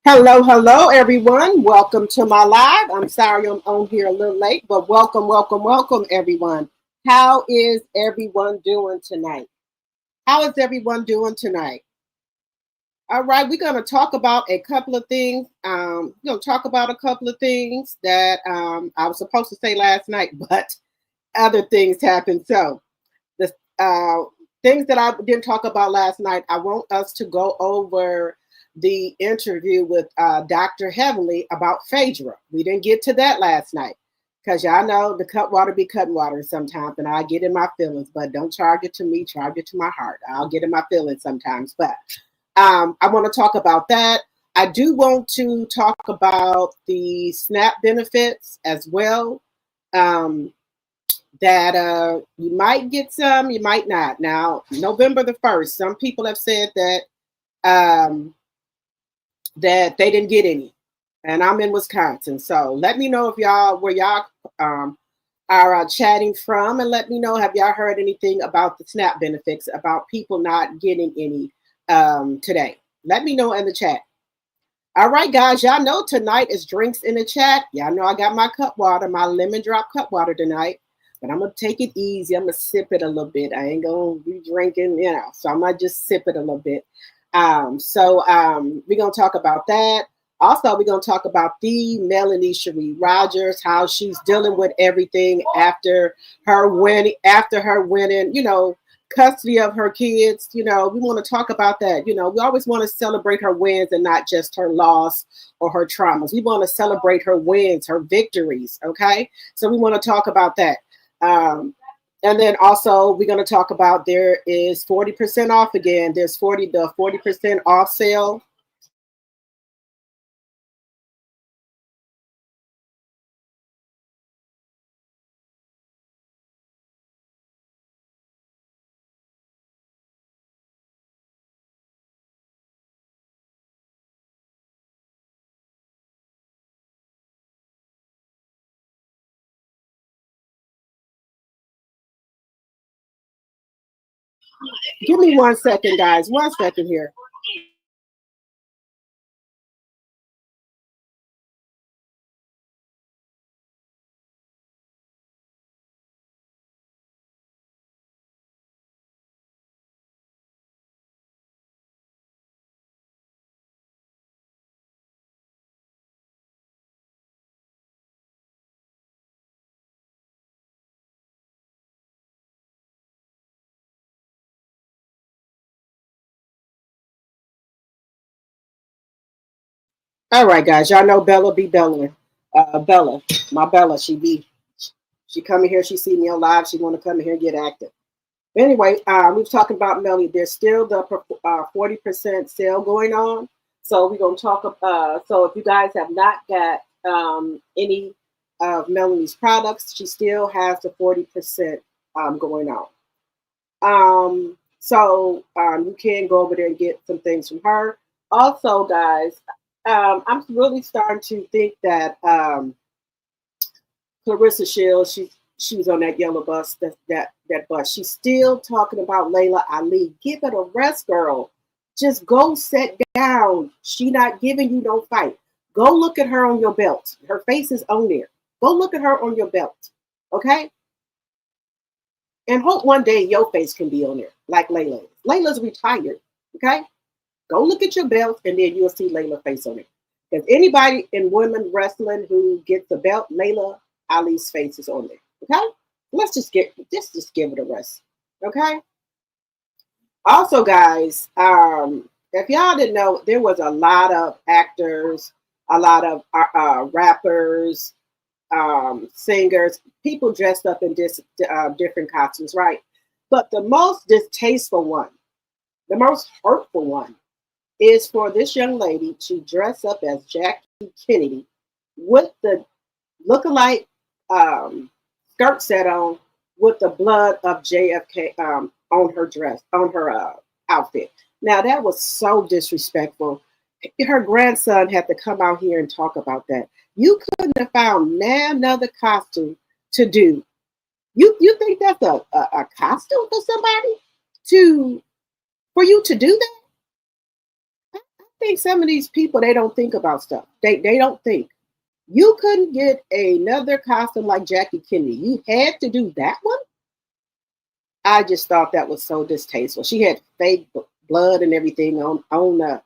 Hello, hello, everyone. Welcome to my live. I'm sorry I'm on here a little late, but welcome, welcome, welcome, everyone. How is everyone doing tonight? How is everyone doing tonight? All right, we're going to talk about a couple of things. We're going to talk about a couple of things that I was supposed to say last night, but other things happened. So, the things that I didn't talk about last night, I want us to go over the interview with Dr. Heavenly about Phaedra. We didn't get to that last night because y'all know the cut water be cutting water sometimes, and I get in my feelings, but don't charge it to me, charge it to my heart. I'll get in my feelings sometimes, but I want to talk about that. I do want to talk about the SNAP benefits as well. Um, that you might get some, you might not. Now, November the 1st, some people have said um, that they didn't get any, and I'm in Wisconsin. So let me know if y'all where y'all are chatting from, and let me know have y'all heard anything about the SNAP benefits about people not getting any today. Let me know in the chat. All right, guys, y'all know tonight is drinks in the chat. Y'all know I got my cup water, my lemon drop cup water tonight. But I'm gonna take it easy. I'm gonna sip it a little bit. I ain't gonna be drinking, So I'm gonna just sip it a little bit. We're gonna talk about that. Also, we're gonna talk about the Melanie Cherie Rogers, how she's dealing with everything after her winning, custody of her kids. We want to talk about that. We always want to celebrate her wins and not just her loss or her traumas. We want to celebrate her wins, her victories. Okay. So we want to talk about that. Um, and then also we're going to talk about there is 40% off again. There's 40% off sale. Give me 1 second, guys. 1 second here. All right, guys. Y'all know Bella be Bella. Bella, my Bella, she come in here. She see me on live. She want to come in here and get active. Anyway, we were talking about Melanie. There's still the 40% sale going on. So we're going to talk. So if you guys have not got any of Melanie's products, she still has the 40% going on. You can go over there and get some things from her. Also, guys, I'm really starting to think that Clarissa Shields, she was on that yellow bus, that bus. She's still talking about Layla Ali. Give it a rest, girl. Just go sit down. She not giving you no fight. Go look at her on your belt. Her face is on there. Go look at her on your belt. Okay? And hope one day your face can be on there, like Layla. Layla's retired. Okay? Go look at your belt and then you'll see Layla's face on it. Because anybody in women wrestling who gets the belt, Layla Ali's face is on there. Okay? Let's just give it a rest. Okay? Also, guys, if y'all didn't know, there was a lot of actors, a lot of rappers, singers, people dressed up in different costumes, right? But the most distasteful one, the most hurtful one, is for this young lady to dress up as Jackie Kennedy with the look-alike skirt set on with the blood of JFK on her dress, on her outfit. Now that was so disrespectful. Her grandson had to come out here and talk about that. You couldn't have found another costume to do. You think that's a costume for somebody for you to do that? think some of these people, they don't think about stuff. They don't think. You couldn't get another costume like Jackie Kennedy. You had to do that one. I just thought that was so distasteful. She had fake blood and everything on her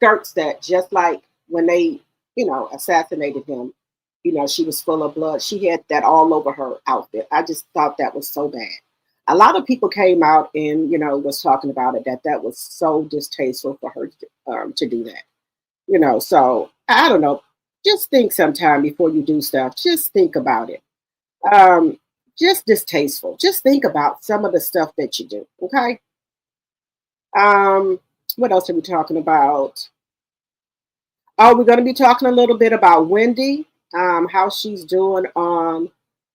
skirts, that just like when they, assassinated him, she was full of blood. She had that all over her outfit. I just thought that was so bad. A lot of people came out and, was talking about it, that was so distasteful for her to do that. So I don't know. Just think sometime before you do stuff. Just think about it. Just distasteful. Just think about some of the stuff that you do. Okay. What else are we talking about? Oh, we're going to be talking a little bit about Wendy, how she's doing on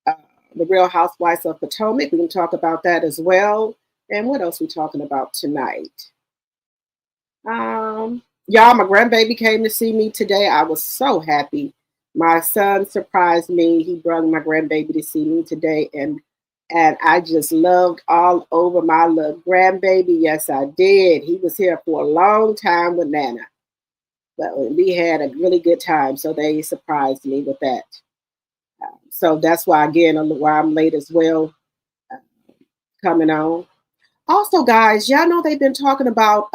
the Real Housewives of Potomac. We can talk about that as well. And what else are we talking about tonight? Y'all, my grandbaby came to see me today. I was so happy. My son surprised me. He brought my grandbaby to see me today, and I just loved all over my little grandbaby. Yes, I did. He was here for a long time with Nana, but we had a really good time. So they surprised me with that. So that's why, again, why I'm late as well, coming on. Also, guys, y'all know they've been talking about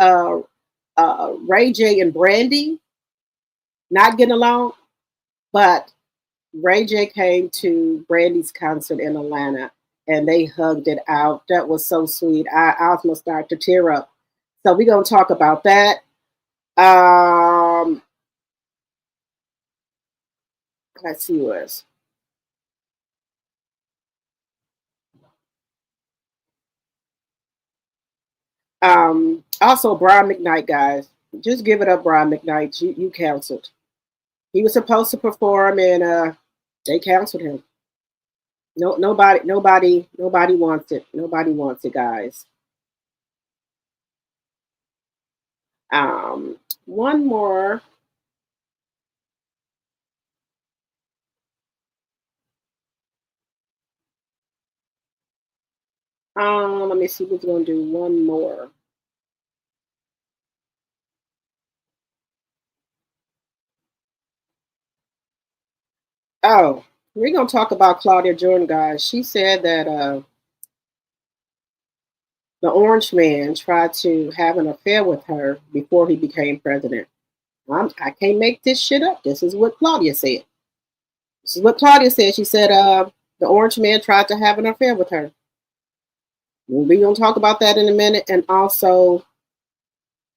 Ray J and Brandy not getting along, but Ray J came to Brandy's concert in Atlanta and they hugged it out. That was so sweet. I almost started to tear up. So we're going to talk about that. Let's see what else. Also, Brian McKnight, guys. Just give it up, Brian McKnight. You canceled. He was supposed to perform, and they canceled him. No, nobody wants it. Nobody wants it, guys. One more. Let me see who's going to do one more. Oh, we're going to talk about Claudia Jordan, guys. She said that the Orange Man tried to have an affair with her before he became president. I can't make this shit up. This is what Claudia said. This is what Claudia said. She said the Orange Man tried to have an affair with her. We're going to talk about that in a minute. And also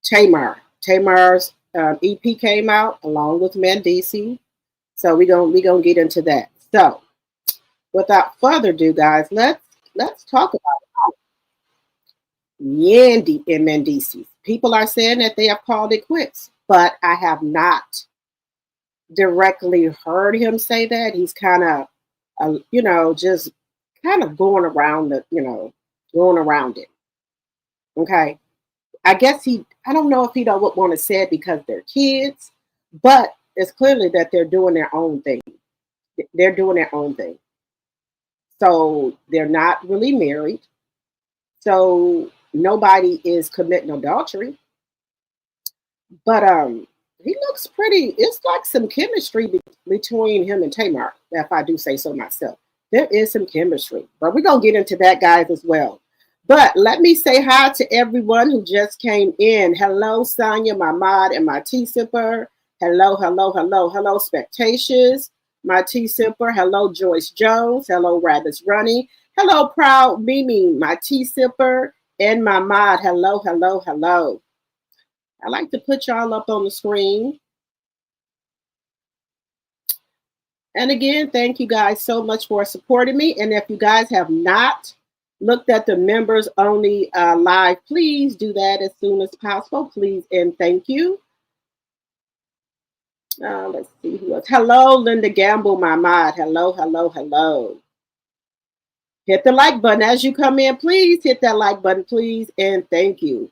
Tamar. Tamar's EP came out along with Mendeecees. So we're gonna get into that. So without further ado, guys, let's talk about Yandy and Mendeecees. People are saying that they have called it quits, but I have not directly heard him say that. He's kind of, just kind of going around going around it. Okay. I guess I don't know if he don't want to say it because they're kids, but it's clearly that they're doing their own thing. They're doing their own thing. So they're not really married. So nobody is committing adultery. But he looks pretty. It's like some chemistry between him and Tamar, if I do say so myself. There is some chemistry, but we're gonna get into that, guys, as well. But let me say hi to everyone who just came in. Hello, Sonia, my mod, and my tea sipper. Hello, hello, hello, hello, Spectacious, my tea sipper. Hello, Joyce Jones. Hello, Rabbits Running. Hello, Proud Mimi, my tea sipper, and my mod. Hello, hello, hello. I like to put y'all up on the screen. And again, thank you guys so much for supporting me. And if you guys have not looked at the members only live, please do that as soon as possible, please, and thank you. Let's see who else. Hello, Linda Gamble, my mod. Hello, hello, hello. Hit the like button as you come in. Please hit that like button, please, and thank you.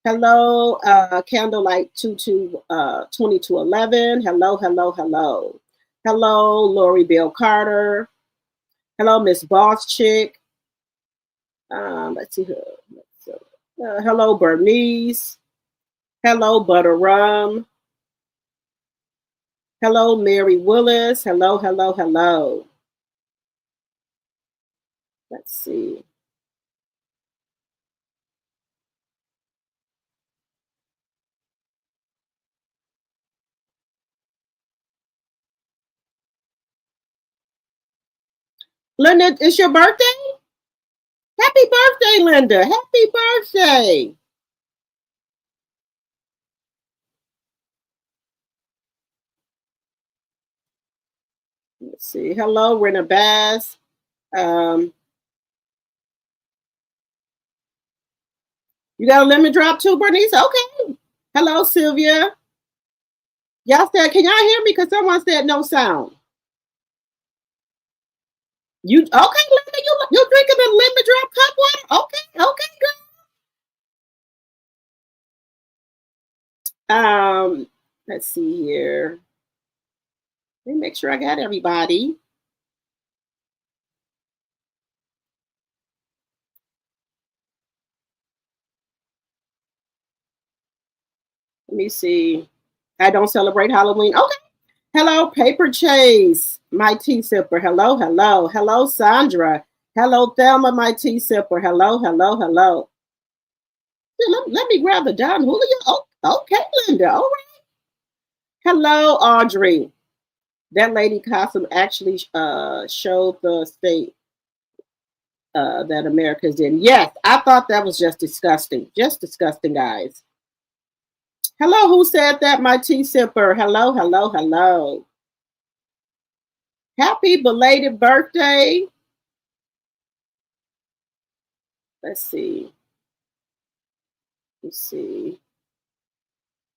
Hello, Candlelight 2211. Hello, hello, hello. Hello, Lori Bill Carter. Hello, Miss Boss Chick. Let's see her. Hello, Bernice. Hello, Butter Rum. Hello, Mary Willis. Hello, hello, hello. Let's see. Linda, it's your birthday? Happy birthday, Linda. Happy birthday. Let's see. Hello, Rena Bass. Um, you got a lemon drop too, Bernice? Okay. Hello, Sylvia. Y'all said, can y'all hear me? Because someone said no sound. You okay, Linda? You drinking a lemon drop cup water? Okay, okay, good. Let's see here. Let me make sure I got everybody. Let me see. I don't celebrate Halloween. Okay. Hello, Paper Chase, my tea sipper. Hello, hello. Hello, Sandra. Hello, Thelma, my tea sipper. Hello, hello, hello. Let me grab the Don Julio. Oh, okay, Linda. All right. Hello, Audrey. That lady costume actually showed the state that America's in. Yes, I thought that was just disgusting. Just disgusting, guys. Hello, who said that? My tea sipper. Hello, hello, hello. Happy belated birthday. Let's see. Let's see.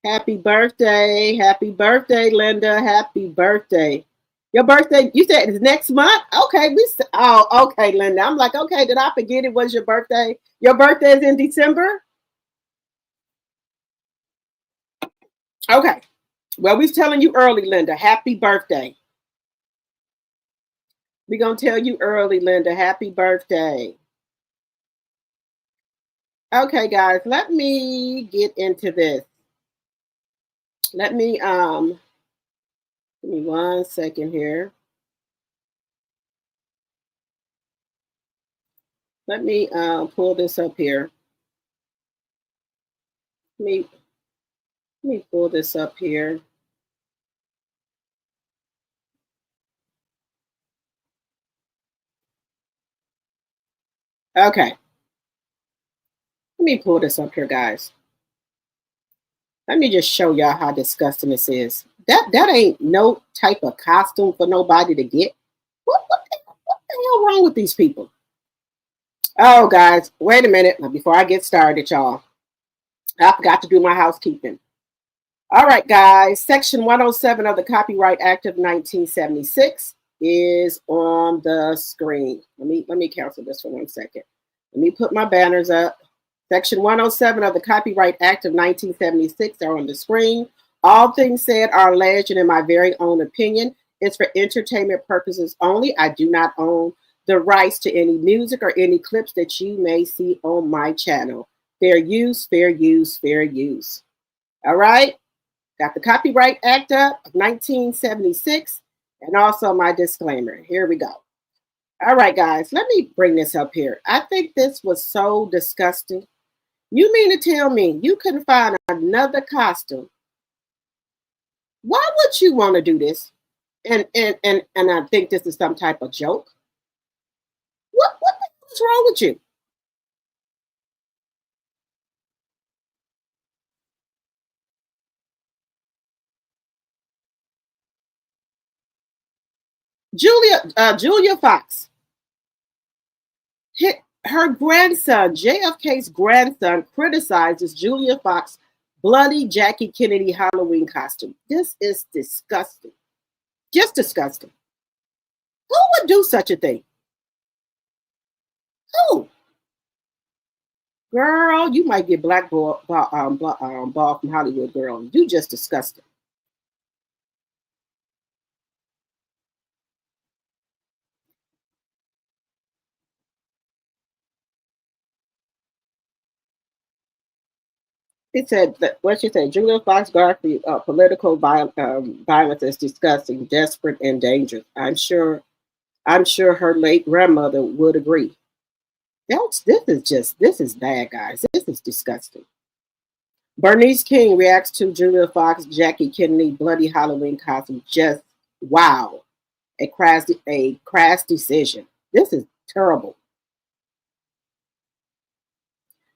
Happy birthday. Happy birthday, Linda. Happy birthday. Your birthday, you said it's next month? Okay, oh, okay, Linda. I'm like, okay, did I forget it was your birthday? Your birthday is in December? Okay. Well, we're telling you early, Linda. Happy birthday. We're gonna tell you early, Linda. Happy birthday. Okay, guys, let me get into this. Let me give me 1 second here. Let me pull this up here. Let me let me pull this up here. Okay. Let me pull this up here, guys. Let me just show y'all how disgusting this is. That ain't no type of costume for nobody to get. What the hell wrong with these people? Oh, guys, wait a minute before I get started, y'all. I forgot to do my housekeeping. All right, guys. Section 107 of the Copyright Act of 1976 is on the screen. Let me cancel this for 1 second. Let me put my banners up. Section 107 of the Copyright Act of 1976 are on the screen. All things said are alleged and in my very own opinion. It's for entertainment purposes only. I do not own the rights to any music or any clips that you may see on my channel. Fair use, fair use, fair use. All right? Got the Copyright Act of 1976 and also my disclaimer. Here we go. All right, guys, let me bring this up here. I think this was so disgusting. You mean to tell me you couldn't find another costume? Why would you want to do this? And I think this is some type of joke. What the hell is wrong with you? Julia Fox. Her grandson, JFK's grandson, criticizes Julia Fox's bloody Jackie Kennedy Halloween costume. This is disgusting. Just disgusting. Who would do such a thing? Who? Girl, you might get blackballed from Hollywood, girl. You just disgusting. It said that what she said, Julia Fox Garfield, political violence is disgusting, desperate, and dangerous. I'm sure her late grandmother would agree. This is bad, guys. This is disgusting. Bernice King reacts to Julia Fox, Jackie Kennedy bloody Halloween costume. Just wow, a crass decision. This is terrible.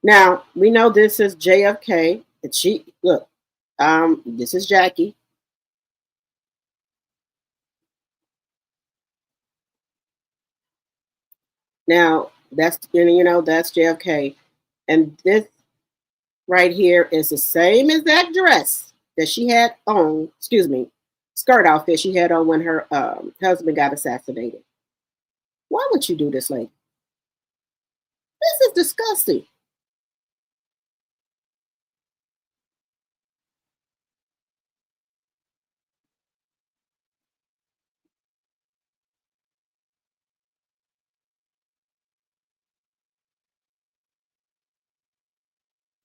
Now we know this is JFK, and she look. This is Jackie. Now that's that's JFK, and this right here is the same exact dress that she had on. Excuse me, skirt outfit she had on when her husband got assassinated. Why would you do this, lady? This is disgusting.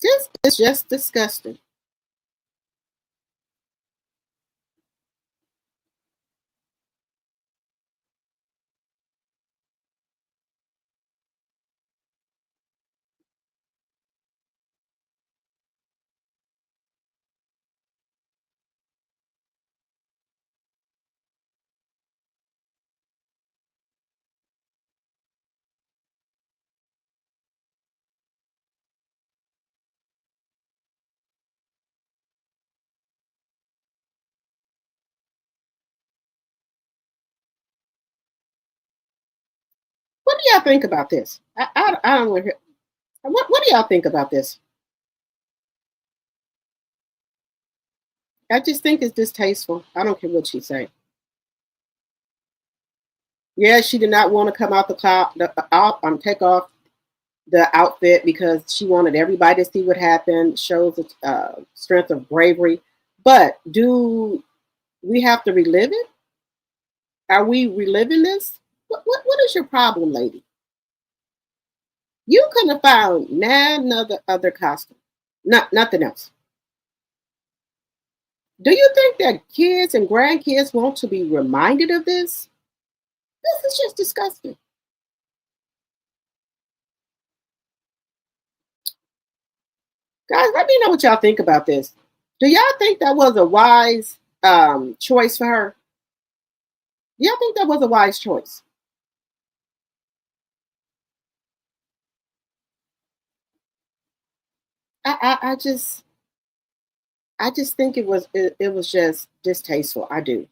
This is just disgusting. What do y'all think about this? I don't want to hear. What do y'all think about this? I just think it's distasteful. I don't care what she say. Yeah, she did not want to come out the cloud, take off the outfit because she wanted everybody to see what happened. Shows the strength of bravery. But do we have to relive it? Are we reliving this? What is your problem, lady? You couldn't have found none other costume. Nothing else. Do you think that kids and grandkids want to be reminded of this? This is just disgusting. Guys, let me know what y'all think about this. Do y'all think that was a wise choice for her? Do y'all think that was a wise choice? I just think it was just distasteful. I do.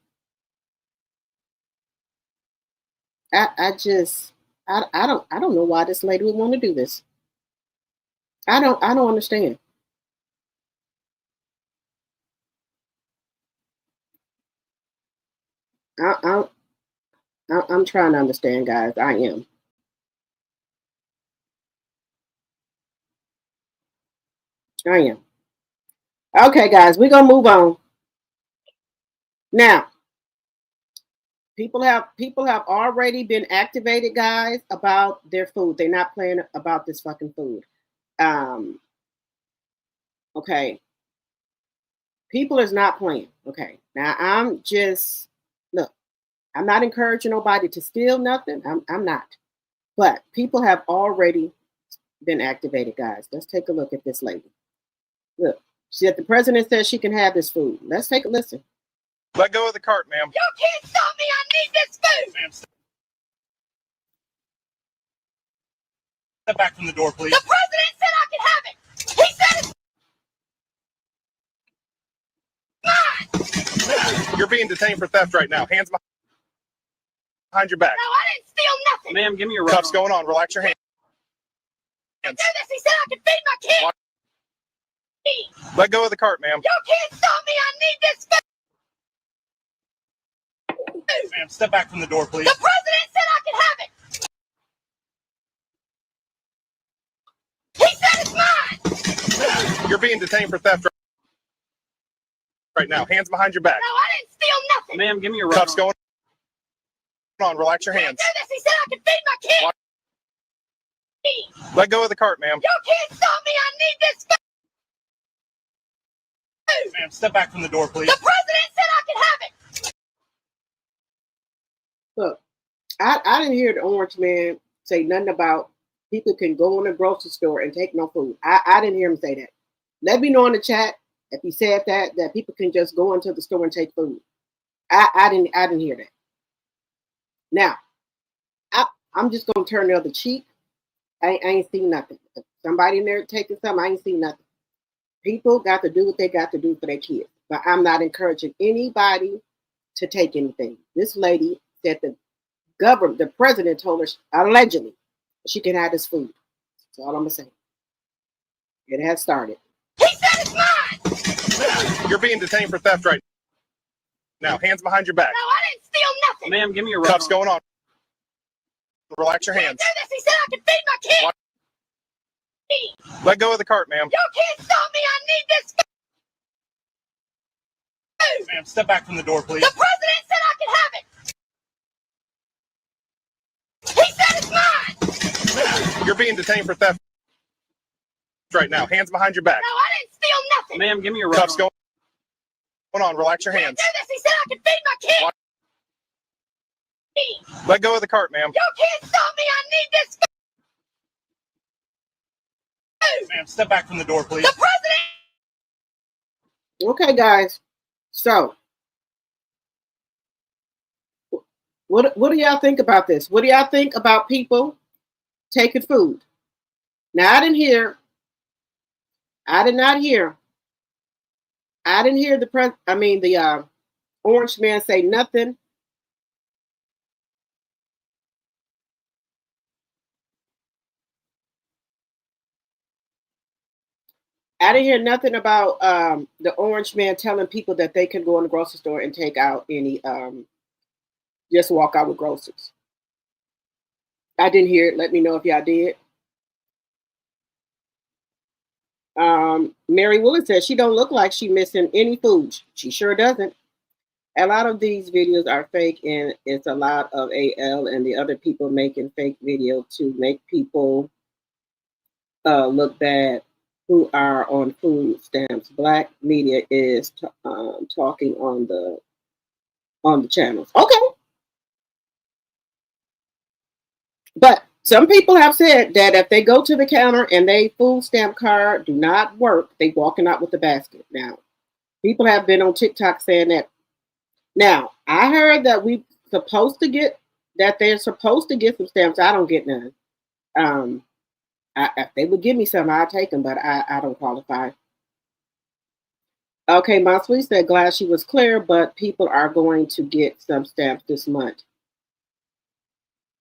I just I don't know why this lady would want to do this. I don't understand. I, I'm trying to understand, guys. I am. I am. Okay, guys, we're gonna move on. Now, people have already been activated, guys, about their food. They're not playing about this fucking food. Um, okay. People is not playing. Okay. Now I'm just look, I'm not encouraging nobody to steal nothing. I'm not. But people have already been activated, guys. Let's take a look at this lady. Look, she said the president says she can have this food. Let's take a listen. Let go of the cart, ma'am. You can't stop me. I need this food. Ma'am, step back from the door, please. The president said I could have it. He said it's mine. You're being detained for theft right now. Hands behind your back. No, I didn't steal nothing. Ma'am, give me your cuffs going on. Relax your hands. Do this. He said I could feed my kids. Let go of the cart, ma'am. You can't stop me. I need this food. Ma'am, step back from the door, please. The president said I could have it. He said it's mine. You're being detained for theft right now. Hands behind your back. No, I didn't steal nothing. Ma'am, give me your cuffs going on. Relax your hands. Do this. He said I could feed my kids. Let go of the cart, ma'am. You can't stop me. I need this food. Ma'am, step back from the door, please. The president said I could have it. Look, I didn't hear the orange man say nothing about people can go in the grocery store and take no food. I didn't hear him say that. Let me know in the chat if he said that people can just go into the store and take food. I didn't hear that. Now, I'm just gonna turn the other cheek. I ain't seen nothing. If somebody in there taking something, I ain't seen nothing. People got to do what they got to do for their kids. But I'm not encouraging anybody to take anything. This lady said the president told her allegedly she can have this food. That's all I'm gonna say. It has started. He said it's mine. You're being detained for theft right now. Hands behind your back. No, I didn't steal nothing. Ma'am, give me your Cuffs going on. Relax your You hands. can't do this. He said I could feed my kid. Let go of the cart, ma'am. Y'all can't stop me. I need this food. Ma'am, step back from the door, please. The president said I could have it. He said it's mine. You're being detained for theft right now. Hands behind your back. No, I didn't steal nothing. Ma'am, give me your Cuffs going on. Relax your You hands. can't do this. He said I could feed my kid. Let go of the cart, ma'am. Y'all can't stop me. I need this food. Ma'am, step back from the door, please. The president. Okay, guys. So, what do y'all think about this? What do y'all think about people taking food? Now, I did not hear the orange man say nothing. I didn't hear nothing about the orange man telling people that they can go in the grocery store and take out any, just walk out with groceries. I didn't hear it. Let me know if y'all did. Mary Willis says she don't look like she missing any food. She sure doesn't. A lot of these videos are fake, and it's a lot of AL and the other people making fake video to make people look bad who are on food stamps. Black media is talking on the channels. Okay. But some people have said that if they go to the counter and they food stamp card do not work, they walking out with the basket. Now, people have been on TikTok saying that. Now, I heard that they're supposed to get some stamps. I don't get none. If they would give me some, I'd take them, but I don't qualify. Okay, my sweet said, glad she was clear, but people are going to get some stamps this month.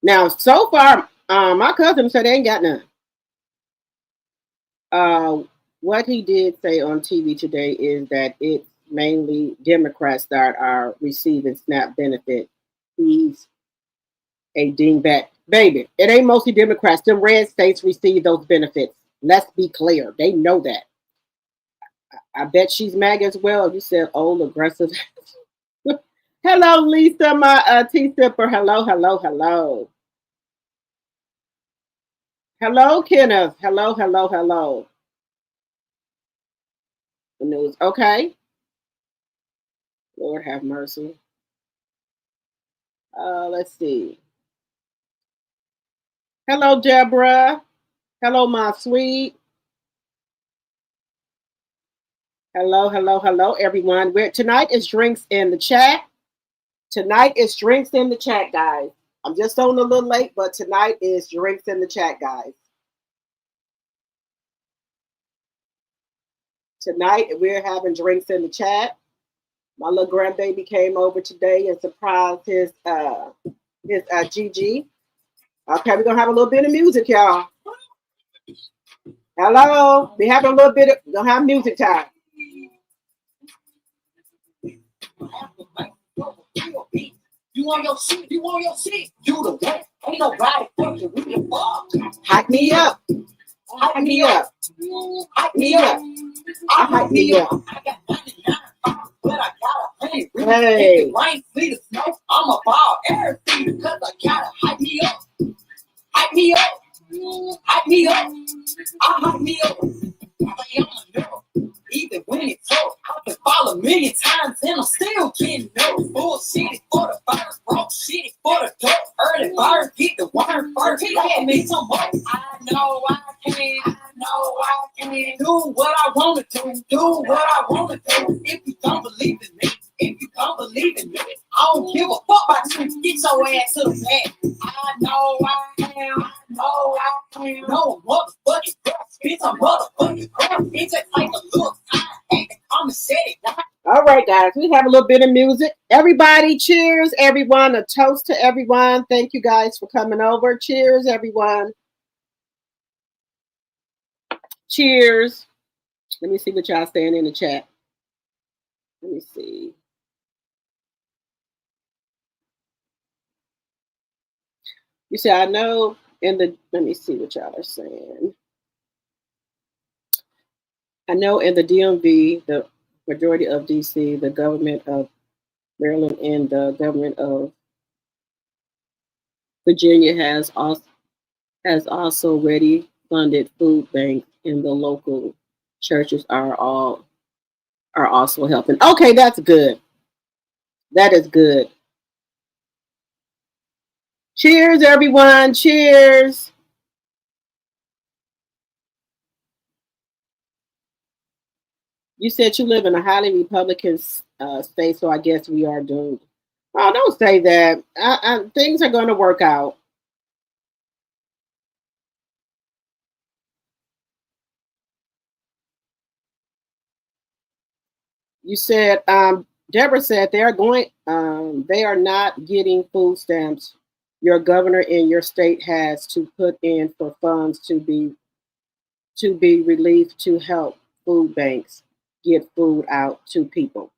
Now, so far, my cousin said they ain't got none. What he did say on TV today is that it's mainly Democrats that are receiving SNAP benefit. He's a dingbat. Baby, it ain't mostly Democrats. Them red states receive those benefits. Let's be clear. They know that. I bet she's MAG as well. You said old, aggressive. Hello, Lisa, my tea sipper. Hello. Hello, Kenneth. Hello. The news. Okay. Lord have mercy. Let's see. Hello, Deborah. Hello, my sweet. Hello, everyone. Tonight is drinks in the chat. Guys. I'm just on a little late, but tonight is drinks in the chat, guys. Tonight we're having drinks in the chat. My little grandbaby came over today and surprised his GG. Okay, we're gonna have a little bit of music, y'all. Hello, we're gonna have music time. You want your shit, you the one. Ain't nobody fucking with your fuck. Hype me up. Hype me up. I hype me up. I got 99, but I gotta pay. Hey. If it rain, see the snow, I'ma ball everything because I gotta hype me up. Hype me up. Hype me up. I hype me up. I am a girl. Even when it's so, I can call 1,000,000 times and I'm still getting no bullshit for the bird, broke shit for the dope. Early bird, get the word first. He had me some more. I know I can do what I wanna do what I wanna do. If you don't believe in me, I don't give a fuck about you. Get your ass to the bed. I know I can. No motherfucking cross. Bitch, I'm motherfucking cross. It just like a little time. And come and set it down. All right, guys, we have a little bit of music. Everybody, cheers, everyone. A toast to everyone. Thank you guys for coming over. Cheers, everyone. Cheers. Let me see what y'all saying in the chat. Let me see. You see, I know let me see what y'all are saying. I know in the DMV, the majority of DC, the government of Maryland and the government of Virginia has also already funded food banks, and the local churches are also helping. Okay, that's good. That is good. Cheers, everyone. Cheers. You said you live in a highly Republican state, so I guess we are doomed. Oh, don't say that. Things are going to work out. You said, Deborah said they are not getting food stamps. Your governor in your state has to put in for funds to be relieved to help food banks get food out to people.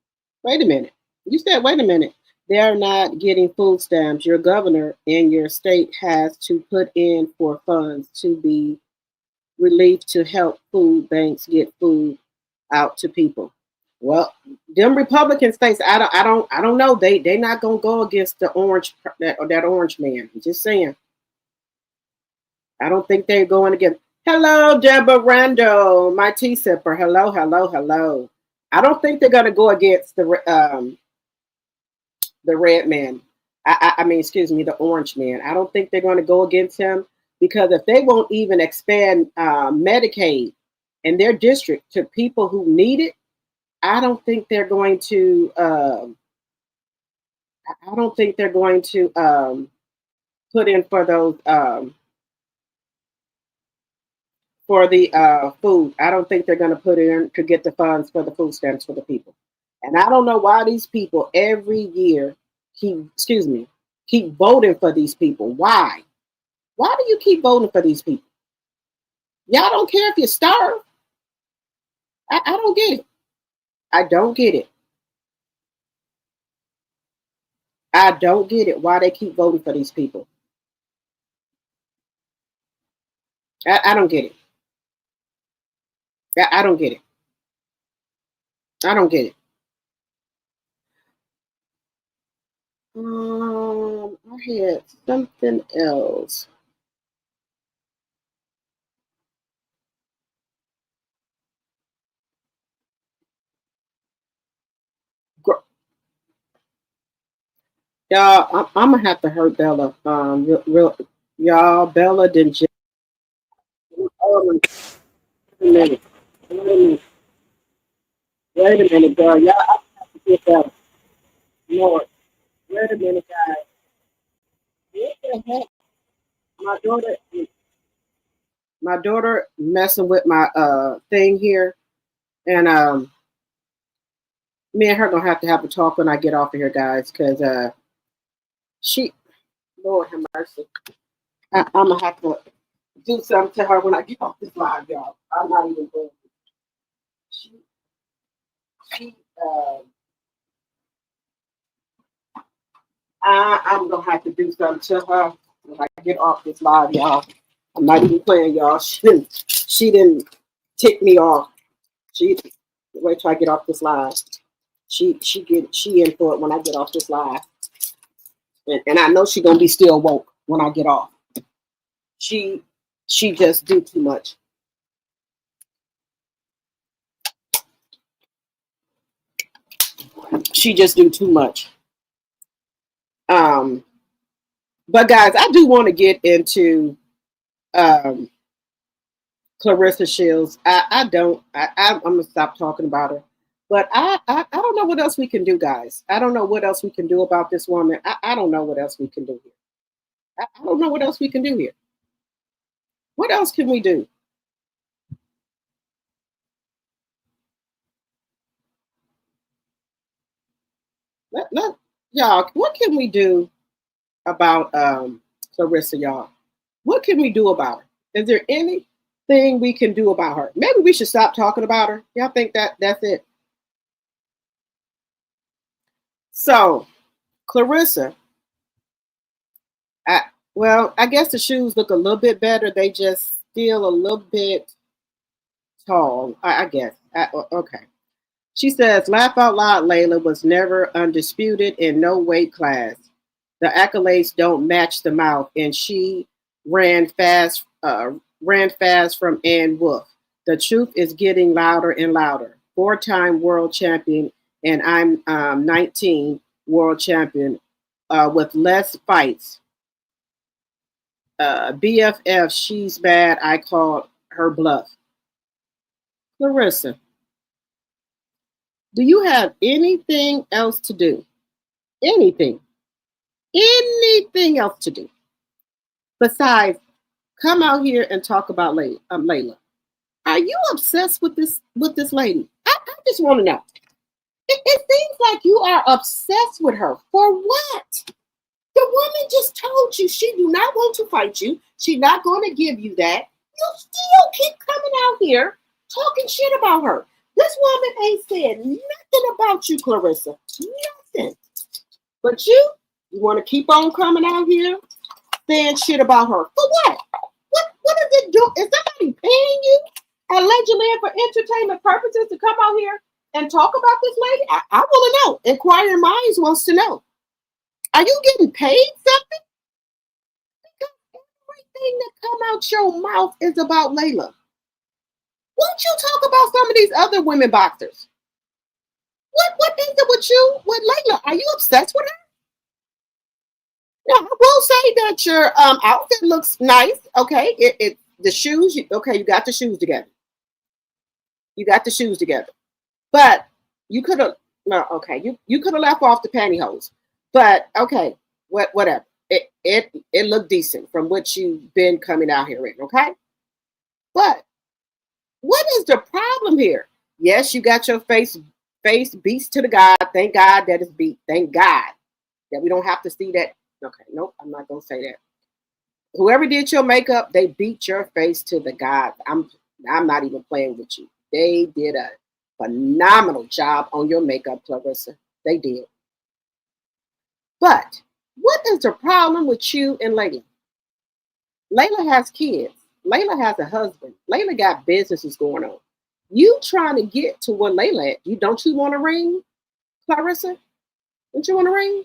Wait a minute. You said, wait a minute. They are not getting food stamps. Your governor in your state has to put in for funds to be relieved to help food banks get food out to people. Well, them Republican states, I don't know. They not gonna go against that orange man. I'm just saying. I don't think they're going against. Hello, Deborah Rando, my tea sipper. Hello. I don't think they're gonna go against the red man. I mean, excuse me, the orange man. I don't think they're going to go against him, because if they won't even expand Medicaid in their district to people who need it, I don't think they're going to. I don't think they're going to put in for those for the food. I don't think they're going to put in to get the funds for the food stamps for the people. And I don't know why these people every year keep voting for these people. Why? Why do you keep voting for these people? Y'all don't care if you starve. I don't get it. I don't get it. I don't get it. Why they keep voting for these people. I don't get it. I don't get it. I don't get it. I had something else. Y'all, I'm gonna have to hurt Bella. Y'all, Bella didn't just. Wait a minute. Wait a minute, girl. Y'all, I have to get Bella. Lord, wait a minute, guys. What the heck? My daughter messing with my thing here, and me and her gonna have a talk when I get off of here, guys, because she, Lord have mercy. I'm gonna have to do something to her when I get off this live, y'all. I'm not even going. She I'm gonna have to do something to her when I get off this live, y'all. I'm not even playing, y'all. She didn't tick me off. Wait till I get off this live. She in for it when I get off this live. And I know she gonna be still woke when I get off. She just do too much. She just do too much. But guys, I do want to get into um, Clarissa Shields. I'm gonna stop talking about her. But I don't know what else we can do, guys. I don't know what else we can do about this woman. I don't know what else we can do here. I don't know what else we can do here. What else can we do? Y'all, what can we do about Clarissa, y'all? What can we do about her? Is there anything we can do about her? Maybe we should stop talking about her. Y'all think that's it? So, Clarissa, I guess the shoes look a little bit better. They just feel a little bit tall, I guess. Okay. She says, laugh out loud, Layla was never undisputed in no weight class. The accolades don't match the mouth, and she ran fast from Ann Wolf. The truth is getting louder and louder. 4-time world champion, and I'm 19 world champion with less fights. BFF, she's bad. I called her bluff. Clarissa, do you have anything else to do? Anything else to do besides come out here and talk about Layla? Are you obsessed with this lady? I just want to know. It seems like you are obsessed with her. For what? The woman just told you she do not want to fight you. She's not going to give you that. You still keep coming out here talking shit about her. This woman ain't said nothing about you, Clarissa. Nothing. But you want to keep on coming out here saying shit about her. For what? What is it do? Is somebody paying you allegedly for entertainment purposes to come out here and talk about this lady? I want to know. Inquiring minds wants to know. Are you getting paid something? Because everything that come out your mouth is about Layla. Won't you talk about some of these other women boxers? What is it with you with Layla? Are you obsessed with her? Now, I will say that your outfit looks nice. Okay, the shoes. You got the shoes together. You got the shoes together, but you could have. No, okay, you could have left off the pantyhose. But okay, whatever. It looked decent from what you've been coming out here in. Okay, but what is the problem here? Yes, you got your face beats to the God. Thank God that it's beat. Thank God that we don't have to see that. Okay, nope, I'm not gonna say that. Whoever did your makeup, they beat your face to the God. I'm not even playing with you. They did a phenomenal job on your makeup, Clarissa. They did. But what is the problem with you and Layla? Layla has kids. Layla has a husband. Layla got businesses going on. You trying to get to what Layla at? Don't you want to ring, Clarissa? Don't you want to ring?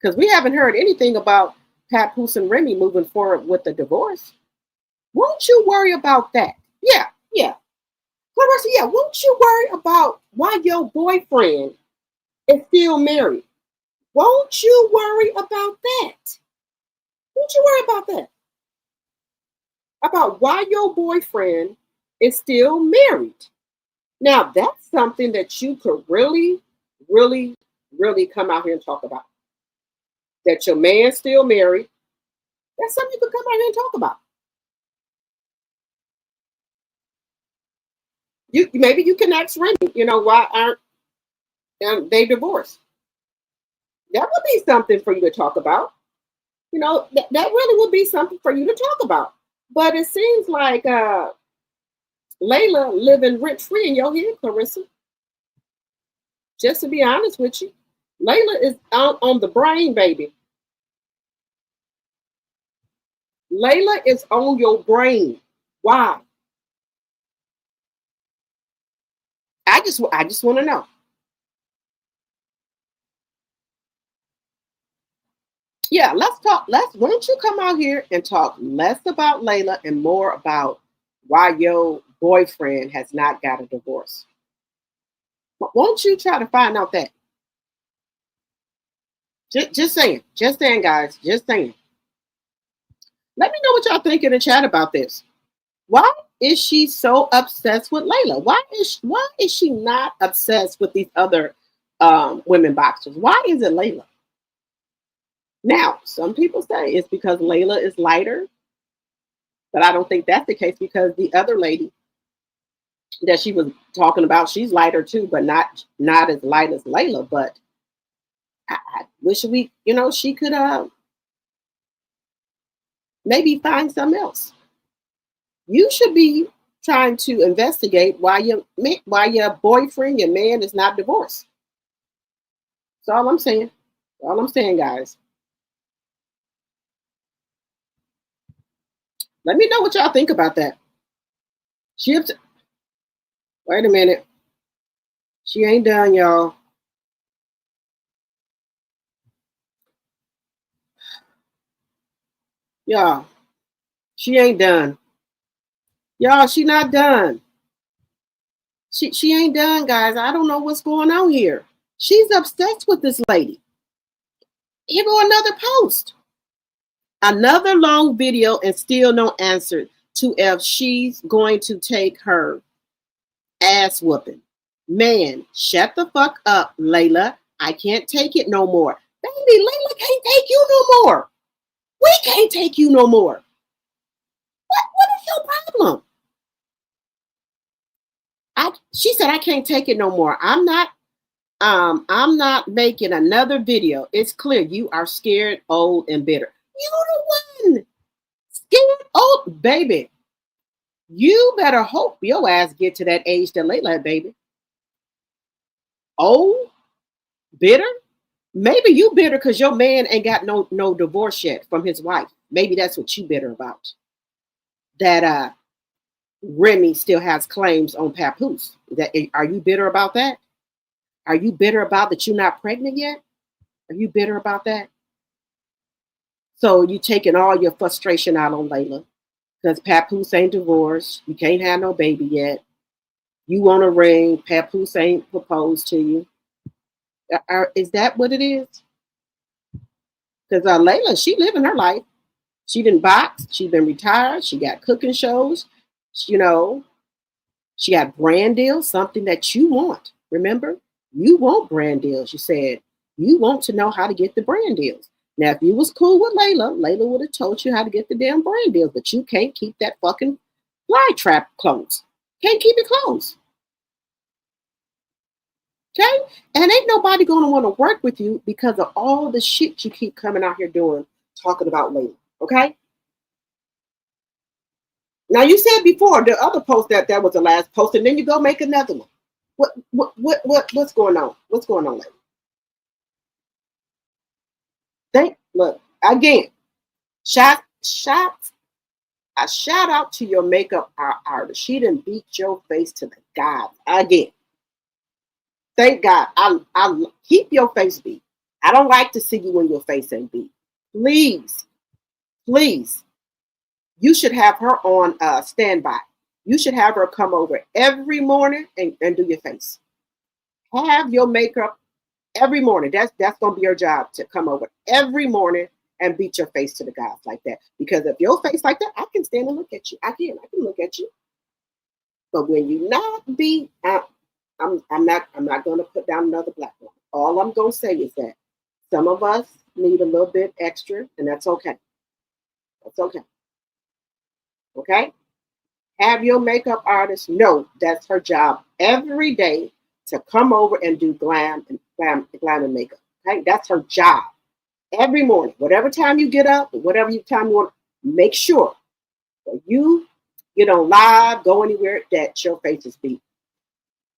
Because we haven't heard anything about Papoose and Remy moving forward with the divorce. Won't you worry about that? Yeah. Clarissa, won't you worry about why your boyfriend is still married? Won't you worry about that? Won't you worry about that? About why your boyfriend is still married. Now, that's something that you could really, really, really come out here and talk about. That your man's still married. That's something you could come out here and talk about. Maybe you can ask Remy, why aren't they divorced? That would be something for you to talk about. That really would be something for you to talk about. But it seems like Layla living rent-free in your head, Clarissa. Just to be honest with you, Layla is out on the brain, baby. Layla is on your brain. Why? I just want to know. Yeah, let's talk. Why don't you come out here and talk less about Layla and more about why your boyfriend has not got a divorce? Won't you try to find out that? Just saying, guys, just saying. Let me know what y'all think in the chat about this. Why is she so obsessed with Layla? Why is she not obsessed with these other women boxers? Why is it Layla? Now, some people say it's because Layla is lighter, but I don't think that's the case because the other lady that she was talking about, she's lighter too, but not as light as Layla. But I wish she could maybe find something else. You should be trying to investigate why your boyfriend, your man, is not divorced. That's all I'm saying. All I'm saying, guys. Let me know what y'all think about that. Wait a minute. She ain't done, y'all. Y'all, she ain't done. Y'all, she not done. She ain't done, guys. I don't know what's going on here. She's obsessed with this lady. Here go another post. Another long video and still no answer to if she's going to take her ass whooping. Man, shut the fuck up, Layla. I can't take it no more. Baby, Layla can't take you no more. We can't take you no more. What is your problem? She said I can't take it no more. I'm not making another video. It's clear you are scared, old, and bitter. You're the one. Scared, old, baby. You better hope your ass get to that age that Layla, baby. Old, bitter. Maybe you bitter because your man ain't got no divorce yet from his wife. Maybe that's what you bitter about. That Remy still has claims on Papoose. Are you bitter about that? Are you bitter about that you're not pregnant yet? Are you bitter about that? So you taking all your frustration out on Layla because Papoose ain't divorced. You can't have no baby yet. You want a ring. Papoose ain't proposed to you. Is that what it is? Because Layla, she living her life. She didn't box. She been retired. She got cooking shows. She got brand deals, something that you want. Remember, you want brand deals. You said you want to know how to get the brand deals. Now, if you was cool with Layla would have told you how to get the damn brand deals, but you can't keep that fucking fly trap closed. Can't keep it closed. Okay? And ain't nobody going to want to work with you because of all the shit you keep coming out here doing, talking about Layla. Okay? Now you said before the other post that was the last post, and then you go make another one. What's going on? What's going on, Layla? Look again. A shout out to your makeup artist. She didn't beat your face to the gods again. Thank God. I keep your face beat. I don't like to see you when your face ain't beat. Please. You should have her on standby. You should have her come over every morning and do your face. Have your makeup every morning. That's gonna be your job, to come over every morning and beat your face to the gods like that. Because if your face like that, I can stand and look at you. I can look at you. But when you not beat, I'm not gonna put down another black woman. All I'm gonna say is that some of us need a little bit extra, and that's okay. That's okay. Okay? Have your makeup artist know that's her job every day to come over and do glam and makeup. Okay? That's her job. Every morning, whatever time you get up, whatever time you want, make sure that you get on live, go anywhere, that your face is beat.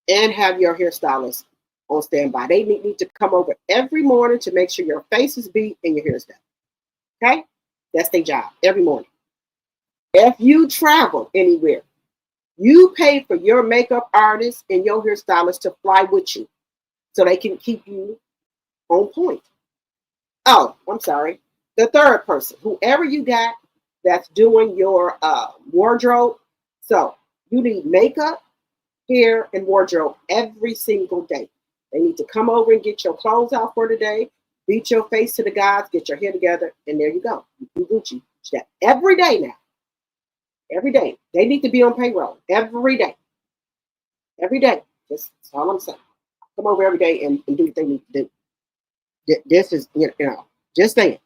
And have your hairstylist on standby. They need to come over every morning to make sure your face is beat and your hair is done. Okay? That's their job every morning. If you travel anywhere, you pay for your makeup artist and your hairstylist to fly with you so they can keep you on point. Oh, I'm sorry. The third person, whoever you got that's doing your wardrobe. So you need makeup, hair, and wardrobe every single day. They need to come over and get your clothes out for the day, beat your face to the gods, get your hair together, and there you go. You Gucci. That every day now. Every day. They need to be on payroll. Every day. Every day. That's all I'm saying. Come over every day and do what they need to do. This is, just saying.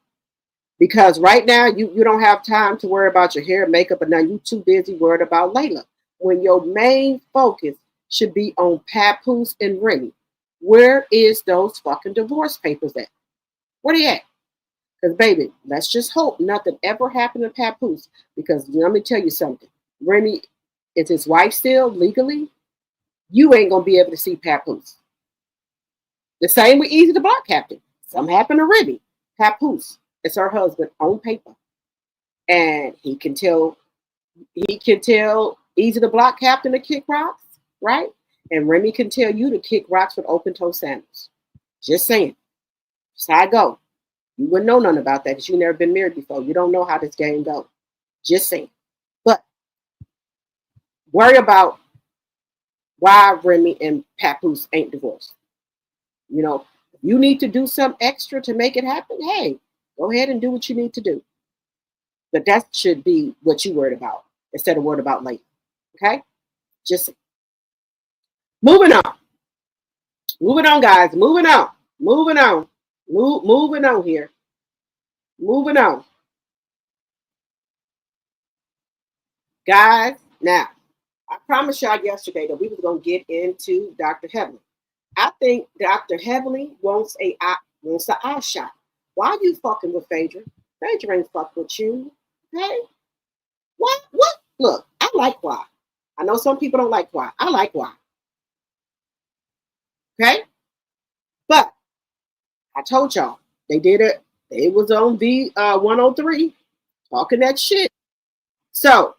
Because right now, you don't have time to worry about your hair, makeup, and nothing. You're too busy worried about Layla. When your main focus should be on Papoose and Remy. Where is those fucking divorce papers at? Where they at? Because, baby, let's just hope nothing ever happened to Papoose. Because let me tell you something. Remy is his wife still legally. You ain't going to be able to see Papoose. The same with Easy the Block Captain. Something happened to Remy. Papoose is her husband on paper. And he can tell Easy the Block Captain to kick rocks, right? And Remy can tell you to kick rocks with open toe sandals. Just saying. That's how I go. You wouldn't know nothing about that because you've never been married before. You don't know how this game goes. Just saying. But worry about why Remy and Papoose ain't divorced. You need to do some extra to make it happen. Hey, go ahead and do what you need to do. But that should be what you worried about instead of worried about later. Okay? Just moving on. Moving on, guys. Moving on. Moving on. Moving on here. Moving on. Guys, now, I promised y'all yesterday that we was going to get into Dr. Heavenly. I think Dr. Heavenly wants an eye shot. Why are you fucking with Phaedra? Phaedra ain't fucking with you. Okay? What? Look, I like Quad. I know some people don't like Quad. I like Quad. Okay? But I told y'all, they did it. They was on V103 talking that shit. So,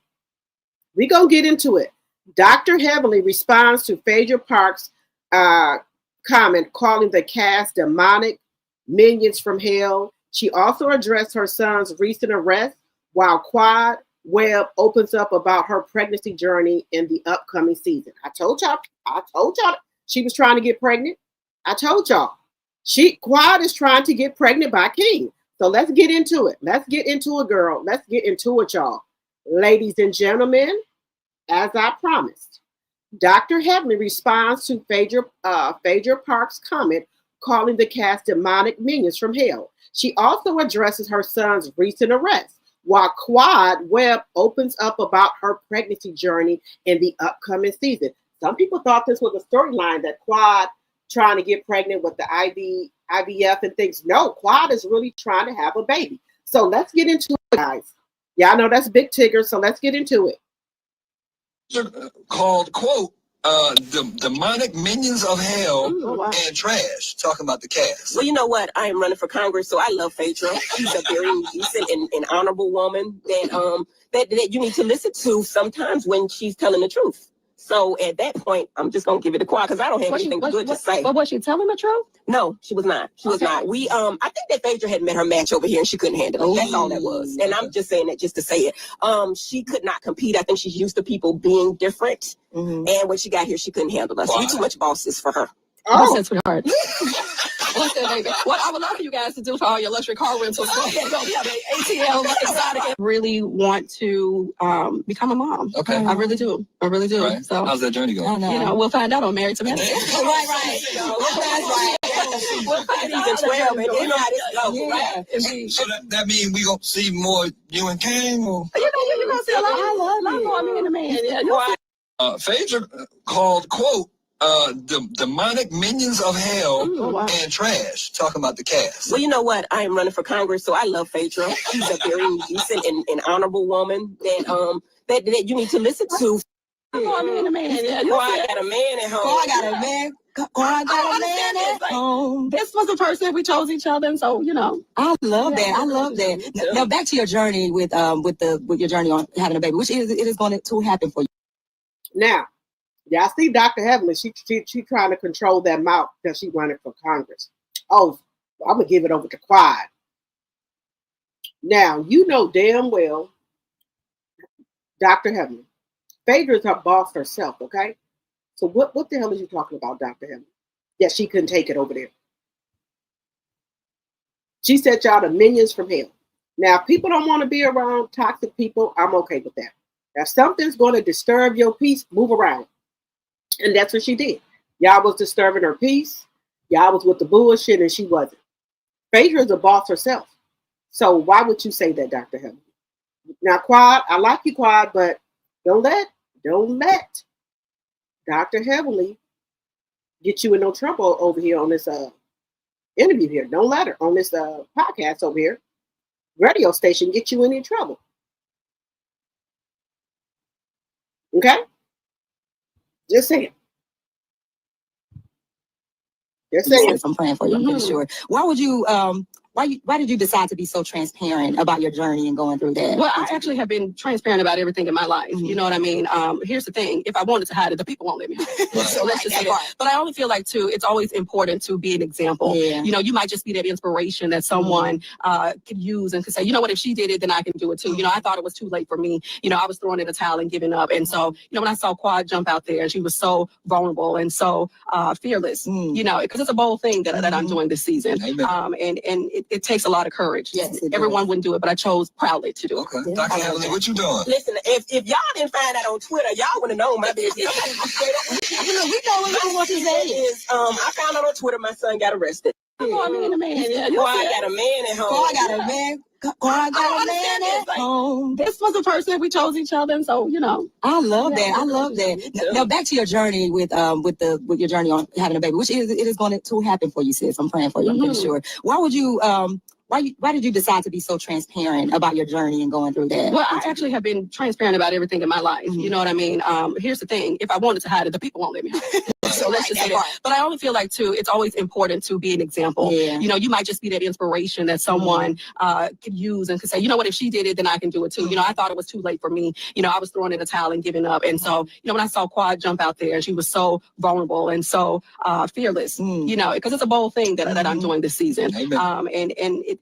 we gonna get into it. Dr. Heavenly responds to Phaedra Parks' comment calling the cast demonic minions from hell. She also addressed her son's recent arrest while Quad Webb opens up about her pregnancy journey in the upcoming season. I told y'all she was trying to get pregnant. I told y'all. Quad is trying to get pregnant by King. So let's get into it. Let's get into it, girl. Let's get into it, y'all. Ladies and gentlemen, as I promised, Dr. Heavenly responds to Phaedra Parks' comment calling the cast demonic minions from hell. She also addresses her son's recent arrest, while Quad Webb opens up about her pregnancy journey in the upcoming season. Some people thought this was a storyline that Quad trying to get pregnant with the IVF and things. No, Quad is really trying to have a baby. So let's get into it, guys. Y'all know that's Big Tigger, so let's get into it. Called, quote, demonic minions of hell and trash, talking about the cast. Well, you know what? I am running for Congress, so I love Phaedra. She's a very decent and honorable woman that you need to listen to sometimes when she's telling the truth. So at that point, I'm just gonna give it a Quad because I don't have anything good to say. But was she telling the truth? No, she was not. She was not. I think that Phaedra had met her match over here and she couldn't handle it. That's all that was. And I'm just saying that just to say it. She could not compete. I think she's used to people being different. Mm-hmm. And when she got here, she couldn't handle us. We too much bosses for her. Oh, that's sweetheart. Listen, baby. What I would love for you guys to do for all your luxury car rentals, go ahead, go ATL Exotic. Really want to become a mom. Okay. I really do. Right. So how's that journey going? We'll find out on Married to Medicine. Right. We'll find out in 12, and you know how this goes, right? Indeed. So that means we gonna see more you and Kang, or You're gonna see a lot more of me and the man. Yeah, Phaedra called, quote, demonic minions of hell and trash, talking about the cast. Well, you know what? I am running for Congress, so I love Phaedra. She's a very decent and honorable woman that you need to listen to. man. I got a man at home. I got a man. I got a man at home. This was the person we chose each other, and so I love that. Now back to your journey with your journey on having a baby, which it is going to happen for you. Now, y'all see Dr. Heavenly, she trying to control that mouth because she running for Congress. Oh, I'm going to give it over to Quad. Now, you know damn well, Dr. Heavenly, Phaedra is her boss herself, okay? So what the hell are you talking about, Dr. Helen? Yeah, she couldn't take it over there. She said y'all the minions from hell. Now, if people don't want to be around toxic people, I'm okay with that. If something's going to disturb your peace, move around. And that's what she did. Y'all was disturbing her peace. Y'all was with the bullshit and she wasn't. Phaedra is a boss herself. So why would you say that, Dr. Helen? Now, Quad, I like you, Quad, but don't let Dr. Heavenly get you in no trouble over here on this interview here. Don't let her on this podcast over here, radio station, get you in any trouble. Okay? Just saying. Just saying. Yes, I'm praying for you. I'm pretty sure. Why would you? Why did you decide to be so transparent about your journey and going through that? Well, I actually have been transparent about everything in my life. You know what I mean? Here's the thing. If I wanted to hide it, the people won't let me hide it. So let's just say that. But I only feel like, too, it's always important to be an example. Yeah. You know, you might just be that inspiration that someone could use and could say, you know what, if she did it, then I can do it, too. You know, I thought it was too late for me. You know, I was throwing in the towel and giving up. And so, you know, when I saw Quad jump out there, and she was so vulnerable and so fearless, you know, because it's a bold thing that I'm doing this season. And it takes a lot of courage. Yes, it Everyone does. wouldn't do it, but I chose proudly to do it. Okay. Dr. Heavenly, what you doing? Listen, if y'all didn't find out on Twitter, y'all would have known my business. We know what you say. I found out on Twitter my son got arrested. Oh, I mean, a man. Yeah, Quad got a man at home. Quad got a man. Quad got a man at home. This was the first that we chose each other, and so you know. I love that. I love that. Now back to your journey with your journey on having a baby, which it is going to happen for you, sis. I'm praying for you. I'm pretty sure. Why would you? Why did you decide to be so transparent about your journey and going through that? Well, I actually have been transparent about everything in my life. You know what I mean? Here's the thing. If I wanted to hide it, the people won't let me hide it. So let's just say that. But I only feel like, too, it's always important to be an example. Yeah. You know, you might just be that inspiration that someone could use and could say, you know what, if she did it, then I can do it, too. You know, I thought it was too late for me. You know, I was throwing in the towel and giving up. And so, you know, when I saw Quad jump out there, and she was so vulnerable and so fearless, you know, because it's a bold thing that I'm doing this season. And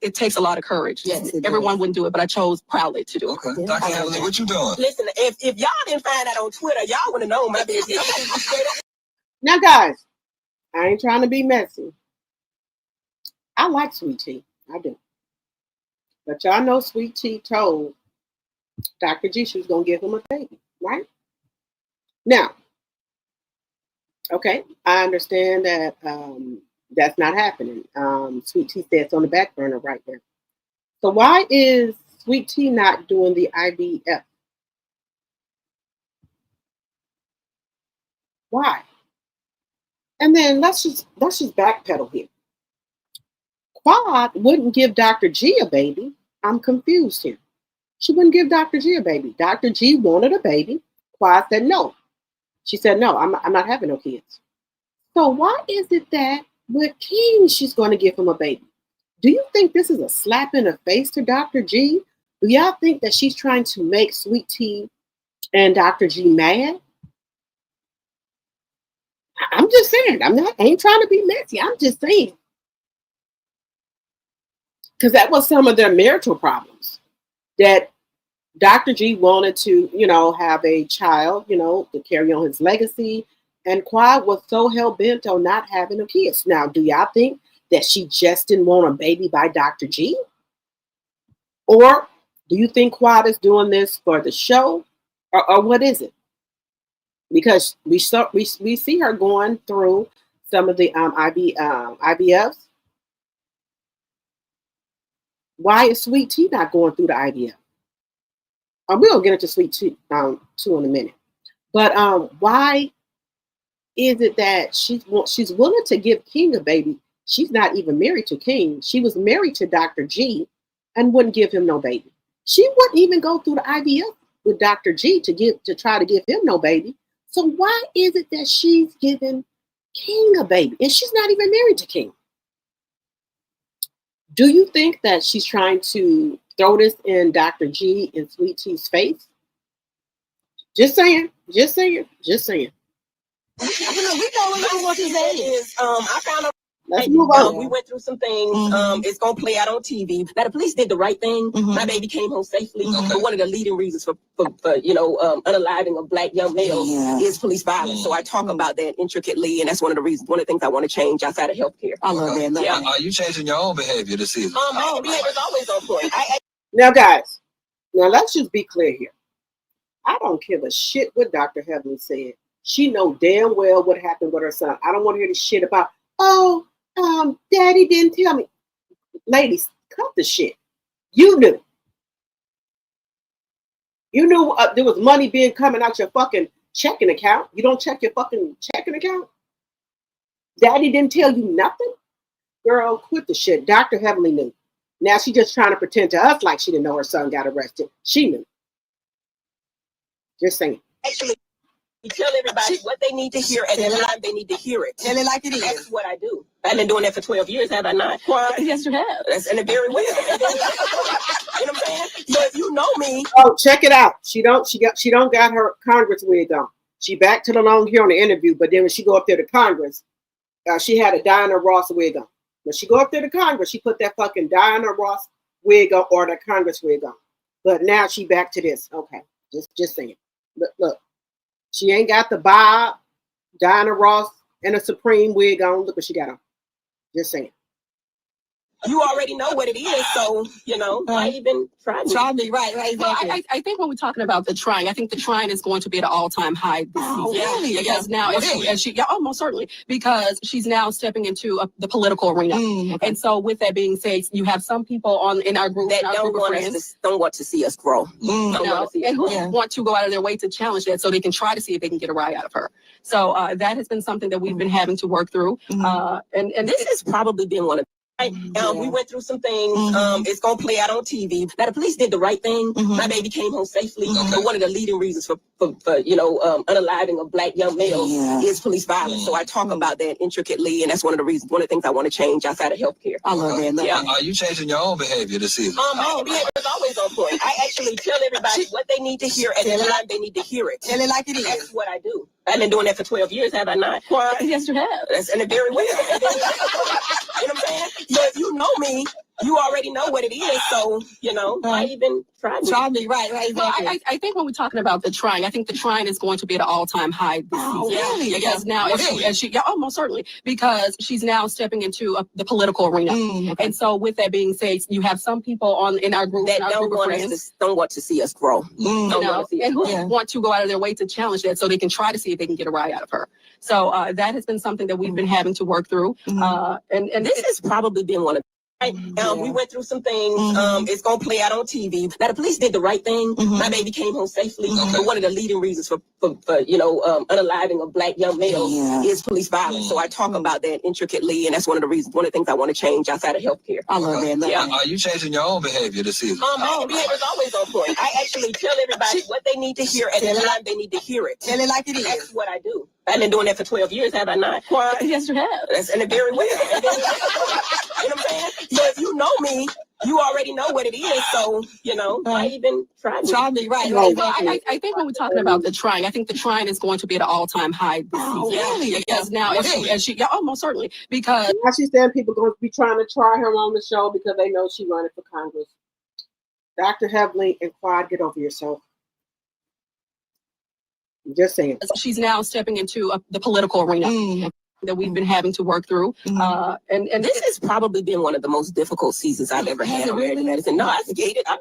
it takes a lot of courage. Yes, it Everyone does. wouldn't do it, but I chose proudly to do it. Okay. Dr. Heavenly, what you doing? Listen, if y'all didn't find out on Twitter, y'all would have known my business. Now, guys, I ain't trying to be messy. I like Sweet Tea. I do. But y'all know Sweet Tea told Dr. G she was going to give him a baby, right? Now, okay, I understand that that's not happening. Sweet Tea says it's on the back burner right now. So why is Sweet Tea not doing the IVF? Why? And then let's just backpedal here. Quad wouldn't give Dr. G a baby. I'm confused here. She wouldn't give Dr. G a baby. Dr. G wanted a baby. Quad said no. She said no. I'm not having no kids. So why is it that with King she's going to give him a baby? Do you think this is a slap in the face to Dr. G? Do y'all think that she's trying to make Sweet Tea and Dr. G mad? I'm just saying. I ain't trying to be messy. I'm just saying. Because that was some of their marital problems. That Dr. G wanted to, you know, have a child, you know, to carry on his legacy. And Quad was so hell-bent on not having no kids. Now, do y'all think that she just didn't want a baby by Dr. G? Or do you think Quad is doing this for the show? Or what is it? Because we see her going through some of the IVFs. Why is Sweet Tea not going through the IVF? We're going to get into Sweet Tea in a minute. But why is it that she's willing to give King a baby? She's not even married to King. She was married to Dr. G and wouldn't give him no baby. She wouldn't even go through the IVF with Dr. G to try to give him no baby. So why is it that she's giving King a baby? And she's not even married to King. Do you think that she's trying to throw this in Dr. G and Sweet Tea's face? Just saying. We know what you say. I found out. Let's move on. We went through some things. It's gonna play out on TV. Now the police did the right thing. My baby came home safely. But one of the leading reasons for unaliving a black young male is police violence. So I talk about that intricately, and that's one of the things I want to change outside of healthcare. I love that. Yeah. Are you changing your own behavior this season? My behavior is always on point. Now, guys, let's just be clear here. I don't give a shit what Dr. Heavenly said. She know damn well what happened with her son. I don't want to hear the shit about, daddy didn't tell me. Ladies, cut the shit. You knew. You knew there was money being coming out your fucking checking account. You don't check your fucking checking account? Daddy didn't tell you nothing? Girl, quit the shit. Dr. Heavenly knew. Now she just trying to pretend to us like she didn't know her son got arrested. She knew. Just saying. Actually, you tell everybody what they need to hear at the time they need to hear it. Tell it like it is. That's what I do. I've been doing that for 12 years, have I not? Yes, you have. That's in it very well. You know what I'm saying? So if you know me. Oh, check it out. She don't got her Congress wig on. She back to the long hair on the interview, but then when she go up there to Congress, she had a Diana Ross wig on. When she go up there to Congress, she put that fucking Diana Ross wig on or the Congress wig on. But now she back to this. Okay, just saying. Look, she ain't got the Bob, Diana Ross, and a Supreme wig on. Look what she got on. Just saying. You already know what it is, so why even try me? Try me, right? Well, Exactly. I think when we're talking about the trying, I think the trying is going to be at an all-time high this season. Really? Because now, as she, almost certainly, because she's now stepping into the political arena. Okay. And so, with that being said, you have some people in our group that don't want to see us grow. And who want to go out of their way to challenge that, so they can try to see if they can get a rise out of her. So that has been something that we've been having to work through. And this has probably been one of. We went through some things. It's gonna play out on TV. Now the police did the right thing. My baby came home safely. But one of the leading reasons for unaliving a black young male is police violence. So I talk about that intricately, and that's one of the things I want to change outside of healthcare. I love that. Yeah. Are you changing your own behavior this season? My behavior is always on point. I actually tell everybody what they need to hear at the time they need to hear it. Tell it like it is. That's what I do. I've been doing that for 12 years, have I not? Yes, you have. That's in it very well. You know what I'm saying? So if you know me, you already know what it is. So, why even try me? Try me, right? Exactly. Well, I think when we're talking about the trying, I think the trying is going to be at an all-time high this season. Really? Because now, as she almost certainly, because she's now stepping into the political arena. And so, with that being said, you have some people in our group that don't want to see us grow. And who want to go out of their way to challenge that, so they can try to see if they can get a rise out of her. So that has been something that we've been having to work through. And this has probably been one of. We went through some things. It's gonna play out on TV. Now the police did the right thing. My baby came home safely. But one of the leading reasons for unaliving a black young male is police violence. So I talk about that intricately, and that's one of the things I want to change outside of healthcare. I love that. Yeah. Are you changing your own behavior this season? My behavior is always on point. I actually tell everybody what they need to hear at the time they need to hear it. Tell it like it is. That's what I do. I've been doing that for 12 years, have I not? Yes, you have. That's in it very well. You know what I'm saying? So if you know me, you already know what it is. So, why even try me? Try me, right? Well, I think when we're talking about the trying, I think the trying is going to be at an all-time high this season. Really? Because now, as she almost certainly, because now she's saying people going to be trying to try her on the show because they know she's running for Congress. Dr. Heavenly and Quad, get over yourself. Just saying. She's now stepping into the political arena that we've been having to work through. And this has probably been one of the most difficult seasons I've ever had on Married to Medicine. No, I've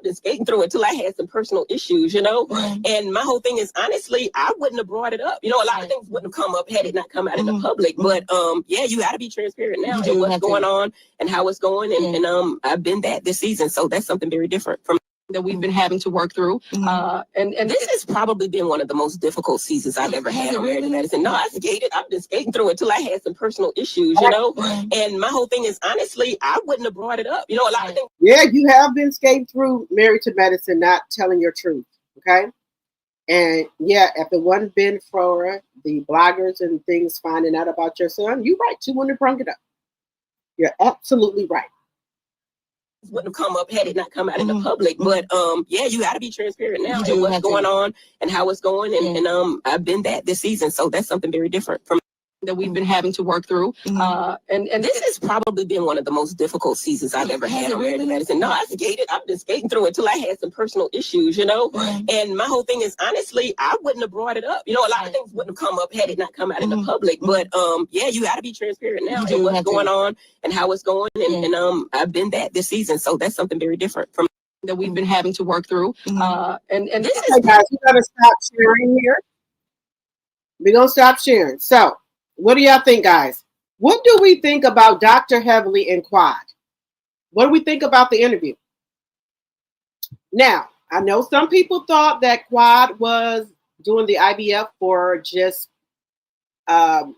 been skating through it till I had some personal issues, And my whole thing is, honestly, I wouldn't have brought it up. A lot of things wouldn't have come up had it not come out in the public. But you got to be transparent now in what's going on and how it's going. And I've been that this season, so that's something very different from that we've been having to work through. And this has probably been one of the most difficult seasons I've ever had on Married to Medicine. No, I've been skating through it till I had some personal issues, And my whole thing is, honestly, I wouldn't have brought it up. A lot of things. Yeah, you have been skating through Married to Medicine, not telling your truth, okay? And yeah, if it wasn't been for the bloggers and things finding out about your son, you're right, you wouldn't have brought it up. You're absolutely right. Wouldn't have come up had it not come out in the public. But you got to be transparent now in what's going on and how it's going. And I've been that this season, so that's something very different from that we've been having to work through. And This has probably been one of the most difficult seasons I've ever had on Married to Medicine. No, I've been skating through it until I had some personal issues, you know? And my whole thing is, honestly, I wouldn't have brought it up. You know, a lot of things wouldn't have come up had it not come out in the public. But yeah, you got to be transparent now and what's going on and how it's going. And I've been that this season. So that's something very different from that we've been having to work through. And this Okay, guys, we gotta stop sharing here. We're gonna stop sharing. So, what do y'all think, guys? What do we think about Dr. Heavenly and Quad? What do we think about the interview? Now, I know some people thought that Quad was doing the IVF for just, well,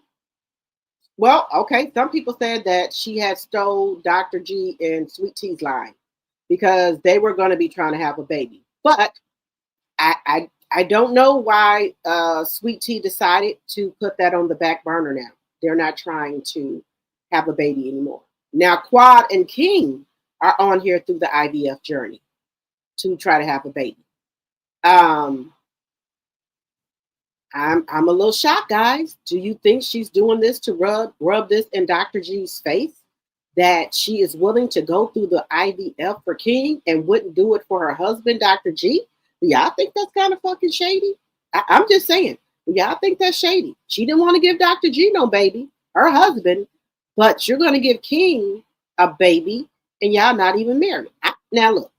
okay. Some people said that she had stole Dr. G and Sweet T's line because they were going to be trying to have a baby. But I don't know why Sweet Tea decided to put that on the back burner now. They're not trying to have a baby anymore. Now, Quad and King are on here through the IVF journey to try to have a baby. I'm a little shocked, guys. Do you think she's doing this to rub this in Dr. G's face? That she is willing to go through the IVF for King and wouldn't do it for her husband, Dr. G? Y'all think that's kind of fucking shady? I'm just saying. Y'all think that's shady? She didn't want to give Dr. G no baby, her husband, but you're going to give King a baby and y'all not even married. Now, look,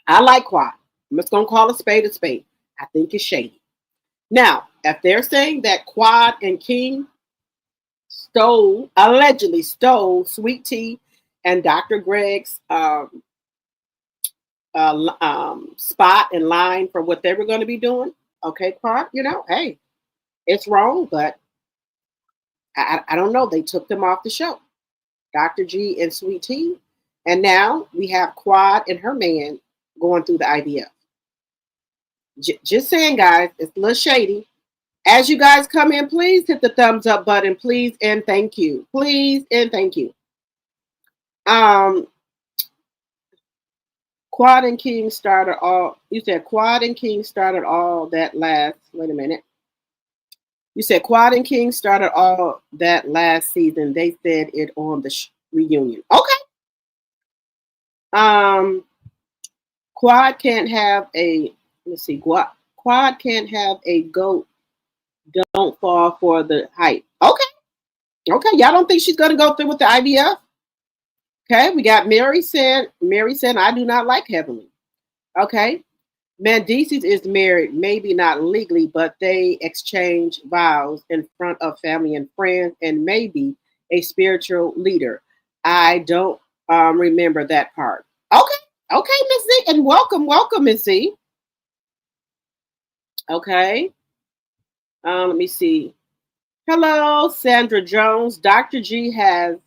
I like Quad. I'm just going to call a spade a spade. I think it's shady. Now, if they're saying that Quad and King allegedly stole Sweet Tea and Dr. Greg's spot in line for what they were going to be doing, okay, Quad, you know, hey, it's wrong, but I don't know. They took them off the show, Dr. G and Sweet Tea, and now we have Quad and her man going through the IVF. Just saying, guys, it's a little shady. As you guys come in, please hit the thumbs up button, please and thank you. Please and thank you. Quad and King started all, you said Quad and King started all that last, wait a minute. You said Quad and King started all that last season. They said it on the reunion. Okay. Quad can't have a, let's see, Quad can't have a goat. Don't fall for the hype. Okay. Y'all don't think she's going to go through with the IVF? Okay. We got Mary said, I do not like Heavenly. Okay. Mendices is married, maybe not legally, but they exchange vows in front of family and friends and maybe a spiritual leader. I don't remember that part. Okay, Miss Z, and welcome, Miss Z. Okay. Let me see. Hello, Sandra Jones. Dr. G has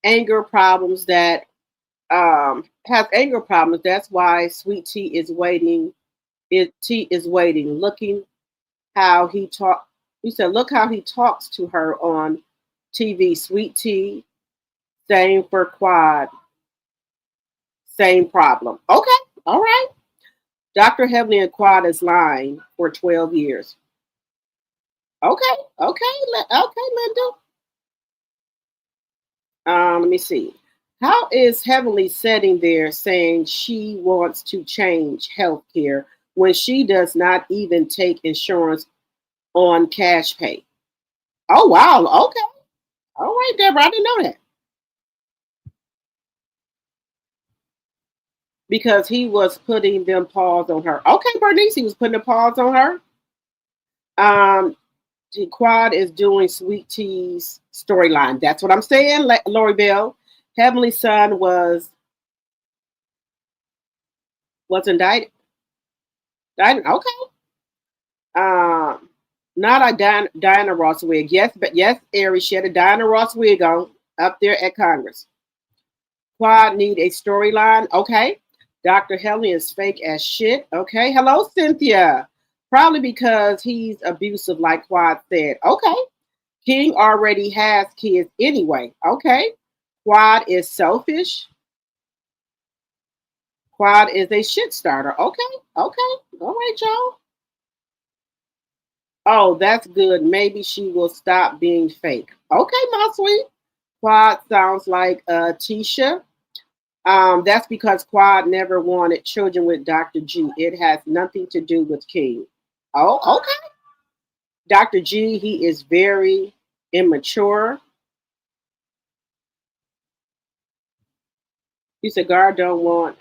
anger problems. That's why Sweet Tea is waiting. Tea is waiting. Looking how he talk. You said, look how he talks to her on TV. Sweet Tea. Same for Quad. Same problem. Okay. All right. Dr. Heavenly and Quad is lying for 12 years. Okay, Linda. Let me see. How is Heavenly sitting there saying she wants to change healthcare when she does not even take insurance on cash pay? Oh, wow. Okay. All right, Deborah. I didn't know that. Because he was putting them paws on her. Okay, Bernice, he was putting a pause on her. Quad is doing Sweet Tea's storyline. That's what I'm saying, Lori Bell. Heavenly Son was indicted. Okay. Not a Diana Ross wig. Yes, but yes, Ari, she had a Diana Ross wig on up there at Congress. Quad need a storyline. Okay. Dr. Heavenly is fake as shit. Okay. Hello, Cynthia. Probably because he's abusive, like Quad said. Okay. King already has kids anyway. Okay. Quad is selfish. Quad is a shit starter. Okay. All right, y'all. Oh, that's good. Maybe she will stop being fake. Okay, my sweet. Quad sounds like Tisha. That's because Quad never wanted children with Dr. G. It has nothing to do with King. Oh, okay. Dr. G, he is very immature. You said God don't want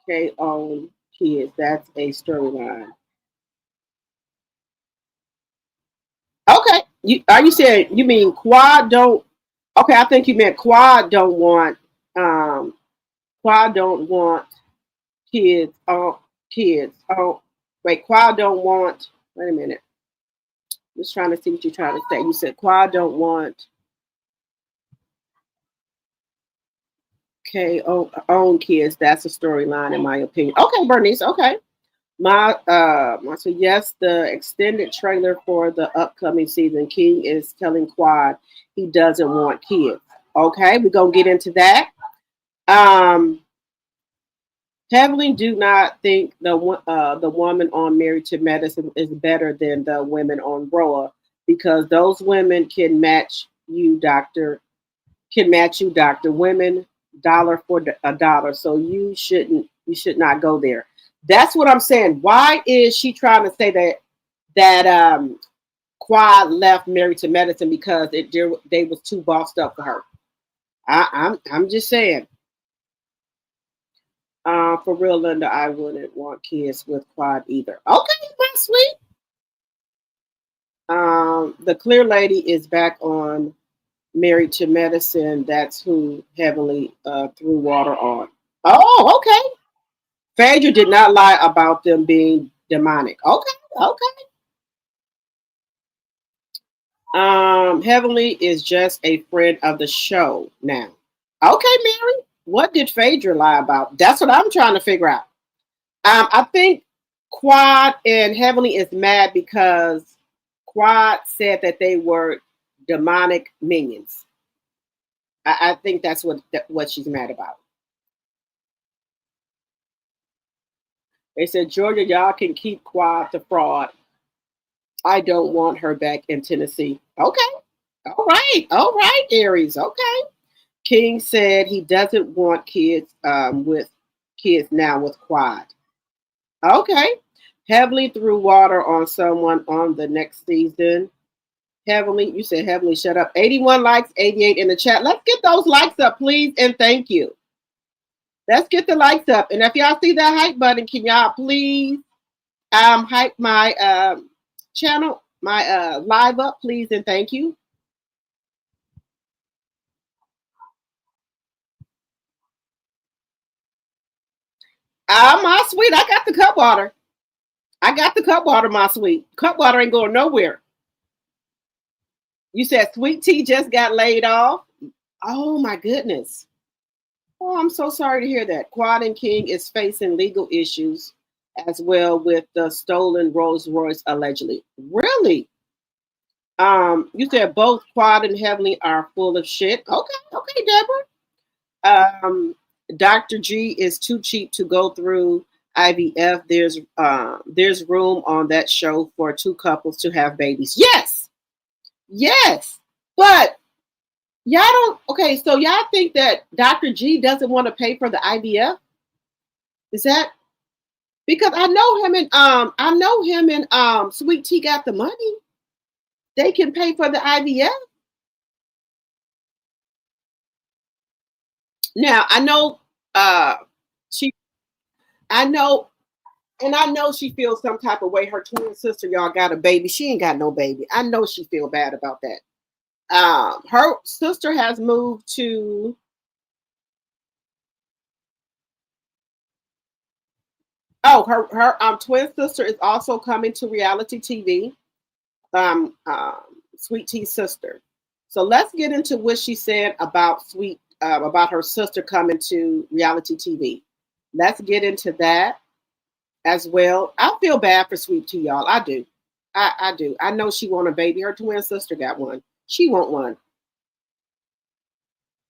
K on kids. That's a storyline. Okay. You said you mean Quad don't okay, I think you meant Quad don't want kids kids. Oh wait, Quad don't want wait a minute. Just trying to see what you're trying to say. You said Quad don't want own kids. That's a storyline in my opinion. Okay, Bernice, okay. So yes, the extended trailer for the upcoming season, King is telling Quad he doesn't want kids. Okay, we're gonna get into that. Um, Heavily do not think the woman on Married to Medicine is better than the women on Roa because those women can match you, doctor. Can match you, doctor. Women dollar for a dollar, so you should not go there. That's what I'm saying. Why is she trying to say that Quad left Married to Medicine because they was too bossed up for her? I'm just saying. For real, Linda, I wouldn't want kids with Quad either. Okay, my sweet. The clear lady is back on Married to Medicine. That's who Heavenly threw water on. Oh, okay. Phaedra did not lie about them being demonic. Okay. Heavenly is just a friend of the show now. Okay, Mary. What did Phaedra lie about? That's what I'm trying to figure out. I think Quad and Heavenly is mad because Quad said that they were demonic minions. I think that's what she's mad about. They said, Georgia, y'all can keep Quad the fraud. I don't want her back in Tennessee. Okay. All right, Aries. Okay. King said he doesn't want kids with kids now with Quad. Okay. Heavily threw water on someone on the next season. Heavenly, you said Heavenly, shut up. 81 likes, 88 in the chat. Let's get those likes up, please, and thank you. Let's get the likes up. And if y'all see that hype button, can y'all please hype my channel, my live up, please, and thank you. My sweet, I got the cup water. My sweet. Cup water ain't going nowhere. You said Sweet Tea just got laid off. Oh my goodness. Oh, I'm so sorry to hear that. Quad and King is facing legal issues as well with the stolen Rolls Royce allegedly. Really? You said both Quad and Heavenly are full of shit. Okay, Deborah. Dr. G is too cheap to go through IVF. There's room on that show for two couples to have babies. Yes. But y'all don't. Okay, so y'all think that Dr. G doesn't want to pay for the IVF? Is that because I know him and Sweet Tea got the money. They can pay for the IVF. Now I know she feels some type of way. Her twin sister, y'all, got a baby. She ain't got no baby. I know she feel bad about that. Her sister has moved to her twin sister is also coming to reality TV. Sweet Tea's sister. So let's get into what she said about about her sister coming to reality TV. Let's get into that as well. I feel bad for Sweet Tea, y'all. I do. I do. I know she want a baby. Her twin sister got one. She want one.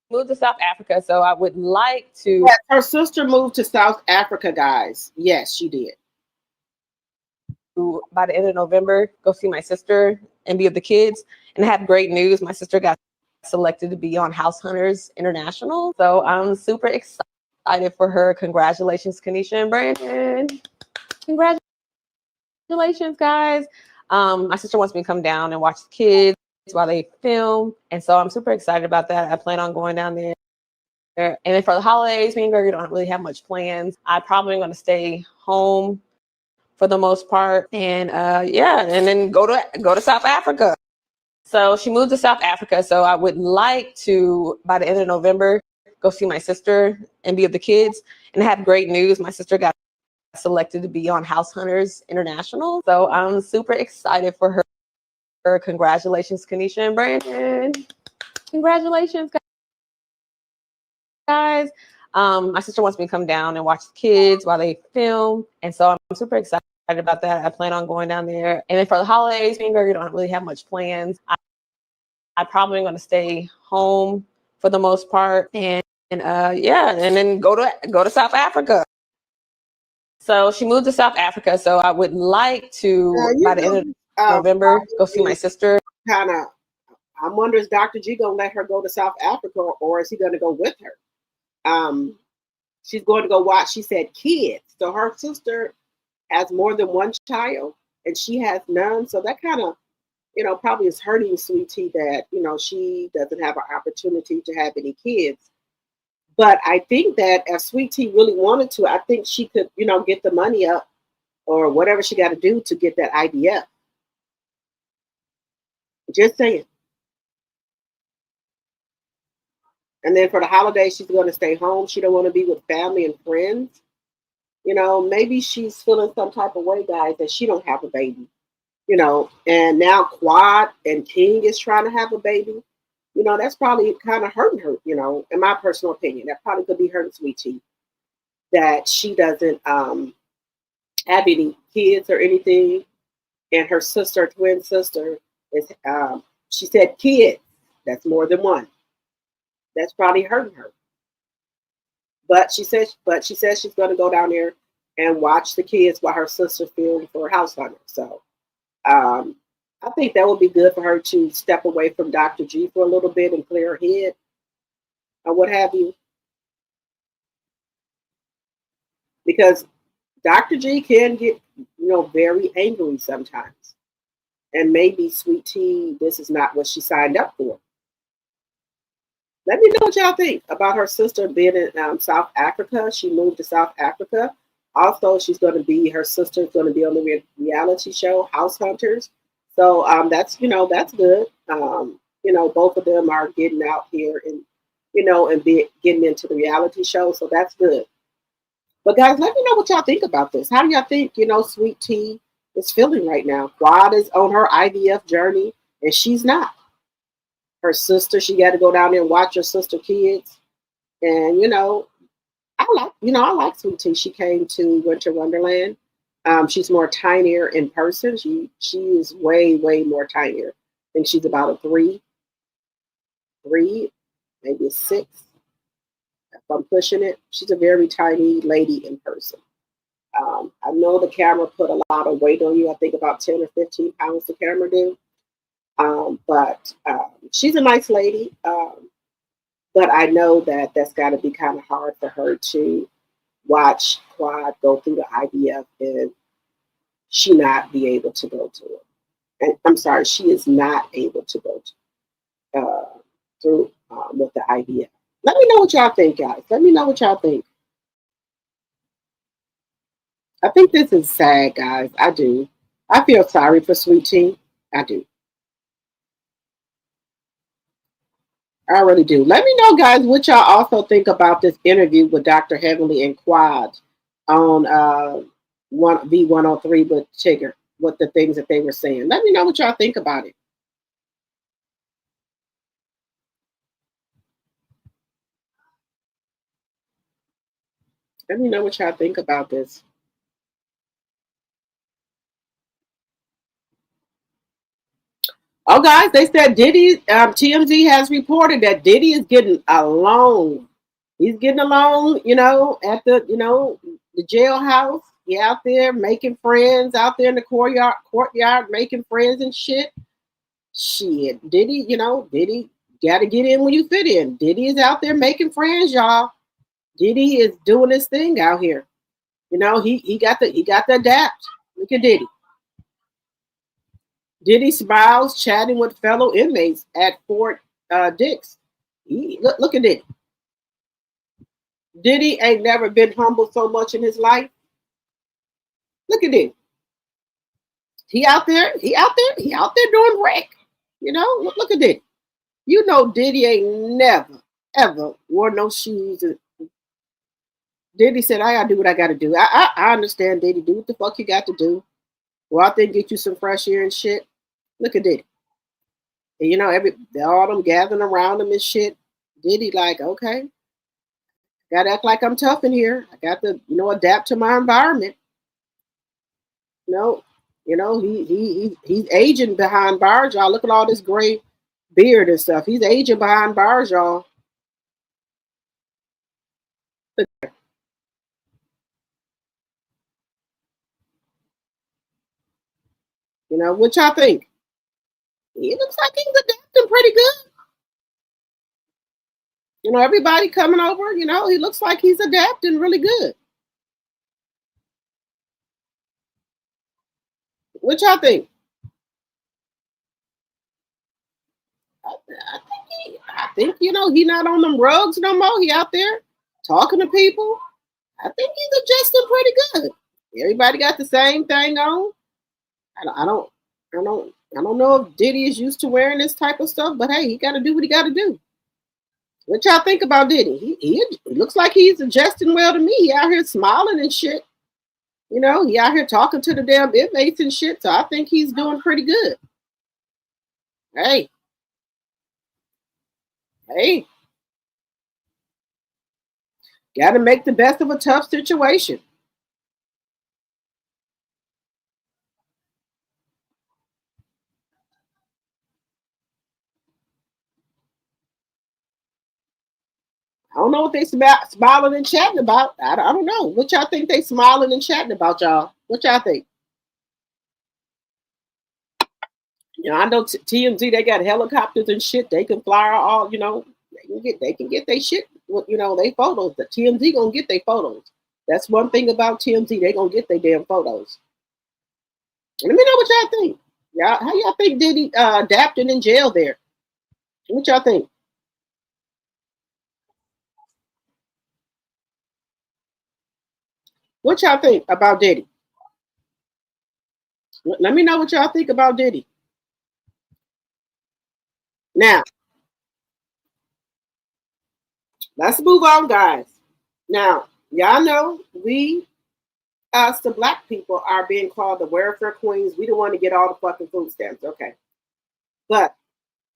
Moved to South Africa, so I would like to. Yes, her sister moved to South Africa, guys. Yes, she did. by the end of November, go see my sister and be with the kids. And I have great news. My sister got selected to be on House Hunters International. So I'm super excited for her. Congratulations, Kanisha and Brandon. Congratulations, guys. My sister wants me to come down and watch the kids while they film. And so I'm super excited about that. I plan on going down there. And then for the holidays, me and Gregory don't really have much plans. I probably am going to stay home for the most part. And yeah, and then go to South Africa. So she moved to South Africa. So I would like to, by the end of November, go see my sister and be with the kids. And I have great news. My sister got selected to be on House Hunters International. So I'm super excited for her. Congratulations, Kanisha and Brandon. Congratulations, guys. My sister wants me to come down and watch the kids while they film. And so I'm super excited about that. I plan on going down there. And then for the holidays, me and Gregory don't really have much plans. I probably am going to stay home for the most part. And yeah, and then go to South Africa. So she moved to South Africa. So I would like to, by the end of November, go see my sister. I wonder, is Dr. G going to let her go to South Africa, or is he going to go with her? She's going to go watch, she said, kids. So her sister has more than one child and she has none. So that kind of, probably is hurting Sweet Tea that, she doesn't have an opportunity to have any kids. But I think that if Sweet Tea really wanted to, I think she could, get the money up or whatever she got to do to get that IVF. Just saying. And then for the holidays, she's going to stay home. She don't want to be with family and friends. Maybe she's feeling some type of way, guys, that she don't have a baby. And now Quad and King is trying to have a baby. That's probably kind of hurting her, in my personal opinion. That probably could be hurting Sweet Tea. That she doesn't have any kids or anything. And her sister, twin sister, is, she said kids. That's more than one. That's probably hurting her. But she says she's going to go down there and watch the kids while her sister filmed for House Hunter. So I think that would be good for her to step away from Dr. G for a little bit and clear her head or what have you. Because Dr. G can get, very angry sometimes. And maybe Sweet Tea, this is not what she signed up for. Let me know what y'all think about her sister being in South Africa. She moved to South Africa. Also, her sister is going to be on the reality show, House Hunters. So that's good. Both of them are getting out here and, getting into the reality show. So that's good. But guys, let me know what y'all think about this. How do y'all think, Sweet Tea is feeling right now? Quad is on her IVF journey and she's not. Her sister, she got to go down there and watch her sister kids. And, I like Sweet Tea. She came to Winter Wonderland. She's more tinier in person. She is way, way more tinier. I think she's about a 3, maybe a 6. If I'm pushing it, she's a very tiny lady in person. I know the camera put a lot of weight on you. I think about 10 or 15 pounds the camera do. But she's a nice lady. But I know that that's got to be kind of hard for her to watch Quad go through the IVF and she not be able to go to it. And I'm sorry, she is not able to go through with the IVF. Let me know what y'all think, guys. Let me know what y'all think. I think this is sad, guys. I do. I feel sorry for Sweet Tea. I do. I really do. Let me know, guys, what y'all also think about this interview with Dr. Heavenly and Quad on V103 with Chigger, what the things that they were saying. Let me know what y'all think about it. Let me know what y'all think about this. Oh, guys, they said Diddy, TMZ has reported that Diddy is getting a loan. He's getting a loan, at the, the jailhouse. He out there making friends out there in the courtyard making friends and shit. Shit, Diddy, Diddy got to get in when you fit in. Diddy is out there making friends, y'all. Diddy is doing his thing out here. He got to adapt. Look at Diddy. Diddy smiles chatting with fellow inmates at Fort Dix. Look at Diddy. Diddy ain't never been humbled so much in his life. Look at Diddy. He out there doing wreck. Look at Diddy. Diddy ain't never, ever wore no shoes. Diddy said, I gotta do what I gotta do. I understand, Diddy. Do what the fuck you got to do. Go out there and get you some fresh air and shit. Look at Diddy. And all them gathering around him and shit. Diddy like, okay. Gotta act like I'm tough in here. I got to, adapt to my environment. He's aging behind bars, y'all. Look at all this gray beard and stuff. He's aging behind bars, y'all. What y'all think? He looks like he's adapting pretty good. Everybody coming over, he looks like he's adapting really good. What y'all think? I think he not on them rugs no more. He out there talking to people. I think he's adjusting pretty good. Everybody got the same thing on. I don't know if Diddy is used to wearing this type of stuff, but hey, he got to do what he got to do. What y'all think about Diddy? He looks like he's adjusting well to me. He out here smiling and shit. He out here talking to the damn inmates and shit. So I think he's doing pretty good. Hey. Got to make the best of a tough situation. I don't know what they smiling and chatting about. I don't know. What y'all think they smiling and chatting about, y'all? What y'all think? I know TMZ, they got helicopters and shit. They can fly all, they can get their shit, they photos. The TMZ gonna get their photos. That's one thing about TMZ. They gonna get their damn photos. Let me know what y'all think. How y'all think Diddy adapting in jail there? What y'all think? What y'all think about Diddy? Let me know what y'all think about Diddy. Now, let's move on, guys. Now, y'all know us, the black people, are being called the welfare queens. We don't want to get all the fucking food stamps, okay? But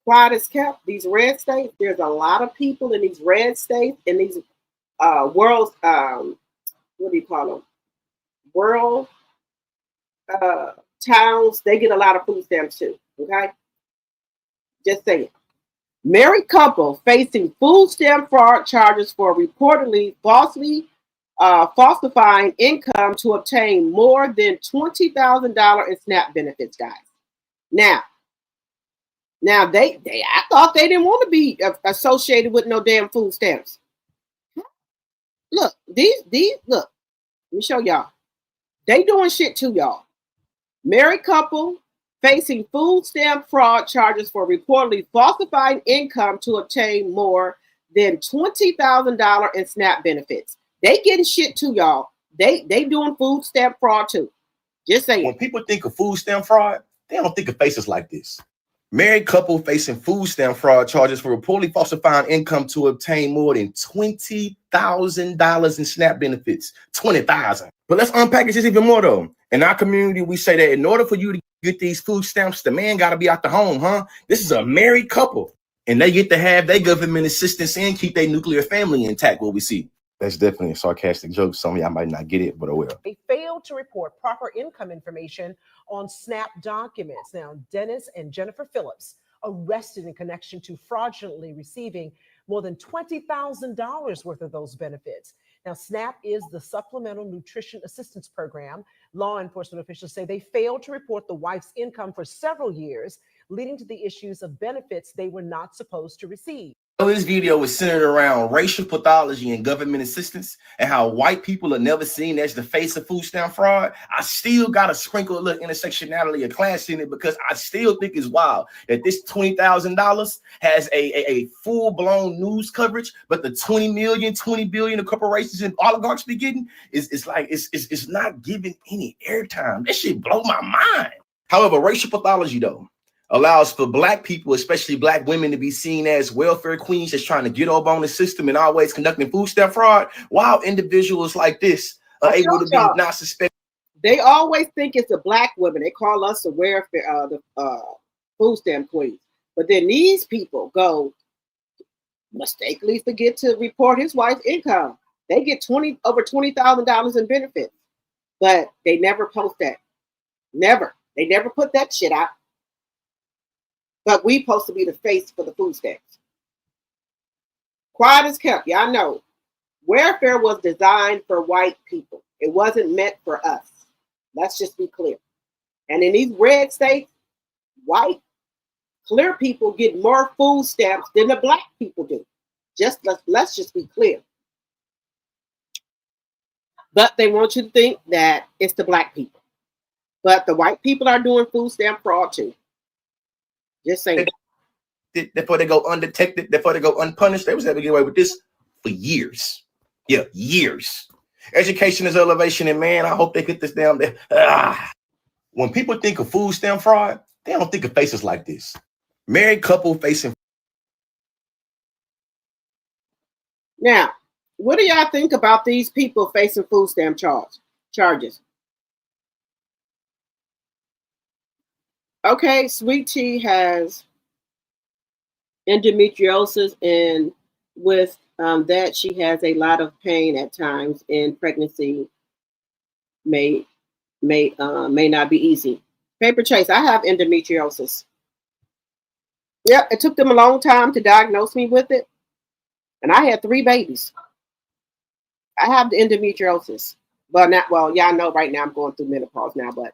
quiet as kept, these red states, there's a lot of people in these red states, in these world, what do you call them? World towns, they get a lot of food stamps too, okay? Just saying. Married couple facing food stamp fraud charges for reportedly falsely falsifying income to obtain more than $20,000 in SNAP benefits, guys. Now they I thought they didn't want to be associated with no damn food stamps. Look, these look. Let me show y'all. They doing shit too, y'all. Married couple facing food stamp fraud charges for reportedly falsifying income to obtain more than $20,000 in SNAP benefits. They getting shit too, y'all. They doing food stamp fraud too. Just saying. When people think of food stamp fraud, they don't think of faces like this. Married couple facing food stamp fraud charges for reportedly falsifying income to obtain more than $20,000 in SNAP benefits. $20,000. But let's unpackage this even more though. In our community, we say that in order for you to get these food stamps, the man got to be out the home, huh? This is a married couple, and they get to have their government assistance and keep their nuclear family intact. What we see. That's definitely a sarcastic joke. Some of y'all might not get it, but I will. They failed to report proper income information on SNAP documents. Now, Dennis and Jennifer Phillips arrested in connection to fraudulently receiving more than $20,000 worth of those benefits. Now, SNAP is the Supplemental Nutrition Assistance Program. Law enforcement officials say they failed to report the wife's income for several years, leading to the issues of benefits they were not supposed to receive. This video is centered around racial pathology and government assistance and how white people are never seen as the face of food stamp fraud. I still got to sprinkle a little intersectionality of class in it because I still think it's wild that this $20,000 has a full-blown news coverage, but the 20 million, 20 billion of corporations and oligarchs be getting is like it's not giving any airtime. This shit blow my mind. However, racial pathology though allows for black people, especially black women, to be seen as welfare queens that's trying to get up on the system and always conducting food stamp fraud, while individuals like this are able to be not suspected. They always think it's the black women. They call us the welfare, the food stamp queens. But then these people go mistakenly forget to report his wife's income. They get over $20,000 in benefits, but they never post that. Never. They never put that shit out. But we supposed to be the face for the food stamps. Quiet as kept. Y'all know. Welfare was designed for white people. It wasn't meant for us. Let's just be clear. And in these red states, white, clear people get more food stamps than the black people do. Let's just be clear. But they want you to think that it's the black people. But the white people are doing food stamp fraud too. Just saying. Before they go undetected, before they go unpunished, they was able to get away with this for years. Yeah, years. Education is elevation, and man, I hope they get this down there. When people think of food stamp fraud, they don't think of faces like this. Married couple facing. Now, what do y'all think about these people facing food stamp charges? Okay, Sweet Tea has endometriosis, and with that, she has a lot of pain at times, and pregnancy may not be easy. Paper Chase, I have endometriosis. Yep, it took them a long time to diagnose me with it, and I had 3 babies. I have the endometriosis, but y'all know right now I'm going through menopause now, but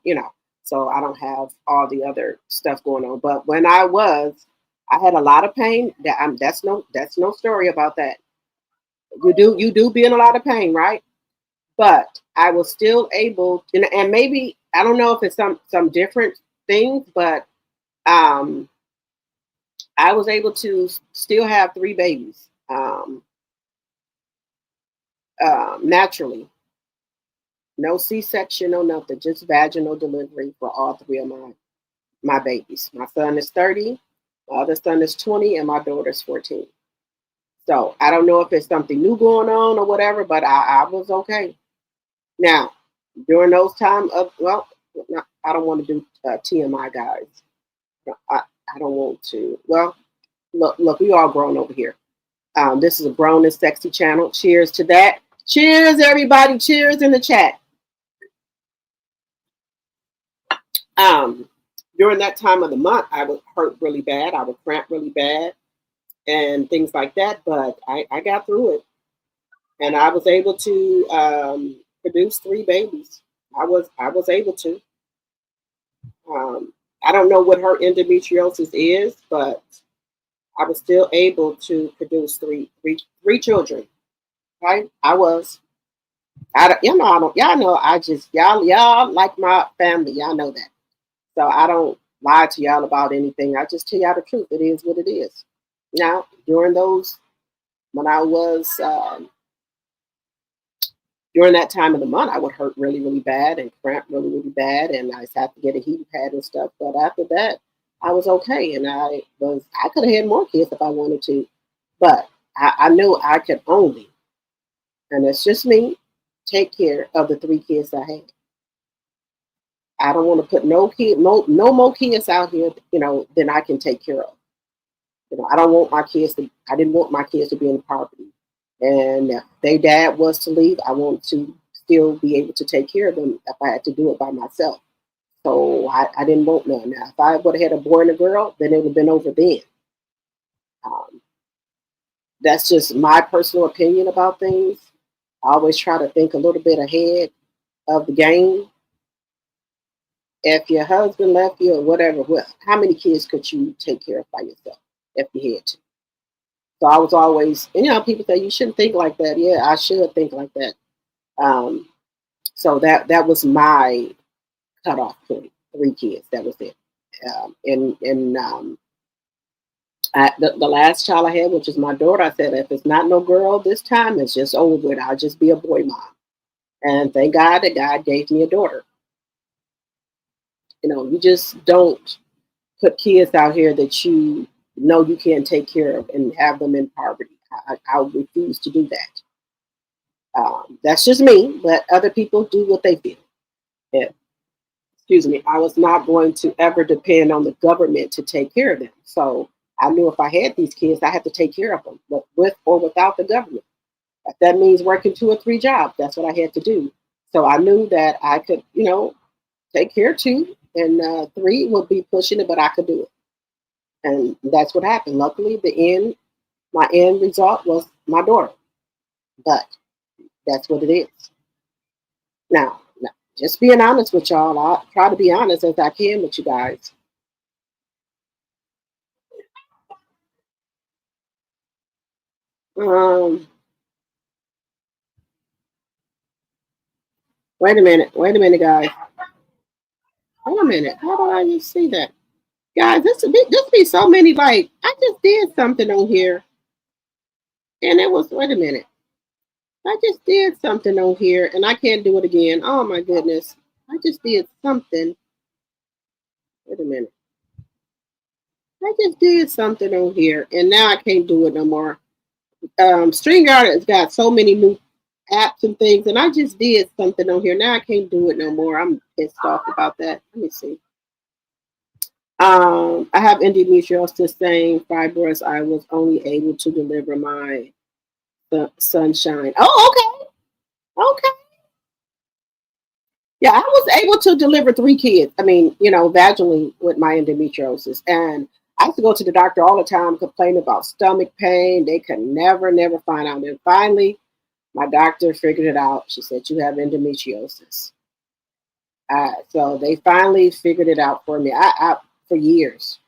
so I don't have all the other stuff going on. But when I had a lot of pain. That's no story about that. You do be in a lot of pain, right? But I was still able, and maybe I don't know if it's some different things, but I was able to still have 3 babies naturally. No C-section, no nothing, just vaginal delivery for all 3 of my babies. My son is 30, my other son is 20, and my daughter's 14. So I don't know if it's something new going on or whatever, but I was okay. Now, during those times of, I don't want to do TMI, guys. I don't want to. Well, look, we all grown over here. This is a grown and sexy channel. Cheers to that. Cheers, everybody. Cheers in the chat. During that time of the month, I would hurt really bad. I would cramp really bad and things like that. But I got through it. And I was able to produce 3 babies. I was able to. I don't know what her endometriosis is, but I was still able to produce three children. Right? I was. Y'all like my family. Y'all know that. So I don't lie to y'all about anything. I just tell y'all the truth. It is what it is. Now, during those, when I was, during that time of the month, I would hurt really, really bad and cramp really, really bad. And I had to get a heating pad and stuff. But after that, I was okay. And I could have had more kids if I wanted to. But I knew I could only, and it's just me, take care of the 3 kids I had. I don't want to put no more kids out here, than I can take care of. I don't want my kids I didn't want my kids to be in poverty. And if their dad was to leave, I want to still be able to take care of them if I had to do it by myself. So I didn't want none. Now, if I would have had a boy and a girl, then it would have been over then. That's just my personal opinion about things. I always try to think a little bit ahead of the game. If your husband left you or whatever, well, how many kids could you take care of by yourself if you had to? So I was always, people say you shouldn't think like that. Yeah, I should think like that. So that was my cutoff point. 3 kids. That was it. The last child I had, which is my daughter, I said, if it's not no girl this time, it's just over with. I'll just be a boy mom. And thank God that God gave me a daughter. You just don't put kids out here that you know you can't take care of and have them in poverty. I refuse to do that. That's just me, but other people do what they feel. Yeah. Excuse me. I was not going to ever depend on the government to take care of them. So I knew if I had these kids, I had to take care of them, with or without the government. If that means working 2 or 3 jobs, that's what I had to do. So I knew that I could, take care of 2, and 3 would be pushing it, but I could do it. And that's what happened. Luckily, my end result was my daughter. But that's what it is. Now, just being honest with y'all, I try to be honest as I can with you guys. Wait a minute, guys. Wait a minute. How do I just see that? Guys, this be so many, like, I just did something on here. And it was, wait a minute. I just did something on here and I can't do it again. Oh my goodness. I just did something. Wait a minute. I just did something on here and now I can't do it no more. StreamYard has got so many new apps and things, and I just did something on here. Now I can't do it no more. I'm pissed off about that. Let me see. I have endometriosis saying fibroids. I was only able to deliver my sunshine. Oh, okay. Okay. Yeah, I was able to deliver 3 kids. I mean, vaginally with my endometriosis. And I used to go to the doctor all the time, complain about stomach pain. They could never find out. And finally, my doctor figured it out. She said, you have endometriosis. So they finally figured it out for me. I for years.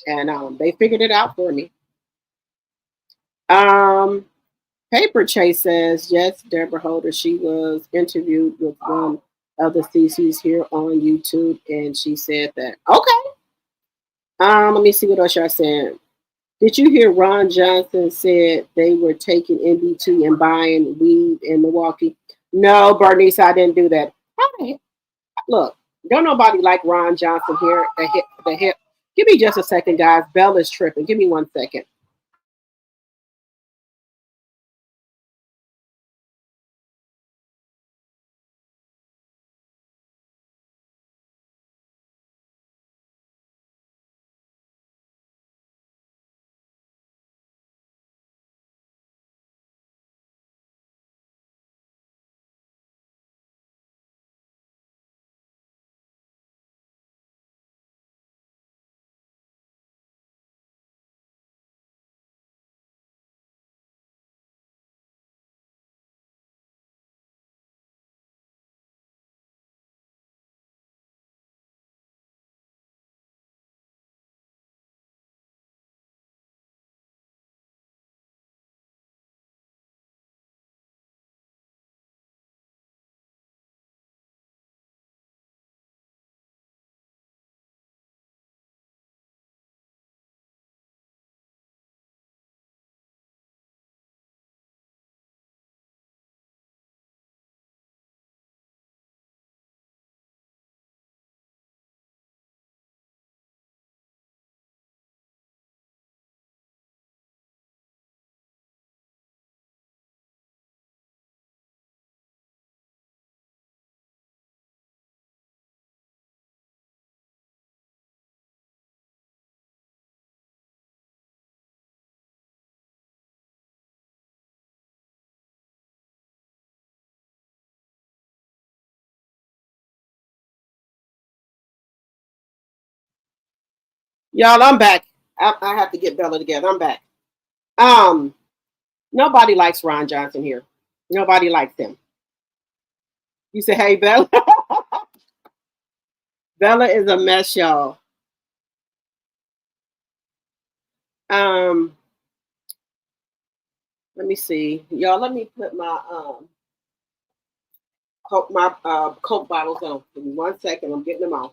And they figured it out for me. Paper Chase says, yes, Deborah Holder, she was interviewed with one of the CCs here on YouTube, and she said that. Okay. Let me see what else y'all saying. Did you hear Ron Johnson said they were taking NBT and buying weed in Milwaukee? No, Bernice, I didn't do that. Look, don't nobody like Ron Johnson here. The hip. Give me just a second, guys. Bell is tripping. Give me 1 second. Y'all, I'm back. I have to get Bella together. I'm back. Nobody likes Ron Johnson here. Nobody likes them. You say, hey, Bella. Bella is a mess, y'all. Let me see. Y'all, let me put my Coke bottles on. Give me 1 second. I'm getting them off.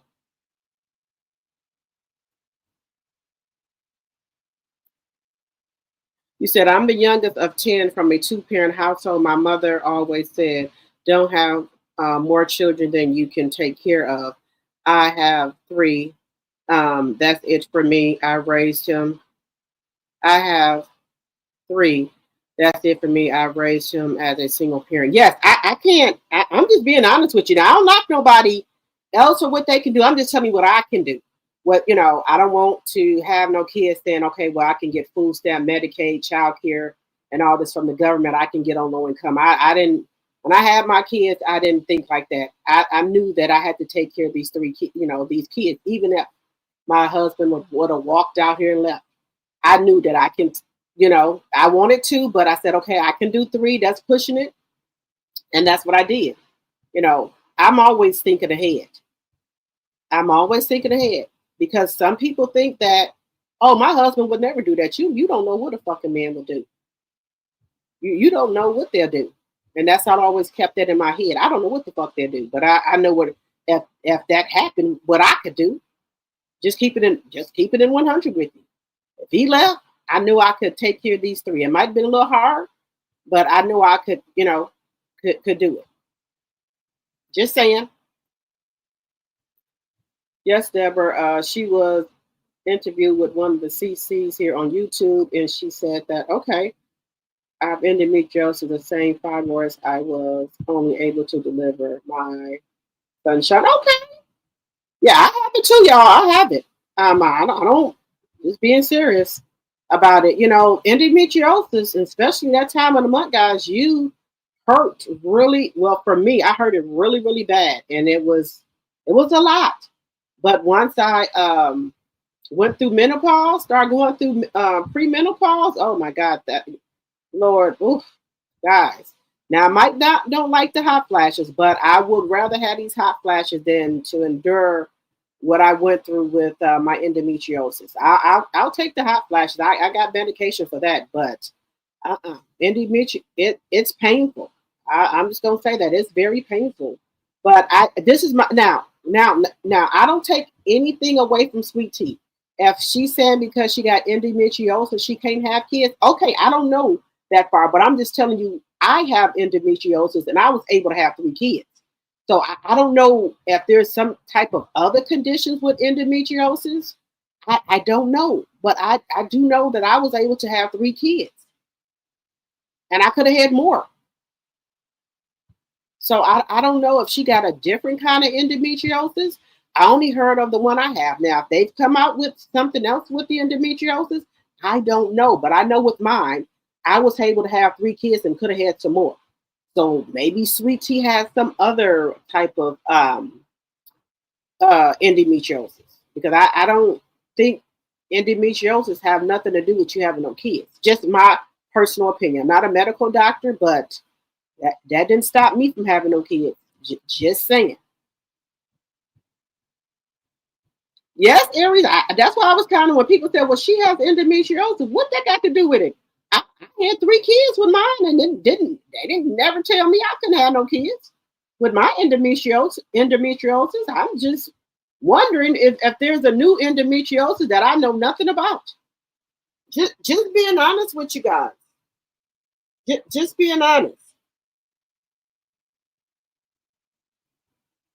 You said, I'm the youngest of 10 from a 2-parent household. My mother always said, don't have more children than you can take care of. I have 3. That's it for me. I raised him. I have 3. That's it for me. I raised him as a single parent. Yes, I can't. I'm just being honest with you. Now, I don't knock nobody else or what they can do. I'm just telling you what I can do. What, I don't want to have no kids saying, okay, well, I can get food stamp, Medicaid, child care, and all this from the government. I can get on low income. I didn't, when I had my kids, I didn't think like that. I knew that I had to take care of these 3 kids, these kids, even if my husband would have walked out here and left. I knew that I can, I wanted to, but I said, okay, I can do 3. That's pushing it. And that's what I did. I'm always thinking ahead. I'm always thinking ahead. Because some people think that, oh, my husband would never do that. You don't know what a fucking man will do. You don't know what they'll do. And that's how I always kept that in my head. I don't know what the fuck they'll do, but I know what if that happened, what I could do. Just keep it in 100 with you. If he left, I knew I could take care of these 3. It might have been a little hard, but I knew I could, could do it. Just saying. Yes, Deborah. She was interviewed with one of the CCs here on YouTube, and she said that, okay, I have endometriosis, the same fibroids I was only able to deliver my sunshine. Okay. Yeah, I have it too, y'all. I have it. I don't just being serious about it. Endometriosis, especially that time of the month, guys, you hurt really well. For me, I hurt it really, really bad, and it was a lot. But once I went through menopause, started going through premenopause, oh my God, that Lord, oof, guys. Now I don't like the hot flashes, but I would rather have these hot flashes than to endure what I went through with my endometriosis. I'll take the hot flashes. I got medication for that, but it's painful. I'm just gonna say that it's very painful. But this is my now I don't take anything away from Sweet Tea. If she's saying because she got endometriosis she can't have kids, okay, I don't know that far, but I'm just telling you I have endometriosis and I was able to have 3 kids. So I don't know if there's some type of other conditions with endometriosis. I don't know, but I do know that I was able to have 3 kids, and I could have had more. So I don't know if she got a different kind of endometriosis. I only heard of the one I have. Now, if they've come out with something else with the endometriosis, I don't know. But I know with mine, I was able to have 3 kids and could have had some more. So maybe Sweet Tea has some other type of endometriosis, because I don't think endometriosis have nothing to do with you having no kids. Just my personal opinion. I'm not a medical doctor, but that didn't stop me from having no kids. Just saying. Yes, Aries. That's why I was kind of, when people said, well, she has endometriosis, what that got to do with it? I had 3 kids with mine, and then they didn't never tell me I couldn't have no kids with my endometriosis. I'm just wondering if there's a new endometriosis that I know nothing about. Just being honest with you guys. Just being honest.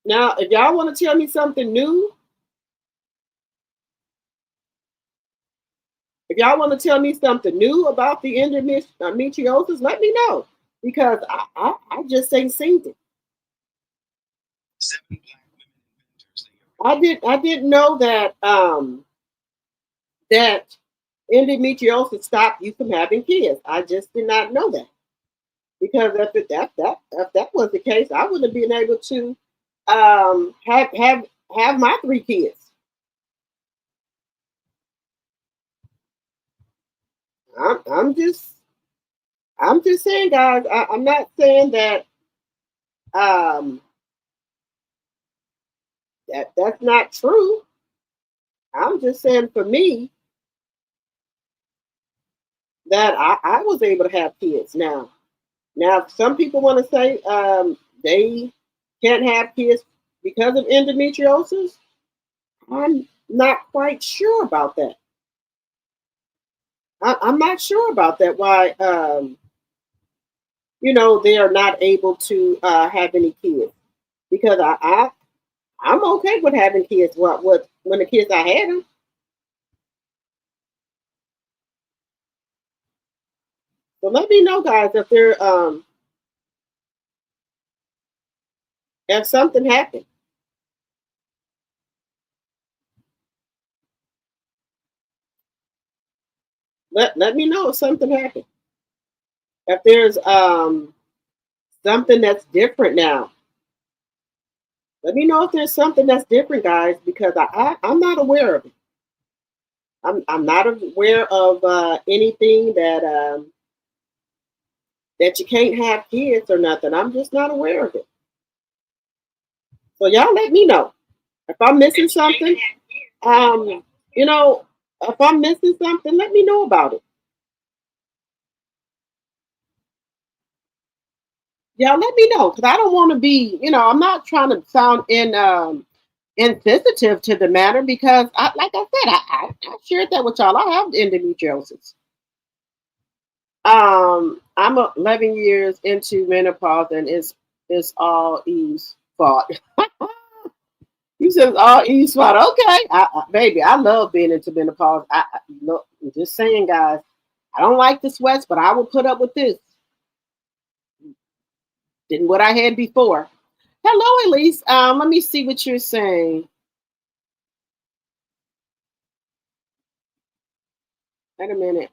Now, if y'all want to tell me something new, about the endometriosis, let me know, because I just ain't seen it. I didn't know that that endometriosis stopped you from having kids. I just did not know that, because if that was the case, I wouldn't have been able to have my 3 kids. I'm just I'm just saying, guys. I'm not saying that that's not true. I'm just saying for me that I was able to have kids. Now, some people want to say they can't have kids because of endometriosis. I'm not quite sure about that. I'm not sure about that. Why, they are not able to have any kids because I'm okay with having kids. What when the kids I had them. So let me know, guys, if there if something happened. Let me know if something happened. If there's something that's different now. Let me know if there's something that's different, guys, because I'm not aware of it. I'm not aware of anything that you can't have kids or nothing. I'm just not aware of it. So y'all let me know if I'm missing something. If I'm missing something, let me know about it. Y'all let me know because I don't want to be. I'm not trying to sound insensitive to the matter because, like I said, I shared that with y'all. I have endometriosis. I'm 11 years into menopause, and it's all Eve's fault. You said it's all Eve's fault. Okay, baby, I love being into menopause. Look, I'm just saying, guys, I don't like the sweats, but I will put up with this than what I had before. Hello, Elise. Let me see what you're saying. Wait a minute.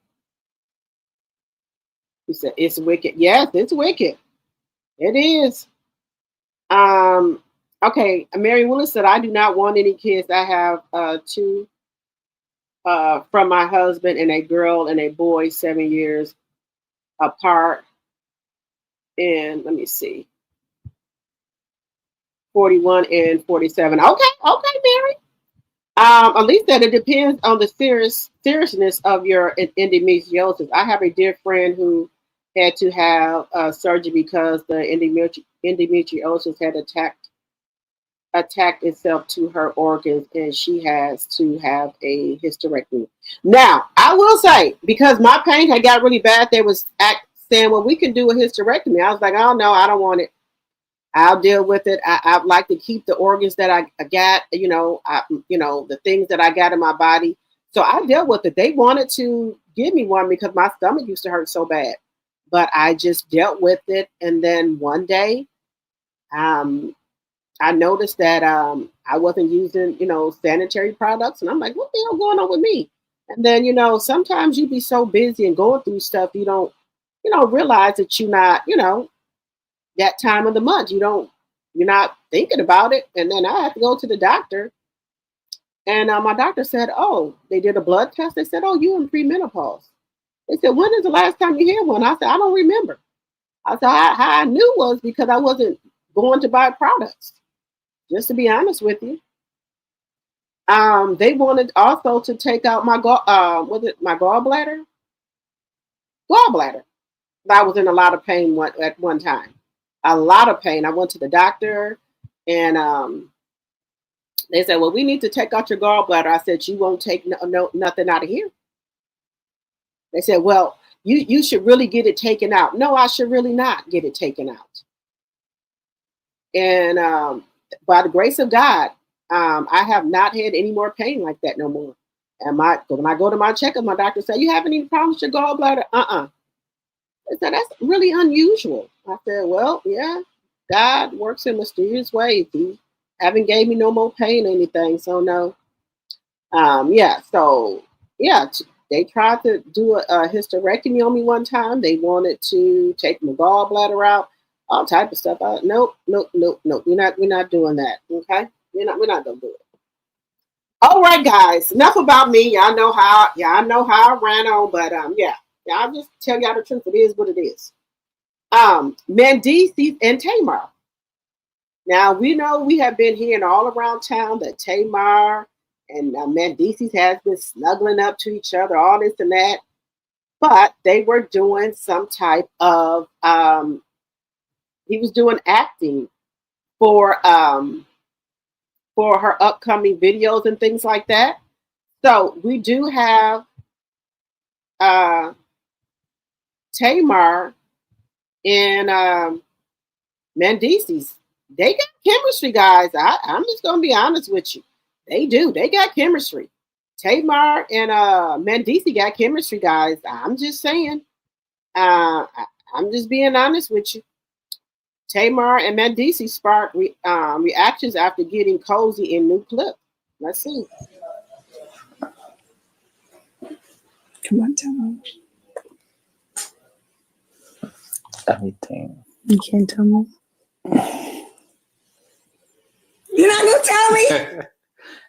You said it's wicked. Yes, it's wicked. It is. Okay. Mary Willis said, I do not want any kids. I have two from my husband and a girl and a boy, 7 years apart. And let me see, 41 and 47. Okay, Mary. At least that it depends on the seriousness of your endometriosis. I have a dear friend who had to have surgery because the endometriosis had attacked itself to her organs, and she has to have a hysterectomy. Now, I will say, because my pain had got really bad, they was saying, well, we can do a hysterectomy. I was like, oh no, I don't want it. I'll deal with it. I'd like to keep the organs that I got, the things that I got in my body. So I dealt with it. They wanted to give me one because my stomach used to hurt so bad, but I just dealt with it. And then one day, I noticed that I wasn't using, sanitary products. And I'm like, what the hell going on with me? And then, sometimes you be so busy and going through stuff, you don't realize that you're not, that time of the month. You're not thinking about it. And then I had to go to the doctor. And my doctor said, oh, they did a blood test. They said, oh, you in premenopause. They said, when is the last time you had one? I said, I don't remember. I said, how I knew was because I wasn't going to buy products. Just to be honest with you. They wanted also to take out my gallbladder? Gallbladder. I was in a lot of pain at one time. A lot of pain. I went to the doctor and they said, well, we need to take out your gallbladder. I said, you won't take nothing out of here. They said, well, you should really get it taken out. No, I should really not get it taken out. And by the grace of God, I have not had any more pain like that no more. And when I go to my checkup, my doctor said, you have any problems with your gallbladder? I said, that's really unusual. I said, well, yeah, God works in mysterious ways. He haven't gave me no more pain or anything. So no. They tried to do a hysterectomy on me one time. They wanted to take my gallbladder out, all type of stuff. Nope. We're not doing that. Okay. We're not gonna do it. All right, guys. Enough about me. Y'all know how I ran on, but yeah. I'll just tell y'all the truth. It is what it is. Mendeecees and Tamar. Now, we know we have been hearing all around town that Tamar and Mendeecees has been snuggling up to each other, all this and that. But they were doing some type of, he was doing acting for her upcoming videos and things like that. So we do have Tamar and Mendeecees. They got chemistry, guys. I'm just gonna be honest with you. They do. They got chemistry. Tamar and Mendeecees got chemistry, guys. I'm just saying. I'm just being honest with you. Tamar and Mendeecees sparked reactions after getting cozy in new clip. Let's see. Come on, Tamar. Everything. You can't tell me. You're not gonna tell me?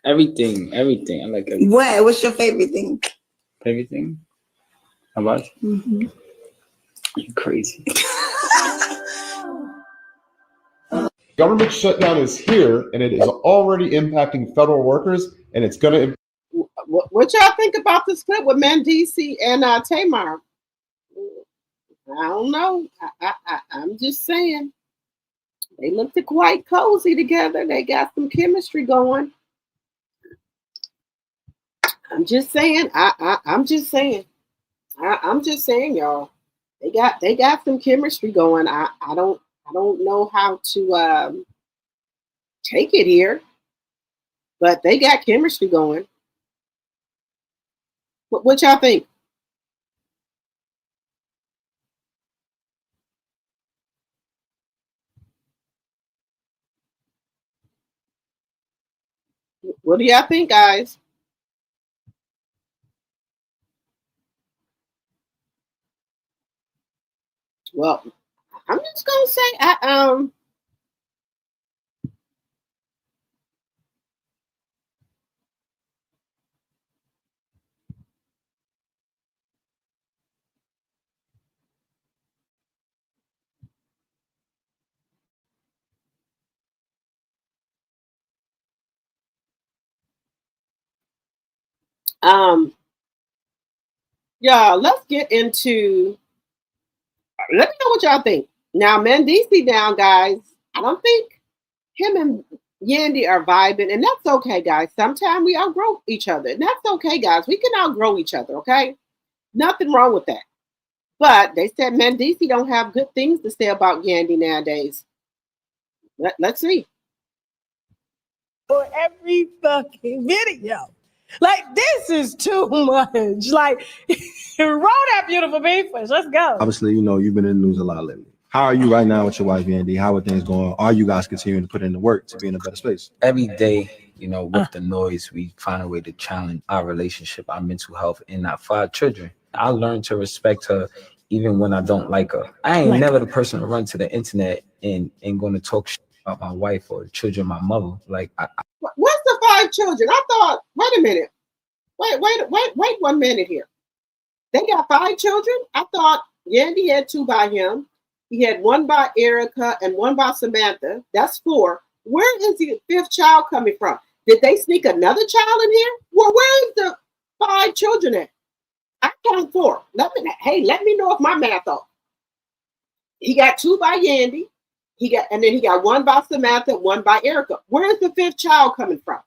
Everything. I like everything. What? What's your favorite thing? Favorite thing? How about you? Mm-hmm. You crazy. Government shutdown is here, and it is already impacting federal workers, and it's going to. What y'all think about this clip with Mendeecees and Tamar? I don't know. I'm just saying. They looked quite cozy together. They got some chemistry going. I'm just saying. I'm just saying. I'm just saying, y'all. They got some chemistry going. I don't know how to take it here, but they got chemistry going. What y'all think? What do y'all think, guys? Well, I'm just gonna say, y'all, let's get into. Let me know what y'all think. Now, Mendeecees down, guys. I don't think him and Yandy are vibing, and that's okay, guys. Sometimes we outgrow each other, and that's okay, guys. We can outgrow each other, okay? Nothing wrong with that. But they said Mendeecees don't have good things to say about Yandy nowadays. Let's see. For every fucking video. Like, this is too much. Like, roll that beautiful beef first. Let's go. Obviously, you know, you've been in the news a lot lately. How are you right now with your wife, Yandy? How are things going? Are you guys continuing to put in the work to be in a better space? Every day, you know, with the noise, we find a way to challenge our relationship, our mental health, and not for our children. I learned to respect her even when I don't like her. I ain't never the person to run to the internet and going to talk shit about my wife or the children, my mother. Like, What's the 5 children? I thought, wait a minute. Wait 1 minute here. They got 5 children? I thought Yandy had 2 by him. He had 1 by Erica and 1 by Samantha. That's 4. Where is the 5th child coming from? Did they sneak another child in here? Well, where is the 5 children at? I count 4. Let me know if my math off. He got 2 by Yandy. And then he got 1 by Samantha, 1 by Erica. Where is the 5th child coming from?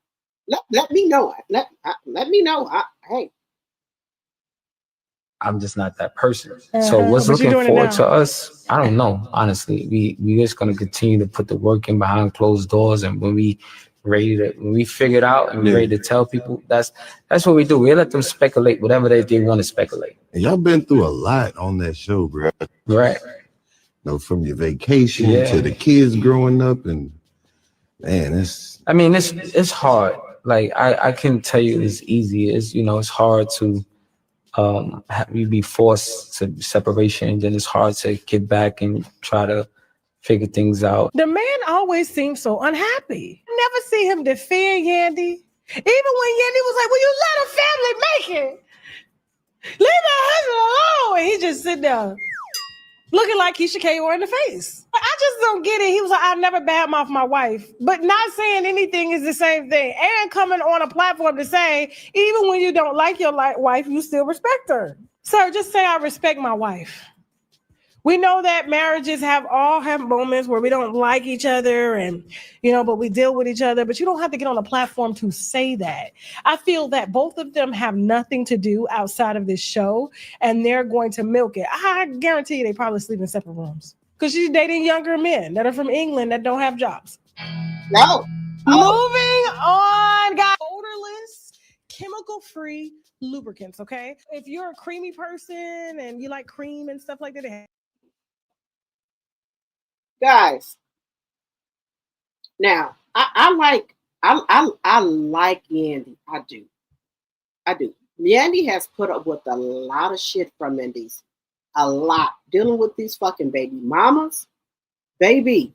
Let me know. Let me know. Hey. I'm just not that person. So what's looking forward to us? I don't know. Honestly, we just gonna continue to put the work in behind closed doors, and when we figure it out and we're ready to tell people, that's what we do. We let them speculate whatever they want to speculate. And y'all been through a lot on that show, bro. Right. You know, from your vacation to the kids growing up, and man, it's hard. Like I can tell you it's easy. It's hard to you be forced to separation, and then it's hard to get back and try to figure things out. The man always seems so unhappy. Never see him defend Yandy. Even when Yandy was like, "Will you let a family make it?" Leave my husband alone. And he just sit there looking like Keisha Kaur in the face. I just don't get it. He was like, I never badmouth my wife. But not saying anything is the same thing. And coming on a platform to say, even when you don't like your wife, you still respect her. Sir, just say I respect my wife. We know that marriages have moments where we don't like each other and, but we deal with each other, but you don't have to get on a platform to say that. I feel that both of them have nothing to do outside of this show and they're going to milk it. I guarantee you they probably sleep in separate rooms because she's dating younger men that are from England that don't have jobs. No. Moving on, guys. Odorless, chemical-free lubricants, okay? If you're a creamy person and you like cream and stuff like that, guys, now I like Yandy. I do. Yandy has put up with a lot of shit from Mendy's. A lot. Dealing with these fucking baby mamas. Baby,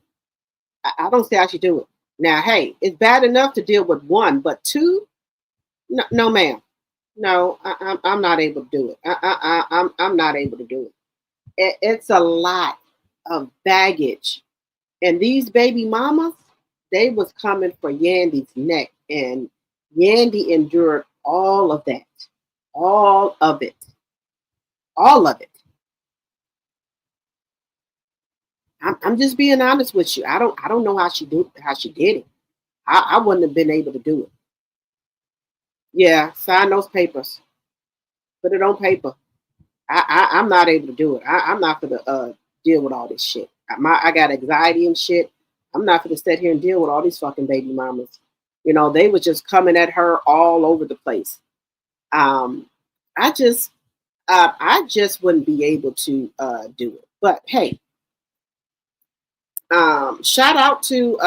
I don't see how she do it. Now, hey, it's bad enough to deal with one, but two? No, ma'am. No, I'm not able to do it. I'm not able to do it. It's a lot of baggage. And these baby mamas, they was coming for Yandy's neck. And Yandy endured all of that. All of it. All of it. I'm just being honest with you. I don't know how she did it. I wouldn't have been able to do it. Yeah, sign those papers. Put it on paper. I'm not able to do it. I'm not gonna deal with all this shit. I got anxiety and shit. I'm not gonna sit here and deal with all these fucking baby mamas. They were just coming at her all over the place. I just wouldn't be able to do it. But hey, shout out to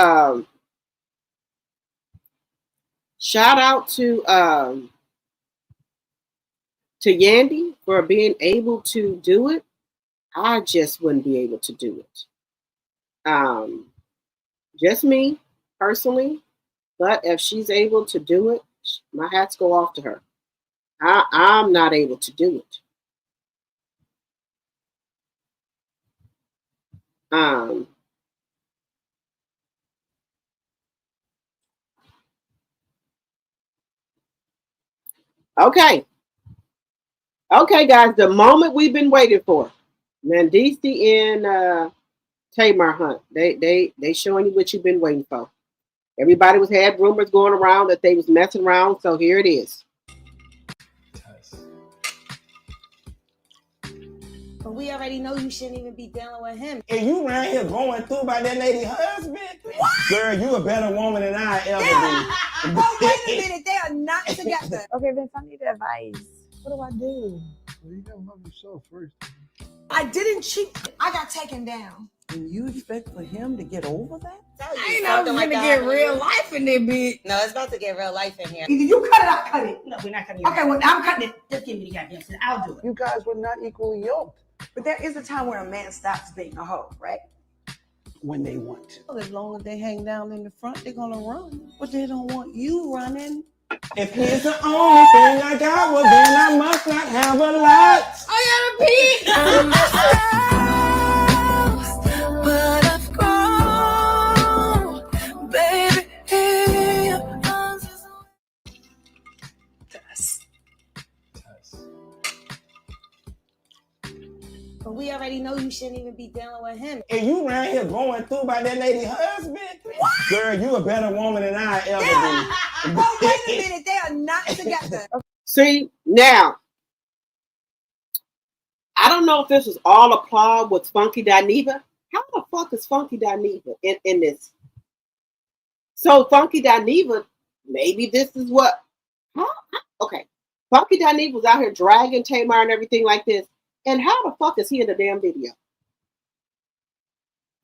Yandy for being able to do it. I just wouldn't be able to do it. Just me personally, but if she's able to do it, my hats go off to her. I'm not able to do it. Okay, guys, the moment we've been waiting for. Mendeecees and Tamar Hunt. They showing you what you've been waiting for. Everybody had rumors going around that they was messing around, so here it is. But we already know you shouldn't even be dealing with him. And you around here going through by that lady husband? What? Girl, you a better woman than I ever be. Oh, wait a minute. They are not together. Okay, Vince, I need advice. What do I do? Well, you gotta love yourself first. I didn't cheat. I got taken down. And you expect for him to get over that? I ain't know it's gonna get real life in there, bitch. No, it's about to get real life in here. Either you cut it, I cut it. No, we're not cutting it. Okay, well, I'm cutting it. Just give me the goddamn shit. I'll do it. You guys were not equally yoked. But there is a time where a man stops being a hoe, right? When they want to. Well, as long as they hang down in the front, they're gonna run. But they don't want you running. If he's the only thing I got, well then I must not have a lot. I gotta pee. But I've grown, baby. But we already know you shouldn't even be dealing with him. And you around here going through by that lady husband? What? Girl, you a better woman than I ever be. Oh, wait a minute. They are not together. See, now, I don't know if this was all applaud with Funky Dineva. How the fuck is Funky Dineva in this? So Funky Dineva, maybe this is what, okay. Funky Dineva was out here dragging Tamar and everything like this. And how the fuck is he in the damn video?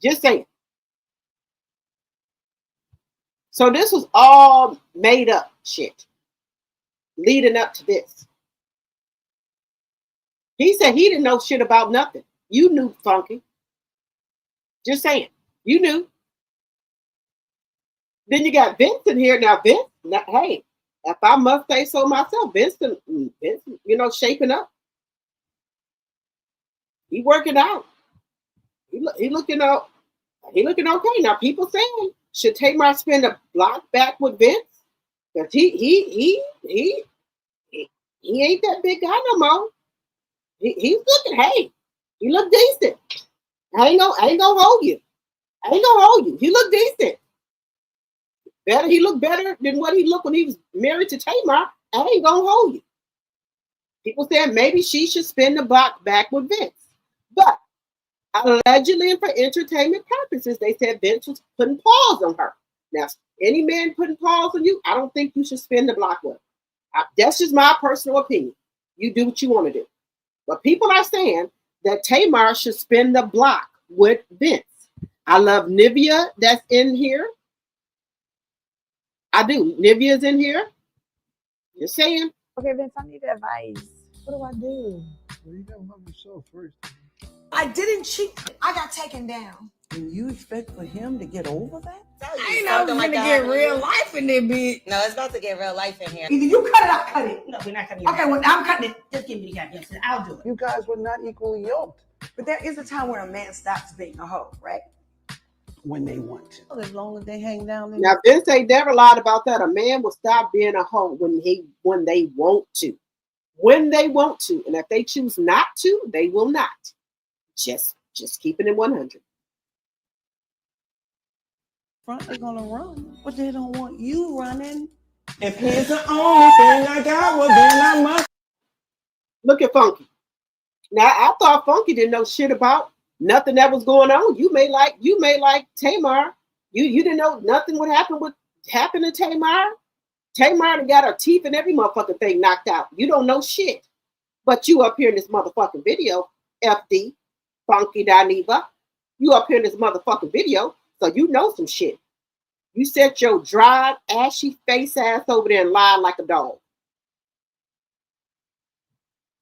Just saying. So this was all made up shit leading up to this. He said he didn't know shit about nothing. You knew, Funky. Just saying. You knew. Then you got Vincent here. Now, hey, if I must say so myself, Vincent, shaping up. He working out. He looking out. He looking okay. Now people saying, should Tamar spend a block back with Vince? Because he ain't that big guy no more. He's looking, hey, he look decent. I ain't gonna hold you. He look decent. Better, he looked better than what he looked when he was married to Tamar. I ain't gonna hold you. People saying maybe she should spin the block back with Vince. But allegedly and for entertainment purposes, they said Vince was putting paws on her. Now, any man putting paws on you, I don't think you should spin the block with. That's just my personal opinion. You do what you want to do. But people are saying that Tamar should spin the block with Vince. I love Nivea that's in here. I do. Nivea's in here. Just saying. Okay, Vince, I need advice. What do I do? Well, you gotta love yourself first. I didn't cheat. I got taken down. And you expect for him to get over that? I ain't know gonna get real life in there, bitch. No, it's about to get real life in here. Either you cut it, I cut it. No, we're not cutting it. Okay, well, I'm cutting it. Just give me the goddamn shit. I'll do it. You guys were not equally yoked But there is a time where a man stops being a hoe, right? when they want to. Well, as long as they hang down. Now, Vince ain't never lied about that. A man will stop being a hoe when they want to. When they want to. And if they choose not to, they will not. Just keeping it 100. Front, they're gonna run, but they don't want you running. If he's the only thing I got, well then I must. Look at Funky. Now, I thought Funky didn't know shit about nothing that was going on. You may like Tamar. You didn't know nothing what happened to Tamar. Tamar done got her teeth and every motherfucking thing knocked out. You don't know shit. But you up here in this motherfucking video, FD, Funky Dineva. You up here in this motherfucking video, so you know some shit. You set your dried, ashy face ass over there and lied like a dog.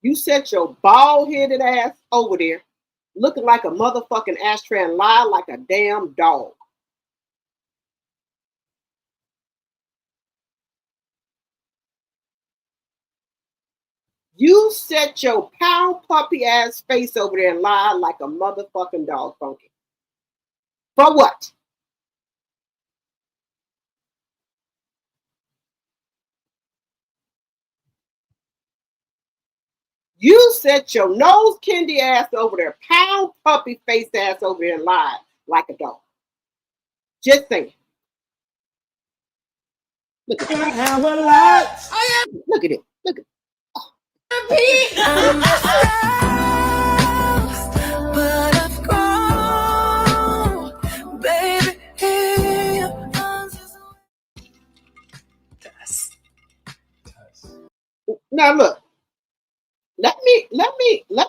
You set your bald-headed ass over there, looking like a motherfucking ashtray and lie like a damn dog. You set your pound puppy ass face over there and lie like a motherfucking dog, Funky. For what? You set your nose candy ass over there, pound puppy face ass over there and lie like a dog. Just saying. Look at it. Have a lot. Look at it. Look at it. But I've grown, baby. Now look. Let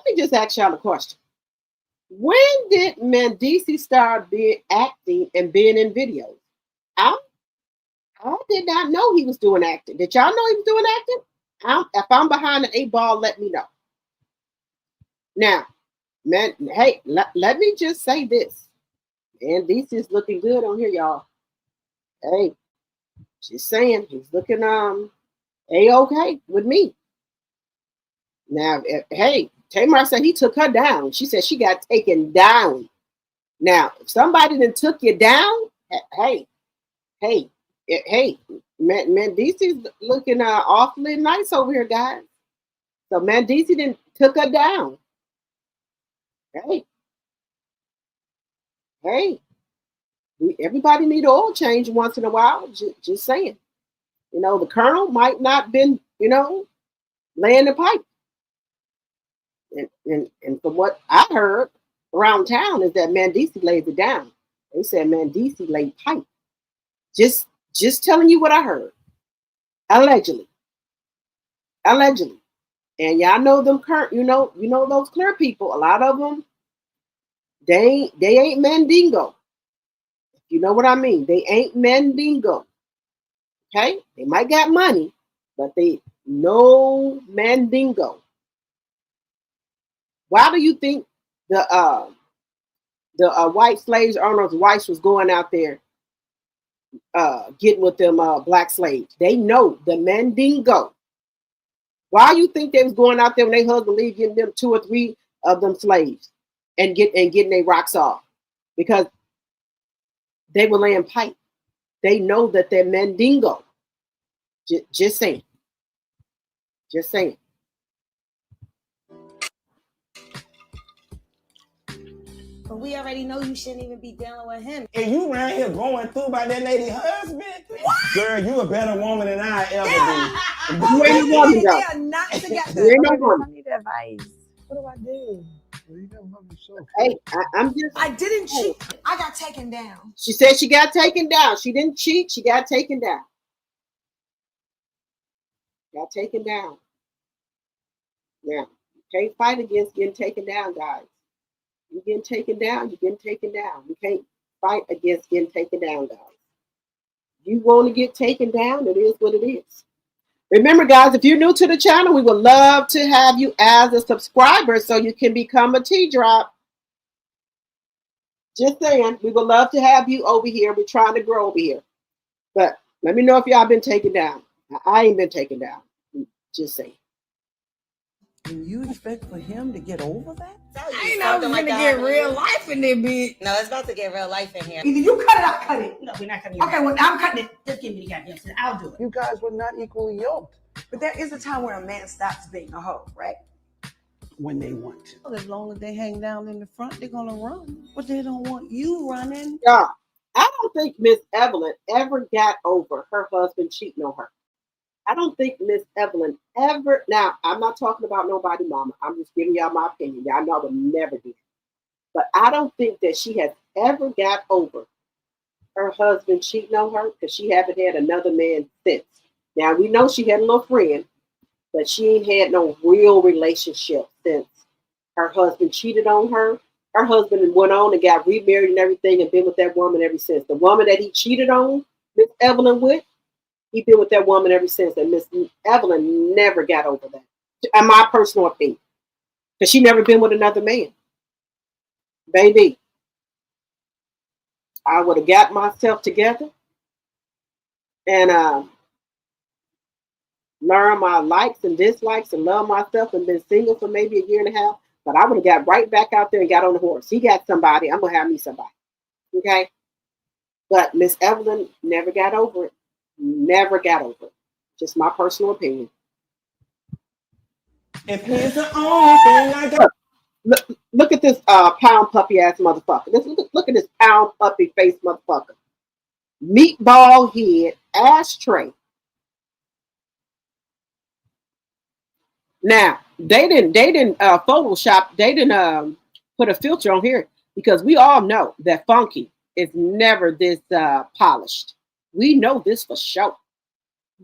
me just ask y'all a question. When did Mendeecees start acting and being in videos? I did not know he was doing acting. Did y'all know he was doing acting? If I'm behind the 8 ball, let me know. Now, man, hey, let me just say this. Mendeecees is looking good on here, y'all. Hey, just saying, he's looking A-okay with me. Now, hey, Tamar said he took her down. She said she got taken down. Now, if somebody then took you down, hey, Mendeecees looking awfully nice over here, guys. So Mendeecees then took her down. Hey, everybody need oil change once in a while. Just saying. You know, the colonel might not been, laying the pipe. And from what I heard around town is that Mendeecees lays it down. They said Mendeecees laid pipe. Just telling you what I heard. Allegedly. And y'all know them current, you know those clear people. A lot of them, they ain't Mandingo. You know what I mean? They ain't Mandingo. Okay? They might got money, but they no Mandingo. Why do you think the white slaves owners' wives was going out there getting with them black slaves? They know the Mandingo. Why you think they was going out there when they husband leave getting them 2 or 3 of them slaves and getting their rocks off because they were laying pipe. They know that they're Mandingo. Just saying. Just saying. But we already know you shouldn't even be dealing with him. And you around here going through by that lady husband? What? Girl, you a better woman than I ever be. You ain't no woman, though. They are not together. You ain't no I woman. need advice. What do I do? Well, you gotta love yourself. Hey, I'm just. I didn't cheat. I got taken down. She said she got taken down. She didn't cheat. She got taken down. Got taken down. Now, you can't fight against getting taken down, guys. You're getting taken down, you're getting taken down. You can't fight against getting taken down, guys. You want to get taken down, it is what it is. Remember, guys, if you're new to the channel, we would love to have you as a subscriber so you can become a T-Drop. Just saying, we would love to have you over here. We're trying to grow over here. But let me know if y'all been taken down. I ain't been taken down. Just saying. And you expect for him to get over that? I ain't know we're gonna get real life in there, bitch. No, it's about to get real life in here. Either you cut it, I cut it. No, we're not cutting it. Okay, well, I'm cutting it. Just give me the goddamn shit. I'll do it. You guys were not equally yoked But there is a time where a man stops being a hoe, right? when they want to. Well, as long as they hang down in the front, they're gonna run. But they don't want you running. Yeah, I don't think Miss Evelyn ever got over her husband cheating on her. I don't think Miss Evelyn ever. Now, I'm not talking about nobody, mama. I'm just giving y'all my opinion. Y'all know I would never do it. But I don't think that she has ever got over her husband cheating on her because she haven't had another man since. Now, we know she had a little friend, but she ain't had no real relationship since her husband cheated on her. Her husband went on and got remarried and everything and been with that woman ever since. The woman that he cheated on Miss Evelyn with, he been with that woman ever since. And Miss Evelyn never got over that, in my personal opinion, because she never been with another man. Baby, I would have got myself together and learn my likes and dislikes and love myself and been single for maybe a year and a half. But I would have got right back out there and got on the horse. He got somebody. I'm going to have me somebody. Okay? But Miss Evelyn never got over it. Never got over it. Just my personal opinion. If he's the only thing I got. Look at this pound puppy ass motherfucker. Look at this pound puppy face motherfucker. Meatball head, ashtray. Now, they didn't Photoshop, they didn't put a filter on here because we all know that Funky is never this polished. We know this for sure.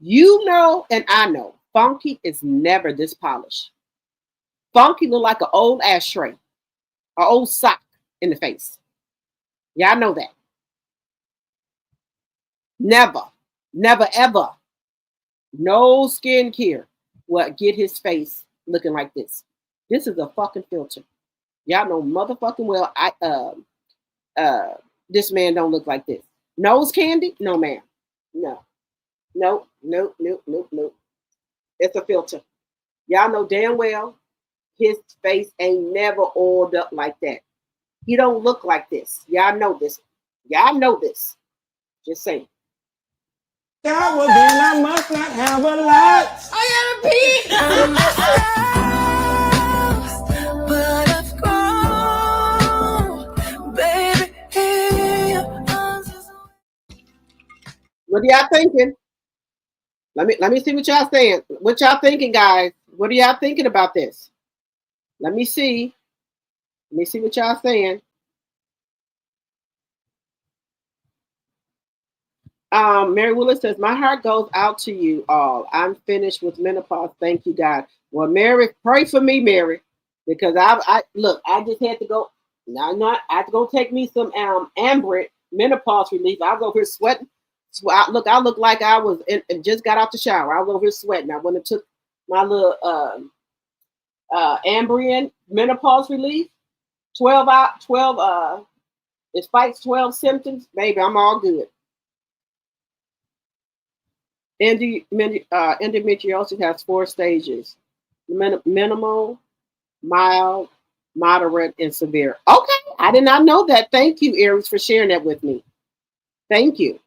You know, and I know, Funky is never this polished. Funky look like an old ashtray, an old sock in the face. Y'all know that. Never, ever, no skincare will get his face looking like this. This is a fucking filter. Y'all know motherfucking well this man don't look like this. Nose candy? No, ma'am. No. Nope. It's a filter. Y'all know damn well his face ain't never oiled up like that. He don't look like this. Y'all know this. Y'all know this. Just saying. God, well, then I must not have a lot. I gotta pee. But I've grown, baby. What are y'all thinking? Let me see what y'all saying. What y'all thinking, guys? What are y'all thinking about this? Let me see. Let me see what y'all saying. Mary Willis says, my heart goes out to you all. I'm finished with menopause. Thank you, God. Well, Mary, pray for me, Mary, because I look, I just had to go. Now, I have to go take me some Ambrit menopause relief. I was over here sweating. I look like I was just got out the shower. I was over here sweating. I went and took my little Ambien menopause relief. 12 it fights 12 symptoms. Baby, I'm all good. Endometriosis has 4 stages: minimal, mild, moderate, and severe. Okay, I did not know that. Thank you, Aries, for sharing that with me. Thank you.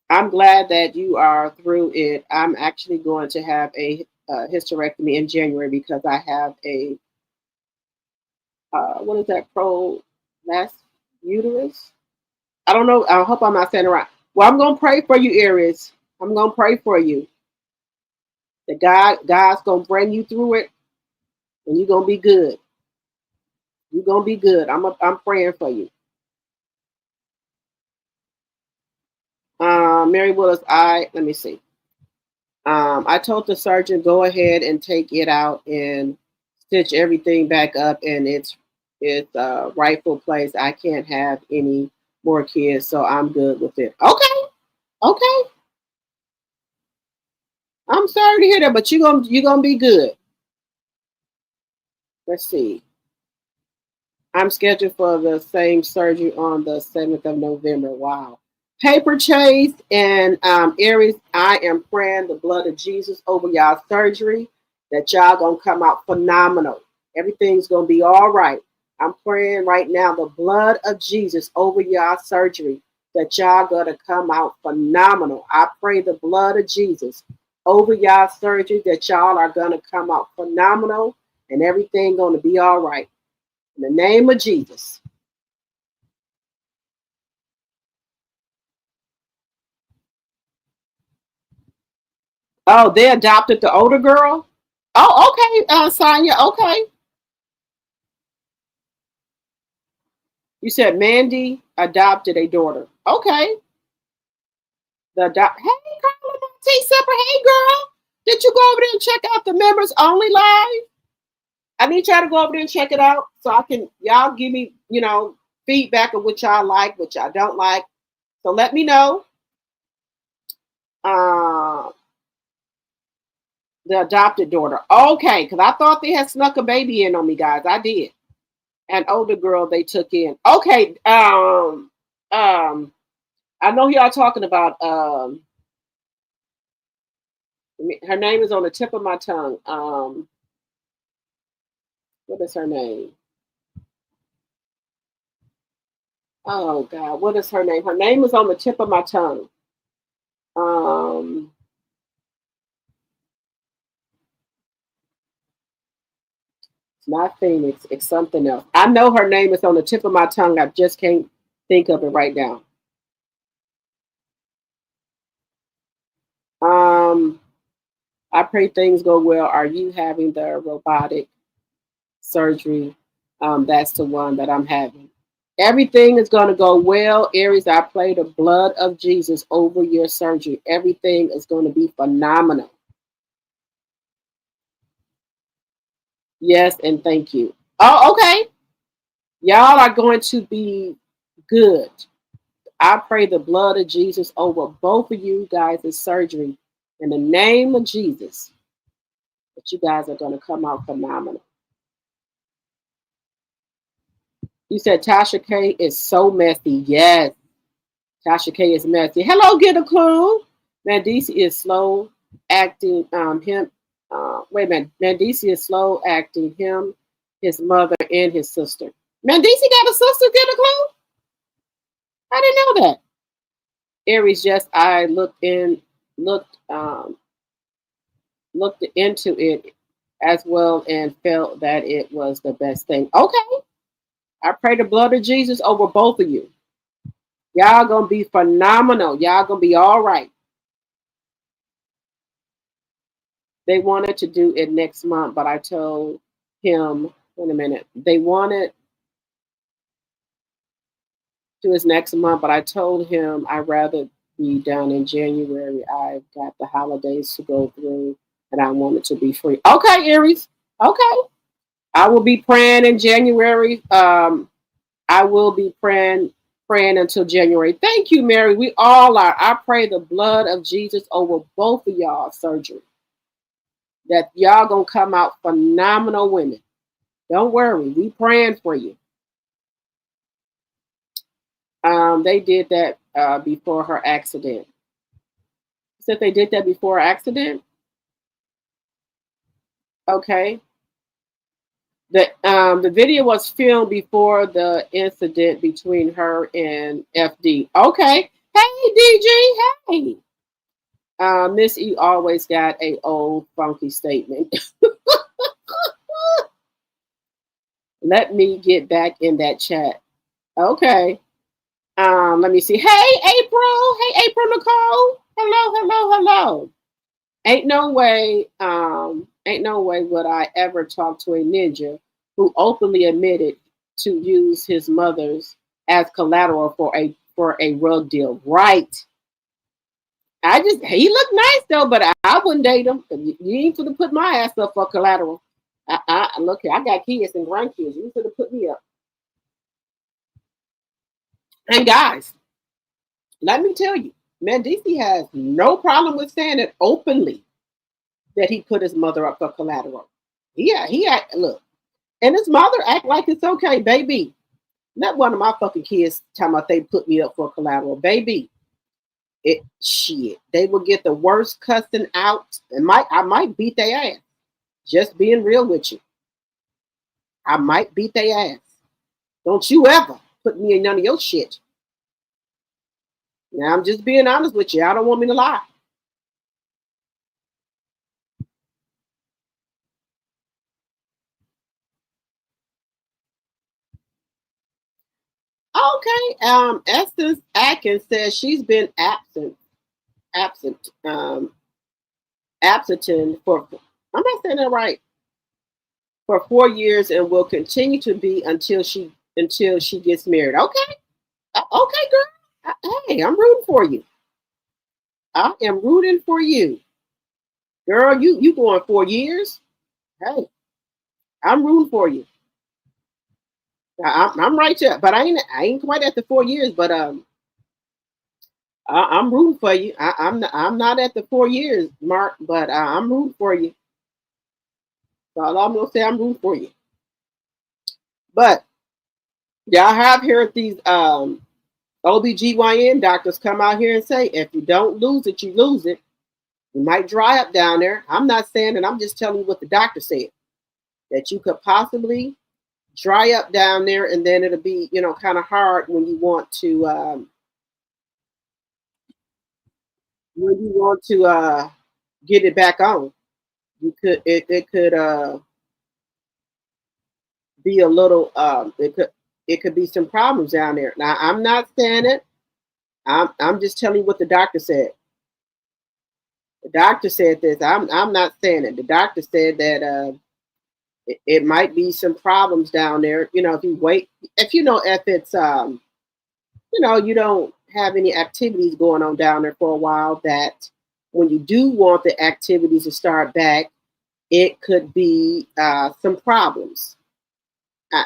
I'm glad that you are through it. I'm actually going to have a hysterectomy in January because I have a what is that, prolapse uterus? I don't know. I hope I'm not saying it right. Well, I'm going to pray for you, Aries. I'm going to pray for you. That God's going to bring you through it, and you're going to be good. You're going to be good. I'm praying for you. Mary Willis, let me see. I told the surgeon, go ahead and take it out and stitch everything back up in its rightful place. I can't have any more kids, so I'm good with it. Okay. I'm sorry to hear that, but you're gonna be good. Let's see. I'm scheduled for the same surgery on the 7th of November. Wow. Paper Chase and Aries, I am praying the blood of Jesus over y'all surgery, that y'all gonna come out phenomenal. Everything's gonna be all right. I'm praying right now the blood of Jesus over y'all surgery, that y'all gonna come out phenomenal. I pray the blood of Jesus over y'all surgery, that y'all are gonna come out phenomenal and everything gonna be all right. In the name of Jesus. Oh, they adopted the older girl? Oh, okay, Sonia, okay. You said Mandy adopted a daughter. Okay. Hey, Carla T. Sepper, hey, girl. Did you go over there and check out the members only live? I need y'all to go over there and check it out so y'all give me, feedback of what y'all like, what y'all don't like. So let me know. The adopted daughter. Okay, because I thought they had snuck a baby in on me, guys. I did. An older girl they took in. Okay. I know y'all talking about her name is on the tip of my tongue. What is her name? Oh God, what is her name? Her name is on the tip of my tongue. It's not Phoenix, it's something else. I know her name is on the tip of my tongue. I just can't think of it right now. I pray things go well. Are you having the robotic surgery? That's the one that I'm having. Everything is going to go well, Aries. I pray the blood of Jesus over your surgery. Everything is going to be phenomenal. Yes, and thank you. Oh, okay. Y'all are going to be good. I pray the blood of Jesus over both of you guys' surgery. In the name of Jesus, that you guys are going to come out phenomenal. You said Tasha K is so messy. Yes, Tasha K is messy. Hello, Get a Clue. Mandisi is slow acting him. Wait a minute. Mandisi is slow acting him, his mother, and his sister. Mandisi got a sister, Get a Clue? I didn't know that. Aries, yes, I looked into it as well and felt that it was the best thing. Okay. I pray the blood of Jesus over both of you. Y'all gonna be phenomenal. Y'all gonna be all right. They wanted to do it next month, but I told him, wait a minute, they wanted to do it next month, but I told him I'd rather be done in January. I've got the holidays to go through and I want it to be free. Okay, Aries. Okay. I will be praying in January. I will be praying until January. Thank you, Mary. We all are. I pray the blood of Jesus over both of y'all surgery. That y'all gonna come out phenomenal women. Don't worry. We praying for you. They did that before her accident. You said they did that before her accident? Okay. The video was filmed before the incident between her and FD. Okay. Hey, DG. Hey. Miss E always got a old funky statement. Let me get back in that chat. Okay. Let me see. Hey, April. Hey, April Nicole. Hello. Ain't no way would I ever talk to a ninja who openly admitted to use his mother's as collateral for a rug deal. Right. He looked nice though, but I wouldn't date him. You ain't gonna put my ass up for collateral. Look here, I got kids and grandkids. You could have put me up. And guys, let me tell you, Mendici has no problem with saying it openly that he put his mother up for collateral. Look, and his mother act like it's okay, baby. Not one of my fucking kids talking about they put me up for collateral, baby. They will get the worst cussing out, and I might beat their ass. Just being real with you, I might beat their ass. Don't you ever put me in none of your shit. Now I'm just being honest with you. I don't want me to lie. Okay. Essence Atkins says she's been absent for, I'm not saying that right, for 4 years and will continue to be until she gets married. Okay. Okay, girl. Hey, I'm rooting for you. I am rooting for you. Girl, you going 4 years? Hey, I'm rooting for you. I'm right there, but I ain't quite at the 4 years, but I'm rooting for you. I'm not at the 4 years mark, but I'm rooting for you. So all I'm gonna say, I'm rooting for you. But y'all have heard these OBGYN doctors come out here and say, if you don't lose it, you lose it. You might dry up down there. I'm not saying that. I'm just telling you what the doctor said, that you could possibly dry up down there, and then it'll be, kind of hard when you want to get it back on. It could be a little it could be some problems down there. Now I'm not saying it. I'm just telling you what the doctor said. The doctor said this. I'm not saying it. The doctor said that it might be some problems down there. If you wait, if it's you don't have any activities going on down there for a while, that when you do want the activities to start back, it could be some problems.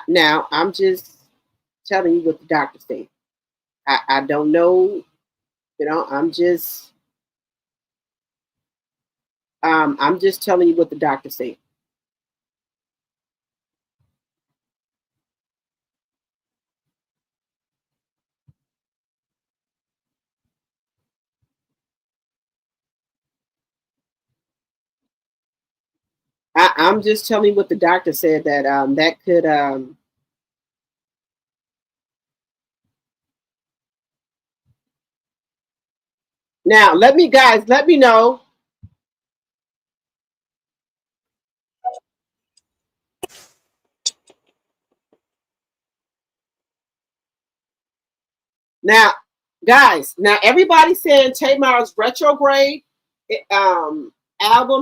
Now, I'm just telling you what the doctor said. I don't know, I'm just telling you what the doctor said. I'm just telling you what the doctor said, that that could now let me know. Now, guys, everybody's saying Tamar's Retrograde album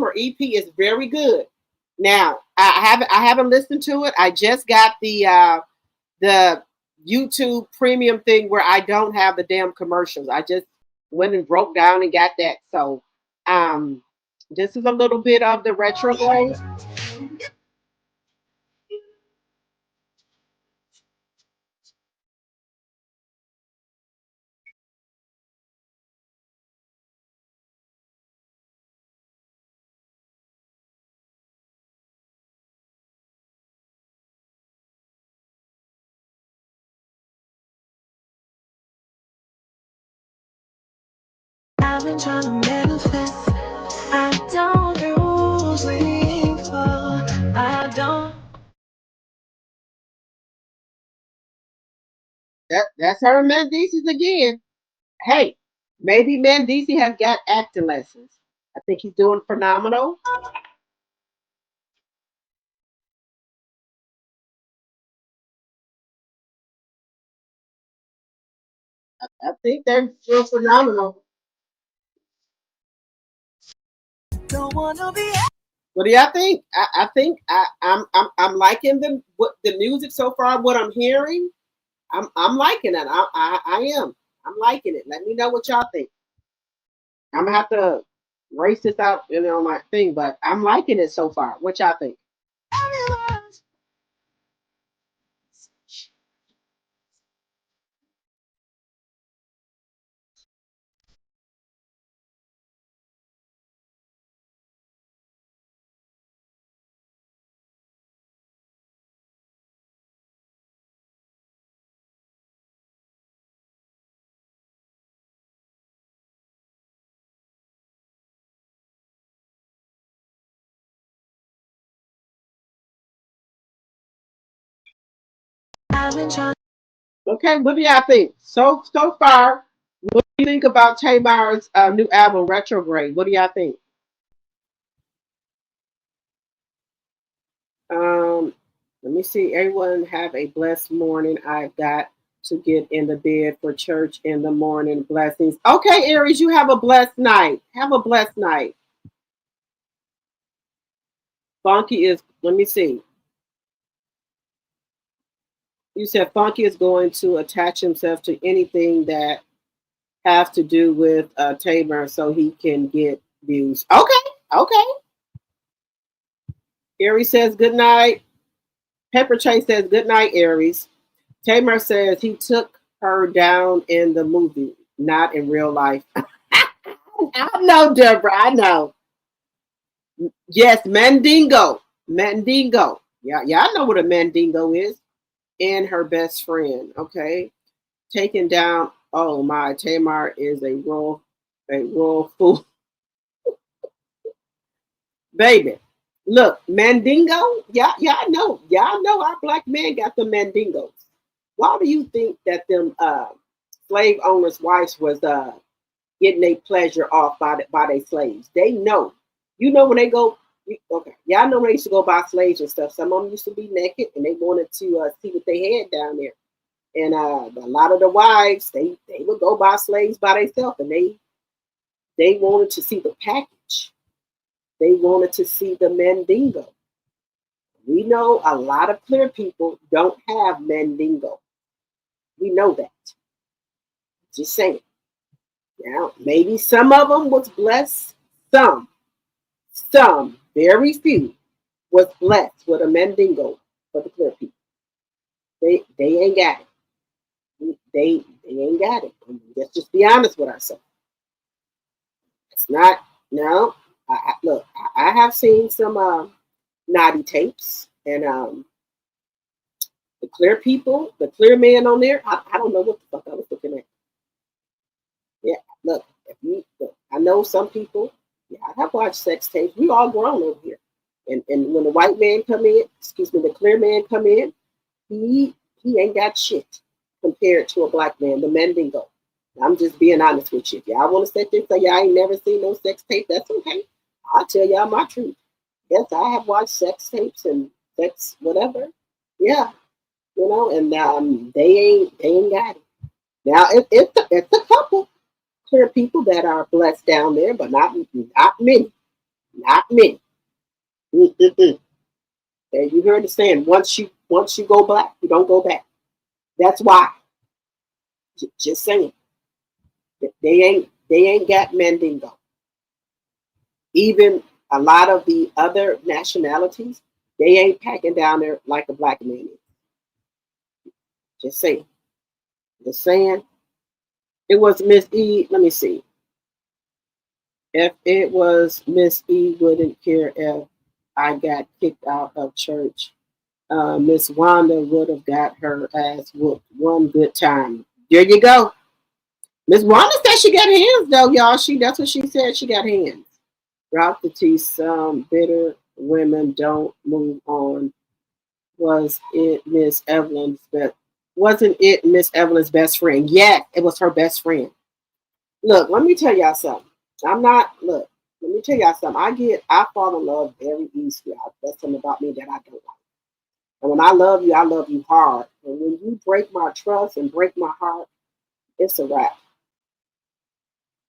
or EP is very good. Now, I haven't listened to it. I just got the YouTube premium thing where I don't have the damn commercials. I just went and broke down and got that. So this is a little bit of the Retrograde. I've been trying to manifest. I don't usually fall. I don't. That's her Mendeecees again. Hey, maybe Mendeecees has got acting lessons. I think he's doing phenomenal. I think they're doing phenomenal. Don't wanna be. What do y'all think? I think I'm liking the music so far. What I'm hearing, I'm liking it. I am. I'm liking it. Let me know what y'all think. I'm gonna have to race this out, on my thing, but I'm liking it so far. What y'all think? Okay, what do y'all think? So far, what do you think about Tamar's new album, Retrograde? What do y'all think? Um, Let me see. Everyone have a blessed morning. I've got to get in the bed for church in the morning. Blessings. Okay, Aries, you have a blessed night. Have a blessed night. Funky is, let me see. You said Funky is going to attach himself to anything that has to do with Tamar so he can get views. Okay, okay. Aries says good night. Pepper Chase says good night, Aries. Tamar says he took her down in the movie, not in real life. I know, Deborah. I know. Yes, Mandingo. Mandingo. Yeah, I know what a Mandingo is. And her best friend. Okay. Taken down. Oh my, Tamar is a royal fool. Baby. Look, Mandingo. Yeah, I know. Y'all know our black men got the Mandingos. Why do you think that them slave owners' wives was getting their pleasure off by their slaves? They know. You know when they go, okay, y'all know when they used to go buy slaves and stuff. Some of them used to be naked and they wanted to see what they had down there. And a lot of the wives, they would go buy slaves by themselves, and they wanted to see the package. They wanted to see the Mandingo. We know a lot of clear people don't have Mandingo. We know that. Just saying. Now, maybe some of them was blessed. Some, very few, was blessed with a Mandingo for the clear people. They ain't got it. They ain't got it. Let's just be honest with ourselves. It's not. No. Look, I have seen some naughty tapes, and the clear people, the clear man on there. I don't know what the fuck I was looking at. Yeah, look, I know some people. Yeah, I have watched sex tapes. We all grown over here, and when the white man come in, the clear man come in, he ain't got shit compared to a black man, the Mandingo. I'm just being honest with you. If y'all want to sit there and say y'all ain't never seen no sex tape, that's okay. I'll tell y'all my truth. Yes, I have watched sex tapes and sex whatever. Yeah, and they ain't got it. Now it's a couple clear people that are blessed down there, but not many. Not many. Mm-mm-mm. And you heard the saying, once you go black, you don't go back. That's why. Just saying. They ain't got Mandingo. Even a lot of the other nationalities, they ain't packing down there like a black man is. Just saying. Just saying. It was Miss E. Let me see. If it was Miss E, wouldn't care if I got kicked out of church. Miss Wanda would have got her ass whooped one good time. There you go. Miss Wanda said she got hands though, y'all. That's what she said. She got hands. Drop the tea. Some bitter women don't move on. Was it Miss Evelyn's Wasn't it Miss Evelyn's best friend? Yes, it was her best friend. Look, let me tell y'all something. Look, let me tell y'all something. I fall in love very easily. That's something about me that I don't like. And when I love you hard. And when you break my trust and break my heart, it's a wrap.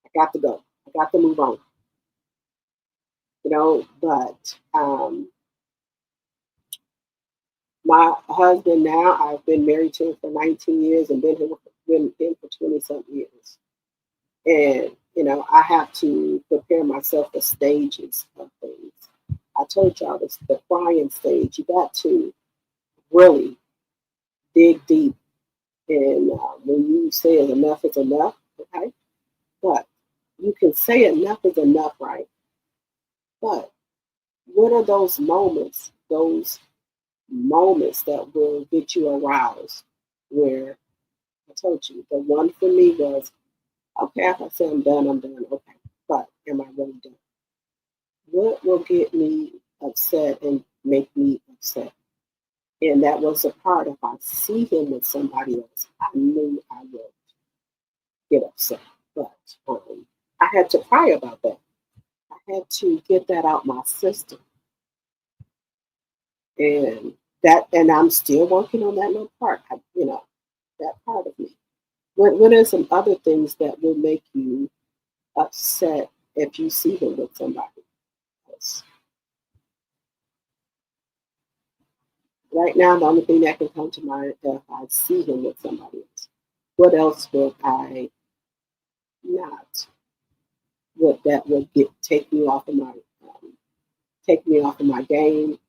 I got to go. I got to move on. But my husband now, I've been married to him for 19 years and been him for 20 something years. And, I have to prepare myself for stages of things. I told y'all this, the crying stage, you got to really dig deep. And when you say enough is enough, okay? But you can say enough is enough, right? But what are those moments that will get you aroused? Where I told you, the one for me was, okay, if I say I'm done, I'm done. Okay, but am I really done? What will get me upset and make me upset? And that was the part, if I see him with somebody else, I knew I would get upset. But I had to cry about that. I had to get that out my system. And I'm still working on that little part, that part of me. What are some other things that will make you upset if you see him with somebody else? Right now, the only thing that can come to mind is if I see him with somebody else. What else would I not? That would take me off of my game.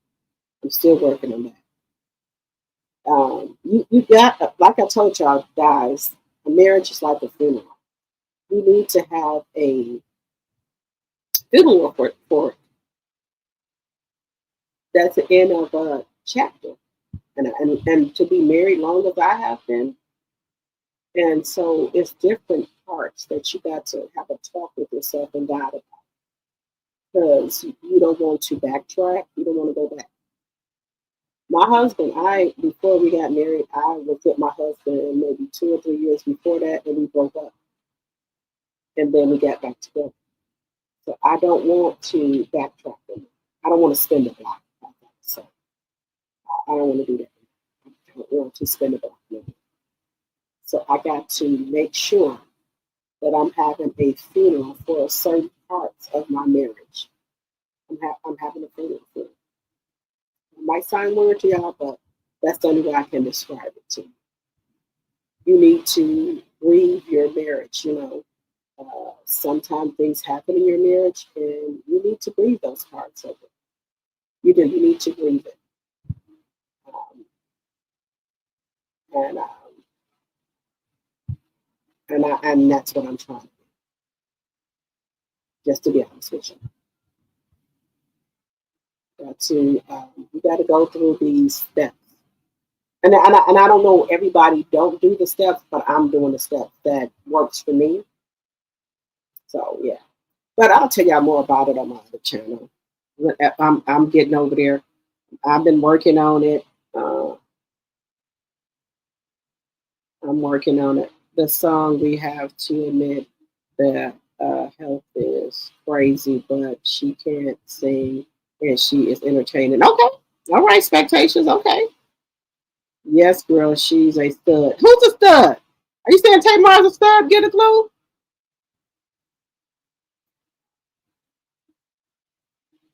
I'm still working on that. You got, like I told y'all guys, a marriage is like a funeral. You need to have a funeral for it. That's the end of a chapter. And to be married long as I have been. And so it's different parts that you got to have a talk with yourself and God about. Because you don't want to backtrack. You don't want to go back. My husband, before we got married, I was with my husband maybe 2 or 3 years before that, and we broke up. And then we got back together. So I don't want to backtrack anymore. I don't want to spin the block. So I don't want to do that. I don't want to spin the block anymore. So I got to make sure that I'm having a funeral for certain parts of my marriage. I'm having a funeral for it. It might sound weird to y'all, but that's the only way I can describe it to you. You need to grieve your marriage, sometimes things happen in your marriage and you need to grieve those parts of it. You need to grieve it. And that's what I'm trying to do. Just to be honest with you. You got to go through these steps. And I don't know, everybody don't do the steps, but I'm doing the steps that works for me. So, yeah. But I'll tell y'all more about it on my other channel. I'm getting over there. I've been working on it. I'm working on it. The song, we have to admit that Health is crazy, but she can't sing and she is entertaining. Okay. All right, expectations. Okay. Yes, girl, she's a stud. Who's a stud? Are you saying Tamar's a stud? Get a clue?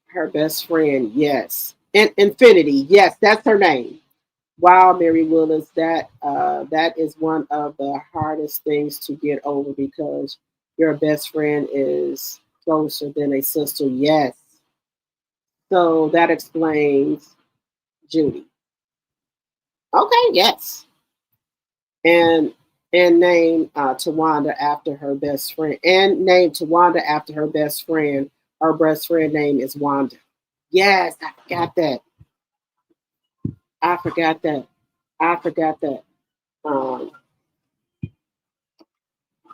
Her best friend, yes. Infinity, yes, that's her name. Wow, Mary Willis, that is one of the hardest things to get over because your best friend is closer than a sister. Yes. So that explains Judy. Okay, yes. And name Tawanda after her best friend. And name Tawanda after her best friend. Her best friend name is Wanda. Yes, I forgot that.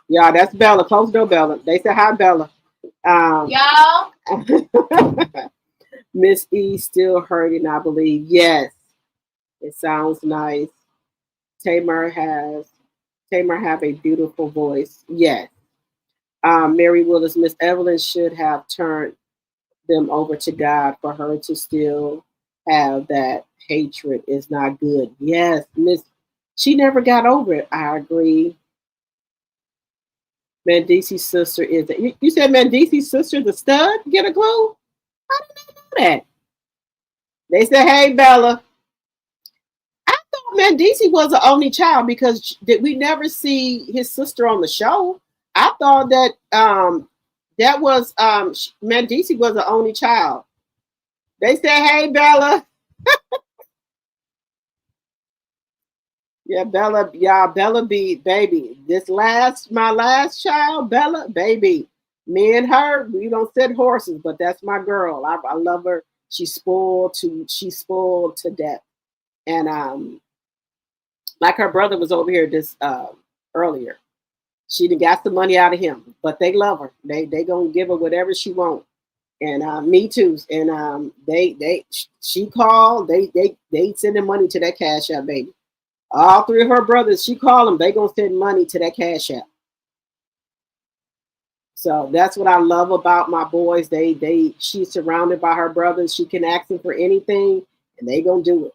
Yeah, that's Bella. Close door, Bella. They said hi, Bella. Y'all. Miss E still hurting, I believe. Yes. It sounds nice. Tamar have a beautiful voice. Yes. Mary Willis, Miss Evelyn should have turned them over to God. For her to still have that hatred is not good. Yes, Miss, she never got over it. I agree. Mandisi's sister is it? You said Mandisi's sister the stud? Get a clue? I didn't know that. They said, "Hey Bella." I thought Mandisi was the only child because did we never see his sister on the show? I thought that that was Mandisi was the only child. They said, "Hey Bella." Yeah, Bella, y'all, Bella be baby. My last child, Bella, baby. Me and her, we don't sit horses, but that's my girl. I love her. She's spoiled to death. And like her brother was over here this earlier. She done got some money out of him, but they love her. They gonna give her whatever she wants. And me too. And she called, they sending money to that Cash App, baby. All three of her brothers, she called them, they gonna send money to that Cash App. So that's what I love about my boys. She's surrounded by her brothers. She can ask them for anything, and they gonna do it.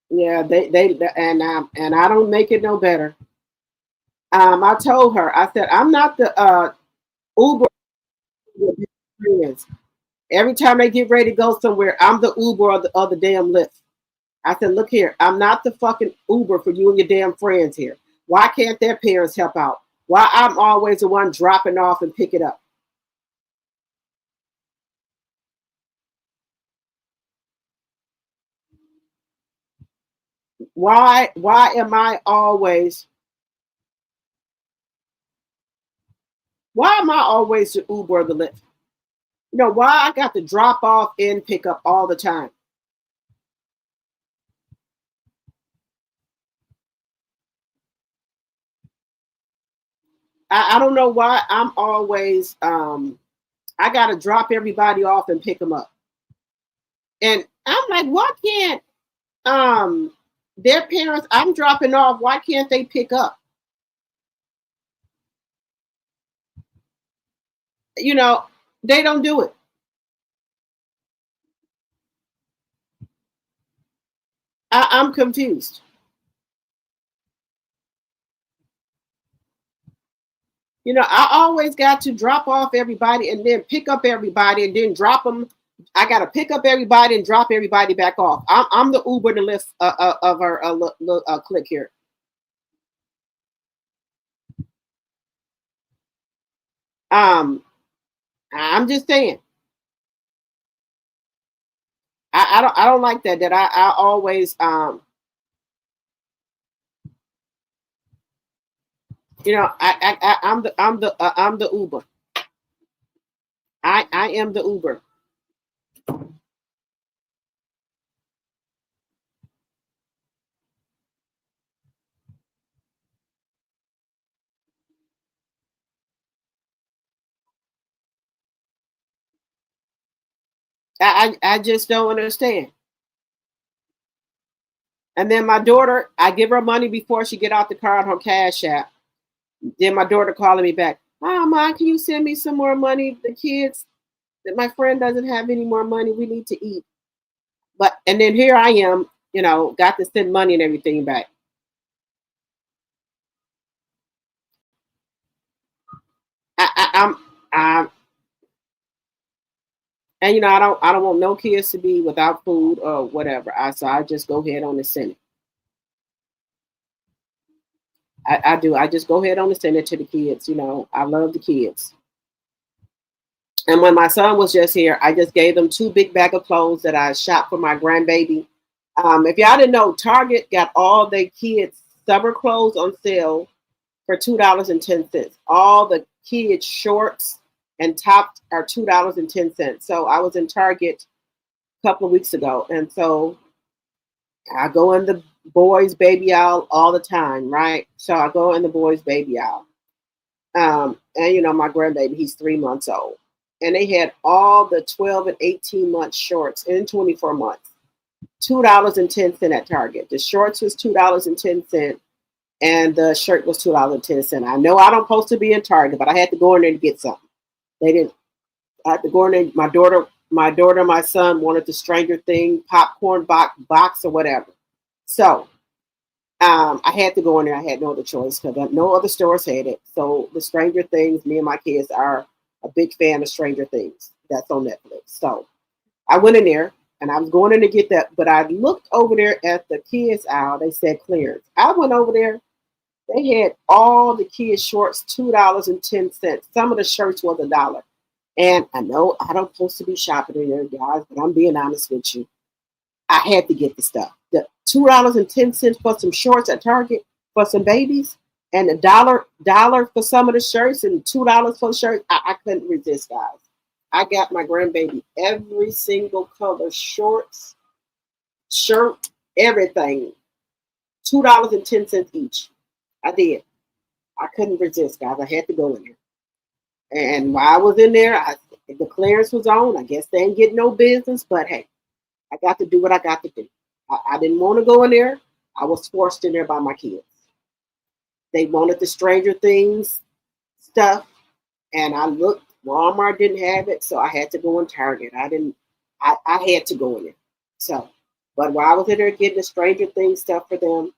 Yeah, and I don't make it no better. I told her, I said, I'm not the Uber friends. Every time they get ready to go somewhere, I'm the Uber of the damn Lyft. I said, look here, I'm not the fucking Uber for you and your damn friends here. Why can't their parents help out? Why I'm always the one dropping off and pick it up? Why am I always the Uber or the Lyft? You know, why I got to drop off and pick up all the time? I don't know why I'm always I got to drop everybody off and pick them up. And I'm like, why can't their parents, I'm dropping off, why can't they pick up? You know, they don't do it. I'm confused. You know, I always got to drop off everybody and then pick up everybody and then drop them. I got to pick up everybody and drop everybody back off. I'm the Uber to Lyft of our clique here. I'm just saying. I don't like that. That I always you know, I'm the Uber. I am the Uber. I just don't understand. And then my daughter, I give her money before she get out the car on her Cash App. Then my daughter calling me back, Mom, can you send me some more money? The kids, that my friend doesn't have any more money. We need to eat. And then here I am, you know, got to send money and everything back. I'm and you know, I don't want no kids to be without food or whatever. So I just go ahead on and send it. I do. I just go ahead on and send it to the kids. You know, I love the kids. And when my son was just here, I just gave them 2 big bag of clothes that I shot for my grandbaby. If y'all didn't know, Target got all the kids' summer clothes on sale for $2.10. All the kids' shorts and tops are $2.10. So I was in Target a couple of weeks ago, and so I go in the boys' baby aisle all the time, right? So I go in the boys' baby aisle. And you know, my grandbaby, he's 3 months old. And they had all the 12 and 18 month shorts in 24 months. $2.10 at Target. The shorts was $2.10, and the shirt was $2.10. I know I don't supposed to be in Target, but I had to go in there to get something. They didn't. I had to go in there. My daughter, my son wanted the Stranger Things popcorn box or whatever. So I had to go in there. I had no other choice because no other stores had it. So the Stranger Things, me and my kids are a big fan of Stranger Things. That's on Netflix. So I went in there and I was going in to get that, but I looked over there at the kids aisle. They said clearance. I went over there. They had all the kids shorts, $2.10. Some of the shirts was $1. And I know I don't supposed to be shopping in there, guys, but I'm being honest with you. I had to get the stuff. The $2.10 for some shorts at Target for some babies, and $1 for some of the shirts, and $2 for the shirts. I couldn't resist, guys. I got my grandbaby every single color shorts, shirt, everything. $2.10 each. I did. I couldn't resist, guys. I had to go in there. And while I was in there, the clearance was on. I guess they ain't getting no business, but hey, I got to do what I got to do. I didn't want to go in there. I was forced in there by my kids. They wanted the Stranger Things stuff, and I looked. Walmart didn't have it, so I had to go in Target. I had to go in there. So, but while I was in there getting the Stranger Things stuff for them,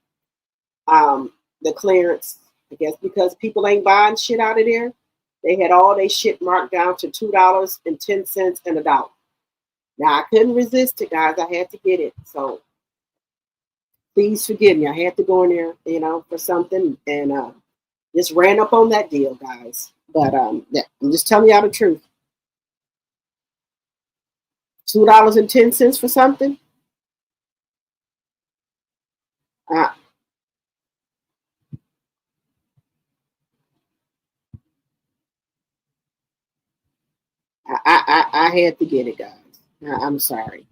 the clearance, I guess because people ain't buying shit out of there, they had all their shit marked down to $2.10 and $1. Now I couldn't resist it, guys. I had to get it. So please forgive me. I had to go in there, for something, and just ran up on that deal, guys. But I'm just telling y'all the truth. $2.10 for something. I had to get it, guys. I'm sorry.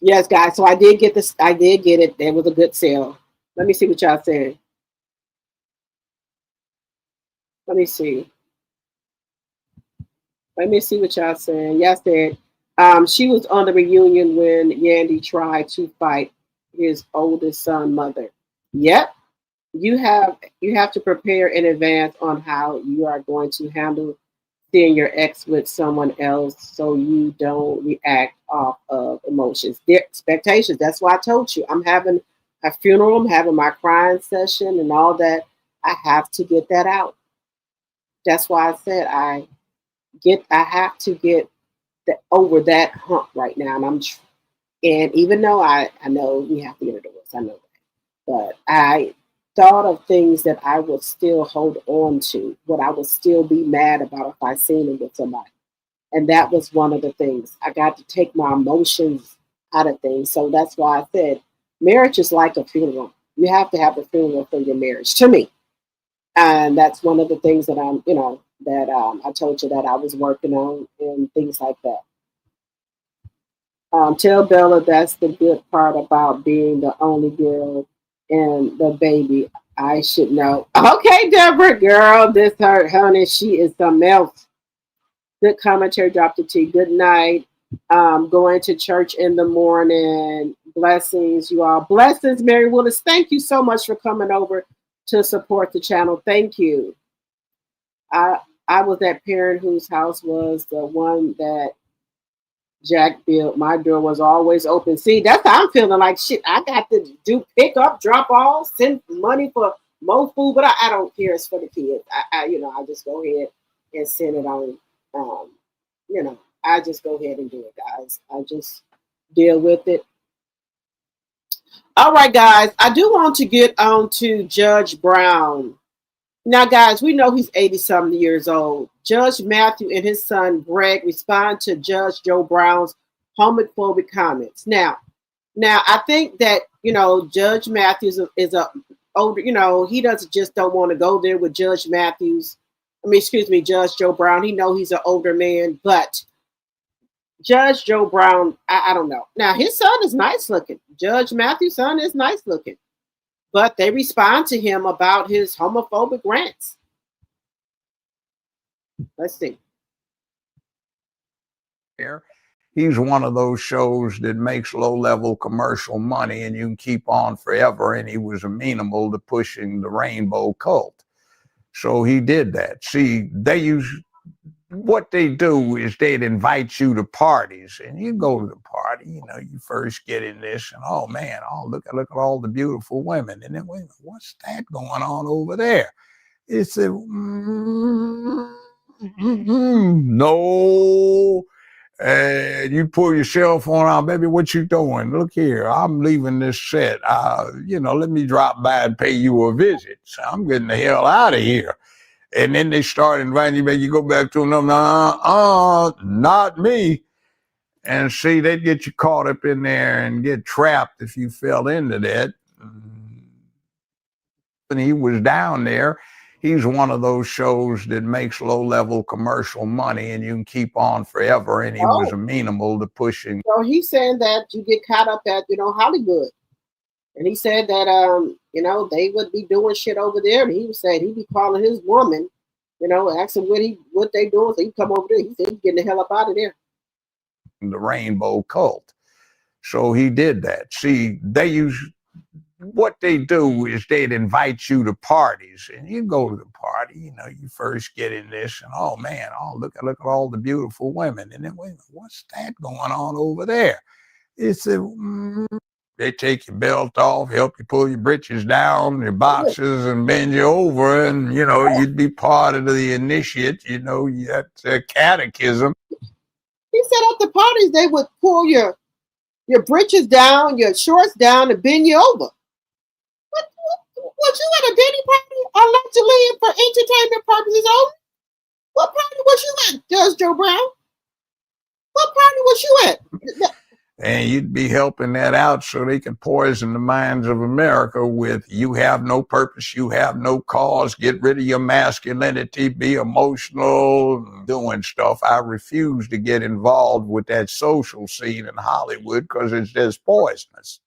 Yes, guys. So I did get this. I did get it. There was a good sale. Let me see what y'all saying. Let me see. Let me see what y'all saying. Yes, said she was on the reunion when Yandy tried to fight his oldest son mother. Yep. You have to prepare in advance on how you are going to handle seeing your ex with someone else so you don't react off of emotions. Their expectations. That's why I told you I'm having a funeral, I'm having my crying session and all that. I have to get that out. That's why I said I have to get over that hump right now. And even though I know we have to get a divorce, I know that. But I thought of things that I would still hold on to, what I would still be mad about if I seen it with somebody. And that was one of the things. I got to take my emotions out of things. So that's why I said marriage is like a funeral. You have to have a funeral for your marriage, to me. And that's one of the things that I told you that I was working on and things like that. Tell Bella that's the good part about being the only girl and the baby. I should know. Okay, Deborah, girl, this her, honey, she is something else. Good commentary, Dr. T. Good night. Going to church in the morning. Blessings, you all. Blessings, Mary Willis. Thank you so much for coming over to support the channel. Thank you. I was that parent whose house was the one that Jack built. My door was always open. See, that's how I'm feeling like shit. I got to do pick up, drop off, send money for more food, but I don't care. It's for the kids. I just go ahead and send it on. I just go ahead and do it, guys. I just deal with it. All right, guys. I do want to get on to Judge Brown. Now, guys, we know he's 80-something years old. Judge Matthew and his son, Greg, respond to Judge Joe Brown's homophobic comments. Now, I think that, Judge Matthews is a older, he don't want to go there with Judge Joe Brown. He know he's an older man, but Judge Joe Brown, I don't know. Now, his son is nice looking. Judge Matthew's son is nice looking. but they respond to him about his homophobic rants. Let's see. He's one of those shows that makes low-level commercial money and you can keep on forever, and he was amenable to pushing the rainbow cult. So he did that. See, what they do is they'd invite you to parties, and you go to the party, you know, you first get in this, and oh man, look at all the beautiful women. And then, wait a minute, what's that going on over there? It's a no. And you pull your cell phone out, baby, what you doing? Look here, I'm leaving this set. Let me drop by and pay you a visit. So I'm getting the hell out of here. And then they start inviting you back. You go back to them, not me. And see, they get you caught up in there and get trapped if you fell into that. And he was down there. He's one of those shows that makes low-level commercial money and you can keep on forever, and he was amenable to pushing. So he's saying that you get caught up at, Hollywood. And he said that, they would be doing shit over there. And he was saying he'd be calling his woman, asking what they doing. So he'd come over there. He said he's getting the hell up out of there. The rainbow cult. So he did that. See, what they do is they'd invite you to parties, and you go to the party, you first get in this, and oh man, look at all the beautiful women. And then, wait a minute, what's that going on over there? It's they take your belt off, help you pull your britches down, your boxes, and bend you over, and you'd be part of the initiate, that's a catechism. He said at the parties they would pull your britches down, your shorts down, and bend you over. Was you at a Diddy party allegedly for entertainment purposes only? What party was you at, Judge Joe Brown? What party was you at? And you'd be helping that out so they can poison the minds of America with you have no purpose, you have no cause, get rid of your masculinity, be emotional, doing stuff. I refuse to get involved with that social scene in Hollywood because it's just poisonous.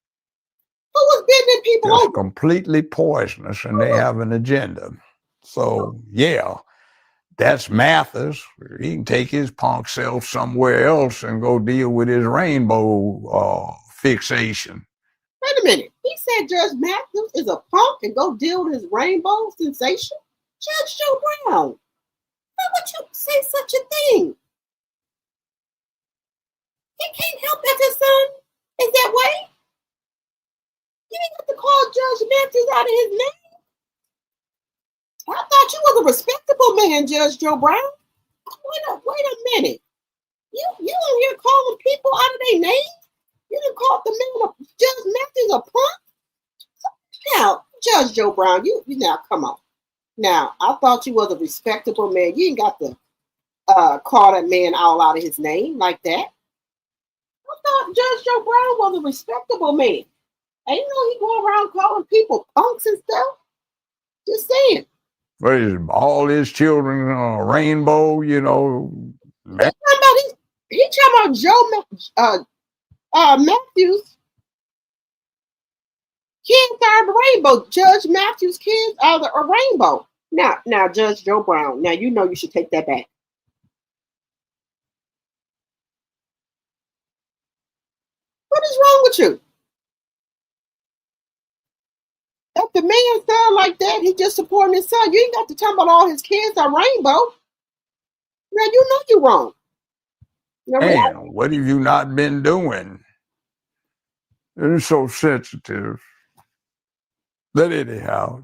Who was bending people over? It's completely poisonous, and they have an agenda. So, yeah, that's Mathis. He can take his punk self somewhere else and go deal with his rainbow fixation. Wait a minute. He said Judge Mathis is a punk and go deal with his rainbow sensation? Judge Joe Brown, why would you say such a thing? He can't help that his son is that way. You didn't have to call Judge Mathis out of his name. I thought you was a respectable man, Judge Joe Brown. Wait a minute. You in here calling people out of their name? You didn't call the man Judge Mathis a punk? Now, Judge Joe Brown, you now come on. Now, I thought you was a respectable man. You ain't got to call that man all out of his name like that. I thought Judge Joe Brown was a respectable man. And he go around calling people punks and stuff. Just saying. But all his children are rainbow, He talking about Joe Matthews. Kids are the rainbow. Judge Matthews' kids are a rainbow. Now, Judge Joe Brown. Now you should take that back. What is wrong with you? If the man sound like that, he just supporting his son. You ain't got to talk about all his kids are rainbow. Now you know you're wrong. Man, what have you not been doing? It's so sensitive. But anyhow,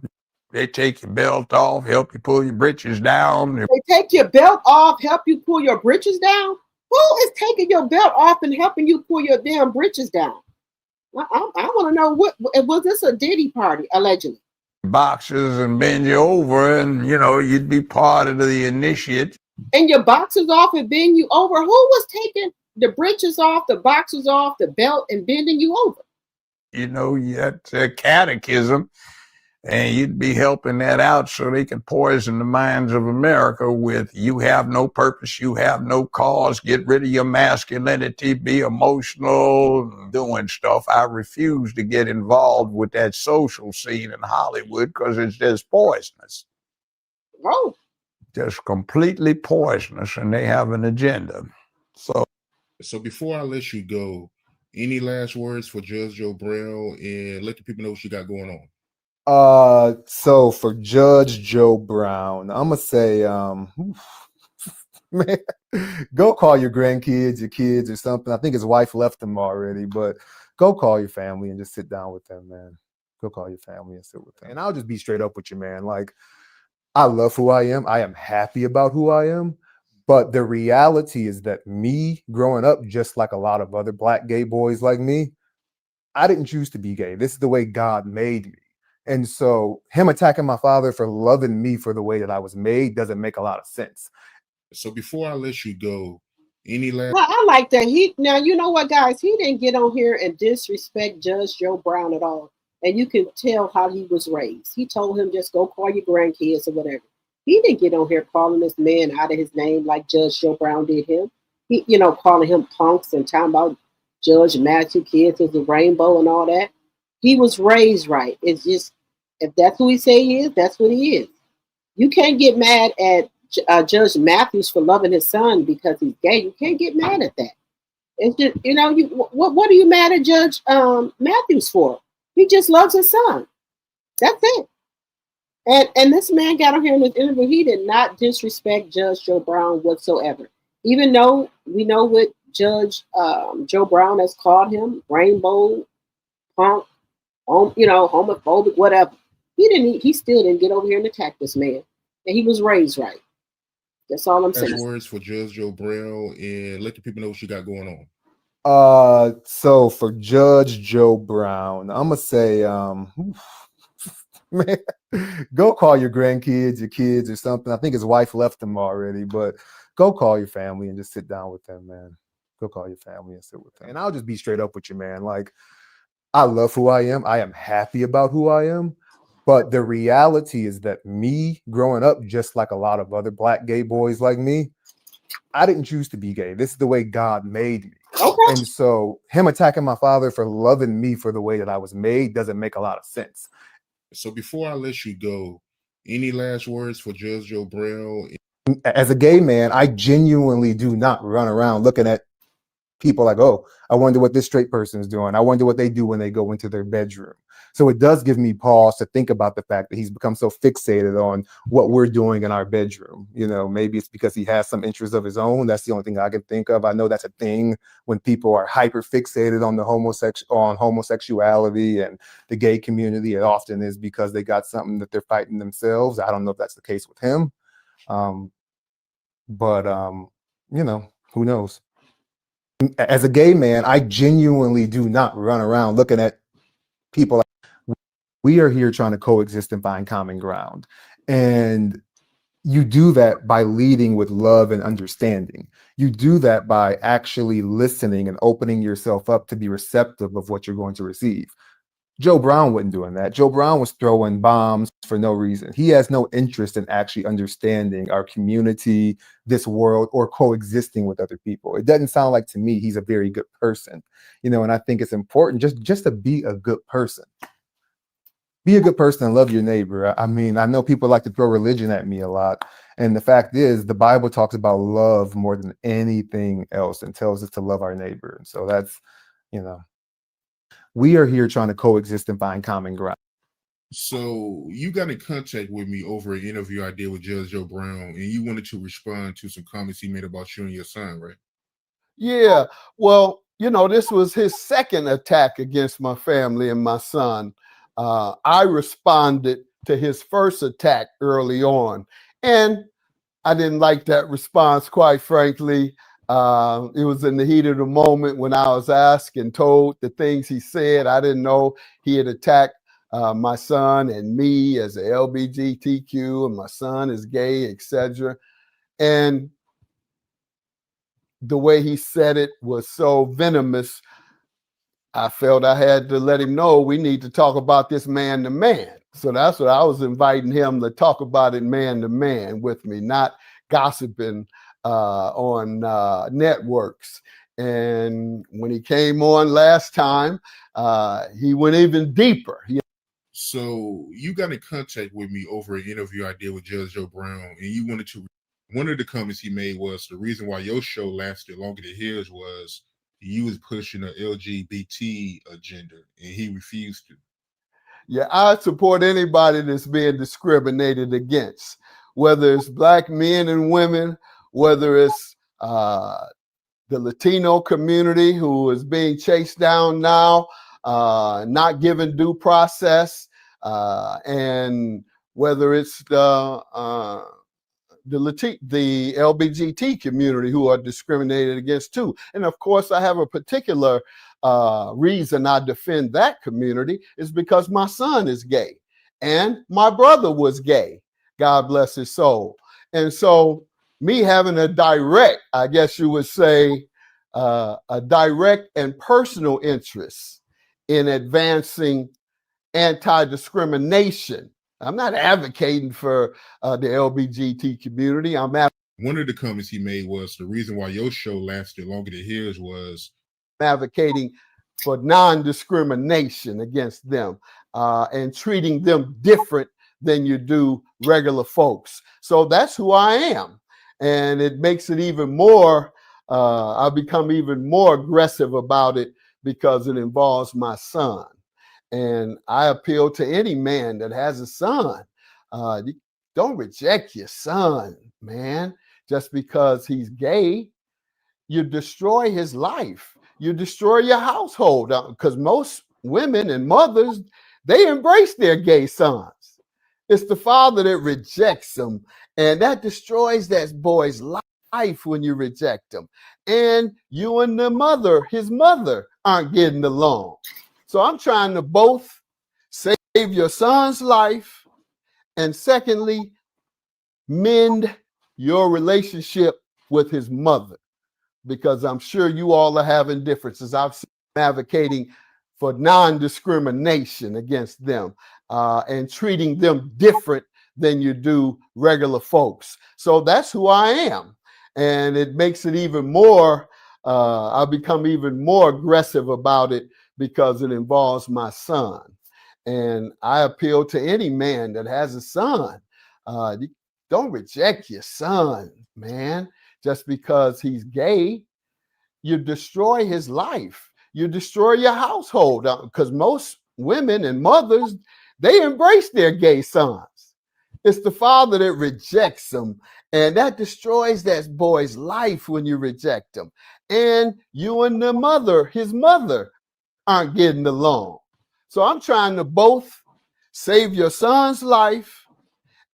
they take your belt off, help you pull your britches down. They take your belt off, help you pull your britches down? Who is taking your belt off and helping you pull your damn britches down? I want to know, was this a Diddy party, allegedly? Boxes and bend you over, and you'd be part of the initiate. And your boxes off and bend you over? Who was taking the britches off, the boxes off, the belt, and bending you over? That's a catechism. And you'd be helping that out so they can poison the minds of America with you have no purpose, you have no cause, get rid of your masculinity, be emotional, doing stuff. I refuse to get involved with that social scene in Hollywood because it's just poisonous. Oh. Just completely poisonous, and they have an agenda. So before I let you go, any last words for Judge Joe Brown and let the people know what you got going on? So for Judge Joe Brown, I'm gonna say, man, go call your grandkids, your kids, or something. I think his wife left him already, but go call your family and just sit down with them, man. Go call your family and sit with them. And I'll just be straight up with you, man. Like, I love who I am. I am happy about who I am. But the reality is that me growing up, just like a lot of other Black gay boys like me, I didn't choose to be gay. This is the way God made me. And so him attacking my father for loving me for the way that I was made doesn't make a lot of sense. So before I let you go, any last... Well, I like that. Now, you know what, guys? He didn't get on here and disrespect Judge Joe Brown at all. And you can tell how he was raised. He told him just go call your grandkids or whatever. He didn't get on here calling this man out of his name like Judge Joe Brown did him. He, calling him punks and talking about Judge Matthew kids as a rainbow and all that. He was raised right. It's just, if that's who he say he is, that's what he is. You can't get mad at Judge Matthews for loving his son because he's gay. You can't get mad at that. It's just, what are you mad at Judge Matthews for? He just loves his son. That's it. And this man got on here in this interview. He did not disrespect Judge Joe Brown whatsoever. Even though we know what Judge Joe Brown has called him, rainbow, punk, homophobic, whatever. He still didn't get over here and attack this man. And he was raised right. That's all I'm saying. Last words for Judge Joe Brown and let the people know what you got going on. So for Judge Joe Brown, I'm gonna say, man, go call your grandkids, your kids, or something. I think his wife left him already, but go call your family and just sit down with them, man. Go call your family and sit with them. And I'll just be straight up with you, man. Like, I love who I am. I am happy about who I am. But the reality is that me growing up, just like a lot of other Black gay boys like me, I didn't choose to be gay. This is the way God made me. Okay. And so him attacking my father for loving me for the way that I was made doesn't make a lot of sense. So before I let you go, any last words for Judge Joe Brown? As a gay man, I genuinely do not run around looking at people like, oh, I wonder what this straight person is doing. I wonder what they do when they go into their bedroom. So it does give me pause to think about the fact that he's become so fixated on what we're doing in our bedroom. Maybe it's because he has some interests of his own. That's the only thing I can think of. I know that's a thing when people are hyper fixated on homosexuality and the gay community. It often is because they got something that they're fighting themselves. I don't know if that's the case with him. But who knows? As a gay man, I genuinely do not run around looking at people like, we are here trying to coexist and find common ground. And you do that by leading with love and understanding. You do that by actually listening and opening yourself up to be receptive of what you're going to receive. Joe Brown wasn't doing that. Joe Brown was throwing bombs for no reason. He has no interest in actually understanding our community, this world, or coexisting with other people. It doesn't sound like to me he's a very good person, and I think it's important just to be a good person. Be a good person and love your neighbor. I mean, I know people like to throw religion at me a lot. And the fact is, the Bible talks about love more than anything else and tells us to love our neighbor. And so that's, we are here trying to coexist and find common ground. So you got in contact with me over an interview I did with Judge Joe Brown, and you wanted to respond to some comments he made about you and your son, right? Yeah. Well, this was his second attack against my family and my son. I responded to his first attack early on, and I didn't like that response, quite frankly. It was in the heat of the moment when I was asked and told the things he said. I didn't know he had attacked my son and me as a LGBTQ, and my son is gay, etc. And the way he said it was so venomous. I felt I had to let him know we need to talk about this man to man. So that's what I was inviting him to talk about it man to man with me, not gossiping on networks. And when he came on last time, he went even deeper. So you got in contact with me over an interview I did with Judge Joe Brown, and you wanted to. One of the comments he made was the reason why your show lasted longer than his was you was pushing an LGBT agenda, and he refused to. Yeah, I support anybody that's being discriminated against, whether it's Black men and women, whether it's the Latino community who is being chased down now, not given due process, and whether it's the LGBT community who are discriminated against too. And of course, I have a particular reason I defend that community is because my son is gay and my brother was gay. God bless his soul. And so me having a direct, I guess you would say, a direct and personal interest in advancing anti-discrimination. I'm not advocating for the LGBT community. One of the comments he made was the reason why your show lasted longer than his was advocating for non-discrimination against them and treating them different than you do regular folks. So that's who I am. And it makes it even more, I've become even more aggressive about it because it involves my son. And I appeal to any man that has a son. Don't reject your son, man, just because he's gay. You destroy his life. You destroy your household because most women and mothers, they embrace their gay sons. It's the father that rejects them, and that destroys that boy's life when you reject him. And you and the mother, his mother, aren't getting along. So I'm trying to both save your son's life and secondly, mend your relationship with his mother, because I'm sure you all are having differences. I've seen advocating for non-discrimination against them and treating them different than you do regular folks. So that's who I am. And it makes it even more, I've become even more aggressive about it because it involves my son. And I appeal to any man that has a son. Don't reject your son, man, just because he's gay. You destroy his life. You destroy your household because most women and mothers, they embrace their gay sons. It's the father that rejects them, and that destroys that boy's life when you reject him. And you and the mother, his mother, aren't getting along. So I'm trying to both save your son's life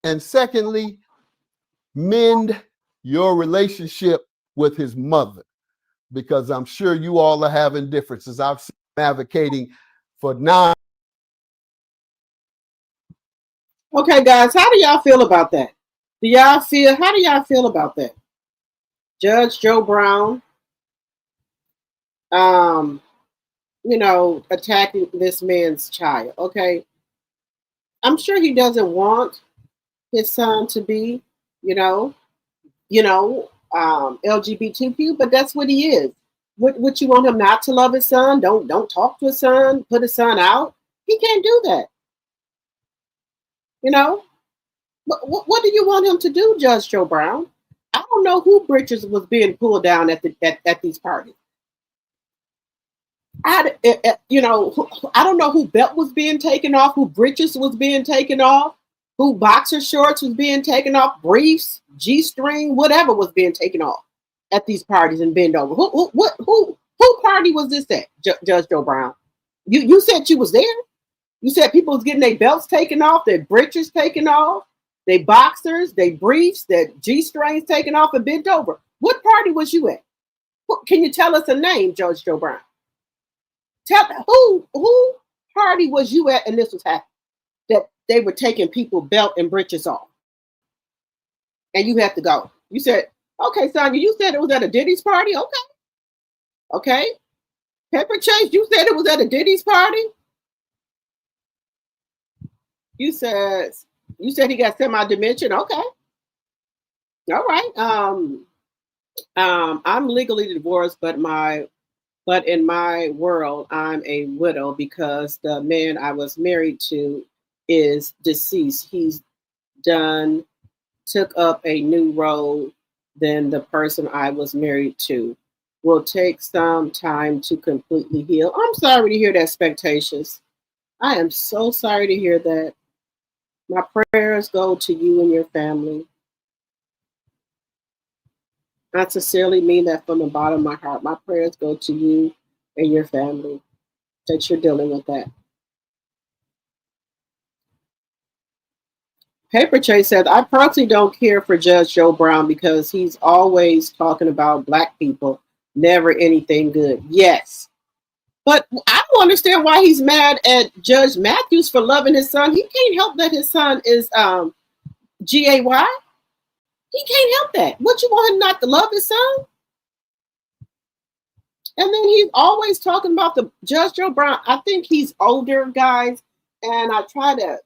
and secondly, mend your relationship with his mother, because I'm sure you all are having differences. I've seen advocating for non. Okay, guys, how do y'all feel about that? How do y'all feel about that? Judge Joe Brown, attacking this man's child. Okay. I'm sure he doesn't want his son to be, LGBTQ, but that's what he is. What you want him not to love his son? Don't talk to his son, put his son out. He can't do that. What do you want him to do, Judge Joe Brown? I don't know who britches was being pulled down at these parties. I don't know who belt was being taken off, who britches was being taken off, who boxer shorts was being taken off, briefs, G-string, whatever was being taken off at these parties and bend over. Who party was this at, Judge Joe Brown? You said you was there. You said people was getting their belts taken off, their britches taken off, their boxers, their briefs, their G-strings taken off and bent over. What party was you at? Can you tell us a name, Judge Joe Brown? Tell who party was you at and this was happening, that they were taking people belt and britches off and you had to go. You said, okay, Sonia, you said it was at a Diddy's party. Okay. Pepper Chase, you said it was at a Diddy's party. You said he got semi-dementia. Okay. All right. I'm legally divorced, but in my world, I'm a widow because the man I was married to is deceased. He's took up a new role than the person I was married to. Will take some time to completely heal. I'm sorry to hear that, Spectations. I am so sorry to hear that. My prayers go to you and your family. I sincerely mean that from the bottom of my heart. My prayers go to you and your family that you're dealing with that. Paper Chase says, I personally don't care for Judge Joe Brown because he's always talking about Black people, never anything good. Yes. But I don't understand why he's mad at Judge Matthews for loving his son. He can't help that his son is G-A-Y. He can't help that. What, you want him not to love his son? And then he's always talking about the Judge Joe Brown. I think he's older, guys, and I try to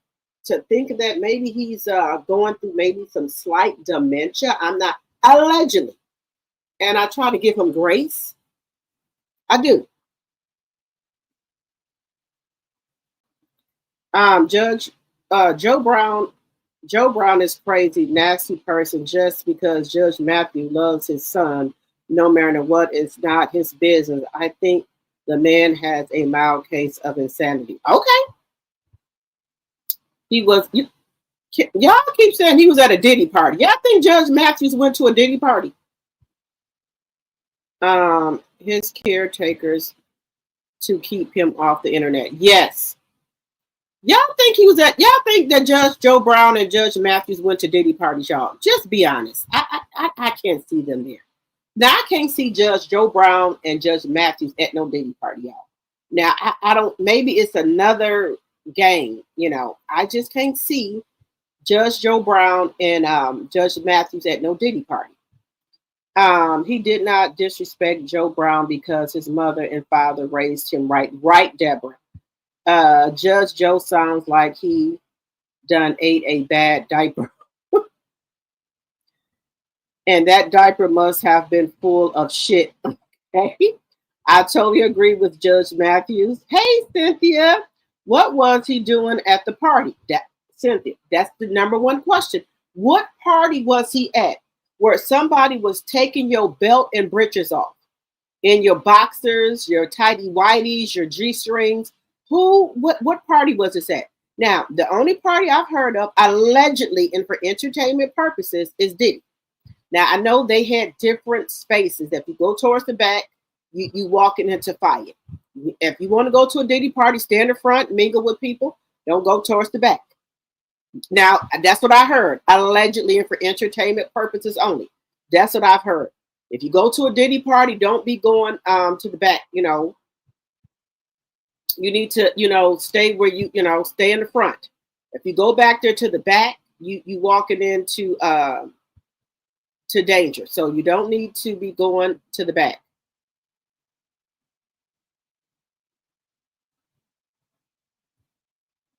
think that maybe he's going through maybe some slight dementia. I'm not, allegedly. And I try to give him grace. I do. Judge Joe Brown is crazy, nasty person just because Judge Matthew loves his son, no matter what, it's not his business. I think the man has a mild case of insanity. Okay. He was, y'all keep saying he was at a Diddy party. Y'all think Judge Matthews went to a Diddy party? His caretakers to keep him off the internet. Yes. Y'all think that Judge Joe Brown and Judge Matthews went to Diddy parties, y'all? Just be honest. I can't see them there. Now, I can't see Judge Joe Brown and Judge Matthews at no Diddy party, y'all. Now, I don't, maybe it's another game, you know. I just can't see Judge Joe Brown and Judge Matthews at no Diddy party. He did not disrespect Joe Brown because his mother and father raised him right. Right, Deborah. Judge Joe sounds like he done ate a bad diaper. And that diaper must have been full of shit. Okay? I totally agree with Judge Matthews. Hey, Cynthia, what was he doing at the party? Cynthia, that's the number one question. What party was he at where somebody was taking your belt and breeches off? In your boxers, your tighty whities, your G-strings? What party was this at? Now, the only party I've heard of, allegedly and for entertainment purposes, is Diddy. Now, I know they had different spaces. If you go towards the back, you walking into fire. If you want to go to a Diddy party, stay in the front, mingle with people. Don't go towards the back. Now, that's what I heard, allegedly and for entertainment purposes only. That's what I've heard. If you go to a Diddy party, don't be going to the back, you know. You need to, stay where stay in the front. If you go back there to the back, you walking into to danger. So you don't need to be going to the back.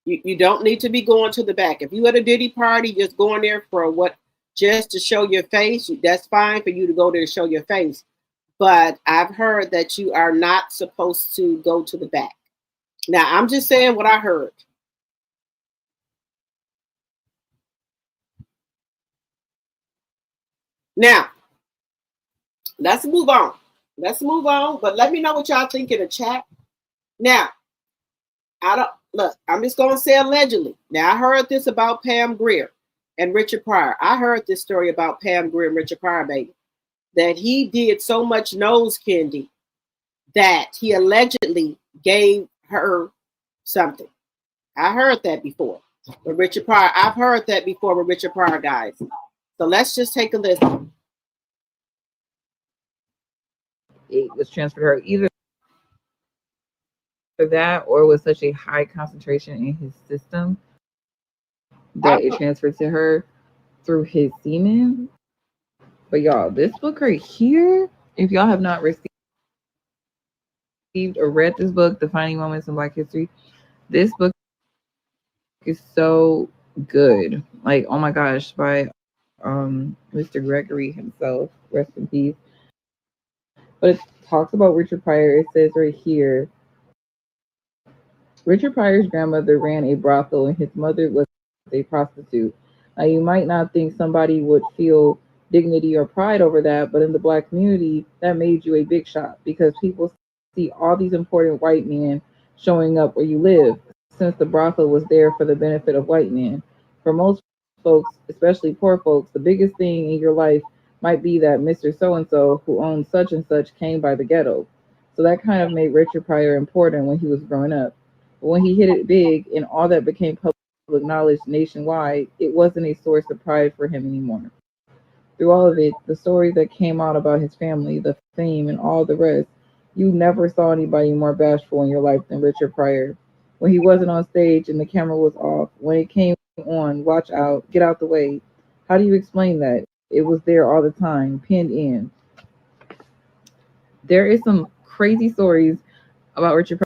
You don't need to be going to the back. If you at a Diddy party, just going there for just to show your face, that's fine for you to go there to show your face. But I've heard that you are not supposed to go to the back. Now, I'm just saying what I heard. Now, let's move on. But let me know what y'all think in the chat. Now, I'm just going to say allegedly. Now, I heard this about Pam Grier and Richard Pryor. I heard this story about Pam Grier and Richard Pryor, baby, that he did so much nose candy that he allegedly gave her something. I heard that before with Richard Pryor. I've heard that before with Richard Pryor, guys. So let's just take a listen. It was transferred to her either that or was such a high concentration in his system that it transferred to her through his semen. But y'all, this book right here, if y'all have not received or read this book, Defining Moments in Black History, this book is so good. Like, oh my gosh, by Mr. Gregory himself, rest in peace. But it talks about Richard Pryor. It says right here, Richard Pryor's grandmother ran a brothel and his mother was a prostitute. Now, you might not think somebody would feel dignity or pride over that, but in the Black community, that made you a big shot because people see all these important white men showing up where you live, since the brothel was there for the benefit of white men. For most folks, especially poor folks, the biggest thing in your life might be that Mr. So-and-so who owned such and such came by the ghetto. So that kind of made Richard Pryor important when he was growing up. But when he hit it big and all that became public knowledge nationwide, it wasn't a source of pride for him anymore. Through all of it, the stories that came out about his family, the fame, and all the rest, you never saw anybody more bashful in your life than Richard Pryor. When he wasn't on stage and the camera was off, when it came on, watch out, get out the way. How do you explain that? It was there all the time, pinned in. There is some crazy stories about Richard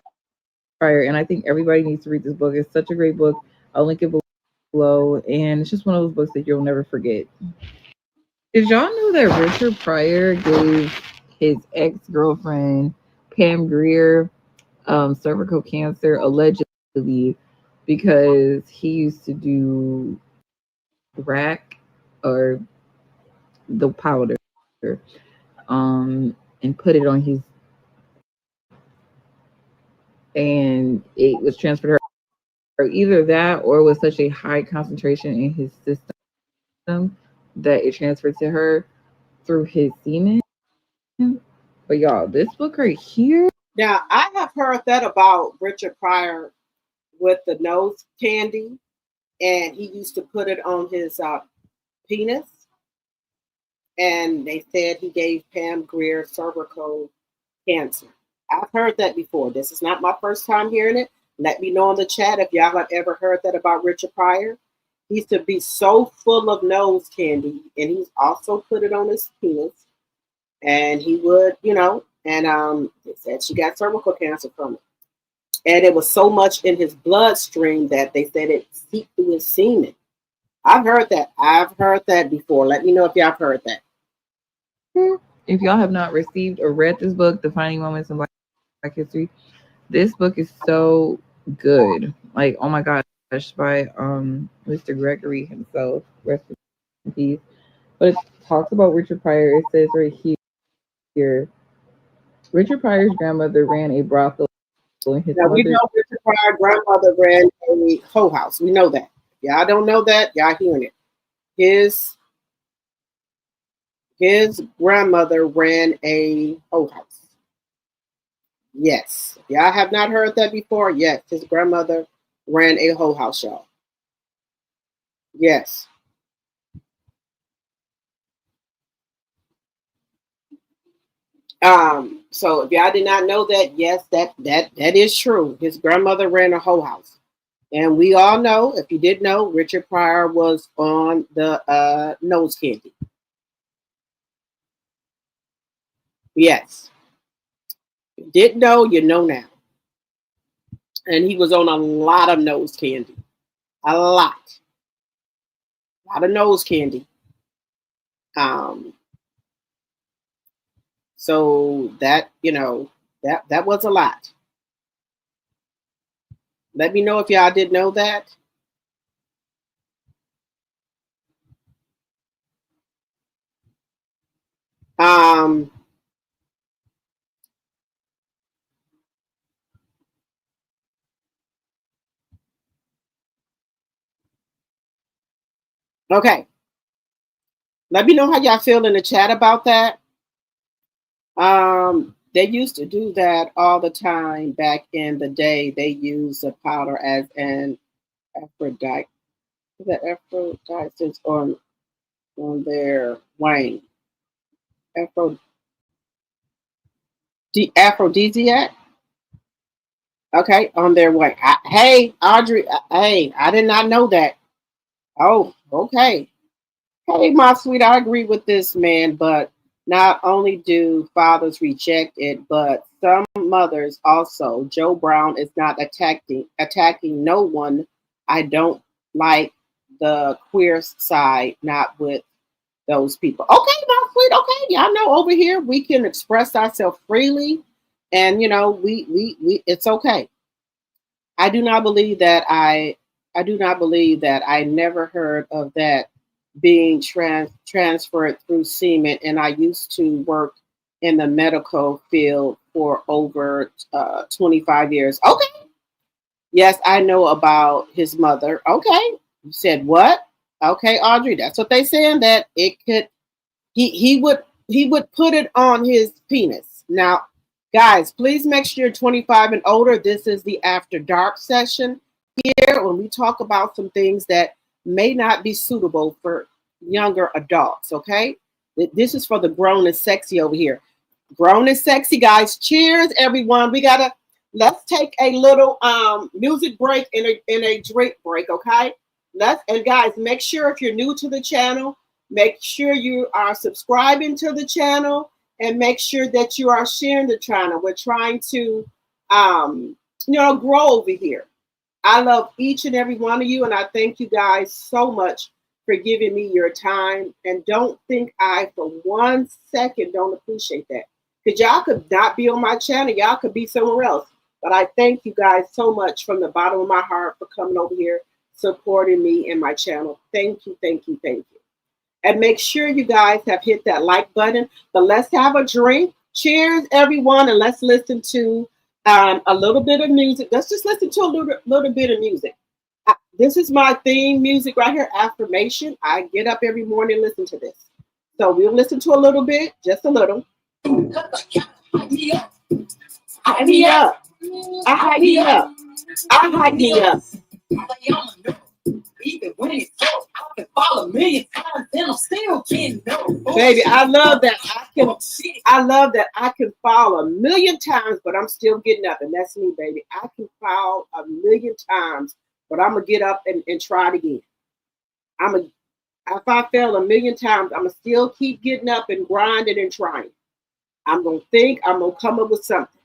Pryor, and I think everybody needs to read this book. It's such a great book. I'll link it below, and it's just one of those books that you'll never forget. Did y'all know that Richard Pryor gave his ex-girlfriend, Pam Grier, cervical cancer, allegedly, because he used to do crack or the powder and put it on his, and it was transferred to her, or either that or it was such a high concentration in his system that it transferred to her through his semen. But y'all, this book right here. Now, I have heard that about Richard Pryor with the nose candy, and he used to put it on his penis. And they said he gave Pam Grier cervical cancer. I've heard that before. This is not my first time hearing it. Let me know in the chat if y'all have ever heard that about Richard Pryor. He used to be so full of nose candy, and he's also put it on his penis. And he would, and they said she got cervical cancer from it. And it was so much in his bloodstream that they said it seeped through his semen. I've heard that. I've heard that before. Let me know if y'all have heard that. If y'all have not received or read this book, Defining Moments in Black History, this book is so good. Like, oh my gosh, by Mr. Gregory himself, rest in peace. But it talks about Richard Pryor. It says right here, Richard Pryor's grandmother ran a brothel. And his now, we know Richard Pryor's grandmother ran a hoe house. We know that. Y'all don't know that? Y'all hearing it. His grandmother ran a hoe house. Yes. Y'all have not heard that before? Yes. His grandmother ran a hoe house, y'all. Yes. So if y'all did not know that, yes, that is true. His grandmother ran a hoe house. And we all know, if you didn't know, Richard Pryor was on the nose candy. Yes. If you didn't know, you know now. And he was on a lot of nose candy. A lot of nose candy. So that, that was a lot. Let me know if y'all didn't know that. Okay. Let me know how y'all feel in the chat about that. They used to do that all the time back in the day. They used a powder as an aphrodite. The aphrodite on their wang. Aphrodisiac. Okay, on their wang. Hey, Audrey. Hey, I did not know that. Oh, okay. Hey, my sweet, I agree with this man, but not only do fathers reject it, but some mothers also. Joe Brown is not attacking no one I don't like the queer side, not with those people. Okay, my sweet. Okay, y'all know over here we can express ourselves freely, and you know we it's okay. I do not believe that I do not believe that I never heard of that being transferred through semen, and I used to work in the medical field for over 25 years. Okay. Yes, I know about his mother. Okay. You said what? Okay, Audrey, that's what they saying, that it could he would put it on his penis. Now, guys, please make sure you're 25 and older. This is the After Dark session here when we talk about some things that may not be suitable for younger adults, okay? This is for the grown and sexy over here. Grown and sexy, guys. Cheers, everyone. Let's take a little music break and a drink break, okay? And guys, make sure if you're new to the channel, make sure you are subscribing to the channel and make sure that you are sharing the channel. We're trying to, grow over here. I love each and every one of you, and I thank you guys so much for giving me your time. And don't think I, for 1 second, don't appreciate that. Because y'all could not be on my channel. Y'all could be somewhere else. But I thank you guys so much from the bottom of my heart for coming over here, supporting me and my channel. Thank you, thank you, thank you. And make sure you guys have hit that like button. But let's have a drink. Cheers, everyone, and let's listen to a little bit of music. Let's just listen to a little bit of music. This is my theme music right here, affirmation. I get up every morning and listen to this. So we'll listen to a little bit, just a little. Hype me up. Hype me up. I hype me up. I hype me up. Even when it's so, I can fall a million times and I'm still getting no. Baby, I love that. I love that I can fall a million times, but I'm still getting up, and that's me, baby. I can fall a million times, but I'm gonna get up and try it again. If I fail a million times, I'm gonna still keep getting up and grinding and trying. I'm gonna come up with something.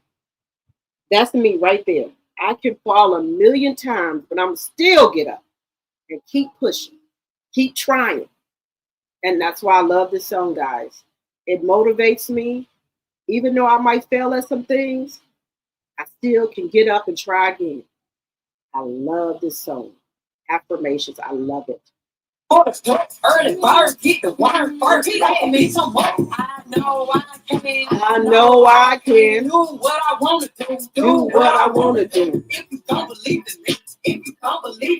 That's me right there. I can fall a million times, but I'm still get up and keep pushing, keep trying. And that's why I love this song, guys. It motivates me. Even though I might fail at some things, I still can get up and try again. I love this song. Affirmations, I love it. Early bird, get the worm first. Give me some more. I know I can. I know I can. Do what I want to do. Do what I want to do. If you don't believe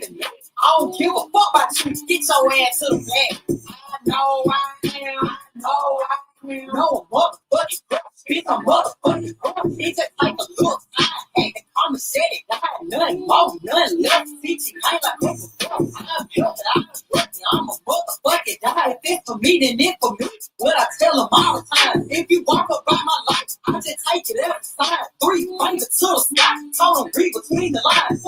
in me, I don't give a fuck about you. Get your ass to the bed. I know I can. I know I can. No motherfucking girl. It's a motherfucking girl. It's just like a look. I had to come and set it down. Nothing more, nothing less. Bitch, I ain't like a girl. I'm built, I'm a motherfucking die. If it's for me, then it's for me. What I tell them all the time. If you walk up by my life, I just take it every time. 3 fingers to the sky. Told them read between the lines.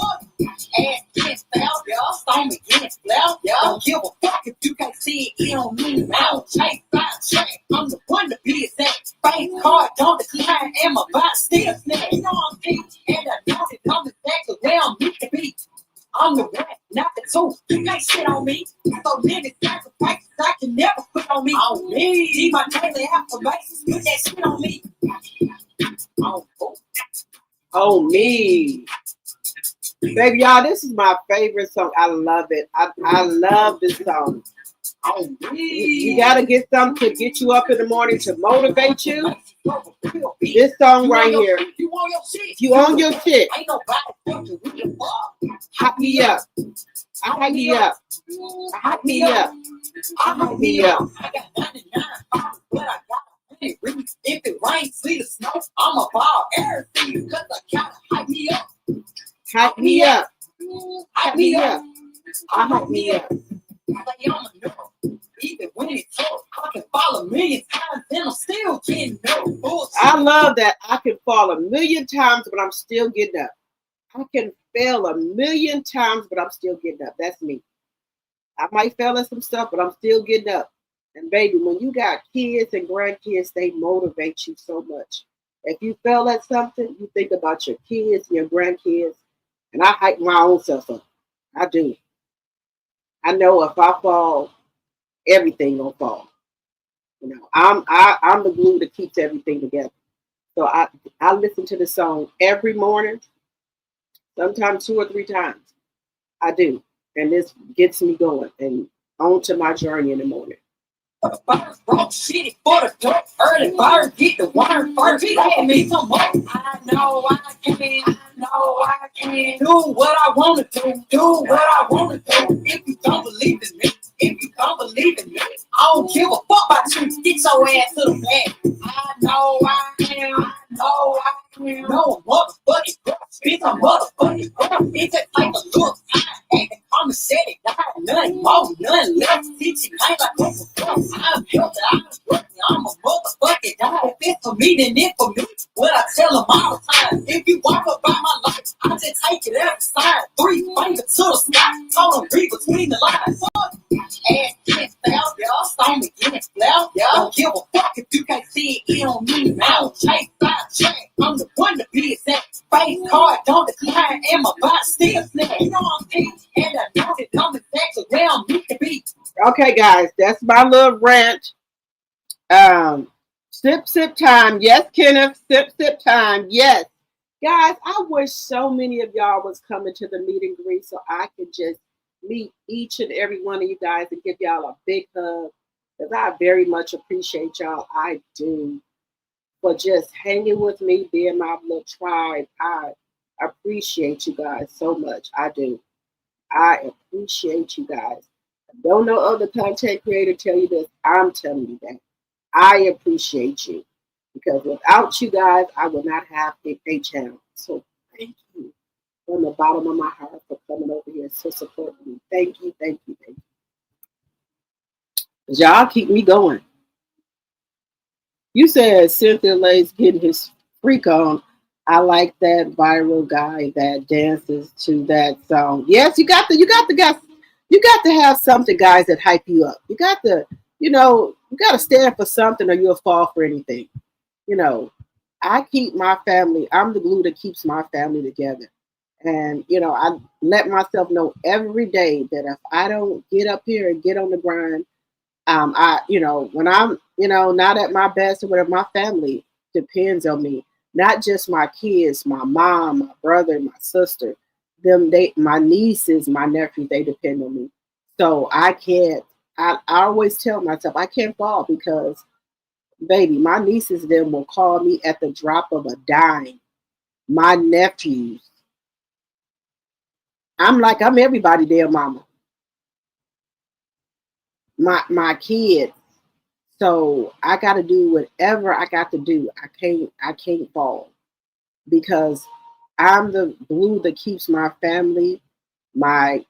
Ass gets foul, y'all. Stomach gets loud, y'all. Don't give a fuck if you can't see it. It don't mean now. Chase, fine, check. I'm the one to be exact. Face card, don't decline. And my body still snap. You know I'm deep. And I know it comes back to where I'm meant to be. I'm the one, not the two. You can't shit on me. So many sacrifices I can never put on me. On me. See my daily affirmations. Put that shit on me. Oh, me. Baby, y'all, this is my favorite song. I love it. I love this song. Oh, you got to get something to get you up in the morning to motivate you. This song right here. You on your shit. Hype me up. I hype me up. I hype me up. I hype me up. I got 99, but I got if it rains, sleet, or snow, I'm a ball everything because I gotta hype me up. Hype me up. Hype me up. I hype me up. Even when it's tough, I can fall a million times and I'm still getting no bullshit. I love that. I can fall a million times, but I'm still getting up. I can fail a million times, but I'm still getting up. That's me. I might fail at some stuff, but I'm still getting up. And baby, when you got kids and grandkids, they motivate you so much. If you fail at something, you think about your kids and your grandkids. And I hype my own self up. I do. I know if I fall, everything gonna fall. You know, I'm the glue that keeps everything together. So I listen to the song every morning, sometimes 2 or 3 times. I do, and this gets me going and on to my journey in the morning. Birds broke shitty for the dope. Early bird get the worm first. Let me some more. I know I can do what I wanna do what I wanna do. If you don't believe in me, I don't give a fuck about you. Get your ass to the bed. I know I can. No motherfucking girl. It's a motherfucking girl. It's just like a look. I'm a city guy, nothing more, nothing less. Teaching like I'm healthy, I'm working, I'm a motherfucking guy. If it's for me, then it's for me. What I tell them all the time. If you walk up by my life, I just take it every side. 3 fingers to the sky, told them read between the lines. Ass gets loud, y'all. Stomach gets loud, y'all. Don't give a fuck if you can't see it, it don't mean now. Chase, I'm the one to be exact. Face card, don't decline, and my body still snap. You know I'm deep, and I know it don't exactly where I'm meant to be. Okay, guys, that's my little rant. Sip time. Yes, Kenneth. Sip time. Yes. Guys, I wish so many of y'all was coming to the meet and greet so I could just meet each and every one of you guys and give y'all a big hug. Because I very much appreciate y'all. I do. For just hanging with me, being my little tribe. I appreciate you guys so much. I do. I appreciate you guys. Don't no other content creator tell you this. I'm telling you that. I appreciate you. Because without you guys, I would not have a channel. So thank you from the bottom of my heart for coming over here to support me. Thank you, thank you, thank you. Y'all keep me going. You said Cynthia Lay's getting his freak on. I like that viral guy that dances to that song. Yes, you got the guys. You got to have something, guys, that hype you up. You got to, you got to stand for something or you'll fall for anything. I keep my family. I'm the glue that keeps my family together. And, I let myself know every day that if I don't get up here and get on the grind, when I'm, not at my best or whatever, my family depends on me. Not just my kids, my mom, my brother, my sister, my nieces, my nephews, they depend on me. So I always tell myself I can't fall because, baby, my nieces then will call me at the drop of a dime. My nephews. I'm everybody their mama. My kids. So I got to do whatever I got to do. I can't fall because I'm the glue that keeps my family, my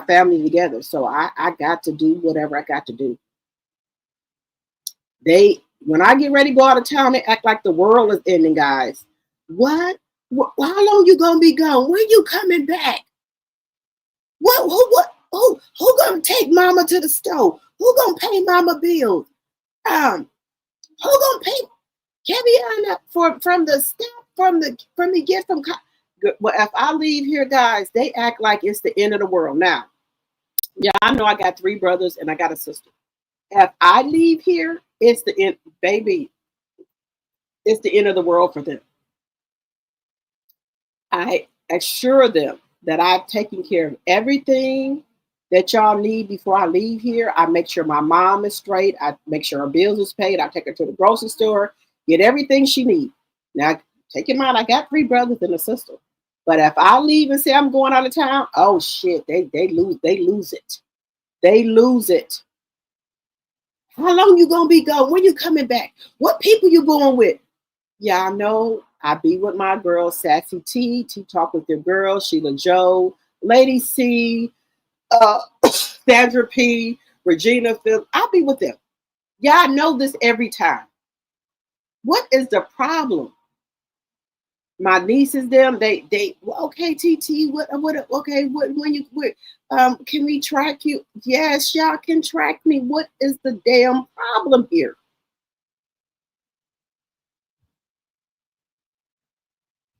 family together. So I got to do whatever I got to do. When I get ready to go out of town, they act like the world is ending, guys. What? How long you gonna be gone? When you coming back? What? Who gonna take mama to the store? Who gonna pay mama bills? Who gonna pay Keviana from the gift from? Well, if I leave here, guys, they act like it's the end of the world. Now, yeah, I know I got 3 brothers and I got a sister. If I leave here, it's the end, baby. It's the end of the world for them. I assure them that I've taken care of everything that y'all need before I leave here. I make sure my mom is straight. I make sure her bills is paid. I take her to the grocery store, get everything she needs. Now, take in mind, I got 3 brothers and a sister. But if I leave and say I'm going out of town, oh shit, they lose it. They lose it. How long you gonna be gone? When you coming back? What people you going with? Yeah, I know. I be with my girl, Sassy T Talk with Your Girl, Sheila Joe, Lady C, Sandra P, Regina Phil. I'll be with them. Y'all know this every time. What is the problem? My nieces, them, they okay, TT, can we track you? Yes, y'all can track me. What is the damn problem here?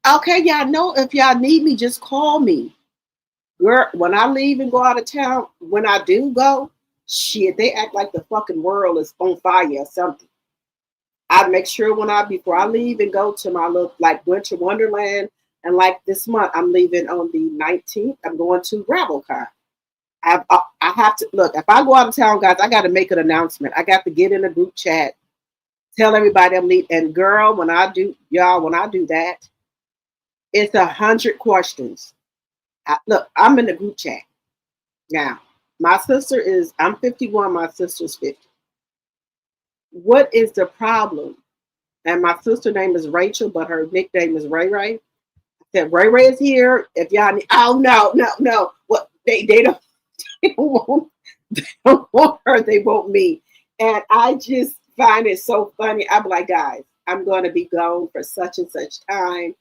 Okay, y'all know if y'all need me, just call me. Girl, when I leave and go out of town, when I do go, shit, they act like the fucking world is on fire or something. I make sure before I leave and go to my little like Winter Wonderland, and like this month I'm leaving on the 19th. I'm going to GravelCon. I have to look. If I go out of town, guys, I got to make an announcement. I got to get in a group chat, tell everybody I'm leaving. And girl, when I do that, it's 100 questions. Look, I'm in the group chat now. My sister I'm 51. My sister's 50. What is the problem? And my sister's name is Rachel, but her nickname is Ray Ray. I said, Ray Ray is here. If y'all need, oh no. What they don't want her, they want me. And I just find it so funny. I'm like, guys, I'm going to be gone for such and such time.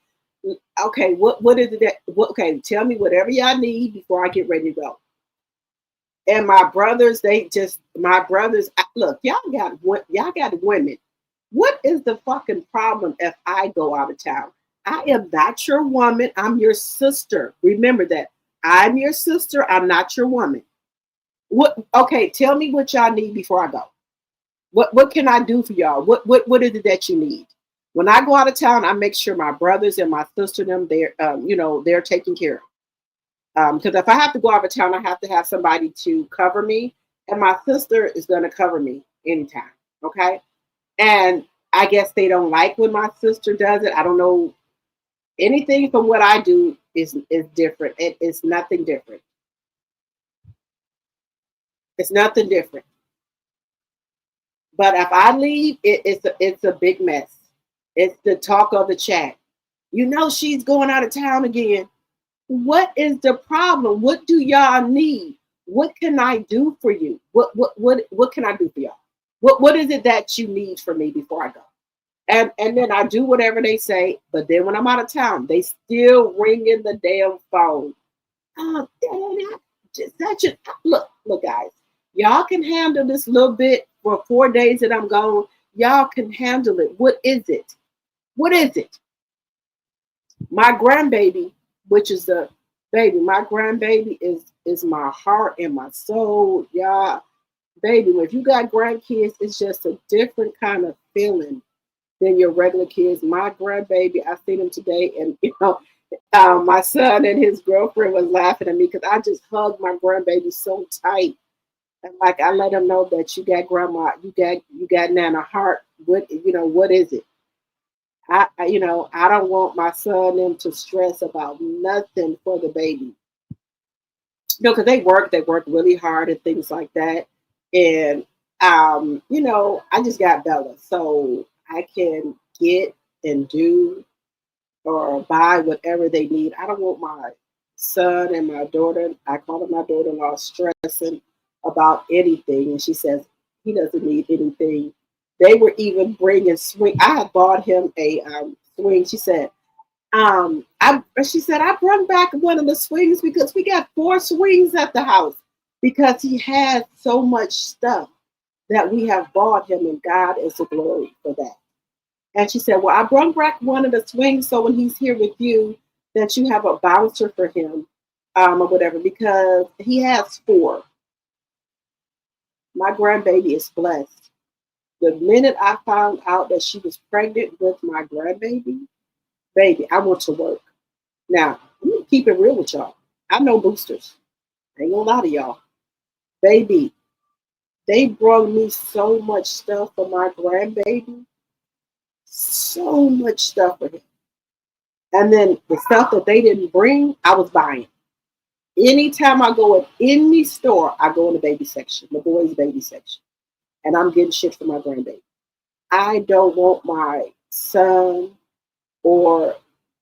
Okay, what is it okay, tell me whatever y'all need before I get ready to go. And my brothers, look, y'all got women. What is the fucking problem if I go out of town? I am not your woman. I'm your sister. Remember that. I'm your sister. I'm not your woman. Okay, tell me what y'all need before I go. What can I do for y'all? What is it that you need? When I go out of town, I make sure my brothers and my sister, they're taken care of. Because if I have to go out of town, I have to have somebody to cover me, and my sister is going to cover me anytime. Okay. And I guess they don't like when my sister does it. I don't know. Anything from what I do is different. It's nothing different. It's nothing different. But if I leave, it's a big mess. It's the talk of the chat. She's going out of town again. What is the problem? What do y'all need? What can I do for you? What can I do for y'all? What is it that you need from me before I go? And then I do whatever they say. But then when I'm out of town, they still ringing the damn phone. Oh, look, guys. Y'all can handle this little bit for 4 days that I'm gone. Y'all can handle it. What is it? What is it? My grandbaby, which is the baby, my grandbaby is my heart and my soul. Y'all, baby, when you got grandkids, it's just a different kind of feeling than your regular kids. My grandbaby, I seen him today, and my son and his girlfriend was laughing at me because I just hugged my grandbaby so tight. And like I let him know that you got grandma, you got Nana heart. What is it? I don't want my son them to stress about nothing for the baby. Because they work really hard and things like that. And I just got Bella, so I can get and do or buy whatever they need. I don't want my son and my daughter, I call it my daughter-in-law, stressing about anything. And she says he doesn't need anything. They were even bringing swing. I had bought him a swing. She said, I brought back one of the swings because we got 4 swings at the house because he had so much stuff that we have bought him, and God is the glory for that. And she said, well, I brought back one of the swings so when he's here with you, that you have a bouncer for him or whatever, because he has 4. My grandbaby is blessed. The minute I found out that she was pregnant with my grandbaby, baby, I went to work. Now, I'm going to keep it real with y'all. I know boosters. I ain't gonna lie to y'all. Baby, they brought me so much stuff for my grandbaby. So much stuff for him. And then the stuff that they didn't bring, I was buying. Anytime I go in any store, I go in the baby section, the boys' baby section. And I'm getting shit for my grandbaby. I don't want my son or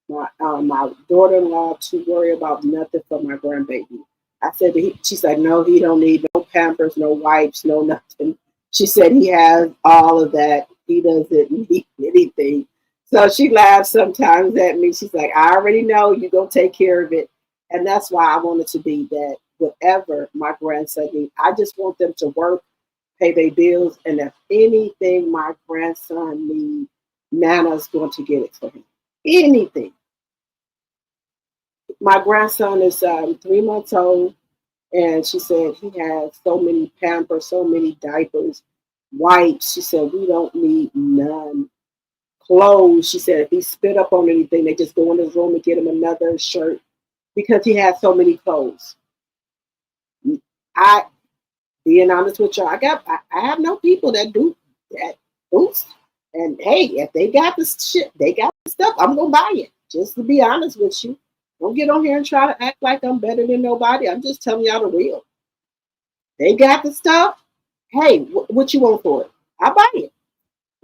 my daughter-in-law to worry about nothing for my grandbaby. I said, she said, no, he don't need no Pampers, no wipes, no nothing. She said he has all of that. He doesn't need anything. So she laughs sometimes at me. She's like, I already know you're going to take care of it. And that's why I want it to be that whatever my grandson needs, I just want them to work, pay their bills, and if anything my grandson needs, Nana's going to get it for him. Anything. My grandson is 3 months old, and she said he has so many Pampers, so many diapers, wipes. She said we don't need none. Clothes. She said if he spit up on anything, they just go in his room and get him another shirt because he has so many clothes. I, being honest with you, I have no people that do that. Oops. And hey, if they got the shit, they got the stuff, I'm gonna buy it. Just to be honest with you. Don't get on here and try to act like I'm better than nobody. I'm just telling y'all the real. They got the stuff. Hey, what you want for it? I buy it.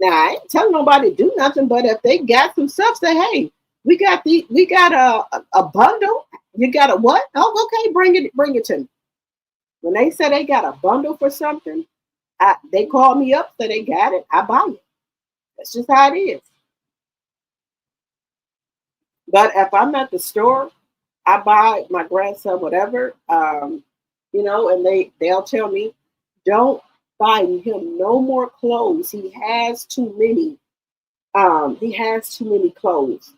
Now I ain't telling nobody to do nothing, but if they got some stuff, say, hey, we got a bundle. You got a what? Oh, okay, bring it to me. When they say they got a bundle for something, they call me up, say they got it. I buy it. That's just how it is. But if I'm at the store, I buy my grandson whatever, and they'll tell me, don't buy him no more clothes. He has too many. He has too many clothes.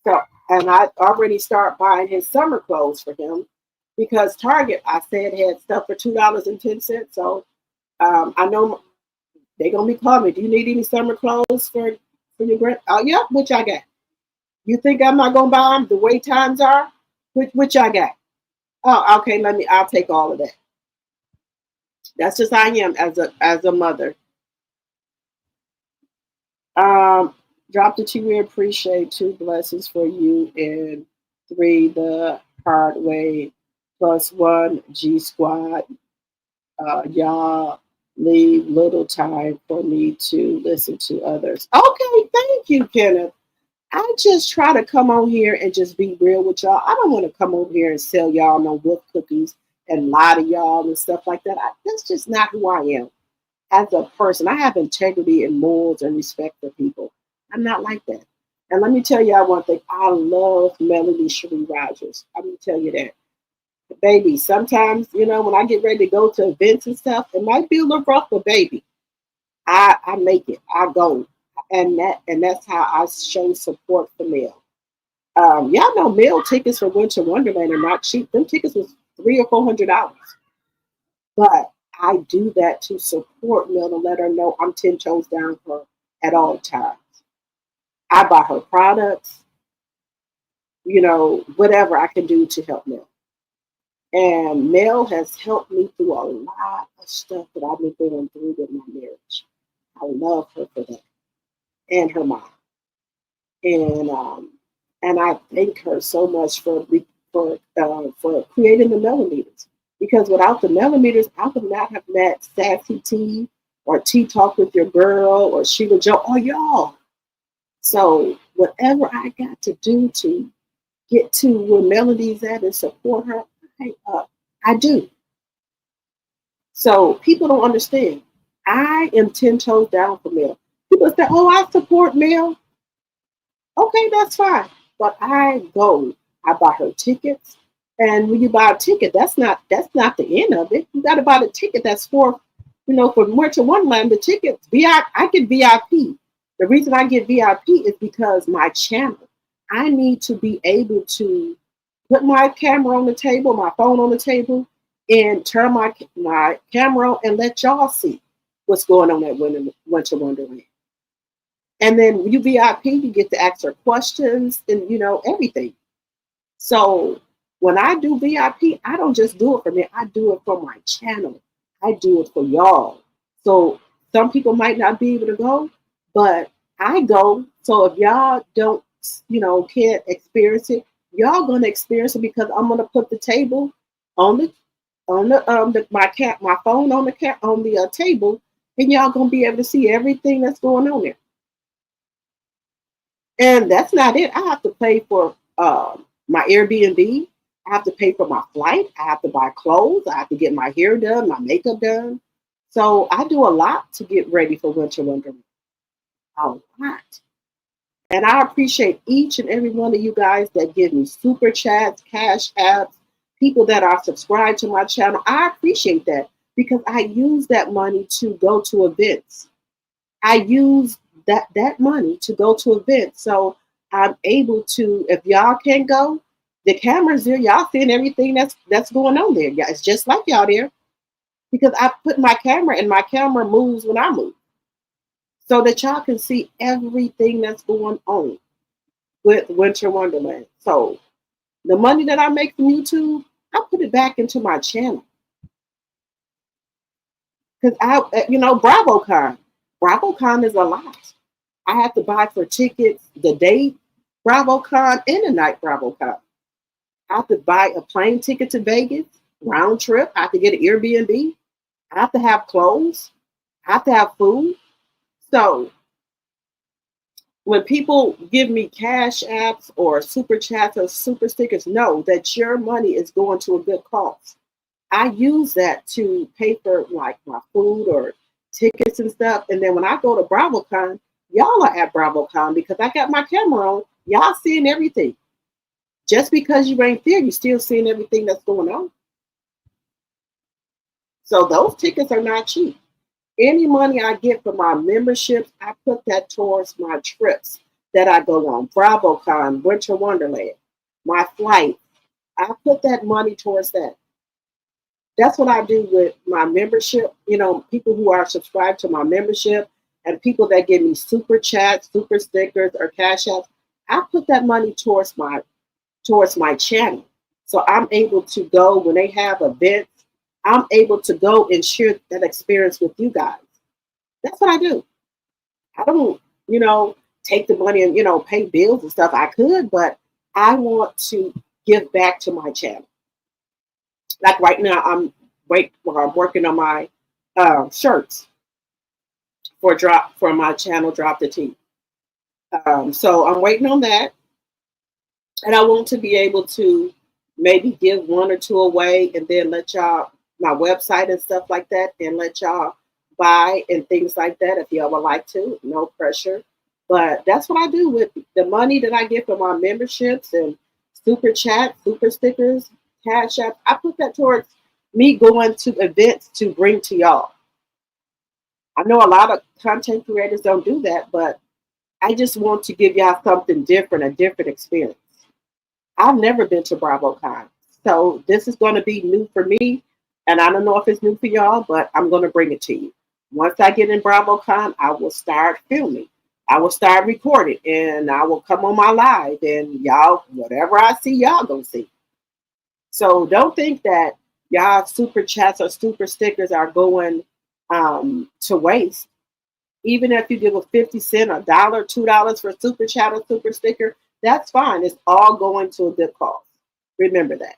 So, and I already start buying his summer clothes for him because Target, I said, had stuff for $2.10. So I know they're gonna be calling me. Do you need any summer clothes for your grand? Oh, yeah, which I got. You think I'm not gonna buy them the way times are? Which I got. Oh, okay. I'll take all of that. That's just how I am as a mother. Drop the 2, we appreciate 2 blessings for you, and 3 the hard way +1 G Squad. Y'all leave little time for me to listen to others. Okay, thank you, Kenneth. I just try to come on here and just be real with y'all. I don't want to come over here and sell y'all no wolf cookies and lie to y'all and stuff like that. That's just not who I am as a person. I have integrity and morals and respect for people. I'm not like that. And let me tell y'all one thing. I love Melody Cherie Rogers. I'm going to tell you that. Baby, sometimes, when I get ready to go to events and stuff, it might be a little rough, but baby, I make it. I go. And that's how I show support for Mel. Y'all know Mel tickets for Winter Wonderland are not cheap. Them tickets was $300 or $400. But I do that to support Mel, to let her know I'm 10 toes down for her at all times. I buy her products, whatever I can do to help Mel. And Mel has helped me through a lot of stuff that I've been going through with my marriage. I love her for that. And her mom. And I thank her so much for creating the Millimeters. Because without the Millimeters, I would not have met Sassy T or Tea Talk with Your Girl or Sheila Joe or y'all. So whatever I got to do to get to where Melody's at and support her, I do. So people don't understand. I am 10 toes down for Mel. People say, oh, I support Mel. Okay, that's fine. But I go. I buy her tickets. And when you buy a ticket, that's not the end of it. You got to buy the ticket that's for Winter Wonderland, the tickets. I get VIP. The reason I get VIP is because my channel. I need to be able to put my camera on the table, my phone on the table, and turn my camera on and let y'all see what's going on at Winter Wonderland. And then when you VIP, you get to ask her questions and, everything. So when I do VIP, I don't just do it for me. I do it for my channel. I do it for y'all. So some people might not be able to go, but I go. So if y'all don't, can't experience it, y'all going to experience it because I'm going to put the table on my phone on the table, and y'all going to be able to see everything that's going on there. And that's not it. I have to pay for my Airbnb. I have to pay for my flight. I have to buy clothes. I have to get my hair done, my makeup done. So I do a lot to get ready for Winter Wonderland. A lot. And I appreciate each and every one of you guys that give me super chats, cash apps, people that are subscribed to my channel. I appreciate that because I use that money to go to events. I use that money to go to events. So I'm able to, if y'all can go, The cameras there, y'all seeing everything that's going on there. Yeah, it's just like y'all there because I put my camera and my camera moves when I move, so that y'all can see everything that's going on with Winter Wonderland. So the money that I make from YouTube, I put it back into my channel because BravoCon is a lot. I have to buy for tickets the day BravoCon and the night BravoCon. I have to buy a plane ticket to Vegas, round trip. I have to get an Airbnb. I have to have clothes. I have to have food. So when people give me cash apps or super chats or super stickers, know that your money is going to a good cause. I use that to pay for like my food or tickets and stuff. And then when I go to BravoCon, y'all are at BravoCon because I got my camera on. Y'all seeing everything. Just because you ain't there, you're still seeing everything that's going on. So those tickets are not cheap. Any money I get from my memberships, I put that towards my trips that I go on. BravoCon, Winter Wonderland, my flight. I put that money towards that. That's what I do with my membership. You know, people who are subscribed to my membership and people that give me super chats, super stickers, or cash apps. I put that money towards my channel. So I'm able to go when they have events. I'm able to go and share that experience with you guys. That's what I do. I don't, take the money and, pay bills and stuff. I could, but I want to give back to my channel. Like right now, I'm working on my shirts for my channel, Drop the Tea. So I'm waiting on that. And I want to be able to maybe give one or two away and then let y'all, my website and stuff like that, and let y'all buy and things like that if y'all would like to. No pressure. But that's what I do with the money that I get from my memberships and super chat, super stickers, cash app. I put that towards me going to events to bring to y'all. I know a lot of content creators don't do that, but I just want to give y'all something different, a different experience. I've never been to BravoCon, so this is going to be new for me, and I don't know if it's new for y'all, but I'm going to bring it to you. Once I get in BravoCon, I will start filming. I will start recording, and I will come on my live, and y'all, whatever I see, y'all gonna see. So don't think that y'all super chats or super stickers are going to waste. Even if you give a 50 cents, $1, $2 for a super chat or super sticker, that's fine. It's all going to a good cause. Remember that.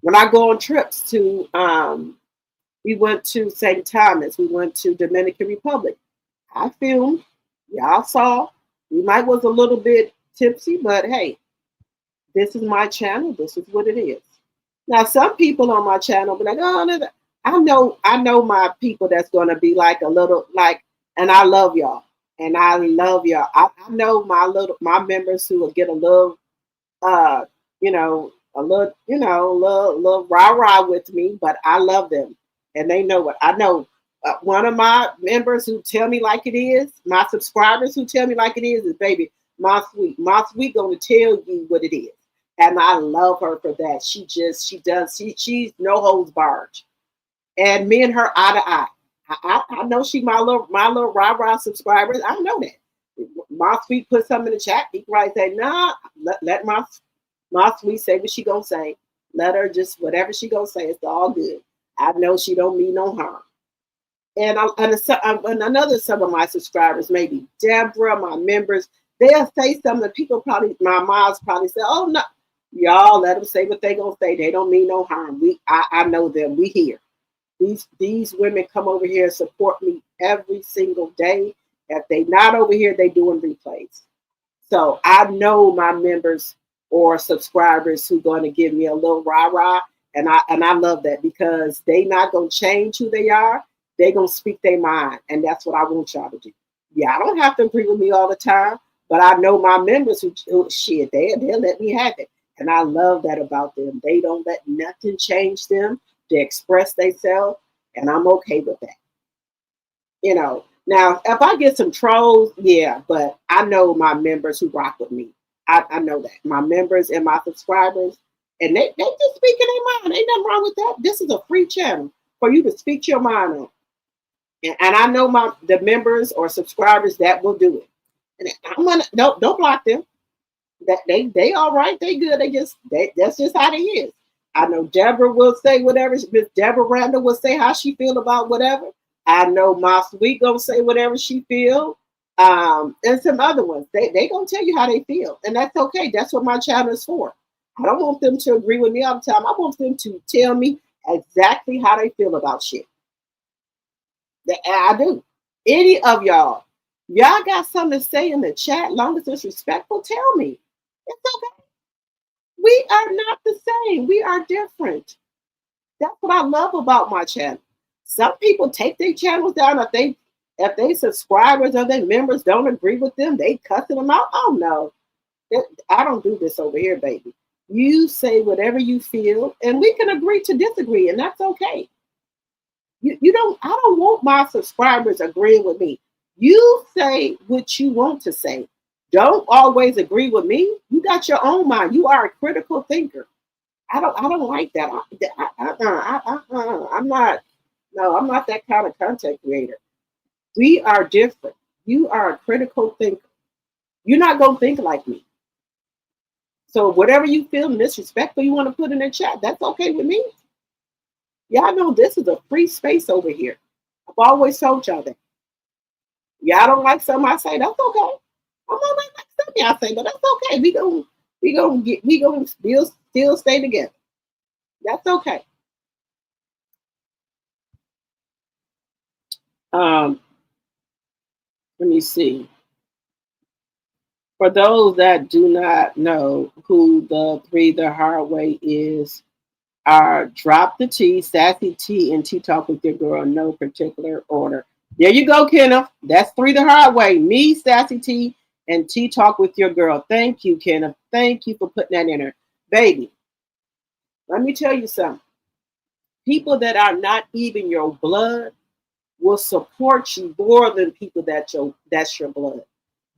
When I go on trips to, we went to St. Thomas, we went to Dominican Republic. I filmed. Y'all saw. We might was a little bit tipsy, but hey, this is my channel. This is what it is. Now, some people on my channel be like, oh, no, I know my people that's going to be like a little like, and I love y'all. And I love y'all. I know my members who will get a little, a little rah-rah with me, but I love them. And they know what I know. One of my members who tell me like it is, my subscribers who tell me like it is baby, Ma Sweet. Ma Sweet gonna tell you what it is. And I love her for that. She's no holds barred. And me and her eye to eye. I know she my little rah-rah subscribers. I know that. Ma Sweet put something in the chat. He can write say, nah, let Ma Sweet say what she gonna say. Let her just whatever she gonna say, it's all good. I know she don't mean no harm. And another some of my subscribers, maybe Deborah, my members, they'll say something. People probably, my moms probably say, "Oh no, y'all let them say what they gonna say. They don't mean no harm." I know them. We here. These women come over here and support me every single day. If they not over here, they doing replays. So I know my members or subscribers who going to give me a little rah-rah, and I love that because they not gonna change who they are. They're going to speak their mind, and that's what I want y'all to do. Yeah, I don't have to agree with me all the time, but I know my members who they'll let me have it, and I love that about them. They don't let nothing change them. They express themselves, and I'm okay with that. Now, if I get some trolls, yeah, but I know my members who rock with me. I know that. My members and my subscribers, and they just speaking their mind. Ain't nothing wrong with that. This is a free channel for you to speak your mind on. And I know the members or subscribers that will do it. And I'm gonna don't block them. That they all right, they good. That's just how they is. I know Deborah will say whatever. Miss Deborah Randall will say how she feel about whatever. I know Ma Sweet gonna say whatever she feel. And some other ones. They gonna tell you how they feel. And that's okay. That's what my channel is for. I don't want them to agree with me all the time. I want them to tell me exactly how they feel about shit. I do. Any of y'all got something to say in the chat, long as it's respectful, tell me. It's okay. We are not the same. We are different. That's what I love about my channel. Some people take their channels down if they subscribers or their members don't agree with them, they cussing them out. Oh no. I don't do this over here, baby. You say whatever you feel, and we can agree to disagree, and that's okay. I don't want my subscribers agreeing with me. You say what you want to say. Don't always agree with me. You got your own mind. You are a critical thinker. I don't like that. I'm not that kind of content creator. We are different. You are a critical thinker. You're not gonna think like me. So whatever you feel disrespectful you want to put in the chat, that's okay with me. Y'all know this is a free space over here. I've always told y'all that. Y'all don't like something I say, that's okay. I'm not like something y'all say, but that's okay. We gonna still stay together. That's okay. Let me see. For those that do not know who the Three the Hard Way is, are Drop the Tea, Sassy T, and Tea Talk with Your Girl, no particular order. There you go, Kenneth. That's Three the Hard Way. Me, Sassy T, and Tea Talk with Your Girl. Thank you, Kenneth. Thank you for putting that in there. Baby, let me tell you something. People that are not even your blood will support you more than people that's your blood.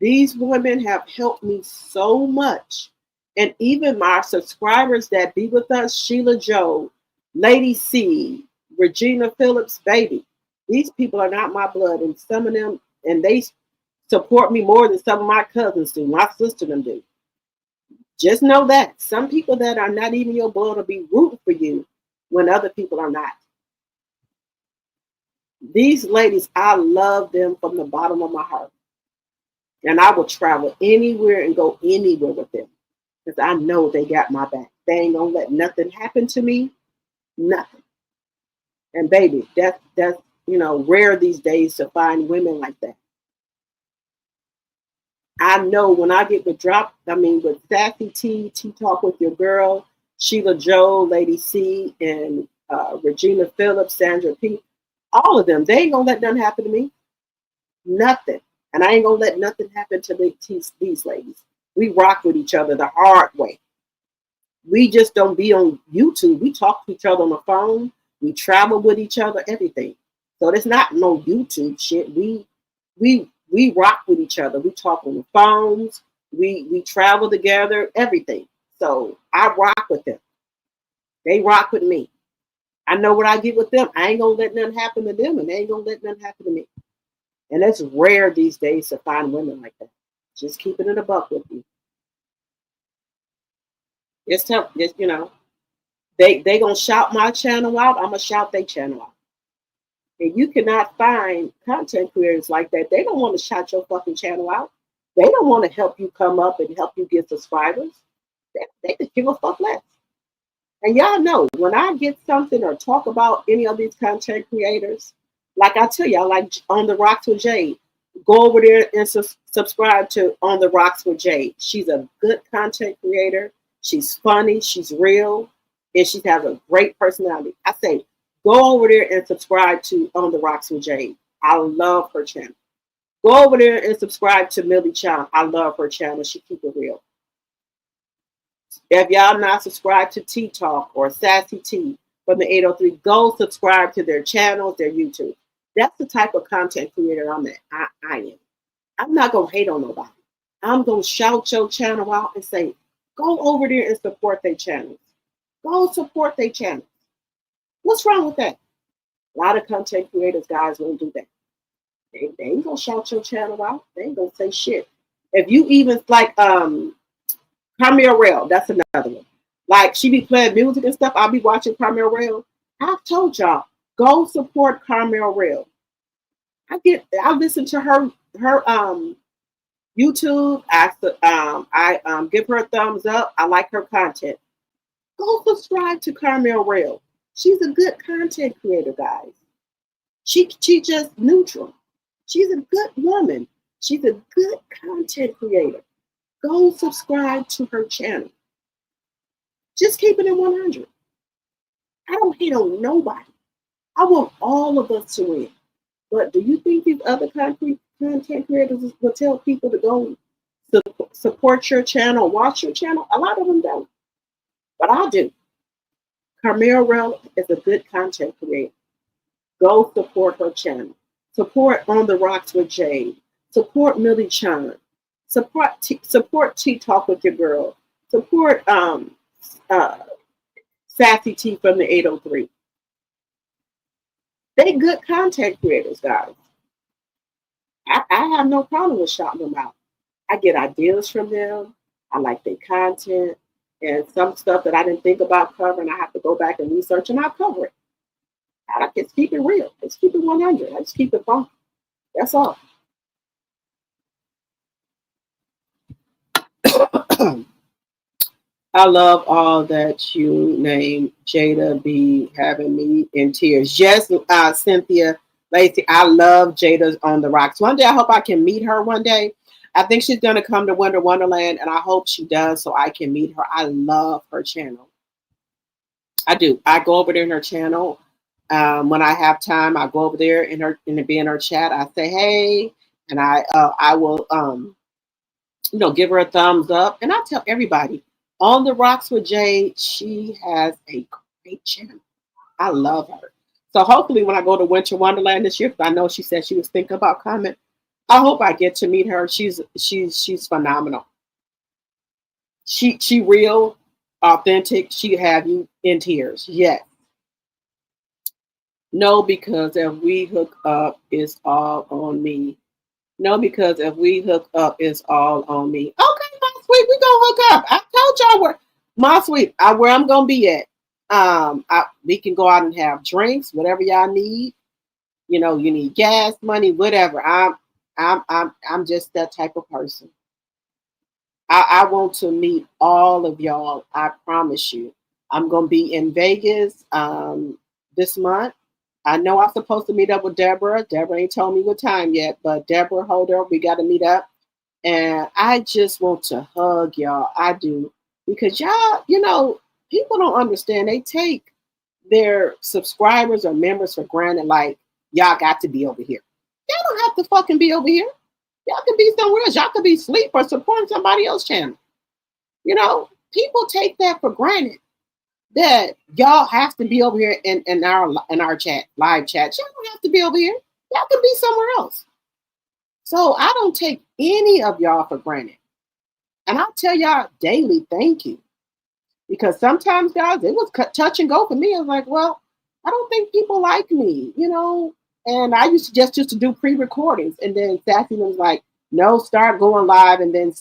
These women have helped me so much. And even my subscribers that be with us, Sheila Joe, Lady C, Regina Phillips, baby. These people are not my blood. And some of them, and they support me more than some of my cousins do. My sister them do. Just know that. Some people that are not even your blood will be rooting for you when other people are not. These ladies, I love them from the bottom of my heart. And I will travel anywhere and go anywhere with them. Because I know they got my back. They ain't gonna let nothing happen to me. Nothing. And baby, that's rare these days to find women like that. I know when I get with Sassy T, Tea Talk with Your Girl, Sheila Joe, Lady C, and Regina Phillips, Sandra P, all of them, they ain't gonna let nothing happen to me. Nothing. And I ain't gonna let nothing happen to these ladies. We rock with each other the hard way. We just don't be on YouTube. We talk to each other on the phone. We travel with each other, everything. So there's not no YouTube shit. We rock with each other. We talk on the phones. We travel together, everything. So I rock with them. They rock with me. I know what I get with them. I ain't gonna let nothing happen to them, and they ain't gonna let nothing happen to me. And it's rare these days to find women like that. Just keeping it a buck with you. It's tough. They gonna shout my channel out. I'm gonna shout their channel out. And you cannot find content creators like that. They don't want to shout your fucking channel out. They don't want to help you come up and help you get subscribers. They just give a fuck less. And y'all know when I get something or talk about any of these content creators, like I tell y'all, like On the Rocks with Jade, go over there and subscribe to On the Rocks with Jade. She's a good content creator. She's funny. She's real. And she has a great personality. I say, go over there and subscribe to On the Rocks with Jade. I love her channel. Go over there and subscribe to Millie Chow. I love her channel. She keep it real. If y'all not subscribed to Tea Talk or Sassy T from the 803, go subscribe to their channels, their YouTube. That's the type of content creator I'm at. I am. I'm not going to hate on nobody. I'm going to shout your channel out and say, go over there and support their channels. Go support their channels. What's wrong with that? A lot of content creators, guys, won't do that. They ain't going to shout your channel out. They ain't going to say shit. If you even, like, Carmel Rail, that's another one. Like, she be playing music and stuff. I'll be watching Carmel Rail. I've told y'all, go support Carmel Rail. I listen to her YouTube. I give her a thumbs up. I like her content. Go subscribe to Carmel Rail. She's a good content creator, guys. She just neutral. She's a good woman. She's a good content creator. Go subscribe to her channel. Just keep it in 100. I don't hate on nobody. I want all of us to win. But do you think these other content creators will tell people to go support your channel, watch your channel? A lot of them don't. But I do. Carmel Rail is a good content creator. Go support her channel. Support On the Rocks with Jade. Support Millie Chan. Support Tea Talk with Your Girl. Support Sassy T from the 803. They good content creators, guys. I have no problem with shouting them out. I get ideas from them. I like their content. And some stuff that I didn't think about covering, I have to go back and research, and I'll cover it. I just keep it real. Let's keep it 100. I just keep it funky. That's all. I love all that you name. Jada be having me in tears. Yes, Cynthia Lacey, I love Jada's On the Rocks. One day, I hope I can meet her one day. I think she's going to come to Winter Wonderland, and I hope she does so I can meet her. I love her channel. I do. I go over there in her channel. When I have time, I go over there and be in her chat. I say, hey, and I will, give her a thumbs up. And I tell everybody, On the Rocks with Jade, she has a great channel. I love her. So hopefully when I go to Winter Wonderland this year, because I know she said she was thinking about coming, I hope I get to meet her. She's phenomenal. She real, authentic. She have you in tears. Yes. No, because if we hook up, it's all on me. No, because if we hook up, it's all on me. Okay, my sweet, we gonna hook up. I told y'all where my sweet, where I'm gonna be at. We can go out and have drinks, whatever y'all need. You know, you need gas money, whatever. I'm just that type of person. I want to meet all of y'all. I promise you. I'm gonna be in Vegas this month. I know I'm supposed to meet up with Deborah. Deborah ain't told me what time yet, but Deborah Holder, we got to meet up. And I just want to hug y'all. I do. Because y'all, people don't understand. They take their subscribers or members for granted, like, y'all got to be over here. Y'all don't have to fucking be over here. Y'all can be somewhere else. Y'all could be asleep or supporting somebody else's channel. People take that for granted. That y'all have to be over here in our chat, live chat. Y'all don't have to be over here. Y'all can be somewhere else. So I don't take any of y'all for granted. And I'll tell y'all daily, thank you. Because sometimes, guys, it was touch and go for me. I was like, well, I don't think people like me, And I used to do pre-recordings. And then Sassy was like, no, start going live. And then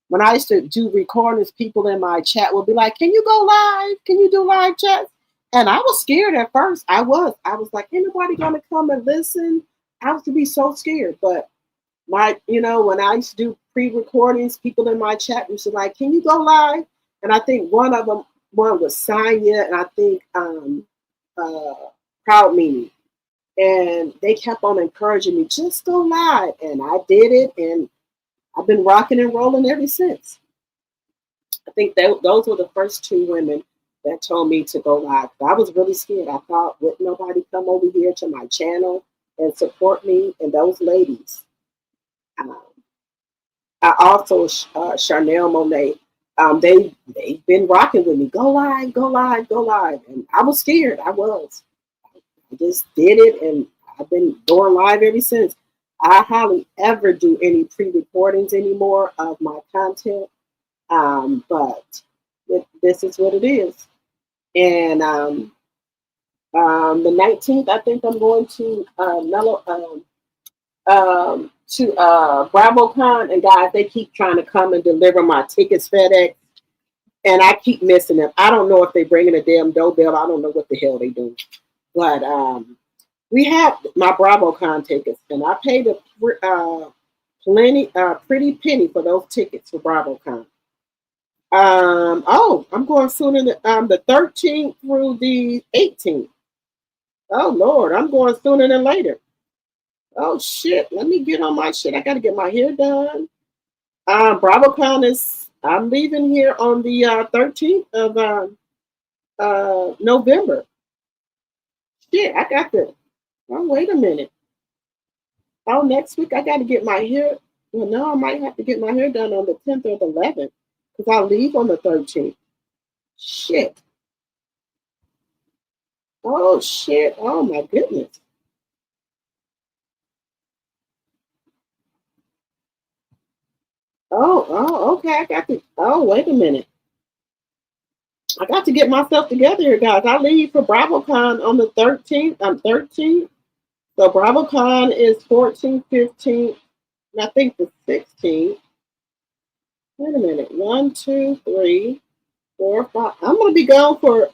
when I used to do recordings, people in my chat would be like, can you go live? Can you do live chats? And I was scared at first. I was like, ain't nobody gonna come and listen? I used to be so scared. But when I used to do pre-recordings, people in my chat used to like, can you go live? And I think one was Sanya, and I think Proud Mimi. And they kept on encouraging me, just go live. And I did it, and I've been rocking and rolling ever since. I think those were the first two women that told me to go live. I was really scared. I thought, would nobody come over here to my channel and support me? And those ladies. I also, Charnel Monet, they've been rocking with me. Go live, go live, go live. And I was scared. I just did it, and I've been going live ever since. I hardly ever do any pre-recordings anymore of my content, but this is what it is. And the 19th, I think I'm going to BravoCon, and guys, they keep trying to come and deliver my tickets FedEx, and I keep missing them. I don't know if they're bringing a damn doorbell. I don't know what the hell they do, but we have my BravoCon tickets, and I paid a pretty penny for those tickets for BravoCon. I'm going sooner than the 13th through the 18th. Oh Lord, I'm going sooner than later. Oh shit, let me get on my shit. I gotta get my hair done. BravoCon is, I'm leaving here on the 13th of November. Shit, I got the, oh wait a minute. Oh, next week I gotta get my hair. Well, no, I might have to get my hair done on the 10th or the 11th because I leave on the 13th. Shit. Oh shit. Oh my goodness. Oh, okay. I got to. Oh, wait a minute. I got to get myself together here, guys. I leave for BravoCon on the 13th. I'm 13th. So BravoCon is 14th, 15th, and I think the 16th. Wait a minute. 1, 2, 3, 4, 5. I'm going to be gone for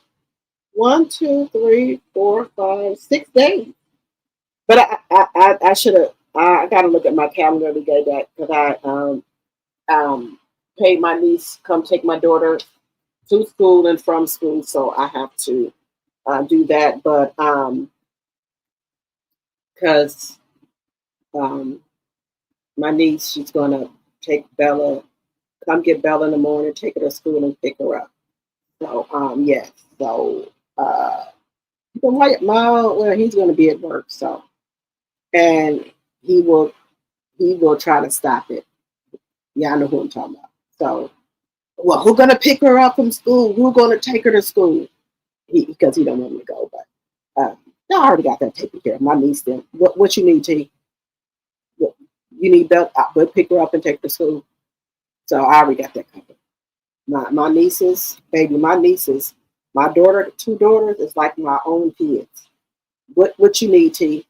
1, 2, 3, 4, 5, 6 days. But I should have. I got to look at my calendar to get that because I paid my niece come take my daughter to school and from school, so I have to do that. But because my niece, she's gonna take Bella, come get Bella in the morning, take her to school, and pick her up. So yes, so well, he's gonna be at work, so and he will try to stop it. Yeah, I know who I'm talking about. So, well, who's gonna pick her up from school? Who's gonna take her to school? Because he don't want me to go, but I already got that taken care of. My niece then. What you need, T? You need Bella. We'll pick her up and take her to school. So I already got that covered. My nieces, baby, my nieces, my daughter, 2 daughters, is like my own kids. What you need, T?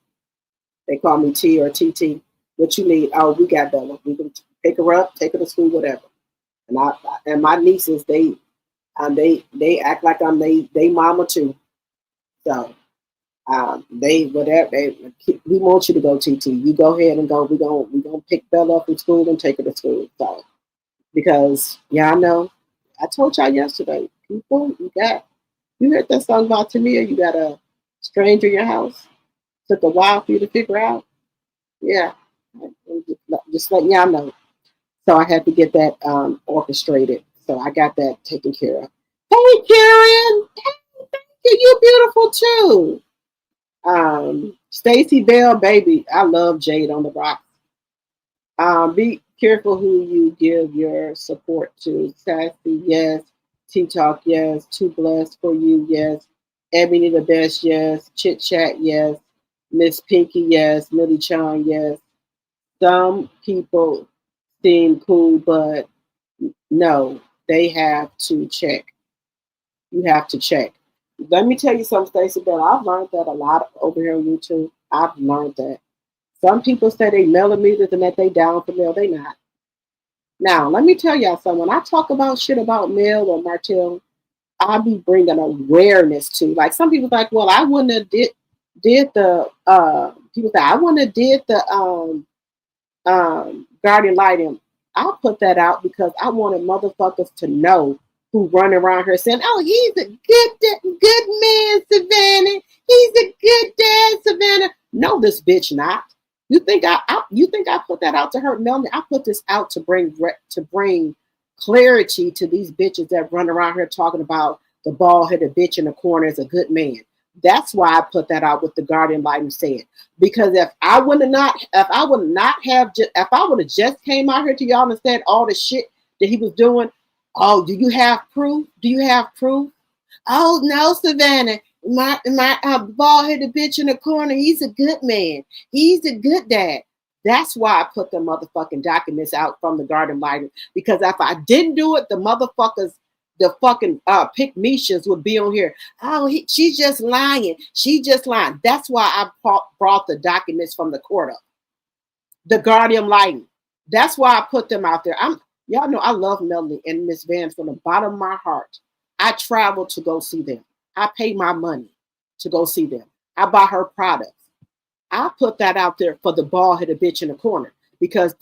They call me T or TT. What you need? Oh, we got Bella. We can pick her up, take her to school, whatever. And my nieces, they act like I'm they mama too. So we want you to go, TT. You go ahead and go. We gonna pick Bella up from school and take her to school. So because I know I told y'all yesterday, people, you heard that song about Tamia, you got a stranger in your house. Took a while for you to figure out. Yeah. Just letting y'all know. So I had to get that orchestrated. So I got that taken care of. Hey, Karen. Hey, thank you. You're beautiful too. Stacy Bell, baby. I love Jade on the Rocks. Be careful who you give your support to. Sassy, yes. T-Talk, yes. Too blessed for you, yes. Ebony the best, yes. Chit Chat, yes. Miss Pinky, yes. Millie Chong, yes. Some people seem cool, but no, they have to check. You have to check. Let me tell you something, Stacey Bell. I've learned that a lot over here on YouTube. I've learned that. Some people say they millimeters and that they down for male. They not. Now, let me tell y'all something. When I talk about shit about Mel or Martell, I'll be bringing awareness to. Like some people like, well, I wouldn't have did the people say I wouldn't have did the guardian lighting. I'll put that out because I wanted motherfuckers to know who run around here saying, "Oh, he's a good man, Savannah. He's a good dad, Savannah." No, this bitch not. You think I put that out to hurt Melanie? I put this out to bring clarity to these bitches that run around here talking about the bald-headed bitch in the corner is a good man. That's why I put that out with the guardian light and said, because if I would have just came out here to y'all and said all the shit that he was doing, oh, do you have proof? Do you have proof? Oh no, Savannah, my bald-headed bitch in the corner, he's a good man. He's a good dad. That's why I put the motherfucking documents out from the Garden Lighting, because if I didn't do it, the motherfuckers, the fucking pick Mishas would be on here. Oh, she's just lying. She just lying. That's why I brought the documents from the court up. The Guardian Lighting. That's why I put them out there. Y'all know I love Melanie and Miss Vance from the bottom of my heart. I travel to go see them. I pay my money to go see them. I buy her products. I put that out there for the bald-headed bitch in the corner, because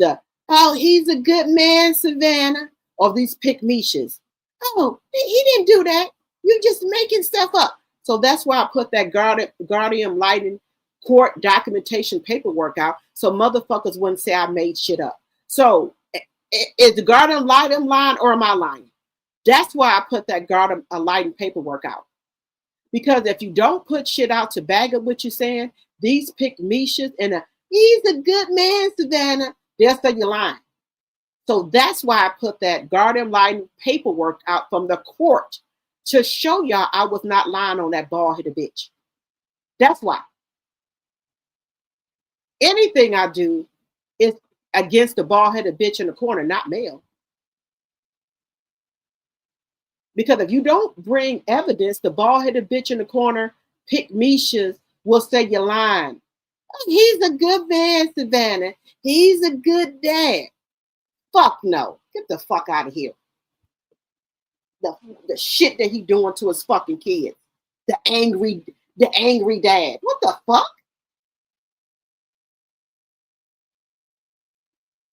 he's a good man, Savannah, or these pick Mishas. Oh, he didn't do that. You're just making stuff up. So that's why I put that Guardian Lighting court documentation paperwork out, so motherfuckers wouldn't say I made shit up. So is the Guardian Lighting lying, or am I lying? That's why I put that Guardian Lighting paperwork out. Because if you don't put shit out to bag up what you're saying, these pick Mishas and he's a good man, Savannah, they'll say you're lying. So that's why I put that Guardian Lighting paperwork out from the court, to show y'all I was not lying on that bald-headed bitch. That's why. Anything I do is against the bald-headed bitch in the corner, not Mel. Because if you don't bring evidence, the bald-headed bitch in the corner, pick Mishas, will say you're lying. Oh, he's a good man, Savannah. He's a good dad. Fuck no. Get the fuck out of here. The shit that he doing to his fucking kids. The angry dad. What the fuck?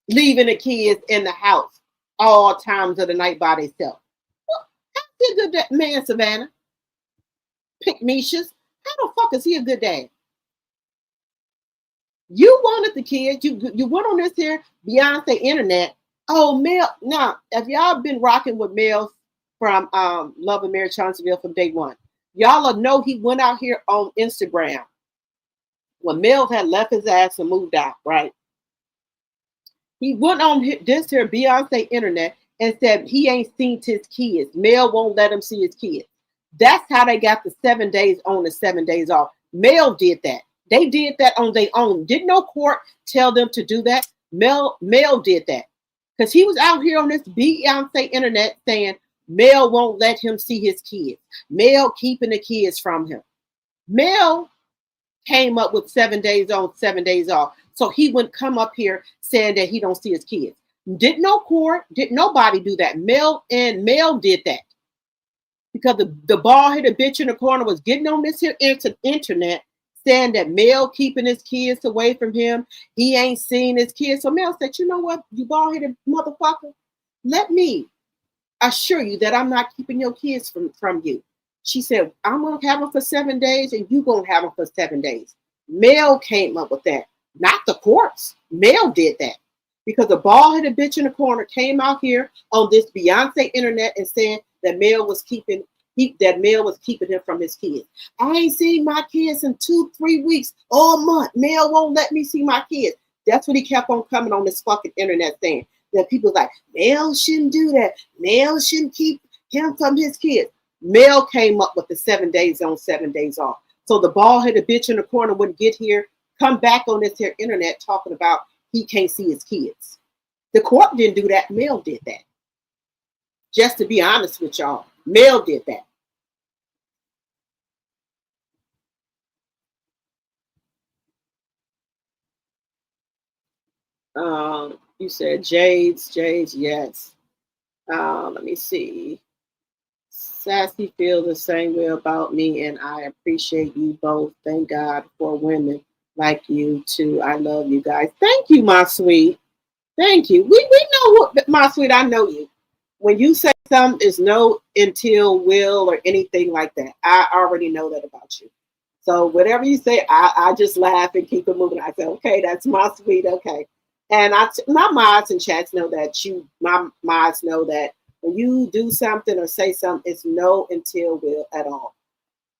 Leaving the kids in the house all times of the night by themselves. How did that man, Savannah? Pick Mishas. How the fuck is he a good dad? You wanted the kids. You went on this here Beyonce internet. Oh, Mel. Now, if y'all been rocking with Mel from Love and Marriage Chancellorsville from day one, y'all know he went out here on Instagram when Mel had left his ass and moved out, right? He went on this here Beyonce internet and said he ain't seen his kids. Mel won't let him see his kids. That's how they got the 7 days on and 7 days off. Mel did that. They did that on their own. Didn't no court tell them to do that? Mel did that. Because he was out here on this Beyonce internet saying Mel won't let him see his kids. Mel keeping the kids from him. Mel came up with 7 days on, 7 days off. So he wouldn't come up here saying that he don't see his kids. Didn't no court, didn't nobody do that. Mel did that. Because the bald-headed bitch in the corner was getting on this here internet saying that Mel keeping his kids away from him. He ain't seen his kids. So Mel said, you know what, you bald-headed motherfucker? Let me assure you that I'm not keeping your kids from you. She said, I'm going to have them for 7 days and you going to have them for 7 days. Mel came up with that. Not the courts. Mel did that. Because the bald-headed bitch in the corner came out here on this Beyonce internet and said that Mel was keeping him from his kids. I ain't seen my kids in 2-3 weeks, all month. Mel won't let me see my kids. That's what he kept on coming on this fucking internet saying. That people like, Mel shouldn't do that. Mel shouldn't keep him from his kids. Mel came up with the 7 days on, 7 days off. So the bald-headed bitch in the corner wouldn't get here, come back on this here internet talking about he can't see his kids. The court didn't do that. Mel did that. Just to be honest with y'all, Mel did that. You said Jades, yes. Let me see. Sassy feel the same way about me, and I appreciate you both. Thank God for women like you too. I love you guys. Thank you, my sweet. Thank you. We know what, my sweet. I know you. When you say something is no until will or anything like that, I already know that about you. So whatever you say, I just laugh and keep it moving. I say, okay, that's my sweet. Okay. And my mods and chats know that my mods know that when you do something or say something, it's no until will at all.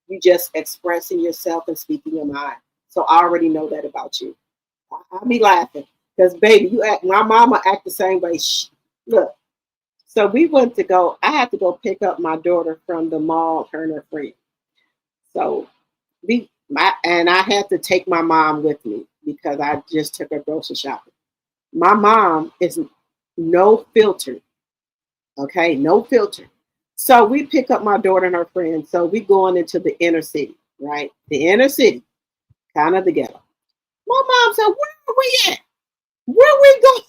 You just expressing yourself and speaking your mind. So I already know that about you. I'll be laughing because baby, my mama act the same way. Look. So we went to go, I had to go pick up my daughter from the mall, her and her friend. So I had to take my mom with me because I just took her grocery shopping. My mom is no filter. Okay, no filter. So we pick up my daughter and her friends. So we going into the inner city, right? The inner city, kind of the ghetto. My mom said, "Where are we at? Where we going?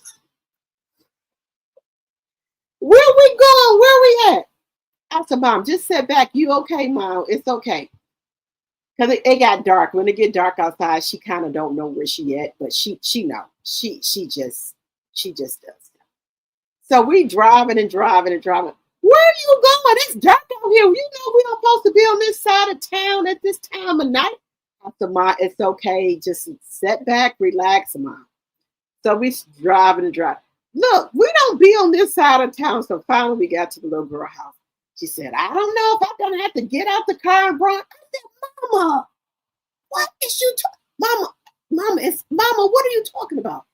Where we going? Where we at?" I said, "Mom, just sit back. You okay, Mom? It's okay." Because it got dark. When it get dark outside, she kind of don't know where she at, but she know. She just does. So we driving and driving and driving. Where are you going? It's dark out here. You know we don't supposed to be on this side of town at this time of night. I said, "Mom, it's okay. Just sit back, relax, Mom." So we driving and driving. Look, we don't be on this side of town. So finally we got to the little girl house. She said, "I don't know if I'm gonna have to get out the car and run." I said, "Mama, what is you talking? Mama, what are you talking about?"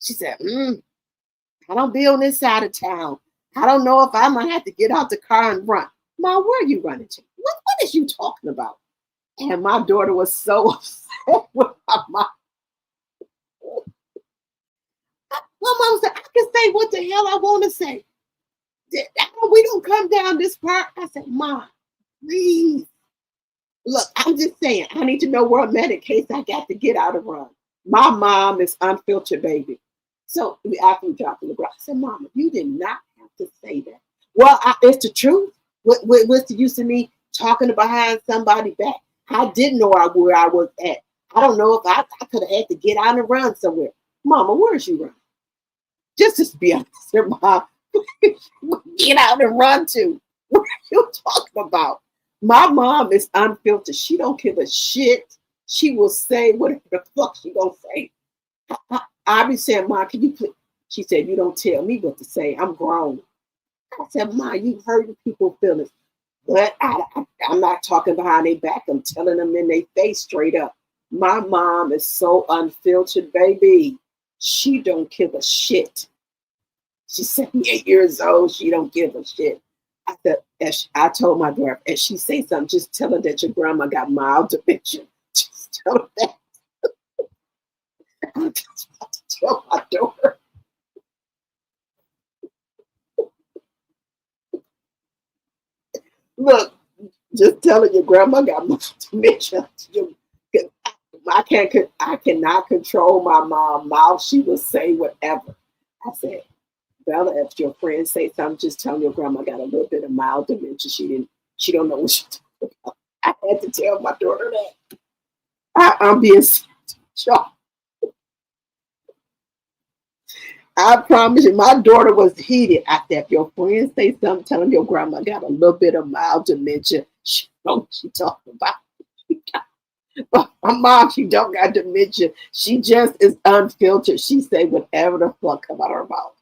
She said, "I don't be on this side of town. I don't know if I'm gonna have to get out the car and run." "Mom, where are you running to? What is you talking about?" And my daughter was so upset with my mom. My mom said, "I can say what the hell I want to say. We don't come down this part." I said, "Mom, please. Look, I'm just saying, I need to know where I'm at in case I got to get out and run." My mom is unfiltered, baby. So after we dropped in the ground, I said, "Mama, you did not have to say that." "Well, it's the truth. What's the use of me talking behind somebody's back? I didn't know where I was at. I don't know if I could have had to get out and run somewhere." "Mama, where's you running?" Just to be honest, Mom, get out and run to. What are you talking about? My mom is unfiltered. She don't give a shit. She will say whatever the fuck she gonna say. I be saying, "Mom, can you please?" She said, "You don't tell me what to say. I'm grown." I said, "Mom, you hurting people's feelings." But I'm not talking behind their back. I'm telling them in their face straight up. My mom is so unfiltered, baby. She don't give a shit. She's 78 years old. She don't give a shit. I said, I told my daughter, if she say something, just tell her that your grandma got mild dementia. Just tell her that. I'm just about to tell my daughter. Look, just tell her your grandma got mild dementia. I cannot control my mom's mouth. She will say whatever. I said, "Bella, if your friends say something, just tell your grandma got a little bit of mild dementia. She don't know what she's talking about." I had to tell my daughter that. I'm being shocked. I promise you, my daughter was heated. I said, "If your friends say something, tell them your grandma got a little bit of mild dementia. She know what she's talking about." But my mom, she don't got dementia. She just is unfiltered. She say whatever the fuck come out of her mouth.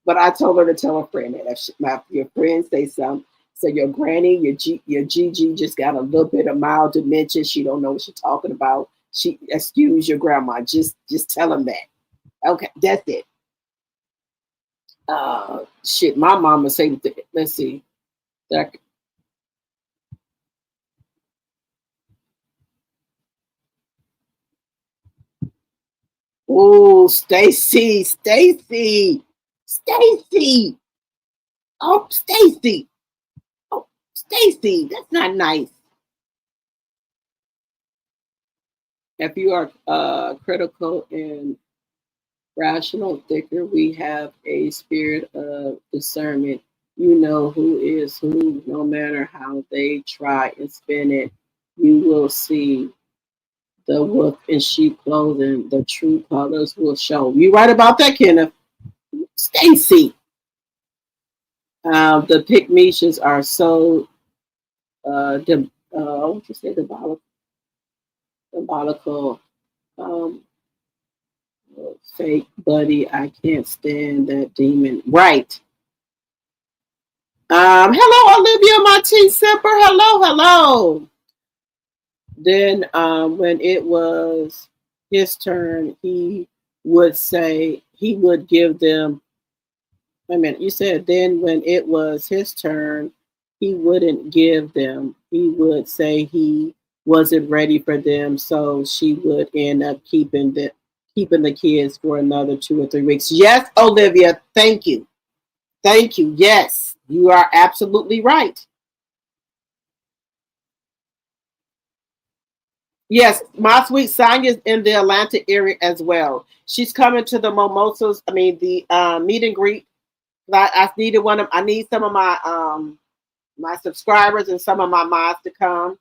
But I told her to tell her friend that if your friend say something, so your granny, your Gigi just got a little bit of mild dementia. She don't know what she's talking about. She excuse your grandma. Just tell them that. Okay, that's it. Shit, my mama say, let's see. Oh, Stacy. Oh, Stacy. Oh, Stacy, that's not nice. If you are critical and rational thinker, we have a spirit of discernment. You know who is who, no matter how they try and spin it. You will see the wolf in sheep clothing. The true colors will show. You right about that, Kenneth. Stacy. The Pygmalians are so what you say, diabolical, fake buddy. I can't stand that demon. Right. Hello, Olivia, my tea sipper. Hello. Then when it was his turn, he would give them. Wait a minute, you said then when it was his turn, he wouldn't give them. He would say he wasn't ready for them, so she would end up keeping the kids for another 2 or 3 weeks. Yes, Olivia, thank you. Thank you. Yes, you are absolutely right. Yes, my sweet Sonia's in the Atlanta area as well. She's coming to the mimosas. I mean the meet and greet. I needed one of. I need some of my subscribers and some of my mods to come.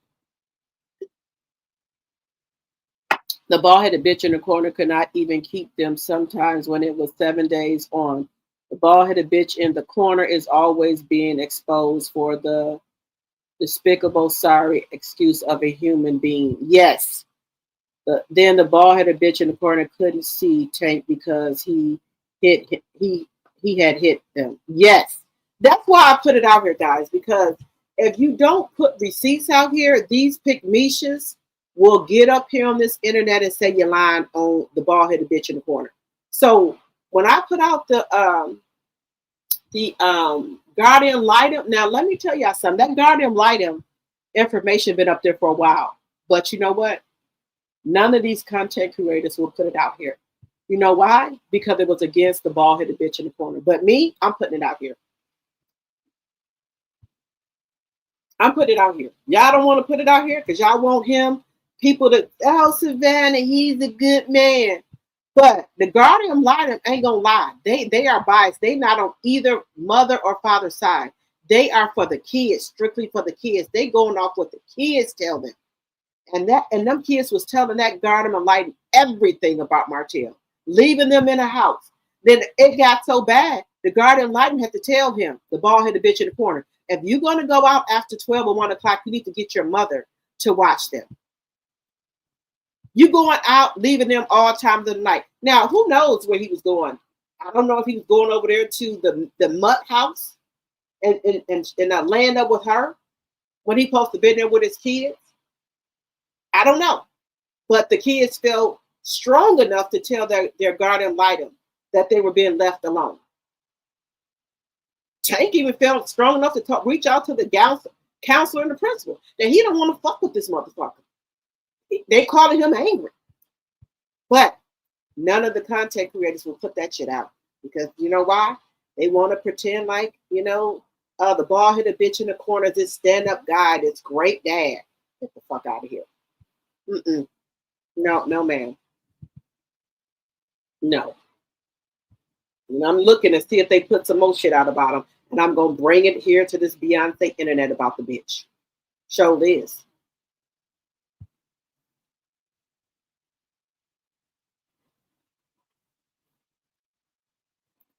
The bald-headed bitch in the corner could not even keep them sometimes when it was 7 days on. The bald-headed bitch in the corner is always being exposed for the despicable, sorry excuse of a human being. Yes. Then the bald-headed bitch in the corner couldn't see Tank because he had hit them. Yes. That's why I put it out here, guys, because if you don't put receipts out here, these pygmishas will get up here on this internet and say you're lying on the bald-headed bitch in the corner. So when I put out the Guardian Litem, now let me tell y'all something. That Guardian Litem information been up there for a while, but you know what? None of these content creators will put it out here. You know why? Because it was against the bald-headed bitch in the corner. But me, I'm putting it out here. I'm putting it out here. Y'all don't want to put it out here because y'all want him. People that, oh, Savannah, he's a good man. But the Guardian Litem ain't gonna lie. They are biased. They not on either mother or father's side. They are for the kids, strictly for the kids. They going off what the kids tell them. And them kids was telling that Guardian Litem everything about Martell, leaving them in a house. Then it got so bad, the Guardian Litem had to tell him, the bald-headed bitch in the corner, if you're gonna go out after 12 or 1 o'clock, you need to get your mother to watch them. You going out, leaving them all times of the night. Now, who knows where he was going? I don't know if he was going over there to the Mutt house and land up with her when he supposed to be there with his kids. I don't know. But the kids felt strong enough to tell their Guardian Litem that they were being left alone. Tank even felt strong enough to reach out to the counselor and the principal that he don't want to fuck with this motherfucker. They calling him angry. But none of the content creators will put that shit out because you know why? They want to pretend like, you know, the bald-headed bitch in the corner is this stand-up guy, this great dad. Get the fuck out of here. No, ma'am. No. And I'm looking to see if they put some more shit out about him. And I'm going to bring it here to this Beyonce internet about the bitch. Show this.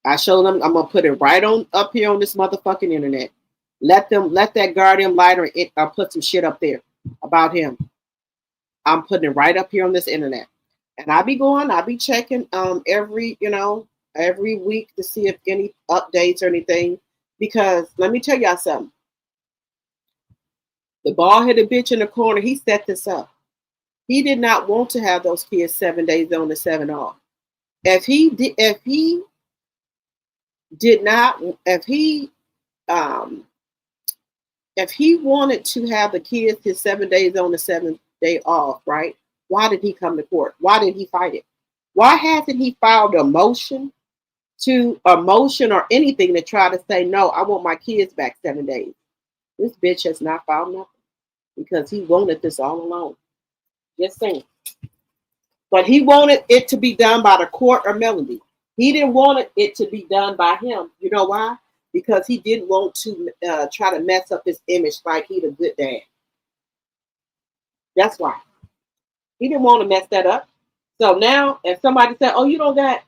I show them, I'm going to put it right on up here on this motherfucking internet. Let that Guardian Lighter put some shit up there about him. I'm putting it right up here on this internet. And I'll be checking every week to see if any updates or anything. Because let me tell y'all something. The bald-headed bitch in the corner, he set this up. He did not want to have those kids 7 days on and 7 off. If he wanted to have the kids his 7 days on the 7th day off, right? Why did he come to court? Why did he fight it? Why hasn't he filed a motion or anything to try to say, no, I want my kids back 7 days? This bitch has not filed nothing because he wanted this all along. Just saying. But he wanted it to be done by the court or Melody. He didn't want it to be done by him. You know why? Because he didn't want to try to mess up his image like he's a good dad. That's why. He didn't want to mess that up. So now, if somebody said, oh, you don't got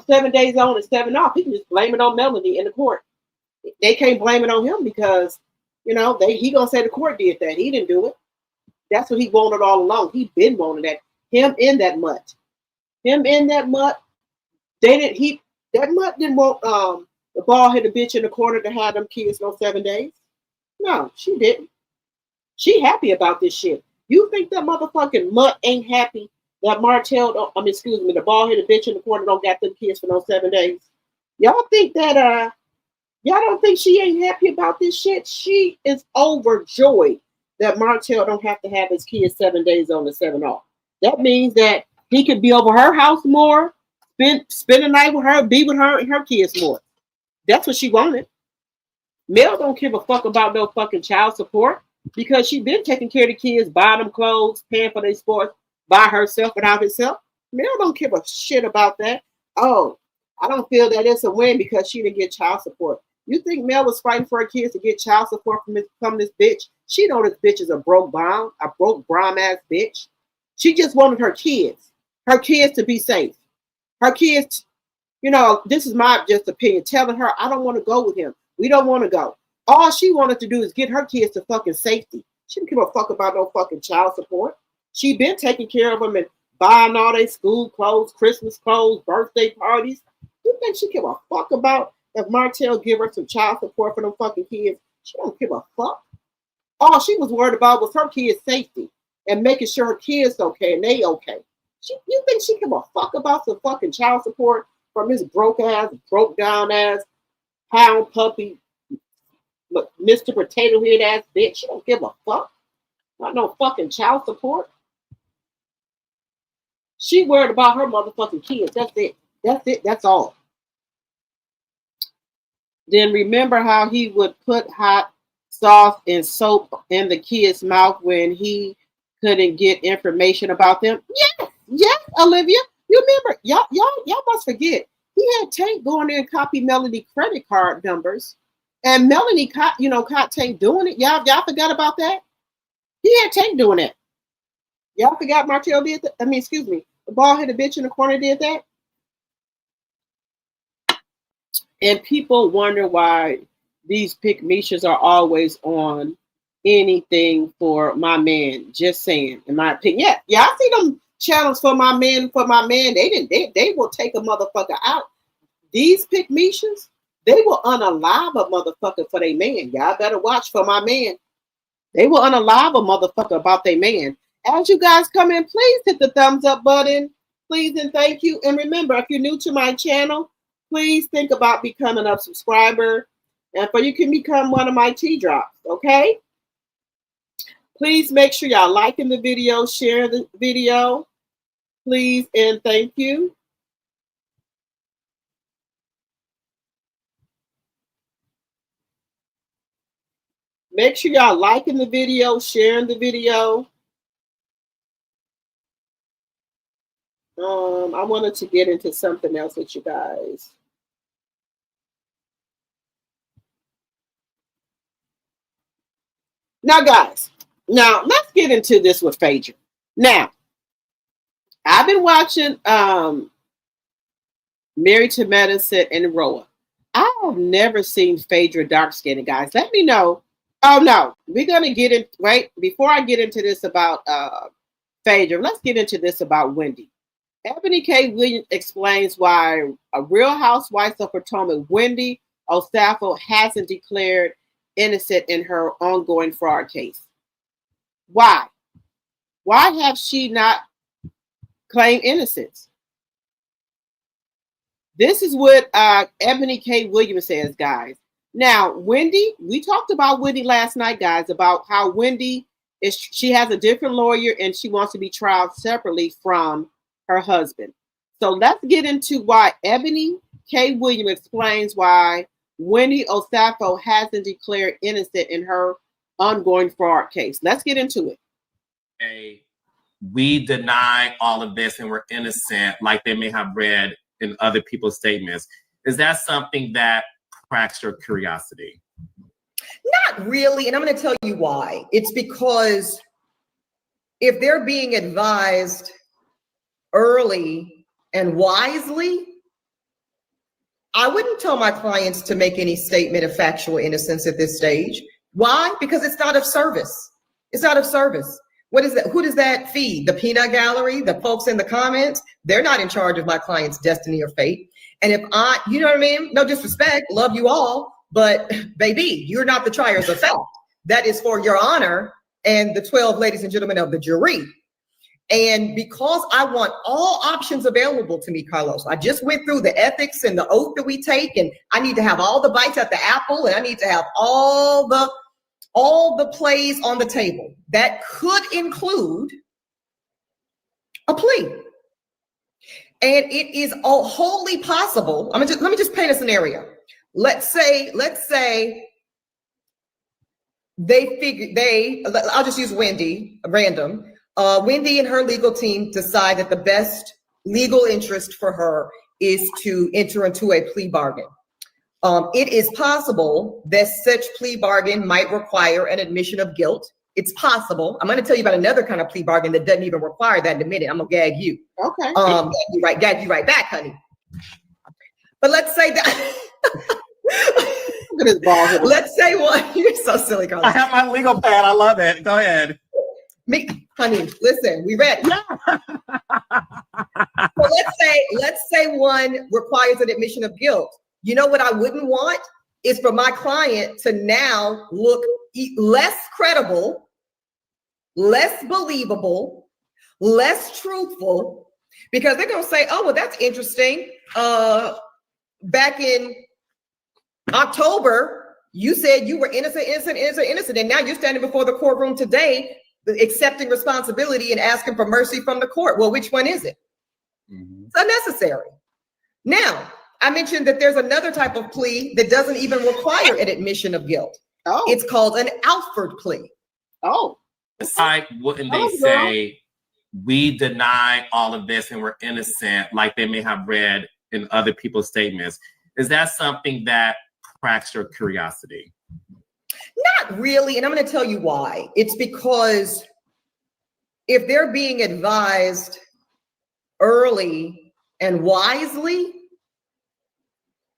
7 days on and 7 off, he can just blame it on Melody in the court. They can't blame it on him because, he going to say the court did that. He didn't do it. That's what he wanted all along. He been wanting that. Him in that mutt. That mutt didn't want the bald-headed bitch in the corner to have them kids no 7 days. No, she didn't. She happy about this shit. You think that motherfucking mutt ain't happy that Martell, the bald-headed bitch in the corner don't got them kids for no 7 days? Y'all think that, y'all don't think she ain't happy about this shit? She is overjoyed that Martell don't have to have his kids 7 days on and 7 off. That means that he could be over her house more, spend the night with her, be with her and her kids more. That's what she wanted. Mel don't give a fuck about no fucking child support because she been taking care of the kids, buying them clothes, paying for their sports by herself without herself. Mel don't give a shit about that. Oh, I don't feel that it's a win because she didn't get child support. You think Mel was fighting for her kids to get child support from this bitch? She know this bitch is a broke bomb ass bitch. She just wanted her kids to be safe. Her kids, you know, this is my just opinion, telling her, I don't want to go with him. We don't want to go. All she wanted to do is get her kids to fucking safety. She didn't give a fuck about no fucking child support. She been taking care of them and buying all their school clothes, Christmas clothes, birthday parties. You think she give a fuck about if Martell give her some child support for them fucking kids? She don't give a fuck. All she was worried about was her kids' safety and making sure her kids okay and they okay. You think she give a fuck about some fucking child support from this broke down ass, pound puppy, Mr. Potato Head ass bitch? She don't give a fuck. Not no fucking child support. She worried about her motherfucking kids. That's it. That's it. That's all. Then remember how he would put hot sauce and soap in the kid's mouth when he couldn't get information about them? Yes, Olivia. You remember? Y'all must forget. He had Tank going there and copy Melanie credit card numbers, and Melanie caught Tank doing it. Y'all forgot about that? He had Tank doing that. Y'all forgot Martell did that? The bald-headed bitch in the corner did that. And people wonder why these pick Mishas are always on anything for my man. Just saying, in my opinion. Yeah, I see them channels for my man. They will take a motherfucker out. These pick Mishas, they will unalive a motherfucker for their man. Y'all better watch for my man. They will unalive a motherfucker about their man. As you guys come in, please hit the thumbs up button. Please and thank you. And remember, if you're new to my channel, please think about becoming a subscriber. And you can become one of my T-drops, okay? Please make sure y'all liking the video, share the video. Please and thank you. Make sure y'all liking the video, sharing the video. I wanted to get into something else with you guys. Now, guys, let's get into this with Phaedra. Now, I've been watching Married to Medicine and Roa. I have never seen Phaedra dark-skinned, guys. Let me know. Oh, no. We're going to get in, right? Before I get into this about Phaedra, let's get into this about Wendy. Ebony K. Williams explains why a Real Housewives of Potomac, Wendy Osafo, hasn't declared innocent in her ongoing fraud case. Why? Why have she not claimed innocence? This is what Ebony K. Williams says, guys. Now, Wendy, we talked about Wendy last night, guys, about how Wendy she has a different lawyer and she wants to be tried separately from her husband. So let's get into why Ebony K. Williams explains why Wendy Osafo hasn't declared innocent in her ongoing fraud case. Let's get into it. We deny all of this and we're innocent, like they may have read in other people's statements. Is that something that cracks your curiosity? Not really, and I'm going to tell you why. It's because if they're being advised early and wisely, I wouldn't tell my clients to make any statement of factual innocence at this stage. Why? Because it's not of service. It's not of service. What is that? Who does that feed? The peanut gallery, the folks in the comments? They're not in charge of my client's destiny or fate. And if you know what I mean? No disrespect, love you all, but baby, you're not the triers of fact. That is for your honor and the 12 ladies and gentlemen of the jury. And because I want all options available to me, Carlos, I just went through the ethics and the oath that we take, and I need to have all the bites at the apple, and I need to have all the all the plays on the table. That could include a plea. And it is wholly possible. Let me just paint a scenario. Let's say I'll just use Wendy, random. Wendy and her legal team decide that the best legal interest for her is to enter into a plea bargain. It is possible that such plea bargain might require an admission of guilt. It's possible. I'm going to tell you about another kind of plea bargain that doesn't even require that in a minute. I'm going to gag you. Okay. Gag you right back, honey. But let's say that. Look at his ball. Let's say one. You're so silly, Carlos. I have my legal pad. I love it. Go ahead. Honey, listen, we ready. So let's say one requires an admission of guilt. You know what I wouldn't want is for my client to now look less credible, less believable, less truthful, because they're going to say, oh, well, that's interesting. Back in October, you said you were innocent, and now you're standing before the courtroom today accepting responsibility and asking for mercy from the court. Well, which one is it? It's unnecessary. Now, I mentioned that there's another type of plea that doesn't even require an admission of guilt. Oh. It's called an Alford plea. Oh. Like, wouldn't they say, we deny all of this and we're innocent, like they may have read in other people's statements? Is that something that cracks your curiosity? Not really, and I'm going to tell you why. It's because if they're being advised early and wisely,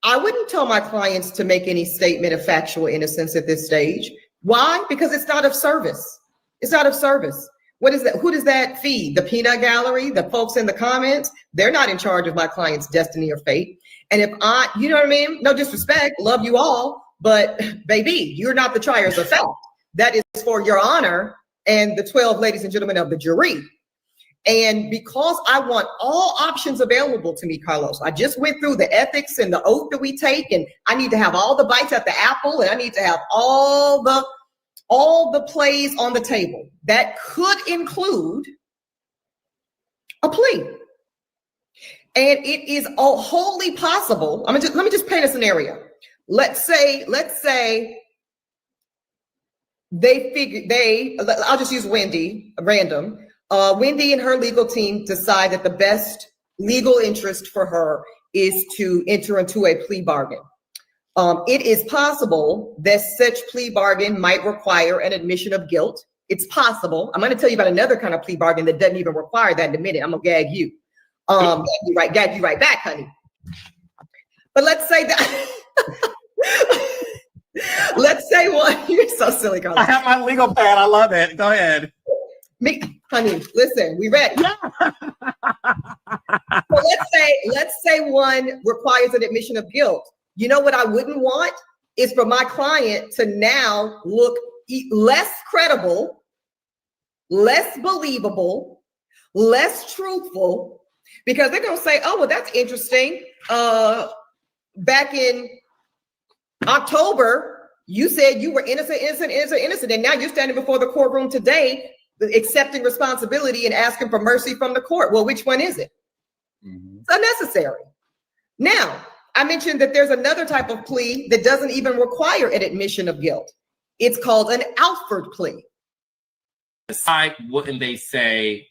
I wouldn't tell my clients to make any statement of factual innocence at this stage. Why? Because it's not of service. It's not of service. What is that? Who does that feed? The peanut gallery, the folks in the comments? They're not in charge of my client's destiny or fate. And if you know what I mean? No disrespect, love you all, but baby, you're not the triers of fact. That is for your honor and the 12 ladies and gentlemen of the jury. And because I want all options available to me, Carlos, I just went through the ethics and the oath that we take, and I need to have all the bites at the apple, and I need to have all the plays on the table. That could include a plea. And it is wholly possible. Let me just paint a scenario. Let's say I'll just use Wendy, random. Wendy and her legal team decide that the best legal interest for her is to enter into a plea bargain. It is possible that such plea bargain might require an admission of guilt. It's possible. I'm going to tell you about another kind of plea bargain that doesn't even require that in a minute. I'm going to gag you. Gag you right back, honey. But let's say that. Let's say one. You're so silly, Carlos. I have my legal pad. I love it. Go ahead. Honey, listen, we ready. So let's say one requires an admission of guilt. You know what I wouldn't want is for my client to now look less credible, less believable, less truthful, because they're going to say, oh, well, that's interesting. Back in October, you said you were innocent, and now you're standing before the courtroom today accepting responsibility and asking for mercy from the court. Well, which one is it? It's unnecessary. Now, I mentioned that there's another type of plea that doesn't even require an admission of guilt. It's called an Alford plea. Like, wouldn't they say,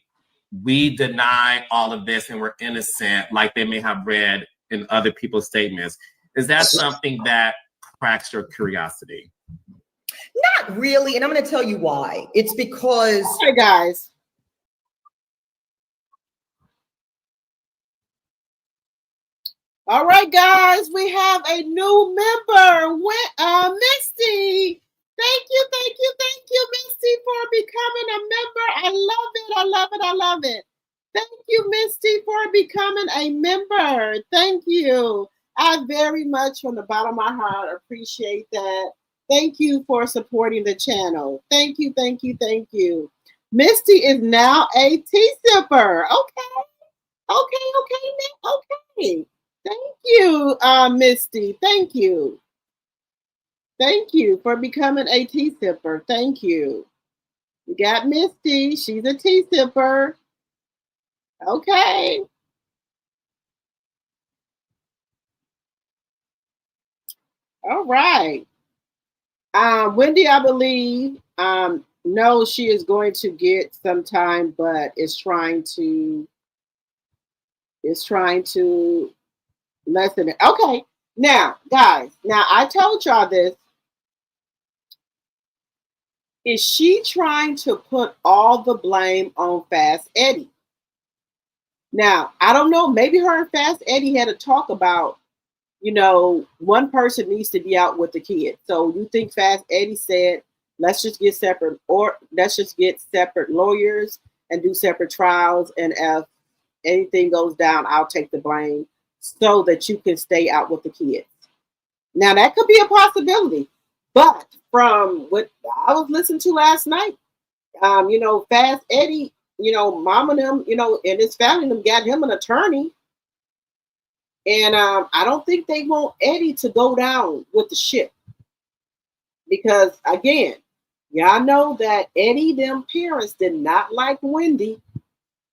we deny all of this and we're innocent, like they may have read in other people's statements? Is that something that cracks your curiosity? Not really, and I'm going to tell you why. It's because, hey guys, all right, guys, we have a new member, Misty. Thank you, Misty, for becoming a member. I love it. Thank you, Misty, for becoming a member. Thank you. I very much, from the bottom of my heart, appreciate that. Thank you for supporting the channel. Thank you. Misty is now a T-sipper. Okay. Thank you, Misty. Thank you. Thank you for becoming a tea sipper. Thank you. We got Misty. She's a tea sipper. Okay. All right. Wendy, I believe, no, she is going to get some time, but is trying to lessen it. Okay. Now, guys, now I told y'all this. Is she trying to put all the blame on Fast Eddie? Now, I don't know. Maybe her and Fast Eddie had a talk about, one person needs to be out with the kid. So you think Fast Eddie said, let's just get separate lawyers and do separate trials. And if anything goes down, I'll take the blame so that you can stay out with the kids. Now that could be a possibility, but from what I was listening to last night, Fast Eddie, mom and them, and his family them got him an attorney. And I don't think they want Eddie to go down with the ship. Because again, y'all know that Eddie, them parents did not like Wendy.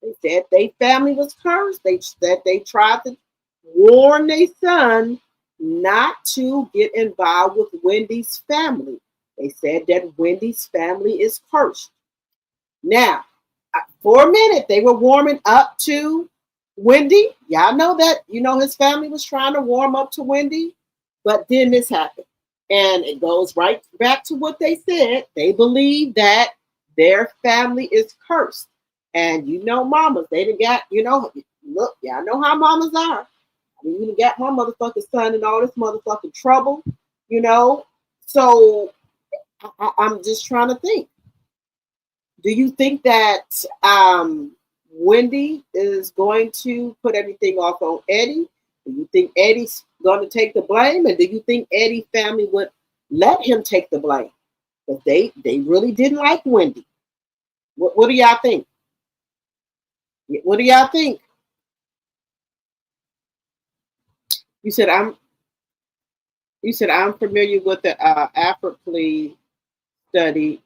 They said their family was cursed. They tried to warn their son not to get involved with Wendy's family. They said that Wendy's family is cursed. Now, for a minute, they were warming up to Wendy. Y'all know that, his family was trying to warm up to Wendy, but then this happened. And it goes right back to what they said. They believe that their family is cursed. And mamas, they done got, look, y'all know how mamas are. I mean, you done got my motherfucking son in all this motherfucking trouble, So I'm just trying to think. Do you think that Wendy is going to put everything off on Eddie? Do you think Eddie's going to take the blame? And do you think Eddie's family would let him take the blame? But they really didn't like Wendy. What do y'all think? What do y'all think? You said I'm familiar with the Afro-Plea study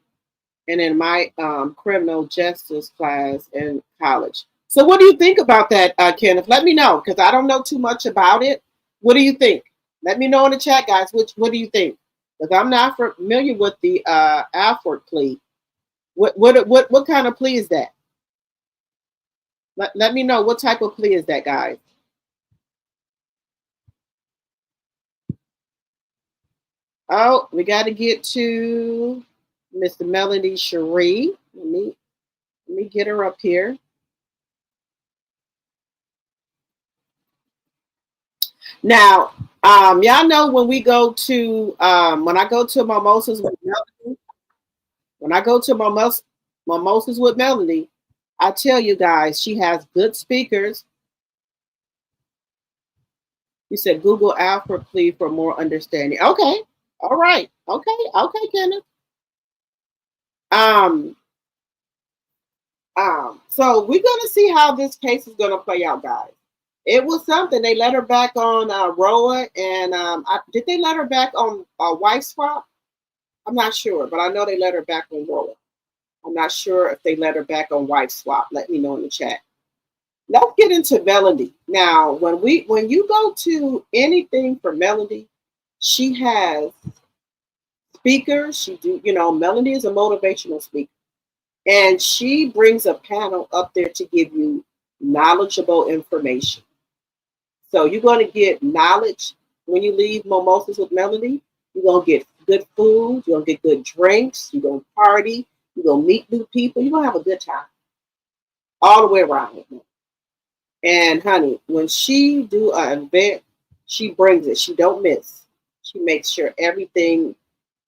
and in my criminal justice class in college. So what do you think about that, Kenneth? Let me know, because I don't know too much about it. What do you think? Let me know in the chat, guys. What do you think? Because I'm not familiar with the Afro-Plea. What kind of plea is that? Let me know what type of plea is that, guys. Oh, we got to get to Mr. Melanie Cherie. Let me get her up here. Now, y'all know when we go to when I go to Mimosas with Melanie, Mimosas with Melanie, I tell you guys, she has good speakers. You said Google Afro-Plea for more understanding. Okay. All right. Okay, Kenneth. So we're gonna see how this case is gonna play out, guys. It was something. They let her back on Roa, and did they let her back on Wife Swap? I'm not sure, but I know they let her back on Roa. I'm not sure if they let her back on Wife Swap. Let me know in the chat. Let's get into Melody. Now, when you go to anything for Melody, she has speakers. Melody is a motivational speaker. And she brings a panel up there to give you knowledgeable information. So you're going to get knowledge when you leave Mimosas with Melody. You're going to get good food. You're going to get good drinks. You're going to party. You're going to meet new people. You're going to have a good time all the way around with me. And honey, when she do an event, she brings it. She don't miss. She makes sure everything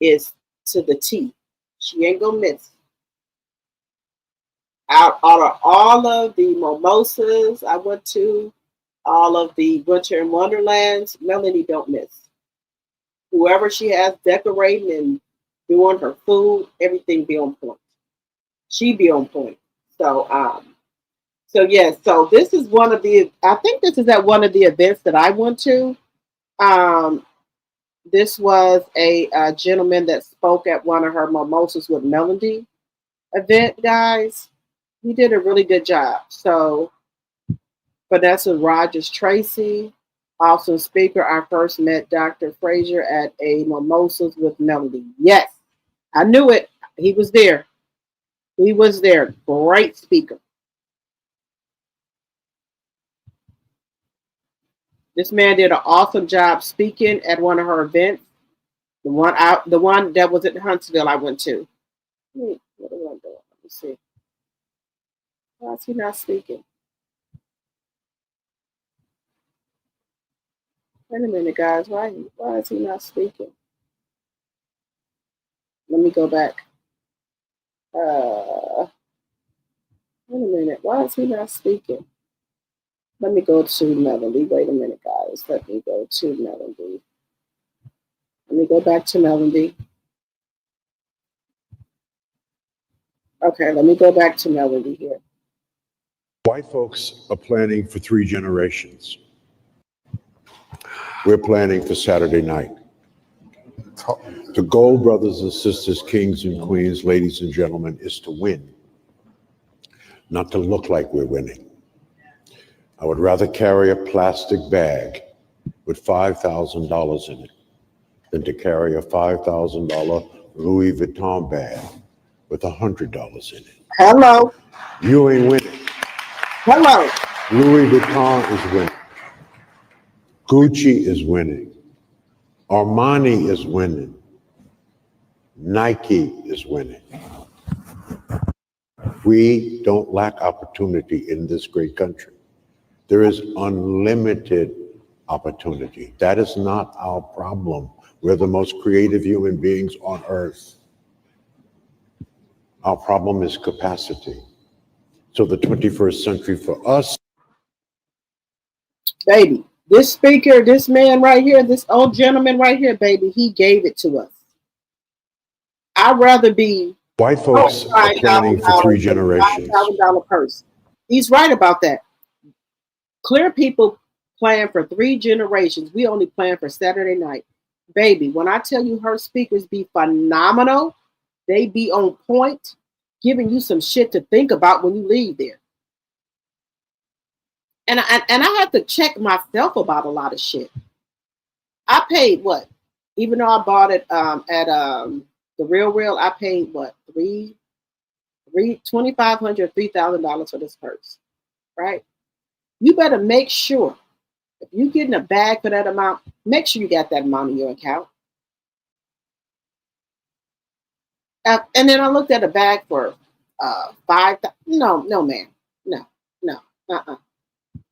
is to the T. She ain't going to miss. Out of all of the Mimosas I went to, all of the Winter and Wonderlands, Melanie don't miss. Whoever she has decorating and doing her food, everything be on point. She be on point. So yes, so this is I think this is at one of the events that I went to. This was a gentleman that spoke at one of her Mimosas with Melody event, guys. He did a really good job. So, Vanessa Rogers Tracy, awesome speaker. I first met Dr. Frazier at a Mimosas with Melody. Yes, I knew it. He was there. He was there. Great speaker. This man did an awesome job speaking at one of her events. The one that was at Huntsville I went to. What do I do? Let me see. Why is he not speaking? Wait a minute, guys. Why is he not speaking? Let me go back. Wait a minute. Why is he not speaking? Let me go to Melody. Wait a minute, guys. Let me go to Melody. Let me go back to Melody. Okay, let me go back to Melody here. White folks are planning for 3 generations. We're planning for Saturday night. The goal, brothers and sisters, kings and queens, ladies and gentlemen, is to win, not to look like we're winning. I would rather carry a plastic bag with $5,000 in it than to carry a $5,000 Louis Vuitton bag with $100 in it. Hello. You ain't winning. Hello. Louis Vuitton is winning. Gucci is winning. Armani is winning. Nike is winning. We don't lack opportunity in this great country. There is unlimited opportunity. That is not our problem. We're the most creative human beings on earth. Our problem is capacity. So the 21st century for us. Baby, this speaker, this man right here, this old gentleman right here, baby, he gave it to us. I'd rather be White folks are planning for 3 generations. $5,000 purse. He's right about that. Clear people plan for 3 generations. We only plan for Saturday night. Baby, when I tell you her speakers be phenomenal, they be on point, giving you some shit to think about when you leave there. And I had to check myself about a lot of shit. I paid what? Even though I bought it at the Real, I paid what? $2,500, $3,000 for this purse, right? You better make sure if you're getting a bag for that amount, make sure you got that amount in your account. And then I looked at a bag for $5,000. No, man, no.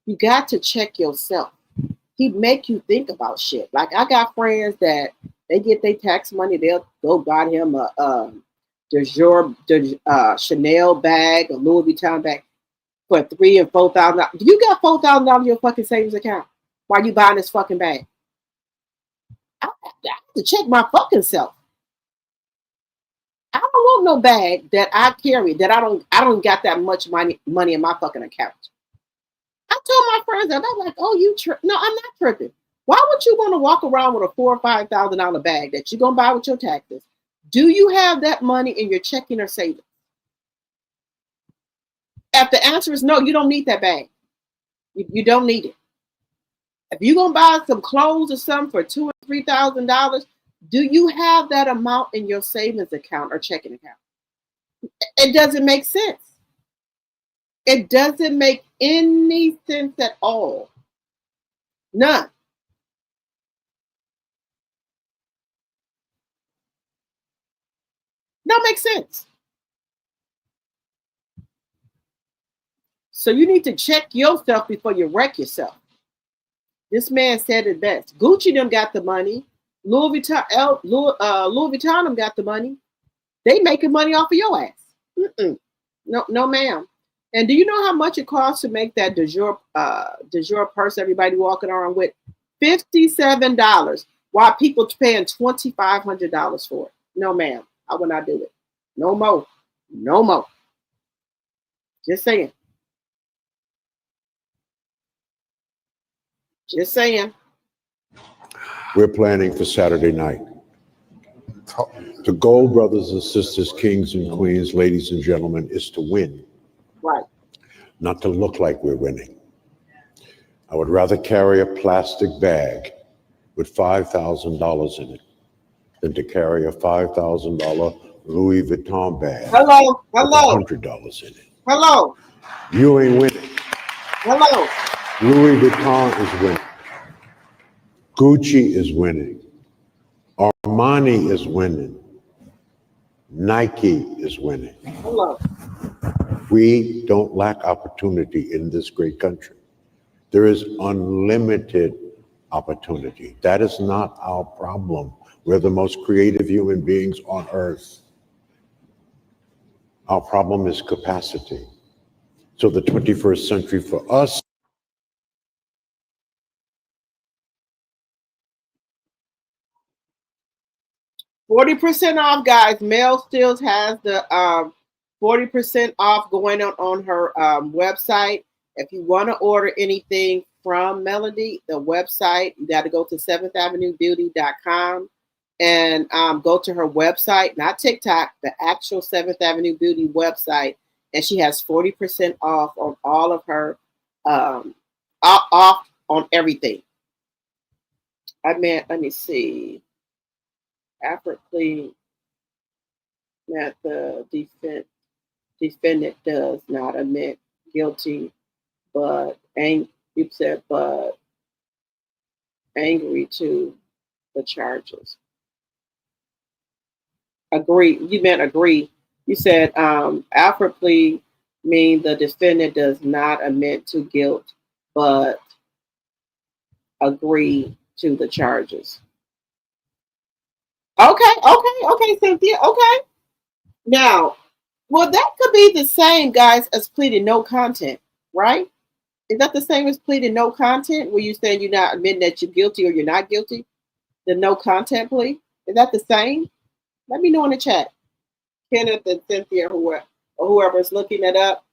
You got to check yourself. He'd make you think about shit. Like I got friends that they get their tax money, they'll go buy him a Chanel bag, a Louis Vuitton bag for $3,000 and $4,000. Do you got $4,000 in your fucking savings account while you buying this fucking bag? I have to check my fucking self. I don't want no bag that I carry that I don't got that much money in my fucking account. I told my friends that they're like, "Oh, you no, I'm not tripping. Why would you want to walk around with a $4,000 or $5,000 bag that you're gonna buy with your taxes? Do you have that money in your checking or savings?" If the answer is no, you don't need that bag. You don't need it. If you're gonna buy some clothes or something for $2,000 or $3,000, do you have that amount in your savings account or checking account? It doesn't make sense. It doesn't make any sense at all. None. Don't make sense. So you need to check yourself before you wreck yourself. This man said it best. Gucci them got the money. Louis Vuitton them got the money. They making money off of your ass. No, ma'am. And do you know how much it costs to make that de jour purse everybody walking around with? $57, while people paying $2,500 for it. No, ma'am. I will not do it. No more. No more. Just saying. Just saying. we're planning for Saturday night. The goal, brothers and sisters, kings and queens, ladies and gentlemen, is to win, Right. not to look like we're winning. I would rather carry a plastic bag with $5,000 in it than to carry a $5,000 Louis Vuitton bag Hello. with Hello. $100 in it. Hello. You ain't winning. Hello. Louis Vuitton is winning. Gucci is winning. Armani is winning. Nike is winning. Hello. We don't lack opportunity in this great country. There is unlimited opportunity. That is not our problem. We're the most creative human beings on earth. Our problem is capacity. So the 21st century for us. %40 off, guys. Mel Stills has the 40% off going on her website. If you want to order anything from Melody, the website, you got to go to 7thavenuebeauty.com and go to her website, not TikTok, the actual 7th Avenue Beauty website. And she has 40% off on all of her, off on everything. Let me see. Apparently, that the defendant does not admit guilty, but angry to the charges. Agree. You meant agree. You said Alfred plea mean the defendant does not admit to guilt, but agree to the charges. Okay, Cynthia. Okay. Now, well, that could be the same, guys, as pleading no content, right? Is that the same as pleading no content, where you saying you're not admitting that you're guilty or you're not guilty? The no content plea? Is that the same? Let me know in the chat. Kenneth and Cynthia, or whoever's looking it up.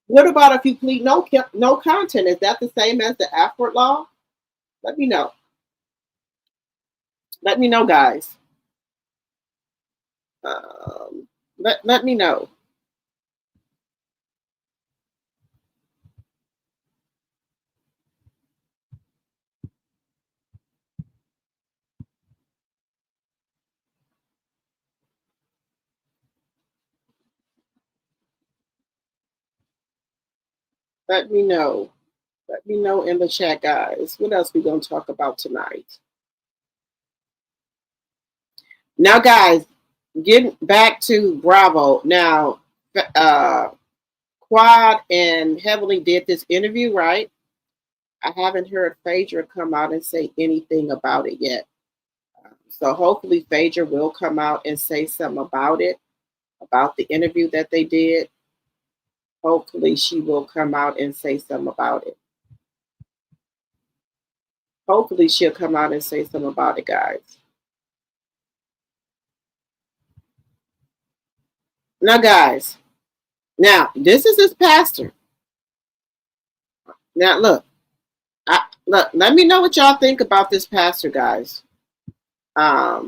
What about if you plead no content? Is that the same as the Alfred law? Let me know. Let me know, guys. Let me know. Let me know. Let me know in the chat, guys. What else we gonna talk about tonight? Now, guys, getting back to Bravo. Now, Quad and Heavenly did this interview, right? I haven't heard Phaedra come out and say anything about it yet. So hopefully Phaedra will come out and say something about it, about the interview that they did. Hopefully she will come out and say something about it. Hopefully she'll come out and say something about it, guys. Now, guys, now this is his pastor. Now, look, let me know what y'all think about this pastor, guys. Let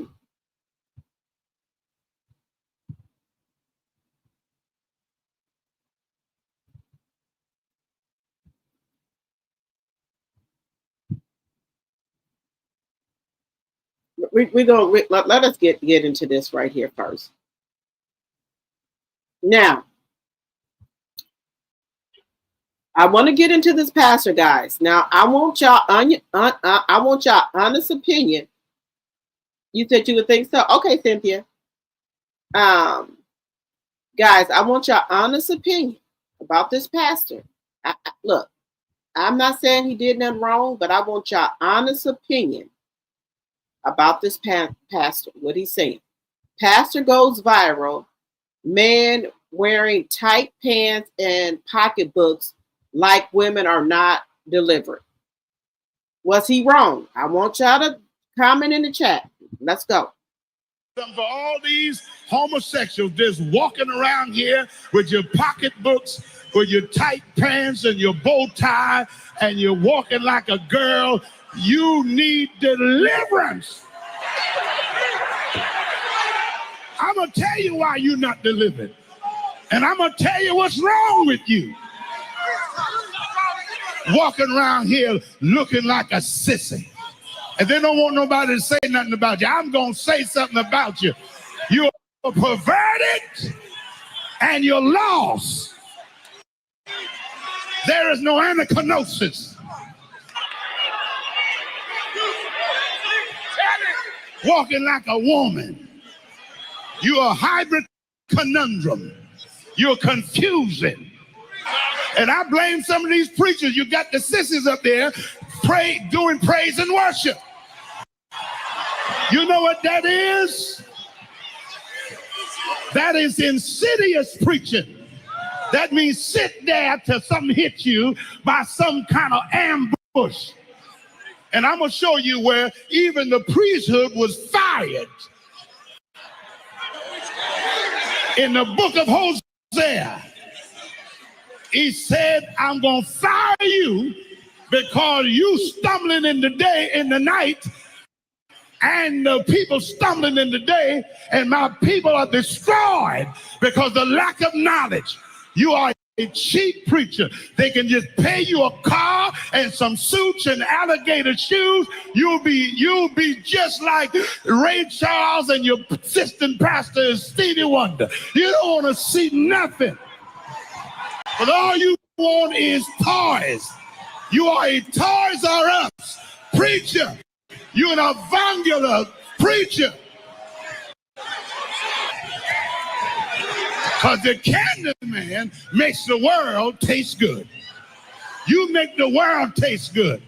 us get into this right here first. Now, I want to get into this pastor, guys. Now, I want y'all honest opinion. You said you would think so. Okay, Cynthia. Guys, I want y'all honest opinion about this pastor. Look, I'm not saying he did nothing wrong, but I want y'all honest opinion about this pastor. What he's saying. Pastor goes viral. Man wearing tight pants and pocketbooks like women are not delivered. Was he wrong? I want y'all to comment in the chat. Let's go. For all these homosexuals just walking around here with your pocketbooks with your tight pants and your bow tie and you're walking like a girl, you need deliverance. I'm going to tell you why you're not delivered. And I'm going to tell you what's wrong with you. Walking around here looking like a sissy. And they don't want nobody to say nothing about you. I'm going to say something about you. You're perverted and you're lost. There is no anachronosis. Walking like a woman. You're a hybrid conundrum. You're confusing. And I blame some of these preachers. You got the sissies up there doing praise and worship. You know what that is? That is insidious preaching. That means sit there till something hits you by some kind of ambush. And I'm going to show you where even the priesthood was fired. In the book of Hosea, he said, I'm going to fire you because you stumbling in the day, in the night, and the people stumbling in the day, and my people are destroyed because of the lack of knowledge. You are a cheap preacher. They can just pay you a car and some suits and alligator shoes. You'll be just like Ray Charles, and your assistant pastor is Stevie Wonder. You don't want to see nothing. But all you want is toys. You are a Toys R Us preacher. You're an avuncular preacher. Because the Candy Man makes the world taste good. You make the world taste good.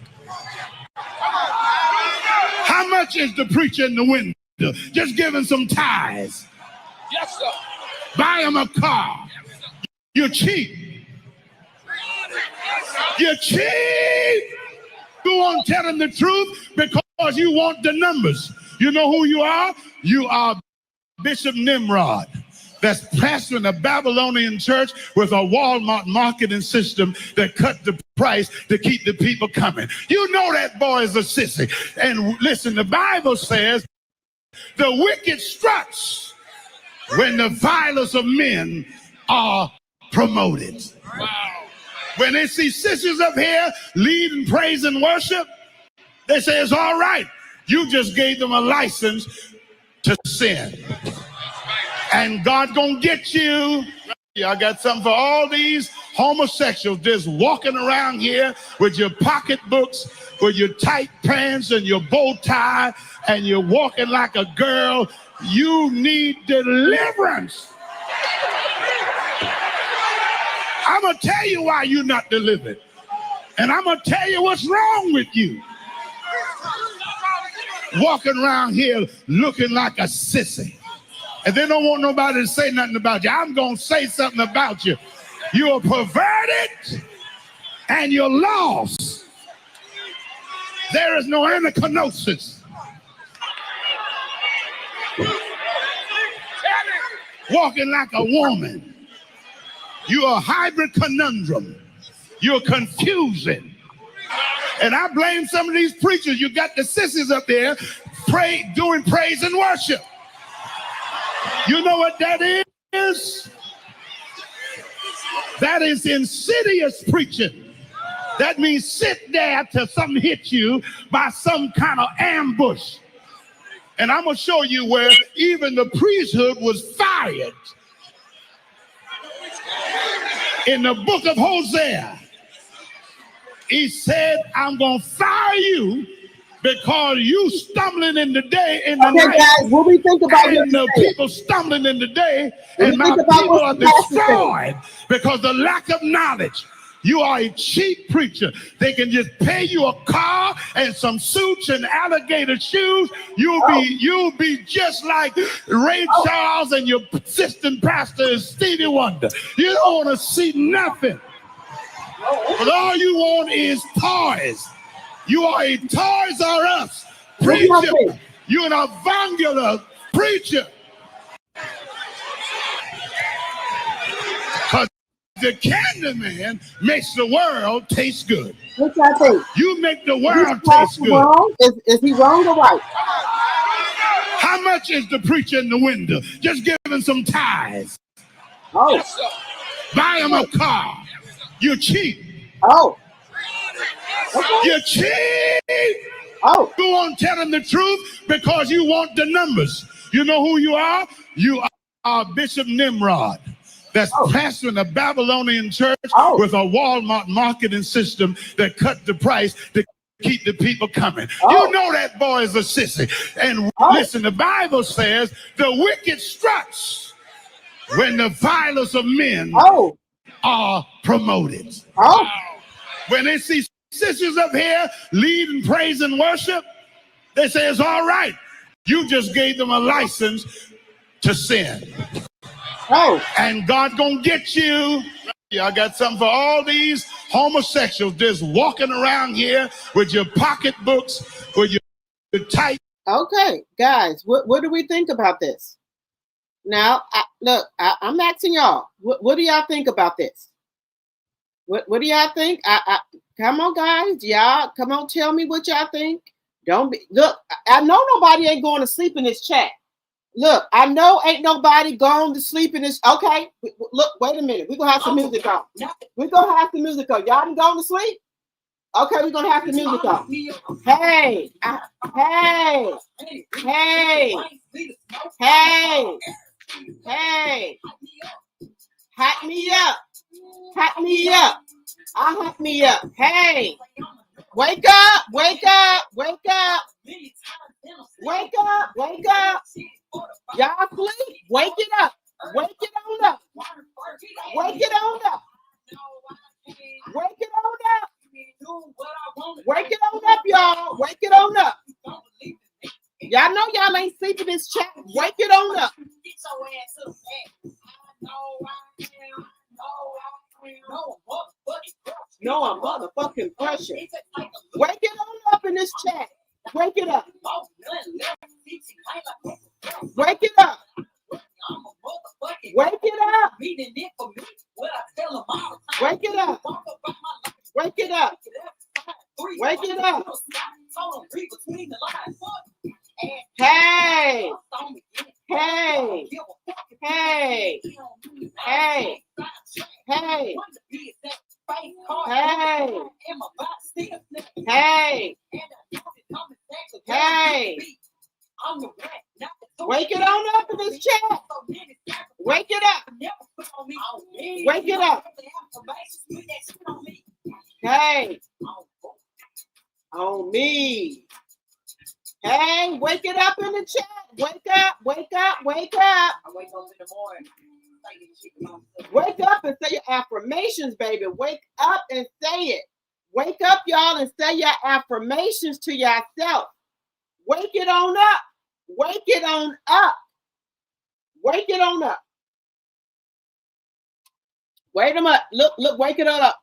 How much is the preacher in the window? Just give him some tithes. Yes, sir. Buy him a car. You're cheap. You're cheap. You won't tell him the truth because you want the numbers. You know who you are? You are Bishop Nimrod. That's pastoring a Babylonian church with a Walmart marketing system that cut the price to keep the people coming. You know that boy is a sissy. And listen, the Bible says the wicked struts when the vilest of men are promoted. Wow. When they see sisters up here leading praise and worship, they say it's all right. You just gave them a license to sin. And God gonna get you. I got something for all these homosexuals just walking around here with your pocketbooks, with your tight pants and your bow tie, and you're walking like a girl. You need deliverance. I'm gonna tell you why you're not delivered. And I'm gonna tell you what's wrong with you. Walking around here looking like a sissy. And they don't want nobody to say nothing about you. I'm going to say something about you. You're perverted and you're lost. There is no anachronosis. Walking like a woman. You're a hybrid conundrum. You're confusing. And I blame some of these preachers. You got the sissies up there doing praise and worship. You know what that is? That is insidious preaching. That means sit there till something hits you by some kind of ambush. And I'm going to show you where even the priesthood was fired. In the book of Hosea, he said, I'm going to fire you because you stumbling in the day, in the night, guys, what we think about and the people stumbling in the day, and my people are destroyed because of the lack of knowledge. You are a cheap preacher. They can just pay you a car and some suits and alligator shoes. You'll be just like Ray Charles, and your assistant pastor is Stevie Wonder. You don't want to see nothing. But all you want is toys. You are a Toys R Us preacher. You're an avuncular preacher. Because The Candy Man makes the world taste good. What y'all think? You make the Is world this taste good. wrong? Is he wrong or right? How much is the preacher in the window? Just give him some tithes. Oh. Buy him a car. You're cheap. Oh. Okay. You're cheap. Oh. Go on telling the truth because you want the numbers. You know who you are? You are Bishop Nimrod. That's pastoring a Babylonian church with a Walmart marketing system that cut the price to keep the people coming. You know that boy is a sissy. And listen, the Bible says the wicked struts when the vilest of men are promoted. When they see sisters up here leading praise and worship, they say it's all right. You just gave them a license to sin. And God gonna get you. I got something for all these homosexuals just walking around here with your pocketbooks, with your tight. Okay, guys, what do we think about this? Now, I'm asking y'all. What do y'all think about this? What do y'all think? Come on, guys, y'all. Come on, tell me what y'all think. Don't be. Look, I know nobody ain't going to sleep in this chat. Look, I know ain't nobody going to sleep in this. Okay, look, wait a minute. We're going to have some music on. We're going to have the music on. Y'all done gone to sleep? Okay, we're going to have the music on. Hey, hey, hey, hey, hey. Hack me up. Hack me up. I'll hack me up. Hey, wake up, wake up, wake up. Wake up, wake up. Y'all sleep. Wake it up. Wake it on up. Wake it on up. Wake it on up. Wake it on up, y'all. Wake it on up. Y'all know y'all ain't sleeping this chat. Wake it on up. No, I'm motherfucking pressure. Wake it on up in this chat. Wake it up. Wake it up. Wake it up. Wake it up. Wake it up. Wake it up. Hey. Hey. Hey. Hey. Hey. Hey. Hey. Hey. Wake it on up in this chat. Wake it up. Wake it up. Hey. On me. Hey, wake it up in the chat. Wake up, wake up, wake up. I wake up in the morning. Wake up and say your affirmations, baby. Wake up and say it. Wake up, y'all, and say your affirmations to yourself. Wake it on up. Wake it on up. Wake it on up. Wait a minute. Look, wake it on up.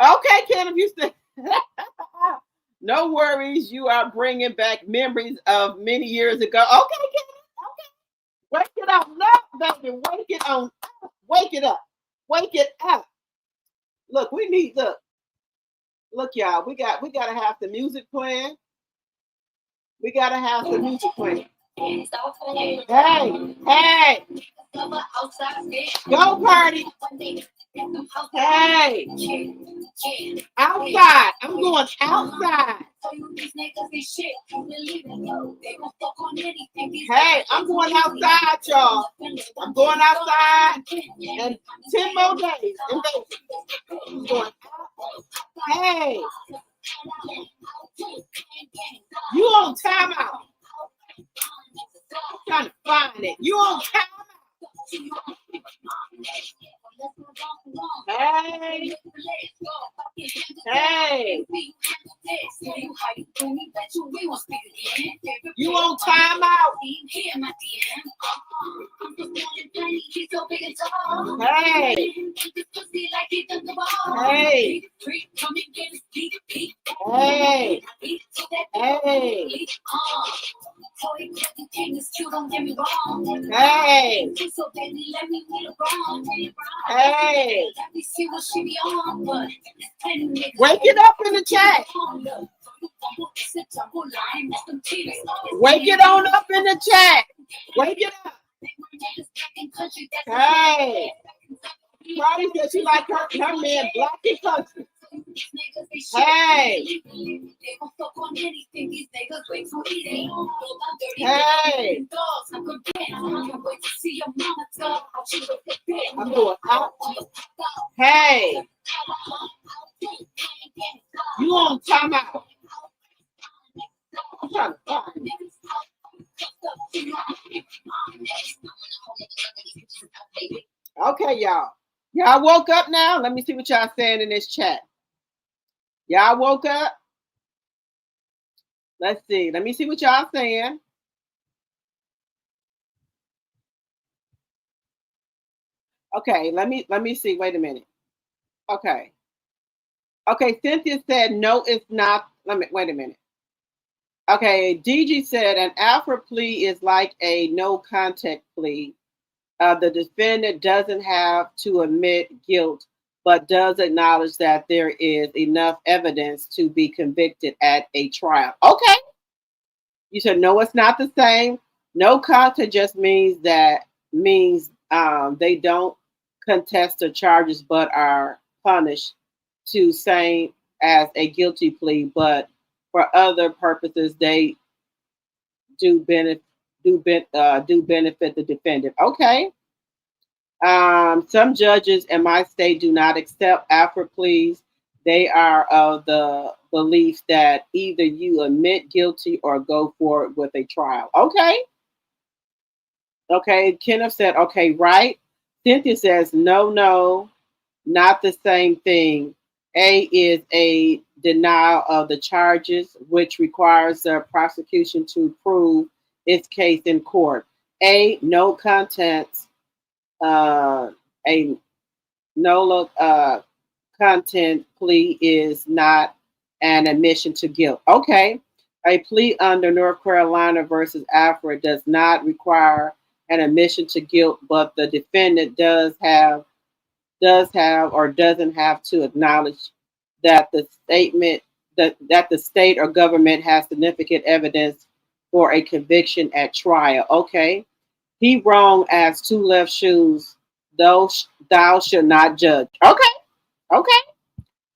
Okay, Kenneth, you said, no worries. You are bringing back memories of many years ago. Okay, Kenneth. Okay. Wake it up. No, baby. Wake it on up. Wake it up. Wake it up. Look, we need, look, y'all, we got to have the music playing. We got to have the music playing. Hey, hey. Go party. Hey. Outside. I'm going outside. Hey, I'm going outside, y'all. I'm going outside in 10 more days. I'm going out. Hey. You on timeout. I'm trying to find it. You on timeout. Hey. Hey. You on timeout. Hey. Hey. Hey. Hey. Hey. Hey. Wake it up in the chat. Wake it on up in the chat. Wake it up. Hey. Cardi said she like her man black and country. Hey. Hey. I'm doing out. Hey. You on time out. I'm trying to find it. Okay, y'all. Y'all woke up now? Let me see what y'all saying in this chat. Y'all woke up? Let's see. Let me see what y'all saying. Okay, let me see. Wait a minute. Okay. Okay, Cynthia said no, it's not. Wait a minute. Okay, DG said an Alfred plea is like a no contact plea. The defendant doesn't have to admit guilt, but does acknowledge that there is enough evidence to be convicted at a trial. Okay. You said no, it's not the same. No contact just means they don't contest the charges but are punished to same as a guilty plea, but for other purposes they do benefit the defendant. Okay. Some judges in my state do not accept Alfred pleas. They are of the belief that either you admit guilty or go forward with a trial. Okay. Okay. Kenneth said, okay, right. Cynthia says, no, not the same thing. A is a denial of the charges, which requires the prosecution to prove its case in court. A, no contents. A no content plea is not an admission to guilt. Okay. A plea under North Carolina versus Alfred does not require an admission to guilt, but the defendant does have or doesn't have to acknowledge that the statement that the state or government has significant evidence for a conviction at trial. Okay. He wrong as two left shoes, thou should not judge. Okay.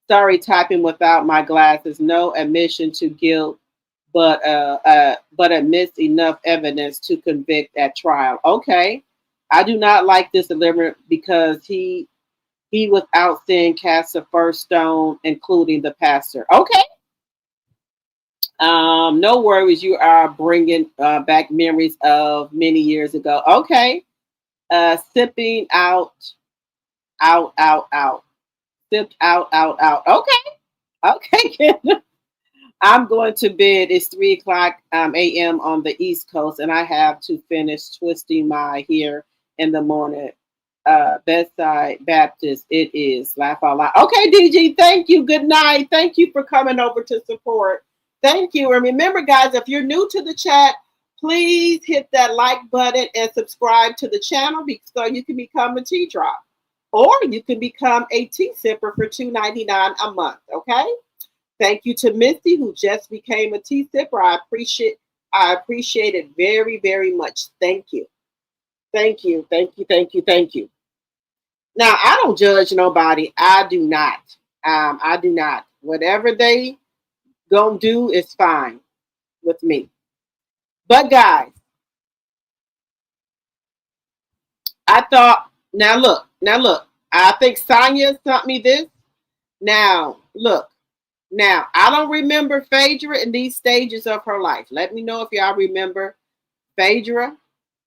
Sorry, typing without my glasses. No admission to guilt, but admits enough evidence to convict at trial. Okay. I do not like this deliberate because he without sin cast the first stone, including the pastor. Okay. No worries. You are bringing back memories of many years ago. Okay. Sipping out. Sipped out. Okay. I'm going to bed. It's 3:00 a.m. on the East Coast, and I have to finish twisting my hair in the morning. Bedside Baptist, it is. Laugh out loud. Okay, DG, thank you. Good night. Thank you for coming over to support. Thank you. And remember, guys, if you're new to the chat, please hit that like button and subscribe to the channel so you can become a tea drop. Or you can become a tea sipper for $2.99 a month. Okay. Thank you to Misty, who just became a tea sipper. I appreciate it very, very much. Thank you. Thank you. Now, I don't judge nobody. I do not. I do not. Whatever they gonna do is fine with me. But guys, I thought, now look. I think Sonya sent me this. Now, look. Now, I don't remember Phaedra in these stages of her life. Let me know if y'all remember Phaedra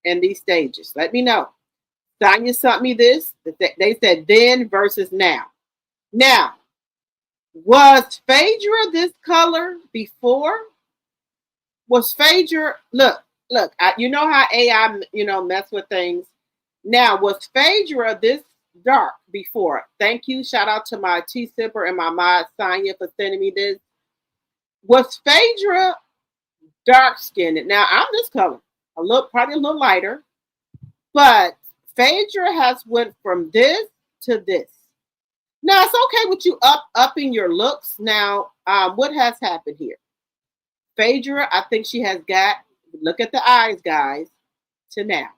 in these stages. Let me know. Sonya sent me this. They said then versus now. Now, was Phaedra this color before? Was Phaedra, look, you know how AI, mess with things. Now, was Phaedra this dark before? Thank you. Shout out to my tea sipper and my mod Sonya for sending me this. Was Phaedra dark skinned. Now I'm this color, probably a little lighter, but Phaedra has went from this to this. Now it's okay with you upping your looks. Now, what has happened here? Phaedra, I think she has got, look at the eyes, guys, to now.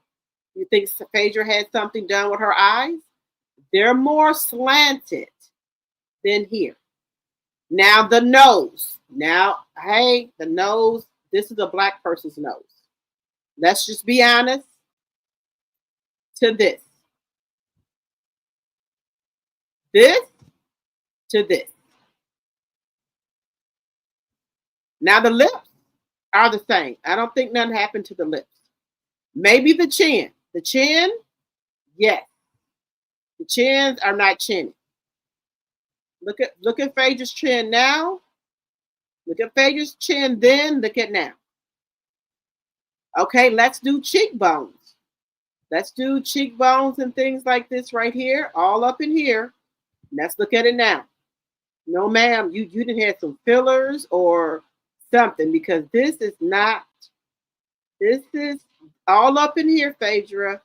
You think Phaedra had something done with her eyes? They're more slanted than here. Now the nose. Now, hey, the nose, this is a black person's nose. Let's just be honest. To this. This to this. Now the lips are the same. I don't think nothing happened to the lips. Maybe the chin. The chin, yes. The chins are not chinny. Look at Phaedra's chin now. Look at Phaedra's chin then. Look at now. Okay, let's do cheekbones. Let's do cheekbones and things like this right here, all up in here. Let's look at it now. No, ma'am, you didn't have some fillers or something, because this is not, this is all up in here, Phaedra.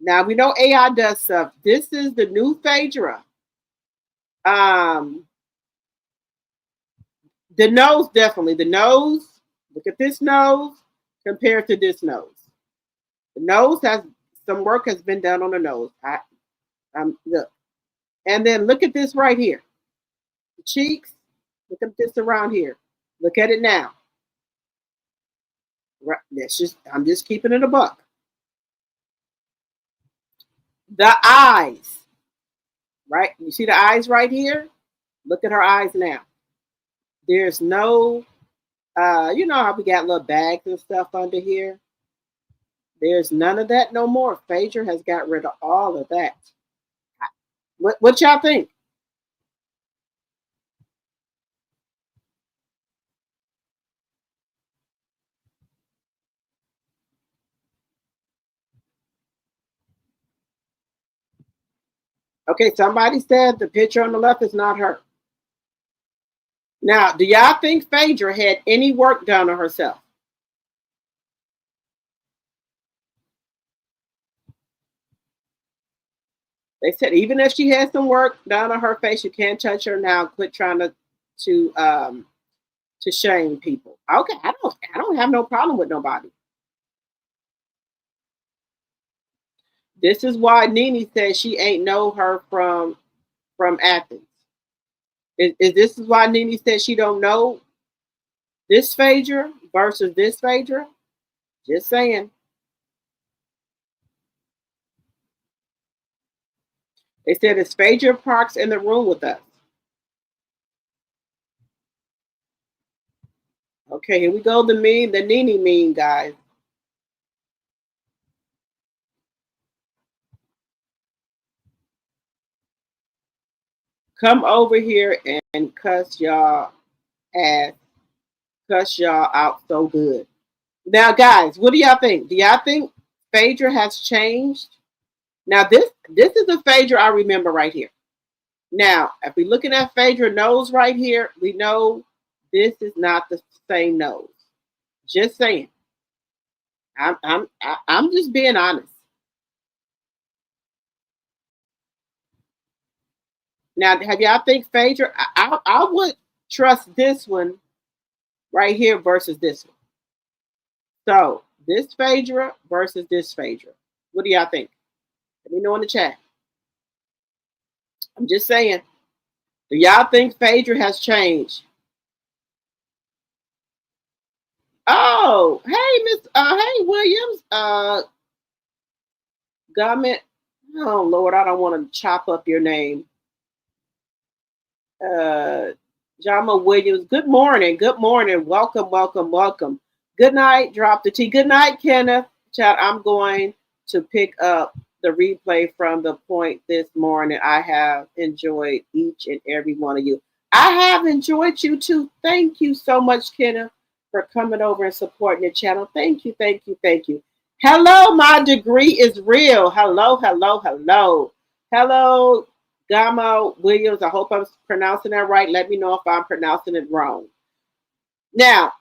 Now we know AI does stuff. This is the new Phaedra. The nose, definitely. The nose, look at this nose compared to this nose. The nose has, some work has been done on the nose. Look. And then look at this right here. The cheeks, look at this around here. Look at it now. Right, I'm just keeping it a buck. The eyes, right? You see the eyes right here? Look at her eyes now. There's no, you know how we got little bags and stuff under here? There's none of that no more. Phaedra has got rid of all of that. What y'all think? Okay, somebody said the picture on the left is not her. Now, do y'all think Phaedra had any work done on herself? They said even if she had some work done on her face, you can't touch her now. Quit trying to shame people. Okay, I don't have no problem with nobody. This is why Nene says she ain't know her from Athens. This is why Nene says she don't know this Phaedra versus this Phaedra? Just saying. They said, is Phaedra Parks in the room with us? Okay, here we go. The Nene meme, guys. Come over here and cuss y'all ass, cuss y'all out so good. Now, guys, what do y'all think? Do y'all think Phaedra has changed? Now, this is the Phaedra I remember right here. Now, if we're looking at Phaedra nose right here, we know this is not the same nose. Just saying. I'm just being honest. Now, have y'all think Phaedra? I would trust this one right here versus this one. So this Phaedra versus this Phaedra. What do y'all think? Let me know in the chat. I'm just saying. Do y'all think Phaedra has changed? Oh, hey, Miss, hey, Williams, Government. Oh Lord, I don't want to chop up your name. Jama Williams. Good morning. Good morning. Welcome, welcome, welcome. Good night. Drop the T. Good night, Kenneth. Chat. I'm going to pick up the replay from the point this morning. I have enjoyed each and every one of you. I have enjoyed you too. Thank you so much, Kenneth, for coming over and supporting the channel. Thank you, thank you, thank you. Hello, my degree is real. Hello, hello, hello. Hello, Gama Williams. I hope I'm pronouncing that right. Let me know if I'm pronouncing it wrong. Now,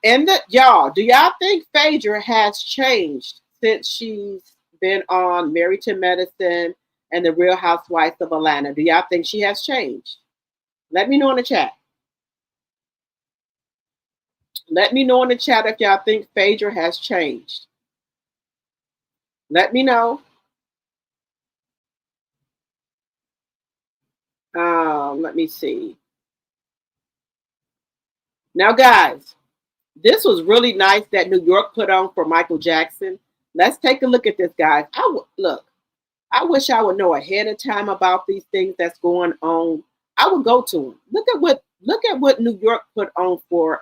y'all, do y'all think Phaedra has changed since she's been on Married to Medicine and The Real Housewives of Atlanta? Do y'all think she has changed? Let me know in the chat. Let me know in the chat if y'all think Phaedra has changed. Let me know. Let me see. Now, guys, this was really nice that New York put on for Michael Jackson. Let's take a look at this, guys. Look, I wish I would know ahead of time about these things that's going on. I would go to them. Look at what New York put on for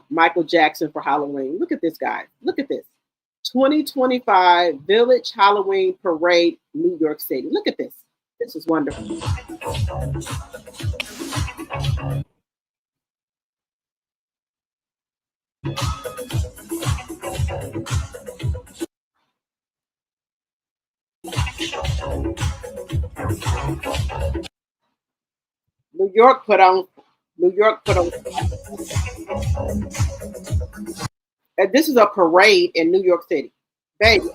Michael Jackson for Halloween. Look at this, guys. Look at this. 2025 Village Halloween Parade, New York City. Look at this. This is wonderful. New York put on. And this is a parade in New York City. Baby.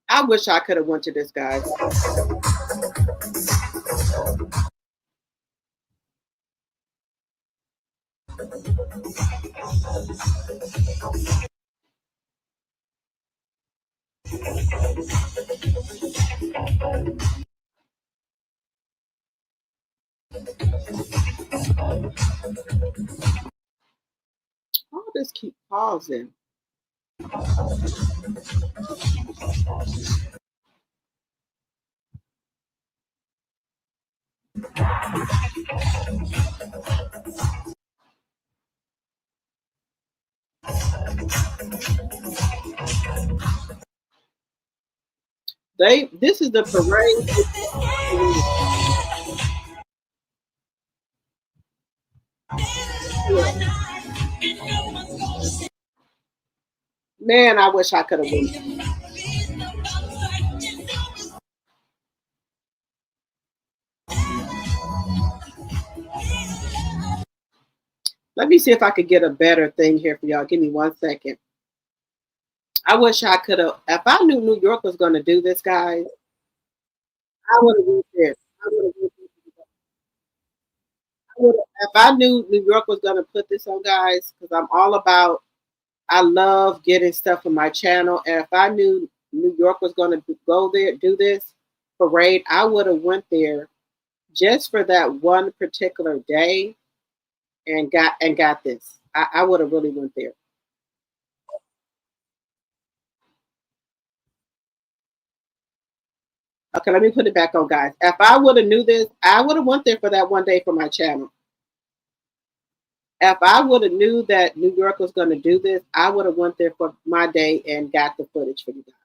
I wish I could have went to this, guys. All this keep pausing. This is the parade. Man, I wish I could have won. Let me see if I could get a better thing here for y'all. Give me 1 second. I wish I could have. If I knew New York was going to do this, guys, I would have went there. If I knew New York was going to put this on, guys, because I'm all about, I love getting stuff for my channel. And if I knew New York was going to go there, do this parade, I would have went there just for that one particular day and got this. I would have really went there. Okay, let me put it back on, guys. If I would have knew this, I would have went there for that one day for my channel. If I would have knew that New York was going to do this, I would have went there for my day and got the footage for you guys.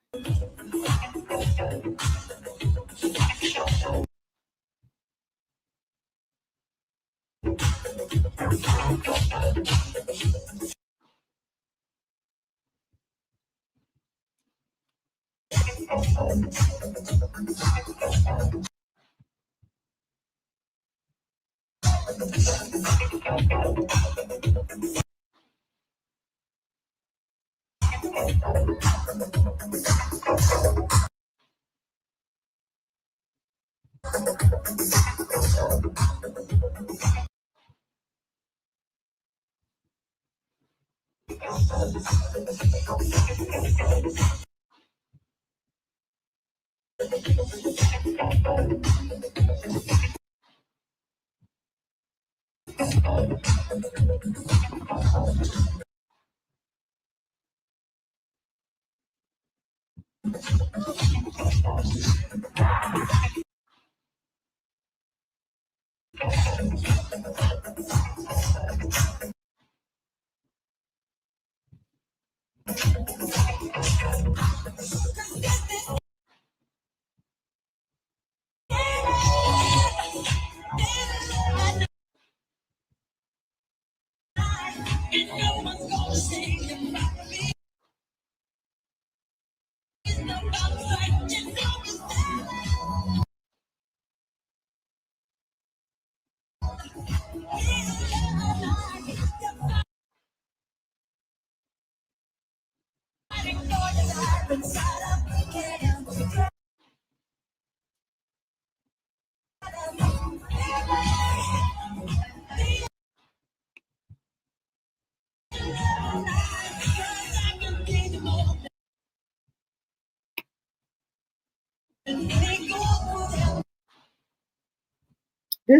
This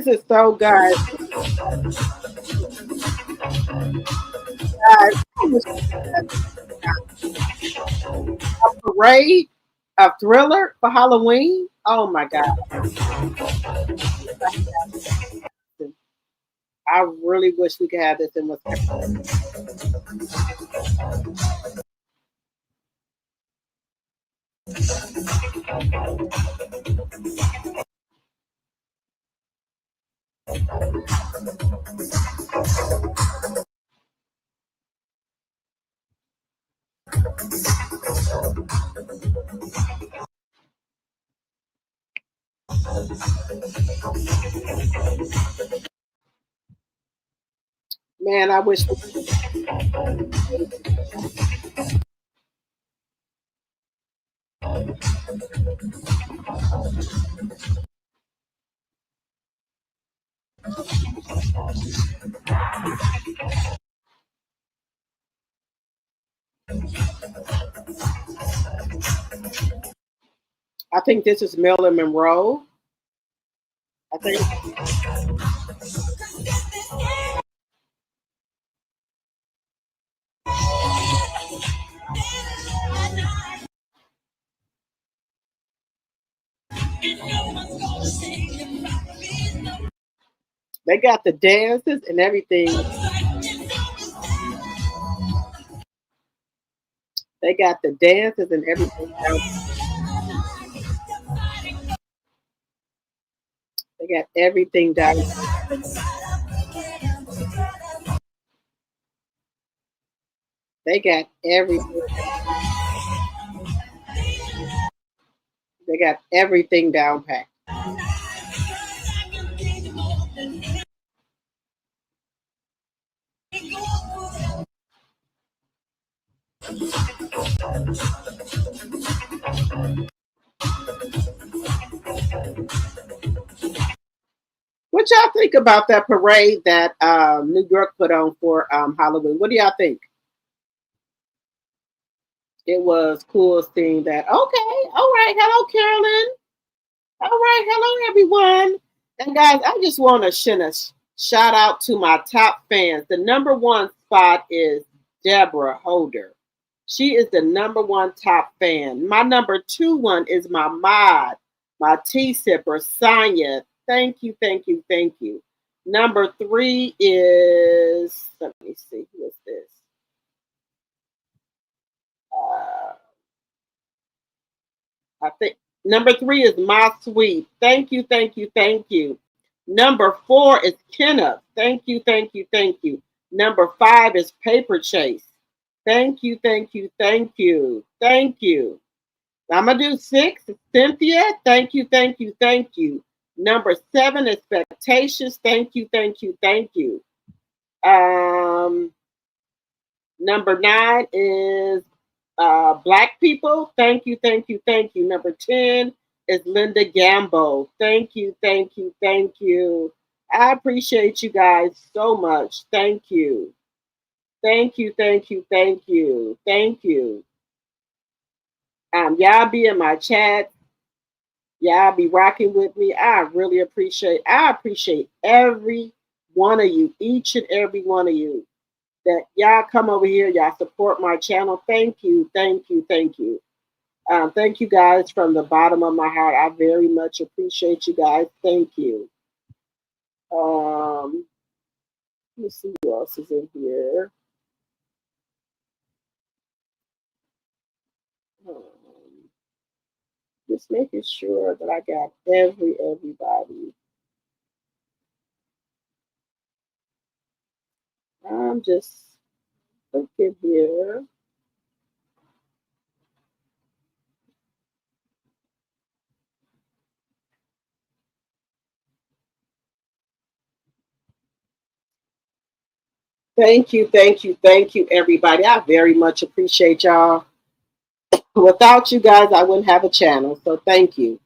is so good. A parade, a thriller for Halloween. Oh my God. I really wish we could have this in Wisconsin. Man, I wish. I think this is Marilyn Monroe. I think. They got the dances and everything. They got the dances and everything. They got everything down. They got everything. They got everything down packed. What y'all think about that parade that New York put on for Halloween? What do y'all think? It was cool seeing that. Okay, all right. Hello, Carolyn. All right, hello, everyone. And guys, I just want to send a shout out to my top fans. The number one spot is Deborah Holder. She is the number one top fan. My number two one is my mod, my tea sipper, Sonia. Thank you, thank you, thank you. Number three is, let me see, who is this? I think number three is My Sweet. Thank you, thank you, thank you. Number four is Kenneth. Thank you, thank you, thank you. Number five is Paper Chase. Thank you, thank you, thank you, thank you. I'm going to do six. Cynthia, thank you, thank you, thank you. Number seven is Spectacious. Thank you, thank you, thank you. Number nine is Black People. Thank you, thank you, thank you. Number 10 is Linda Gambo. Thank you, thank you, thank you. I appreciate you guys so much. Thank you. Thank you, thank you, thank you, thank you. Y'all be in my chat. Y'all be rocking with me. I appreciate every one of you, each and every one of you, that y'all come over here, y'all support my channel. Thank you, thank you, thank you. Thank you guys from the bottom of my heart. I very much appreciate you guys. Thank you. Let me see who else is in here. Just making sure that I got everybody. I'm just looking here. Thank you, thank you, thank you, everybody. I very much appreciate y'all. Without you guys, I wouldn't have a channel. So thank you.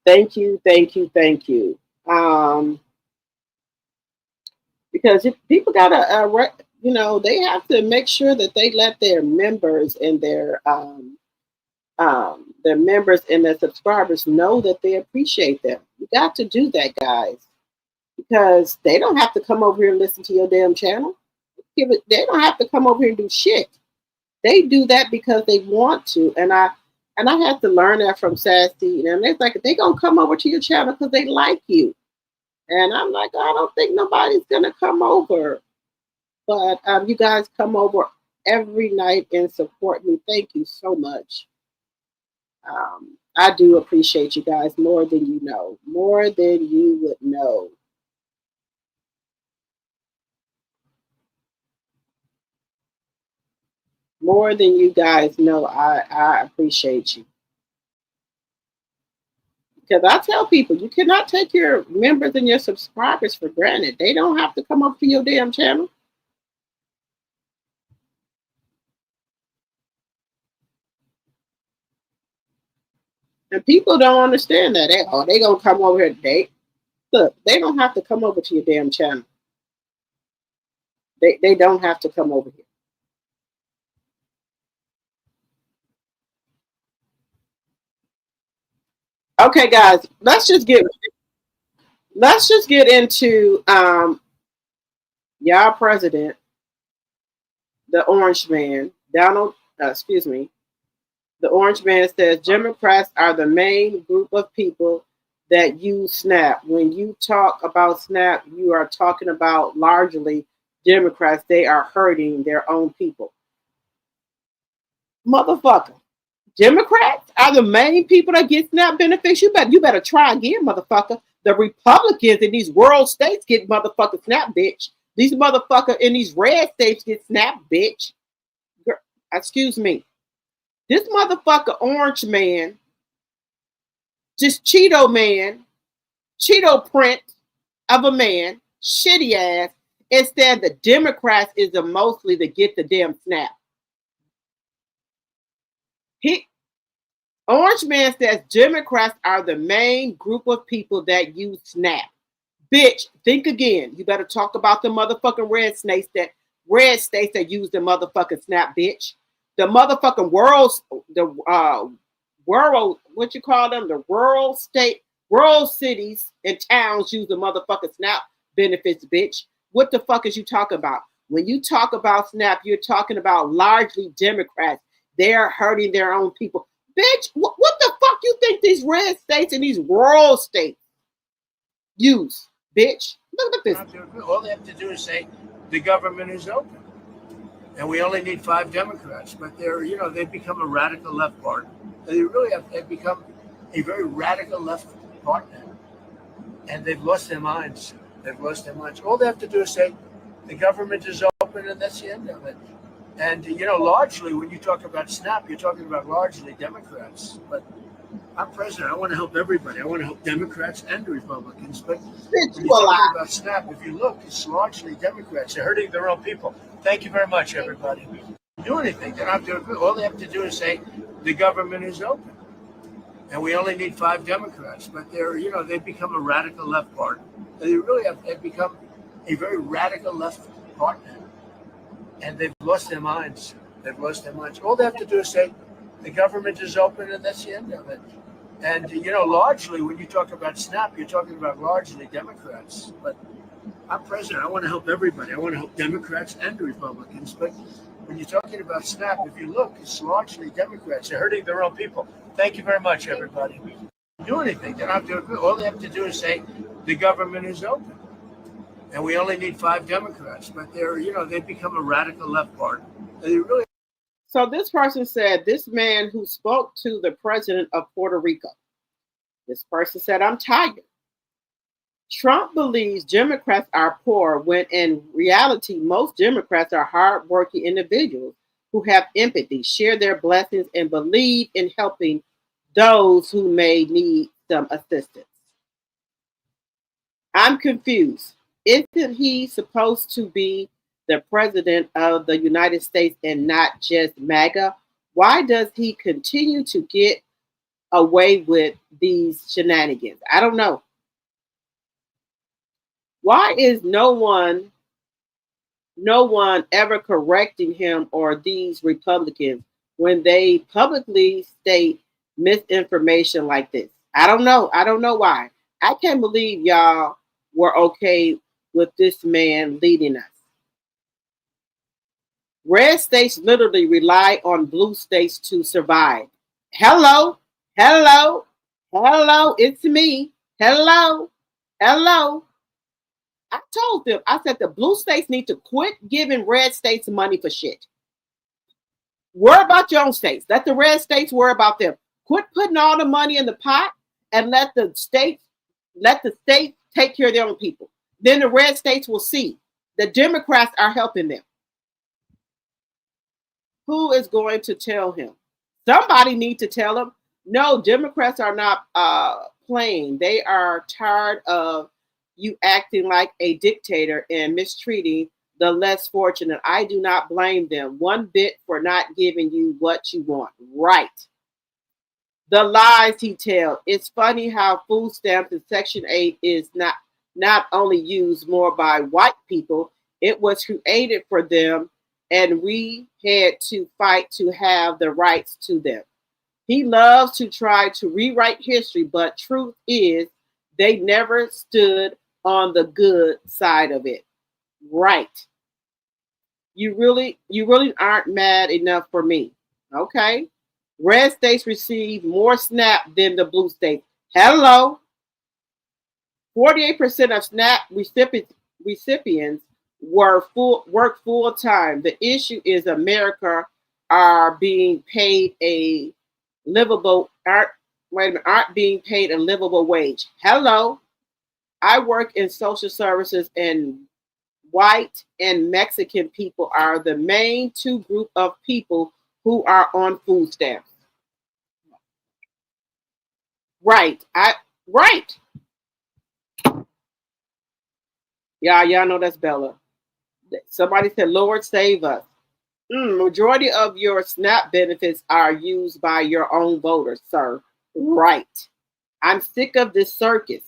Thank you, thank you, thank you. Because if people gotta, you know, they have to make sure that they let their members and their members and their subscribers know that they appreciate them. You got to do that, guys, because they don't have to come over here and listen to your damn channel. They don't have to come over here and do shit. They do that because they want to, and I had to learn that from Sassy. And it's like they gonna come over to your channel because they like you. And I'm like, I don't think nobody's gonna come over, but you guys come over every night and support me. Thank you so much. I do appreciate you guys more than you know, more than you would know. More than you guys know, I appreciate you. Because I tell people, you cannot take your members and your subscribers for granted. They don't have to come up to your damn channel. And people don't understand that. They gonna come over here. Look, they don't have to come over to your damn channel. They don't have to come over here. Okay, guys, let's just get into y'all president, the orange man, Donald, the orange man says Democrats are the main group of people that use SNAP. When you talk about SNAP, you are talking about largely Democrats. They are hurting their own people. Motherfucker. Democrats are the main people that get SNAP benefits. You better try again, motherfucker. The Republicans in these world states get motherfucking SNAP, bitch. These motherfuckers in these red states get SNAP, bitch. Excuse me. This motherfucker orange man, just Cheeto print of a man, shitty ass, instead the Democrats is the mostly to get the damn SNAP. Orange man says Democrats are the main group of people that use SNAP. Bitch, think again. You better talk about the motherfucking red states that use the motherfucking SNAP, bitch. The motherfucking what you call them? The rural cities and towns use the motherfucking SNAP benefits, bitch. What the fuck is you talking about? When you talk about SNAP, you're talking about largely Democrats. They're hurting their own people. Bitch, what the fuck you think these red states and these rural states use? Bitch, look at this. All they have to do is say the government is open. And we only need 5 Democrats, but they've become a radical left party. They've become a very radical left party now. And they've lost their minds. All they have to do is say the government is open, and that's the end of it. And, largely when you talk about SNAP, you're talking about largely Democrats. But I'm president. I want to help everybody. I want to help Democrats and Republicans. But when you're talking about SNAP, if you look, it's largely Democrats. They're hurting their own people. Thank you very much, everybody. Do anything. They don't have to agree. All they have to do is say the government is open. And we only need 5 Democrats. But they've become a radical left party. They've become a very radical left party now. And they've lost their minds. All they have to do is say the government is open, and that's the end of it. And, largely when you talk about SNAP, you're talking about largely Democrats. But I'm president. I want to help everybody. I want to help Democrats and Republicans. But when you're talking about SNAP, if you look, it's largely Democrats. They're hurting their own people. Thank you very much, everybody. Do anything. They don't have to agree. All they have to do is say the government is open. And we only need 5 Democrats, but they've become a radical left party. So this person said, this man who spoke to the president of Puerto Rico, this person said, I'm tired. Trump believes Democrats are poor when in reality, most Democrats are hardworking individuals who have empathy, share their blessings, and believe in helping those who may need some assistance. I'm confused. Isn't he supposed to be the president of the United States and not just MAGA? Why does he continue to get away with these shenanigans? I don't know. Why is no one ever correcting him or these Republicans when they publicly state misinformation like this? I don't know. I don't know why. I can't believe y'all were okay with this man leading us. Red states literally rely on blue states to survive. Hello, hello, hello, it's me. Hello, hello. I told them, I said the blue states need to quit giving red states money for shit. Worry about your own states. Let the red states worry about them. Quit putting all the money in the pot and let the states take care of their own people. Then the red states will see the Democrats are helping them. Who is going to tell him? Somebody needs to tell him. No, Democrats are not playing. They are tired of you acting like a dictator and mistreating the less fortunate. I do not blame them one bit for not giving you what you want. Right. The lies he tells. It's funny how food stamps in Section 8 is not only used more by white people, it was created for them, and we had to fight to have the rights to them. He loves to try to rewrite history, but truth is they never stood on the good side of it. Right. You really aren't mad enough for me. Okay. Red states receive more SNAP than the blue states. Hello. 48% of SNAP recipients work full time. The issue is America aren't being paid a livable wage. Hello. I work in social services, and white and Mexican people are the main two group of people who are on food stamps. Right. Right. Yeah, y'all know that's Bella. Somebody said, Lord save us. Majority of your SNAP benefits are used by your own voters, sir. Right. I'm sick of this circus.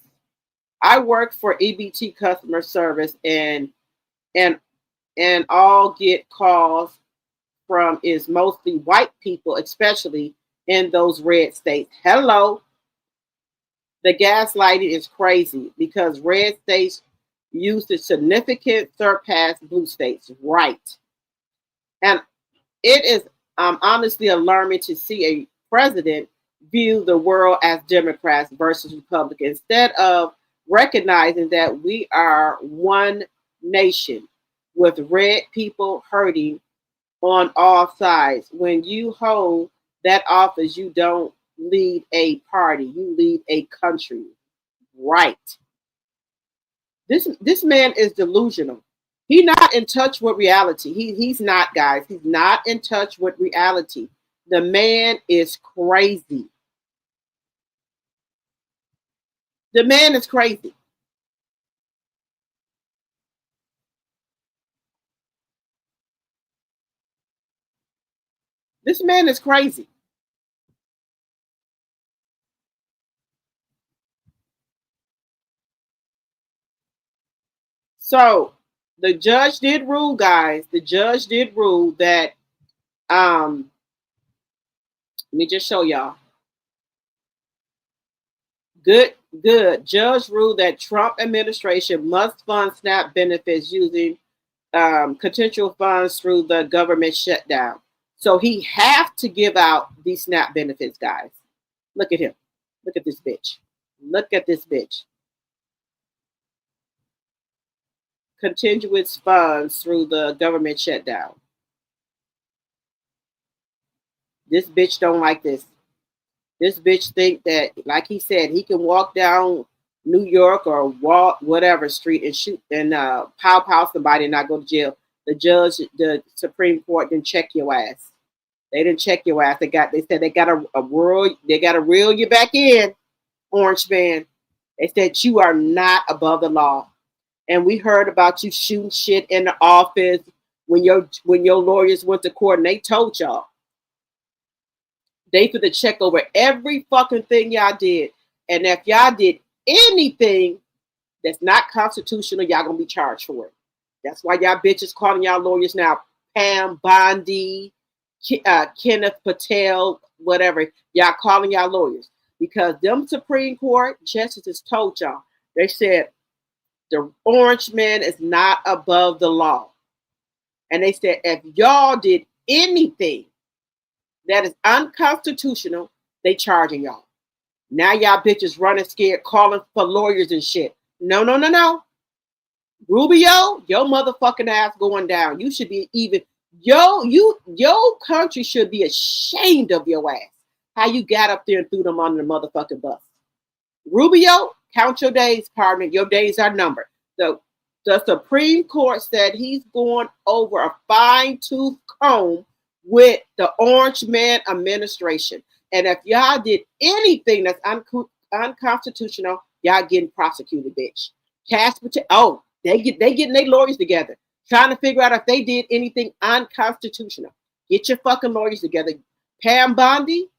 I work for EBT customer service and all get calls from is mostly white people, especially in those red states. Hello. The gaslighting is crazy because red states use the significant surpass blue states. Right. And it is honestly alarming to see a president view the world as Democrats versus Republicans instead of recognizing that we are one nation with red people hurting on all sides. When you hold that office, you don't lead a party, you lead a country. Right. This man is delusional. He's not in touch with reality. He's not, guys. He's not in touch with reality. The man is crazy. The man is crazy. This man is crazy. So the judge did rule, guys. The judge did rule that let me just show y'all. Good. Judge ruled that Trump administration must fund SNAP benefits using potential funds through the government shutdown. So he have to give out these SNAP benefits, guys. Look at him. Look at this bitch. Look at this bitch. Continuous funds through the government shutdown. This bitch don't like this. This bitch think that, like he said, he can walk down New York or walk whatever street and shoot and pow somebody and not go to jail. The judge, the Supreme Court didn't check your ass. They didn't check your ass. They said they got to reel you back in, Orange Man. They said you are not above the law. And we heard about you shooting shit in the office when your lawyers went to court and they told y'all. They for to check over every fucking thing y'all did. And if y'all did anything that's not constitutional, y'all gonna be charged for it. That's why y'all bitches calling y'all lawyers now Pam Bondi, Kenneth Patel, whatever. Y'all calling y'all lawyers. Because them Supreme Court justices told y'all, they said the orange man is not above the law. And they said, if y'all did anything that is unconstitutional, they charging y'all. Now y'all bitches running scared, calling for lawyers and shit. No, no, no, no. Rubio, your motherfucking ass going down. You should be even, your country should be ashamed of your ass. How you got up there and threw them on the motherfucking bus. Rubio, count your days, partner. Your days are numbered. The Supreme Court said he's going over a fine-tooth comb with the Orange Man administration. And if y'all did anything that's unconstitutional, y'all getting prosecuted, bitch. They getting their lawyers together, trying to figure out if they did anything unconstitutional. Get your fucking lawyers together. Pam Bondi,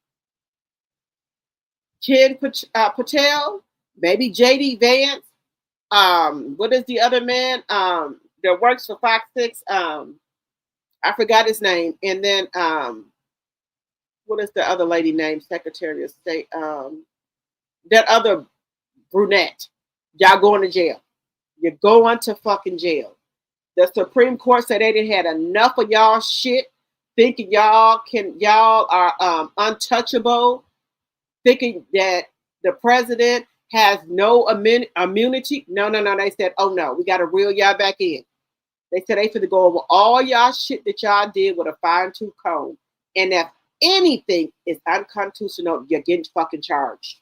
Ken Patel, maybe JD Vance. What is the other man that works for Fox 6? I forgot his name. And then what is the other lady name? Secretary of State. That other brunette. Y'all going to jail. You're going to fucking jail. The Supreme Court said they didn't had enough of y'all shit, thinking y'all are untouchable, thinking that the president has no immunity. No. They said, oh no, we got to reel y'all back in. They said they finna go over all y'all shit that y'all did with a fine-tooth comb. And if anything is unconstitutional, you're getting fucking charged.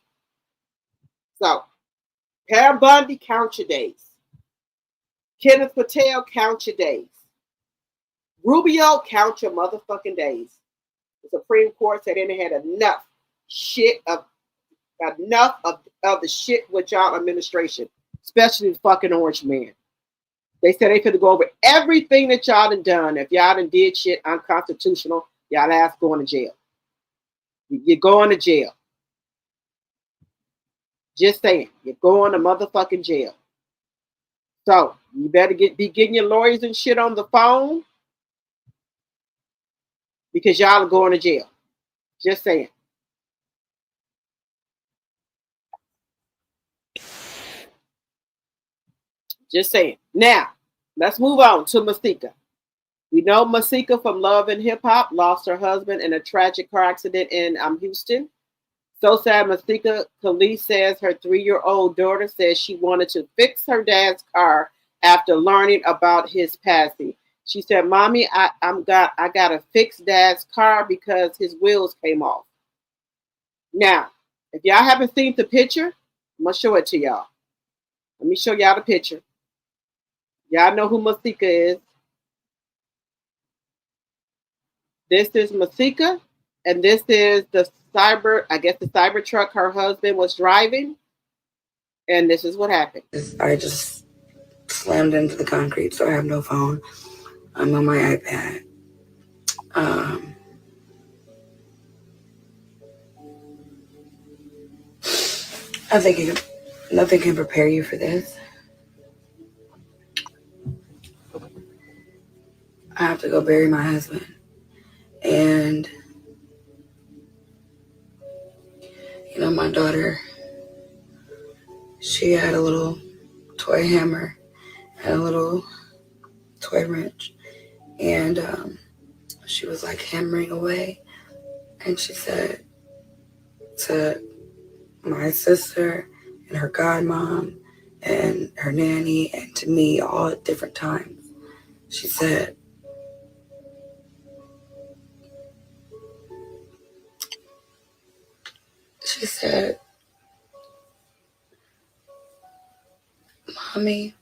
So, Pam Bondi, count your days. Kenneth Patel, count your days. Rubio, count your motherfucking days. The Supreme Court said they had enough of the shit with y'all administration, especially the fucking Orange Man. They said they could go over everything that y'all done. If y'all done did shit unconstitutional, y'all ass going to jail. You're going to jail. Just saying, you're going to motherfucking jail. So you better be getting your lawyers and shit on the phone, because y'all are going to jail. Just saying. Just saying. Now, let's move on to Masika. We know Masika from Love and Hip Hop lost her husband in a tragic car accident in Houston. So sad. Masika Khalid says her 3-year-old daughter says she wanted to fix her dad's car after learning about his passing. She said, "Mommy, I gotta fix Dad's car because his wheels came off." Now, if y'all haven't seen the picture, I'm gonna show it to y'all. Let me show y'all the picture. Y'all know who Masika is. This is Masika, and this is the cyber truck her husband was driving. And this is what happened. I just slammed into the concrete, so I have no phone. I'm on my iPad. I think nothing can prepare you for this. I have to go bury my husband. And, you know, my daughter, she had a little toy hammer and a little toy wrench. And she was like hammering away. And she said to my sister and her godmom and her nanny and to me all at different times, she said, "Mommy,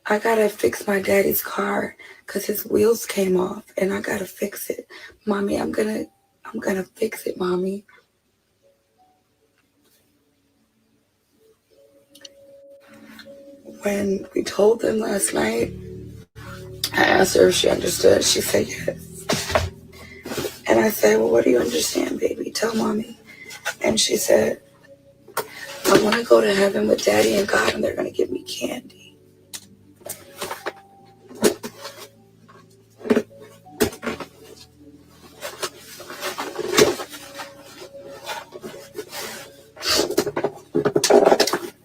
I gotta fix my daddy's car because his wheels came off and I gotta fix it. Mommy, I'm gonna fix it, Mommy." When we told them last night, I asked her if she understood. She said yes. And And I said, well, what do you understand, baby? Tell mommy. And she said, I want to go to heaven with daddy and God, and they're going to give me candy.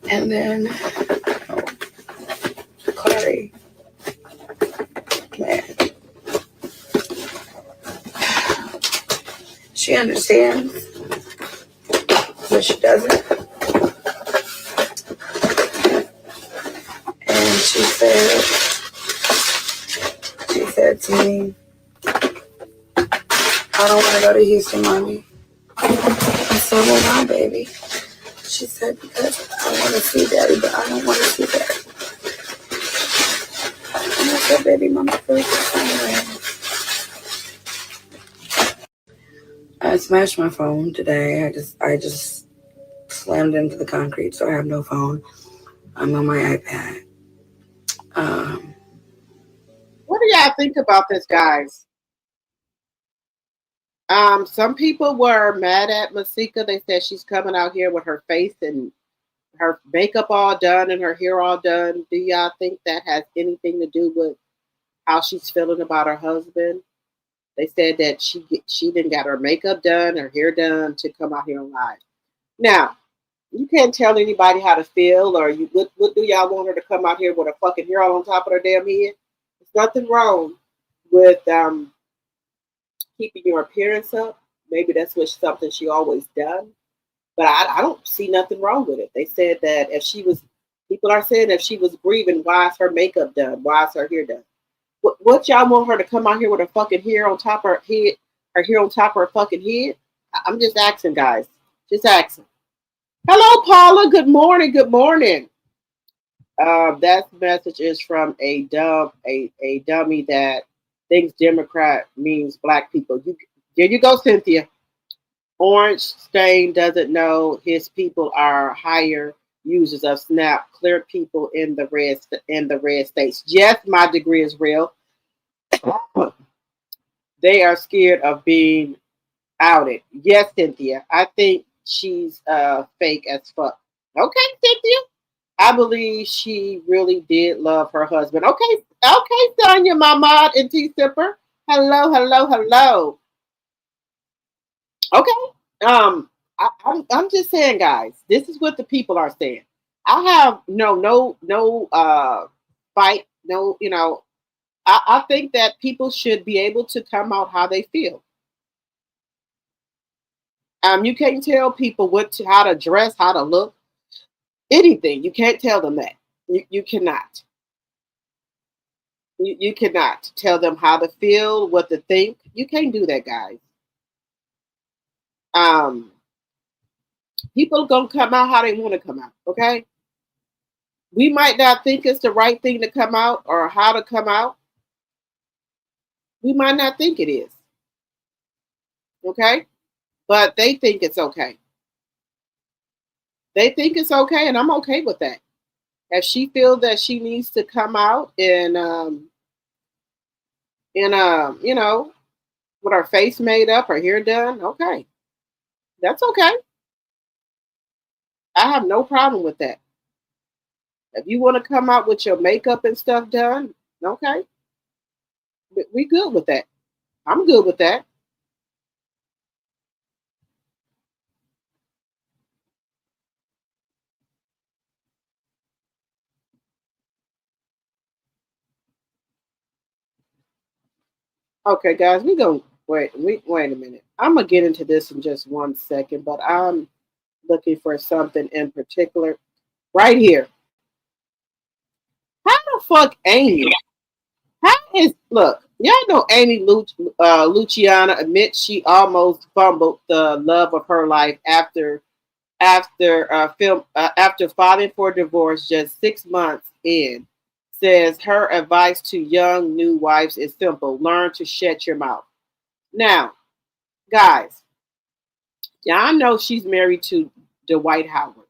And then, Clary, man, she understands, but she doesn't. And she said to me, I don't want to go to Houston, mommy. I said, well, why, baby? She said, because I want to see daddy, but I don't want to see daddy. And I said, baby, mama feels the same way. I smashed my phone today. I just slammed into the concrete, so I have no phone. I'm on my iPad. What do y'all think about this, guys? Some people were mad at Masika. They said she's coming out here with her face and her makeup all done and her hair all done. Do y'all think that has anything to do with how she's feeling about her husband? They said that she didn't got her makeup done, her hair done to come out here live. Now, you can't tell anybody how to feel, or what do y'all want her to come out here with a fucking hair all on top of her damn head? There's nothing wrong with keeping your appearance up. Maybe that's something she always done. But I don't see nothing wrong with it. They said that people are saying if she was grieving, why is her makeup done? Why is her hair done? What y'all want her to come out here with her fucking hair on top of her head, her hair on top of her fucking head? I'm just asking, guys. Just asking. Hello, Paula. Good morning. Good morning. That message is from a dummy that thinks Democrat means black people. There you go, Cynthia. Orange Stain doesn't know his people are higher users of Snap. Clear people in the red states. Yes, my degree is real. They are scared of being outed. Yes, Cynthia. I think she's fake as fuck. Okay, Cynthia. I believe she really did love her husband. Okay, Sonia, my mod and T Sipper. Hello. Okay. I'm just saying, guys, this is what the people are saying. I have no fight, I think that people should be able to come out how they feel. You can't tell people how to dress, how to look, anything. You can't tell them that. You cannot. You cannot tell them how to feel, what to think. You can't do that, guys. People are gonna come out how they want to come out. Okay. We might not think it's the right thing to come out or how to come out. We might not think it is. Okay. But they think it's okay. They think it's okay, and I'm okay with that. If she feels that she needs to come out and with her face made up, her hair done, okay. That's okay. I have no problem with that. If you want to come out with your makeup and stuff done, okay. We good with that. I'm good with that. Okay, guys, we gonna wait a minute. I'm gonna get into this in just 1 second, but I'm looking for something in particular right here. How the fuck Amy? Look, y'all know Amy Luciana admits she almost fumbled the love of her life after filing for divorce just 6 months in. Says her advice to young new wives is simple: learn to shut your mouth. Now, guys, y'all know she's married to Dwight Howard.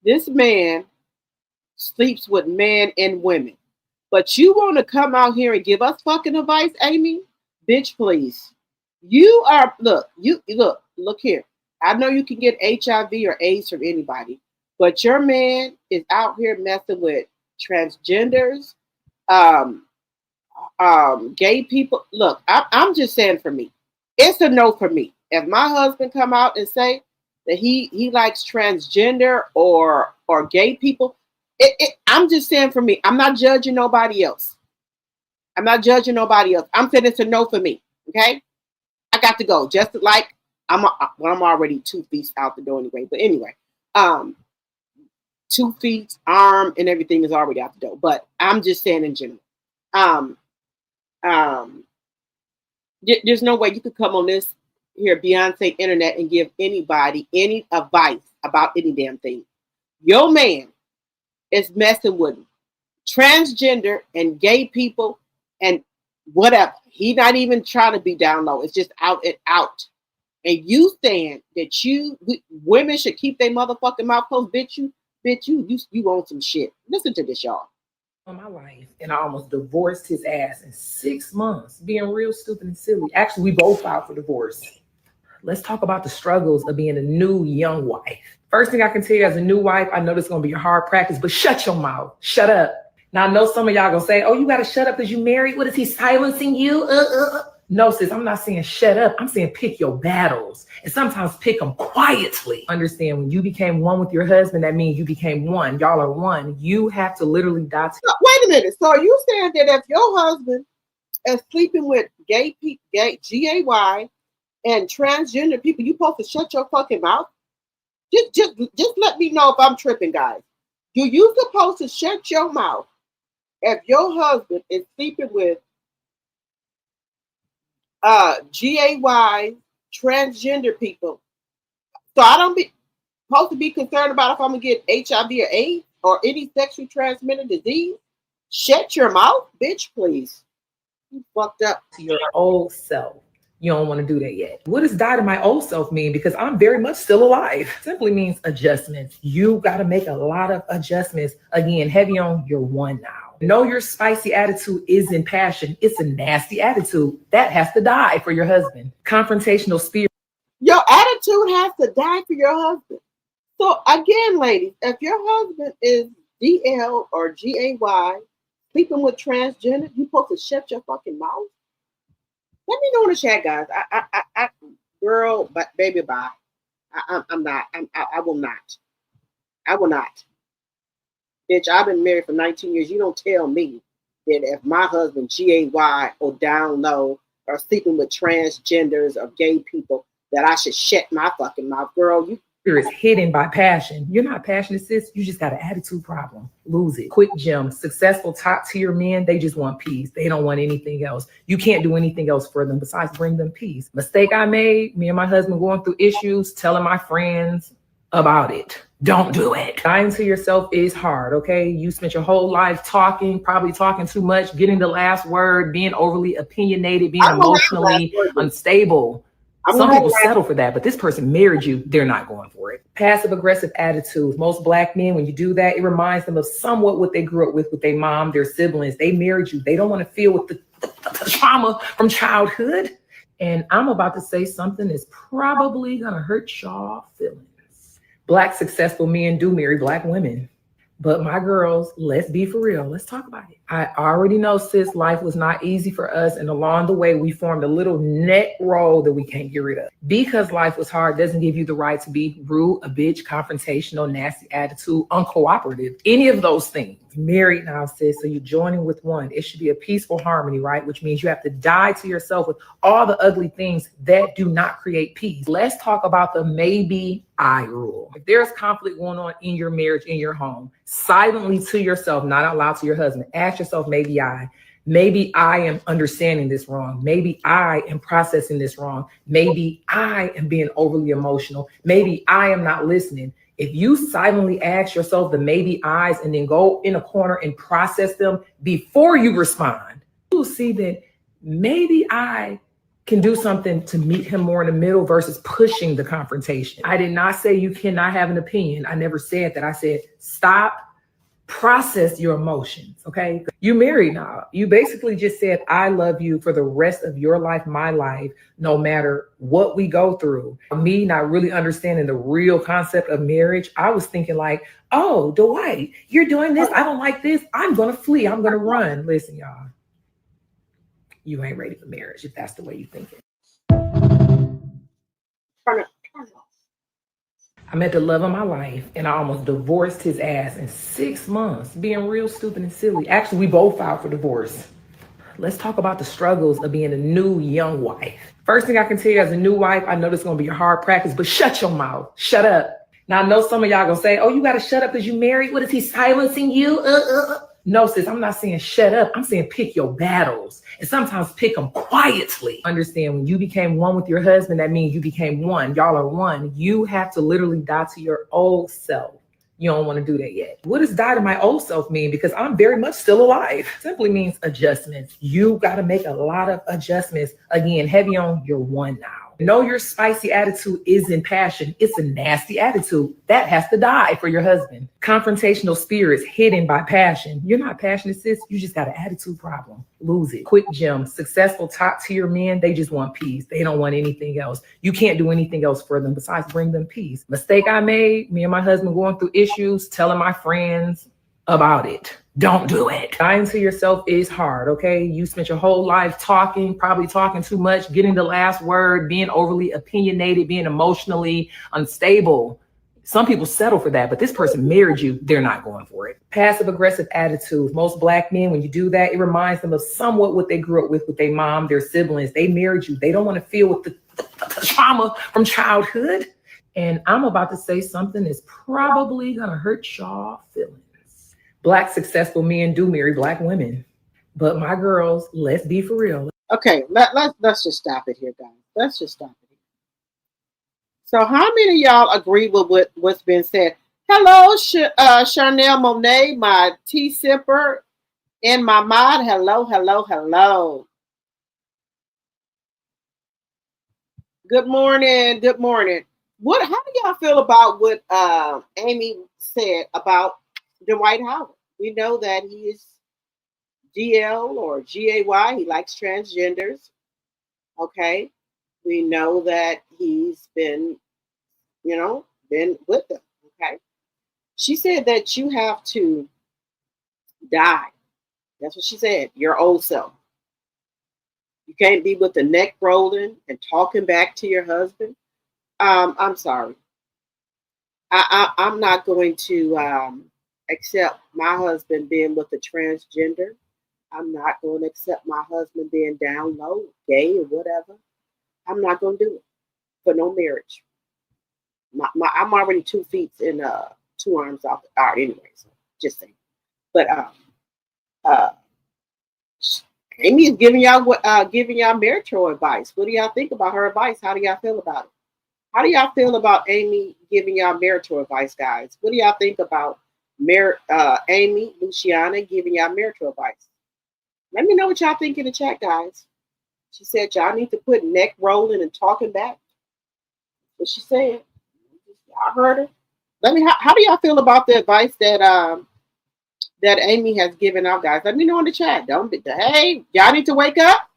This man sleeps with men and women. But you want to come out here and give us fucking advice, Amy? Bitch, please. You are look here. I know you can get HIV or AIDS from anybody, but your man is out here messing with transgenders, gay people. Look, I'm just saying for me, it's a no for me. If my husband come out and say that he likes transgender or gay people, I'm just saying for me. I'm not judging nobody else. I'm saying it's a no for me. Okay, I got to go. Just like I'm already 2 feet out the door anyway. But anyway, 2 feet, arm, and everything is already out the door. But I'm just saying in general. There's no way you could come on this here Beyonce internet and give anybody any advice about any damn thing. Your man is messing with transgender and gay people and whatever. He not even trying to be down low. It's just out and out. And you saying that women should keep their motherfucking mouth closed, bitch. You want some shit. Listen to this, y'all. On my life, and I almost divorced his ass in 6 months, being real stupid and silly. Actually, we both filed for divorce. Let's talk about the struggles of being a new young wife. First thing I can tell you as a new wife, I know this is gonna be a hard practice, but shut your mouth. Shut up. Now I know some of y'all gonna say, oh, you gotta shut up because you married. What is he silencing you? No, sis, I'm not saying shut up. I'm saying pick your battles and sometimes pick them quietly. Understand when you became one with your husband, that means you became one. Y'all are one. You have to literally die. Wait a minute. So are you saying that if your husband is sleeping with gay people, GAY, and transgender people, you supposed to shut your fucking mouth? Just let me know if I'm tripping, guys. Do you supposed to shut your mouth if your husband is sleeping with GAY, transgender people? So I don't be supposed to be concerned about if I'm gonna get HIV or AIDS or any sexually transmitted disease. Shut your mouth, bitch, please. You fucked up. To your old self. You don't want to do that yet. What does die to my old self mean? Because I'm very much still alive. Simply means adjustments. You got to make a lot of adjustments. Again, heavy on your one now. Know your spicy attitude isn't passion. It's a nasty attitude. That has to die for your husband. Confrontational spirit. Your attitude has to die for your husband. So again, ladies, if your husband is DL or GAY, sleeping with transgender, you supposed to shut your fucking mouth? Let me know in the chat, guys. I girl, but baby, bye. I'm not. I will not. I will not. Bitch, I've been married for 19 years. You don't tell me that if my husband GAY or down low or sleeping with transgenders or gay people that I should shut my fucking mouth, girl. You is hidden by passion. You're not passionate, sis. You just got an attitude problem. Lose it. Quick gem. Successful top tier men, they just want peace. They don't want anything else. You can't do anything else for them besides bring them peace. Mistake I made, me and my husband going through issues, telling my friends about it. Don't do it. Dying to yourself is hard, okay? You spent your whole life talking, probably talking too much, getting the last word, being overly opinionated, being emotionally unstable. Some people settle for that, but this person married you, they're not going for it. Passive aggressive attitudes. Most Black men, when you do that, it reminds them of somewhat what they grew up with their mom, their siblings. They married you. They don't want to feel with the trauma from childhood. And I'm about to say something that's probably going to hurt y'all feelings. Black successful men do marry Black women. But my girls, let's be for real. Let's talk about it. I already know, sis, life was not easy for us. And along the way, we formed a little net roll that we can't get rid of. Because life was hard doesn't give you the right to be rude, a bitch, confrontational, nasty attitude, uncooperative, any of those things. Married now, sis, so you're joining with one. It should be a peaceful harmony, right? Which means you have to die to yourself with all the ugly things that do not create peace. Let's talk about the maybe I rule. If there's conflict going on in your marriage, in your home, silently to yourself, not out loud to your husband, ask yourself, maybe I am understanding this wrong. Maybe I am processing this wrong. Maybe I am being overly emotional. Maybe I am not listening. If you silently ask yourself the maybe I's and then go in a corner and process them before you respond, you'll see that maybe I can do something to meet him more in the middle versus pushing the confrontation. I did not say you cannot have an opinion. I never said that. I said, stop process your emotions, okay? You married now. You basically just said, I love you for the rest of your life, my life, no matter what we go through. Me not really understanding the real concept of marriage, I was thinking like, oh, Dwight, you're doing this. I don't like this. I'm going to flee. I'm going to run. Listen, y'all, you ain't ready for marriage if that's the way you think it. I met the love of my life and I almost divorced his ass in 6 months, being real stupid and silly. Actually, we both filed for divorce. Let's talk about the struggles of being a new young wife. First thing I can tell you as a new wife, I know this is going to be a hard practice, but shut your mouth. Shut up. Now, I know some of y'all going to say, oh, you got to shut up because you married. What is he silencing you? No, sis, I'm not saying shut up. I'm saying pick your battles and sometimes pick them quietly. Understand when you became one with your husband, that means you became one. Y'all are one. You have to literally die to your old self. You don't want to do that yet. What does die to my old self mean? Because I'm very much still alive. Simply means adjustments. You got to make a lot of adjustments. Again, heavy on your one now. Know your spicy attitude isn't passion. It's a nasty attitude. That has to die for your husband. Confrontational spirits hidden by passion. You're not passionate, sis. You just got an attitude problem. Lose it. Quick gem. Successful top tier men, they just want peace. They don't want anything else. You can't do anything else for them besides bring them peace. Mistake I made, me and my husband going through issues, telling my friends about it. Don't do it. Lying to yourself is hard, okay? You spent your whole life talking, probably talking too much, getting the last word, being overly opinionated, being emotionally unstable. Some people settle for that, but this person married you, they're not going for it. Passive aggressive attitudes. Most Black men, when you do that, it reminds them of somewhat what they grew up with their mom, their siblings. They married you. They don't want to feel with the trauma from childhood. And I'm about to say something that's probably gonna hurt y'all feelings. Black successful men do marry Black women, but my girls, let's be for real. Okay, let's just stop it here, guys. Let's just stop it here. So, how many of y'all agree with what's been said? Hello, Chanel Monet, my tea sipper, and my mod. Hello, hello, hello. Good morning. Good morning. How do y'all feel about what Amy said about Dwight Howard? We know that he is GL or GAY. He likes transgenders. Okay. We know that he's been with them. Okay. She said that you have to die. That's what she said. Your old self. You can't be with the neck rolling and talking back to your husband. I'm sorry. I'm not going to accept my husband being with a transgender. I'm not going to accept my husband being down low, gay or whatever. I'm not going to do it for no marriage. I'm already 2 feet and 2 arms off. All right, anyway, so just saying. But Amy is giving y'all marital advice. What do y'all think about her advice? How do y'all feel about it? How do y'all feel about Amy giving y'all marital advice, guys? What do y'all think about Amy, Luciana giving y'all marital advice? Let me know what y'all think in the chat, guys. She said y'all need to put neck rolling and talking back. What she said. Y'all heard her. How do y'all feel about the advice that that Amy has given out, guys? Let me know in the chat. Hey, y'all need to wake up.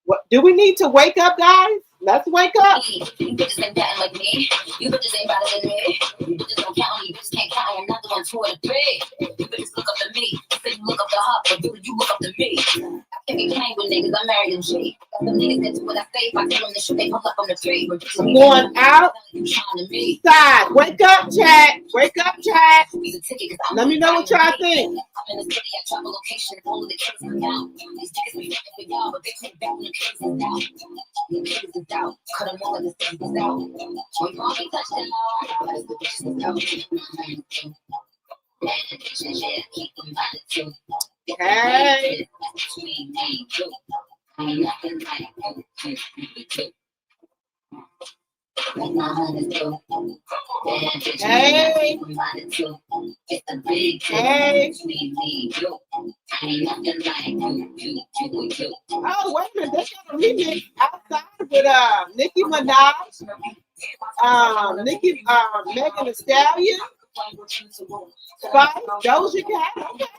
What do we need to wake up, guys? Let's wake up. You bitches ain't batting like me. You bitches ain't better than me. You bitches don't count me. You bitches can't count. I am not the one 2 or 3. You bitches look up to me. You say you look up to her, but you look up to me. I can't be playing with niggas. I'm married to G. Got them niggas that do what I say. If I tell them to shoot, they pull up on the tree. I'm going outside. Wake up, chat. Wake up, chat. Let me know what y'all think. I'm in the city, I travel location. All of the kids come out. These niggas be fucking with y'all, but they take back when the kids is out. The kids is out. Cut them all and the things is out. When mommy touched them all, but the bitches is out. Keep them by the two. Hey. Ain't nothing like you. Hey. It's a big hey. Oh, wait a minute. They got a remix outside with Nicki Minaj, Megan Thee Stallion, Spice, Doja Cat. Okay.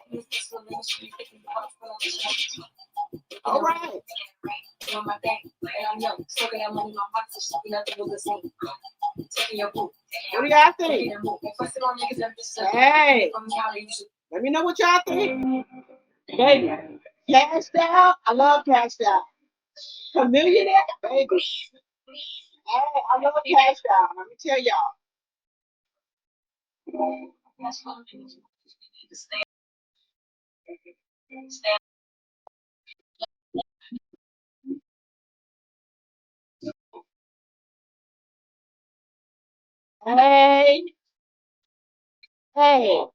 All right. What do y'all think? Hey, let me know what y'all think. Baby, Cashed Out. I love Cashed Out. Chameleon, baby. Hey, I love Cashed Out. Let me tell y'all. Hey, hey.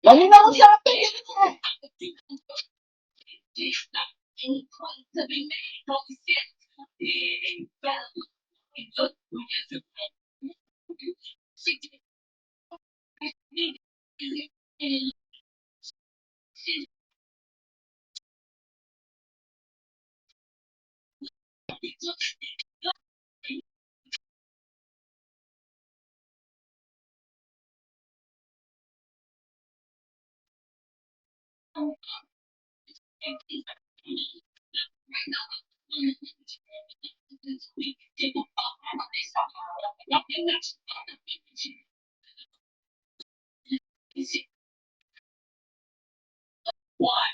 Let me know what y'all think.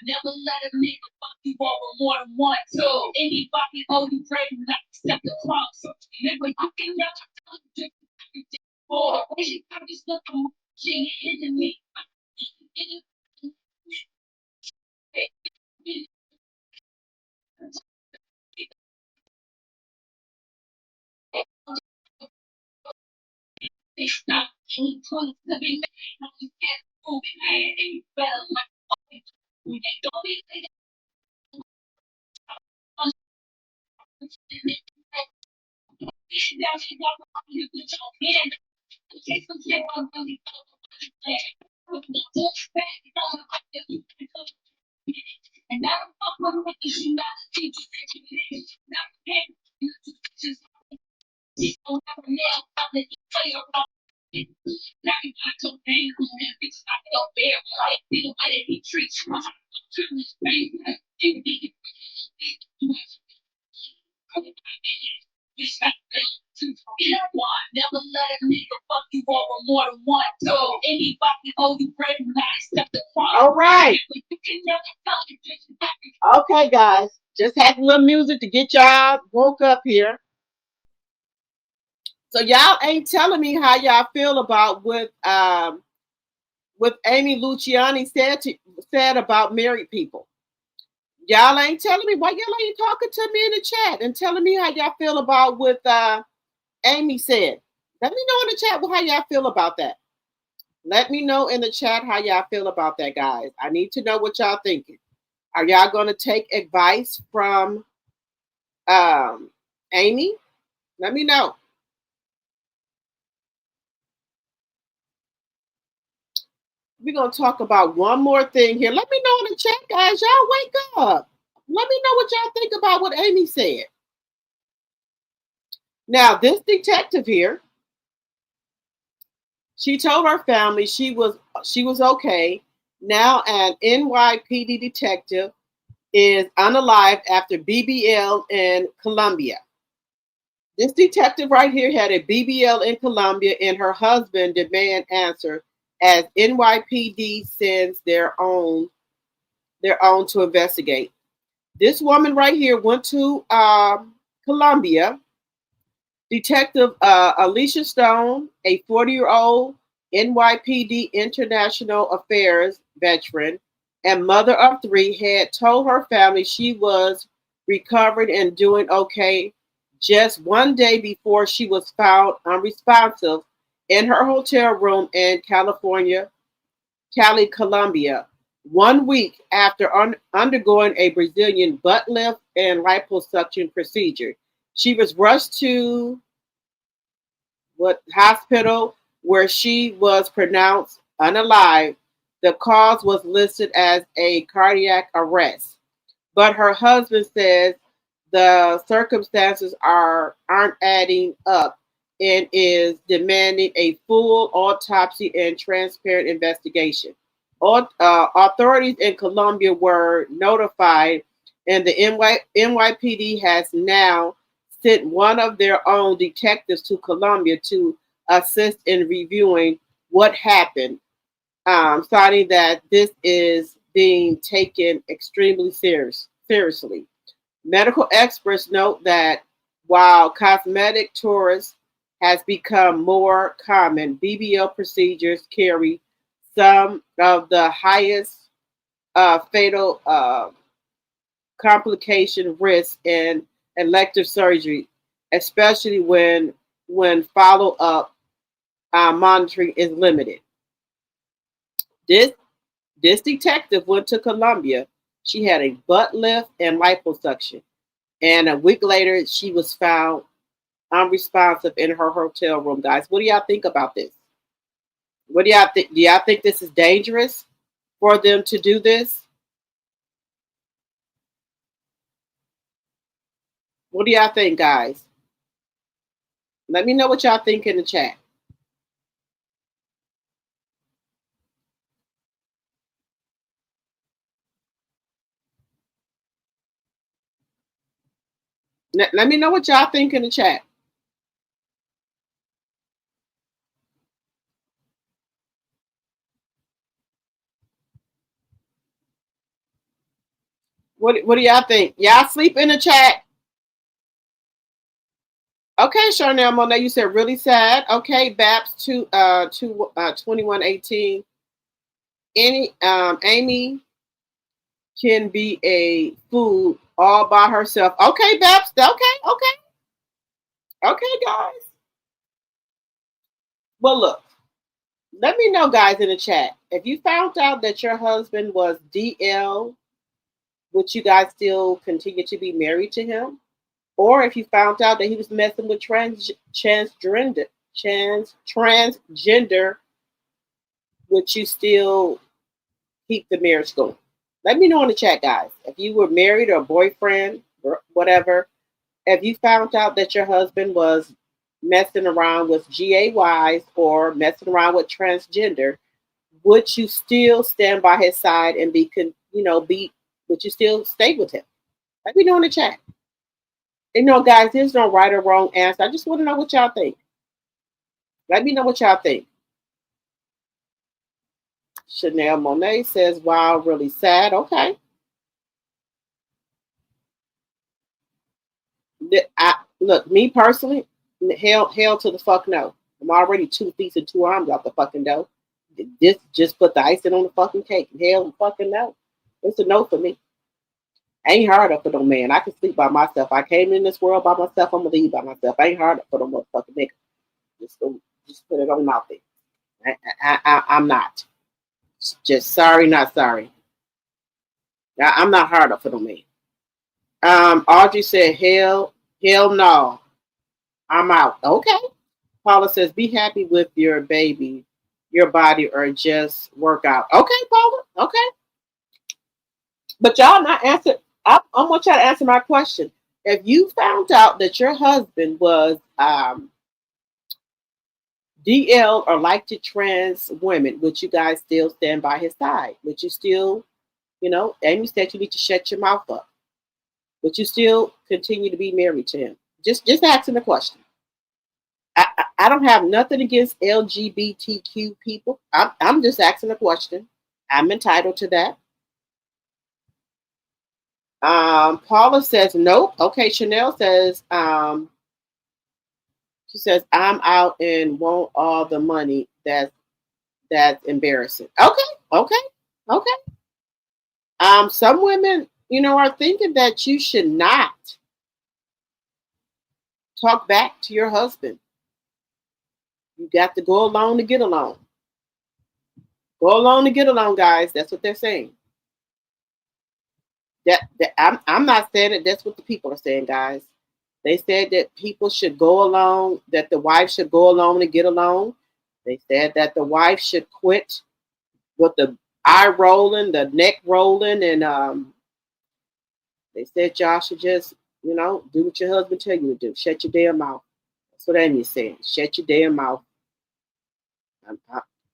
Never let a nigga fuck you over more than one, two. Anybody owe you pray do not accept the cross. Nigga, you can never for I'm just looking she hitting me. It's not any point to be made. You can't move it. And you better like don't be now she got you with your hand. Take some shit on really and now I'm fucking with you not teach you not you just don't have a nail I'll let you play around. Now you got your pain on that bitch I don't bear like the way he treats you. Never let a nigga fuck you over more than one. So anybody owe you bread and I accept the crime. All right. Okay, guys. Just had a little music to get y'all woke up here. So y'all ain't telling me how y'all feel about what Amy Luciani said about married people. Y'all ain't telling me why y'all ain't talking to me in the chat and telling me how y'all feel about what Amy said. Let me know in the chat how y'all feel about that. Let me know in the chat how y'all feel about that, guys. I need to know what y'all thinking. Are y'all going to take advice from Amy? Let me know. We're going to talk about one more thing here. Let me know in the chat, guys. Y'all wake up. Let me know what y'all think about what Amy said. Now, this detective here, she told her family she was okay. Now an NYPD detective is unalived after BBL in Colombia. This detective right here had a BBL in Colombia, and her husband demand answer as NYPD sends their own to investigate. This woman right here went to Colombia. Detective Alicia Stone, a 40-year-old NYPD International Affairs veteran and mother of 3, had told her family she was recovered and doing okay just one day before she was found unresponsive in her hotel room in Cali, Colombia, 1 week after undergoing a Brazilian butt lift and liposuction procedure. She was rushed to hospital where she was pronounced unalive The cause was listed as a cardiac arrest, but her husband says the circumstances aren't adding up and is demanding a full autopsy and transparent investigation. Authorities in Colombia were notified, and the NYPD has now sent one of their own detectives to Colombia to assist in reviewing what happened, citing that this is being taken extremely seriously. Medical experts note that while cosmetic tourism has become more common, BBL procedures carry some of the highest fatal complication risks in elective surgery, especially when follow-up monitoring is limited. This detective went to Colombia. She had a butt lift and liposuction, and a week later, she was found unresponsive in her hotel room. Guys, what do y'all think about this? What do y'all think? Do y'all think this is dangerous for them to do this? What do y'all think, guys? Let me know what y'all think in the chat. Let me know what y'all think in the chat. What do y'all think? Y'all sleep in the chat? Okay, Charnel Monet, you said really sad. Okay, Babs 2118. Amy can be a fool all by herself. Okay, Babs. Okay, guys. Well, look. Let me know, guys, in the chat. If you found out that your husband was DL, would you guys still continue to be married to him? Or if you found out that he was messing with transgender, would you still keep the marriage going? Let me know in the chat, guys. If you were married or boyfriend or whatever, if you found out that your husband was messing around with GAYs or messing around with transgender, would you still stand by his side and would you still stay with him? Let me know in the chat. Guys, there's no right or wrong answer. I just want to know what y'all think. Let me know what y'all think. Chanel Monet says, wow, really sad. Okay. Look, me personally, hell to the fuck no. I'm already 2 feet and 2 arms out the fucking door. This just put the icing on the fucking cake. Hell fucking no. It's a no for me. I ain't hard up for no man. I can sleep by myself. I came in this world by myself. I'm gonna leave by myself. I ain't hard up for no motherfucking nigga. Just put it on out there. I'm not. Just sorry, not sorry. I'm not hard up for no man. Audrey said, hell no. I'm out. Okay. Paula says, be happy with your baby, your body, or just work out. Okay, Paula. Okay. But y'all not answer. I want y'all to answer my question. If you found out that your husband was DL or liked to trans women, would you guys still stand by his side? Would you still, Amy said you need to shut your mouth up. Would you still continue to be married to him? Just asking the question. I don't have nothing against LGBTQ people. I'm just asking a question. I'm entitled to that. Paula says nope. Okay, Chanel says she says I'm out and want all the money. That's embarrassing. Okay. Some women, are thinking that you should not talk back to your husband. You got to go along to get along. Go along to get along, guys. That's what they're saying. I'm not saying it. That's what the people are saying, guys. They said that people should go along, that the wife should go along to get along. They said that the wife should quit with the eye rolling, the neck rolling, and they said y'all should just, do what your husband tell you to do. Shut your damn mouth. That's what Amy said. Shut your damn mouth.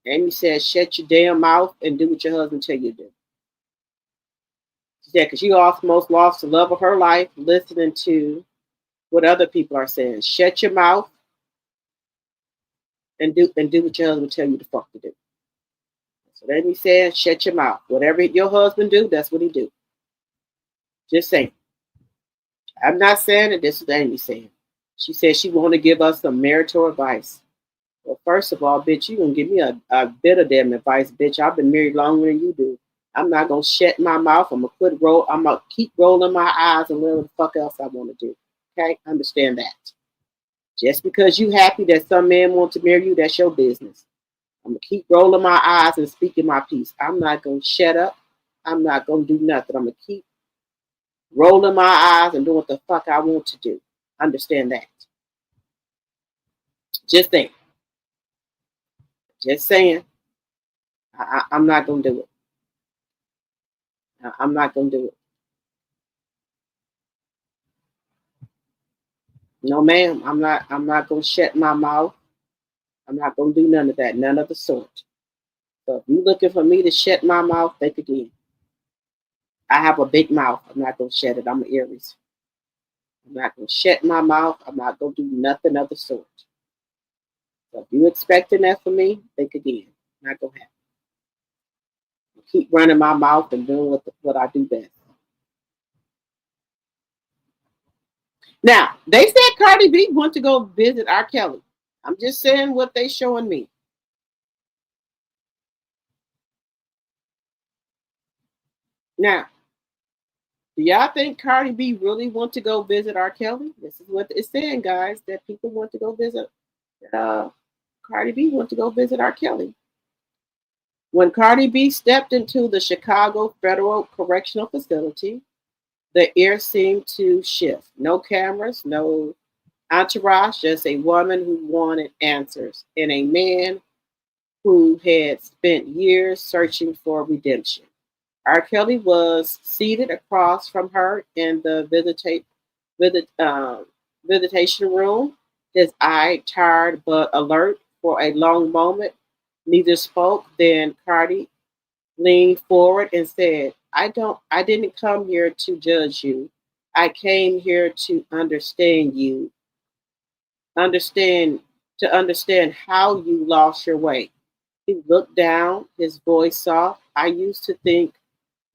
Amy said, shut your damn mouth and do what your husband tell you to do. She said, because you almost lost the love of her life listening to what other people are saying. Shut your mouth and do what your husband tell you the fuck to do. That's what Amy said. Shut your mouth. Whatever your husband do, that's what he do. Just saying. I'm not saying it. This is Amy saying. She said she want to give us some marital advice. Well, first of all, bitch, you gonna give me a bit of damn advice, bitch. I've been married longer than you do. I'm not gonna shut my mouth. I'm gonna keep rolling my eyes and whatever the fuck else I want to do. Okay, understand that. Just because you happy that some man wants to marry you, that's your business. I'm gonna keep rolling my eyes and speaking my piece. I'm not gonna shut up. I'm not gonna do nothing. I'm gonna keep rolling my eyes and doing what the fuck I want to do. Understand that. Just think. Just saying, I'm not going to do it. I'm not going to do it. No, ma'am, I'm not going to shut my mouth. I'm not going to do none of that, none of the sort. So if you're looking for me to shut my mouth, think again. I have a big mouth. I'm not going to shut it. I'm an Aries. I'm not going to shut my mouth. I'm not going to do nothing of the sort. So if you're expecting that from me, think again. Not gonna happen. I'll keep running my mouth and doing what I do best. Now, they said Cardi B wants to go visit R. Kelly. I'm just saying what they showing me. Now, do y'all think Cardi B really want to go visit R. Kelly? This is what it's saying, guys, that people want to go visit Cardi B went to go visit R. Kelly. When Cardi B stepped into the Chicago Federal Correctional Facility, the air seemed to shift. No cameras, no entourage, just a woman who wanted answers and a man who had spent years searching for redemption. R. Kelly was seated across from her in the visitation room, his eye tired but alert. For a long moment, neither spoke. Then Cardi leaned forward and said, I didn't come here to judge you. I came here to understand you. To understand how you lost your way. He looked down, his voice soft. I used to think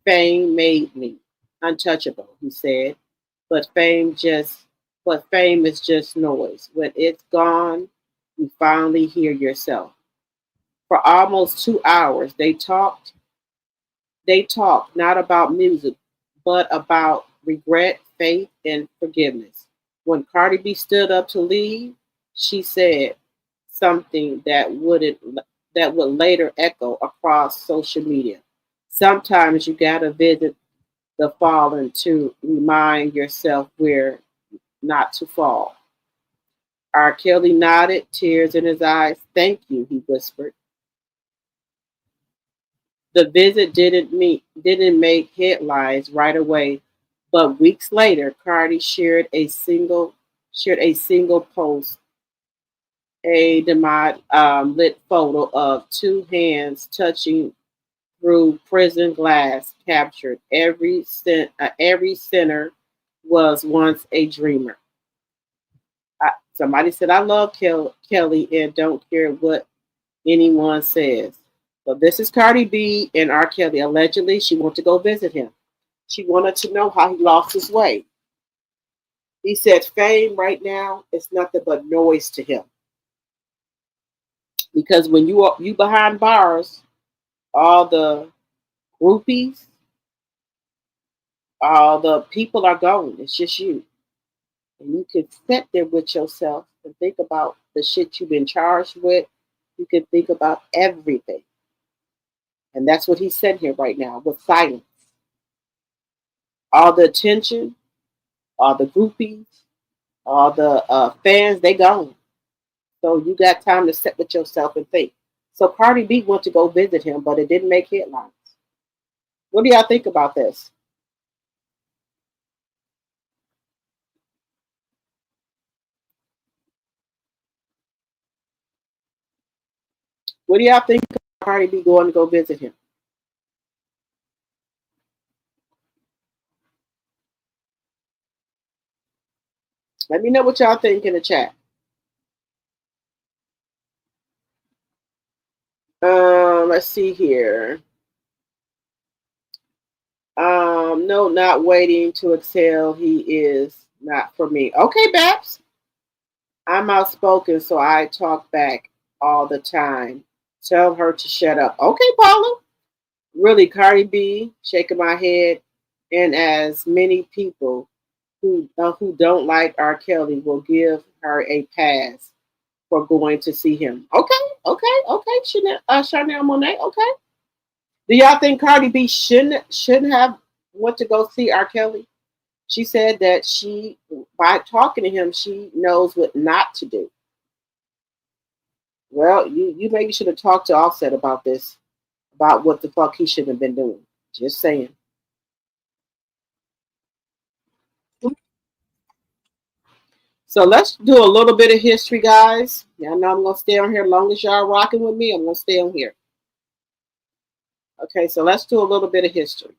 fame made me untouchable, he said. But fame is just noise. When it's gone, you finally hear yourself. For almost 2 hours, they talked not about music, but about regret, faith, and forgiveness. When Cardi B stood up to leave, she said something that would later echo across social media. Sometimes you gotta visit the fallen to remind yourself where not to fall. R. Kelly nodded, tears in his eyes. Thank you, he whispered. The visit didn't make headlines right away, but weeks later, Cardi shared a single post, a lit photo of two hands touching through prison glass, captured every sinner was once a dreamer. Somebody said, I love Kelly and don't care what anyone says. So this is Cardi B and R. Kelly. Allegedly, she wanted to go visit him. She wanted to know how he lost his way. He said fame right now is nothing but noise to him. Because when you behind bars, all the groupies, all the people are gone. It's just you. And you can sit there with yourself and think about the shit you've been charged with. You can think about everything. And that's what he's saying here right now with silence. All the attention, all the groupies, all the fans, they gone. So you got time to sit with yourself and think. So Cardi B went to go visit him, but it didn't make headlines. What do y'all think about this? What do y'all think of Cardi B going to go visit him? Let me know what y'all think in the chat. Let's see here. No, not waiting to exhale. He is not for me. Okay, Babs. I'm outspoken, so I talk back all the time. Tell her to shut up. Okay, Paula. Really, Cardi B, shaking my head, and as many people who don't like R. Kelly will give her a pass for going to see him. Okay. Chanel Monet. Okay. Do y'all think Cardi B shouldn't have went to go see R. Kelly? She said that by talking to him, she knows what not to do. Well, you maybe should have talked to Offset about this, about what the fuck he shouldn't have been doing. Just saying. So let's do a little bit of history, guys. Y'all know I'm going to stay on here as long as y'all rocking with me. I'm going to stay on here. Okay, so let's do a little bit of history.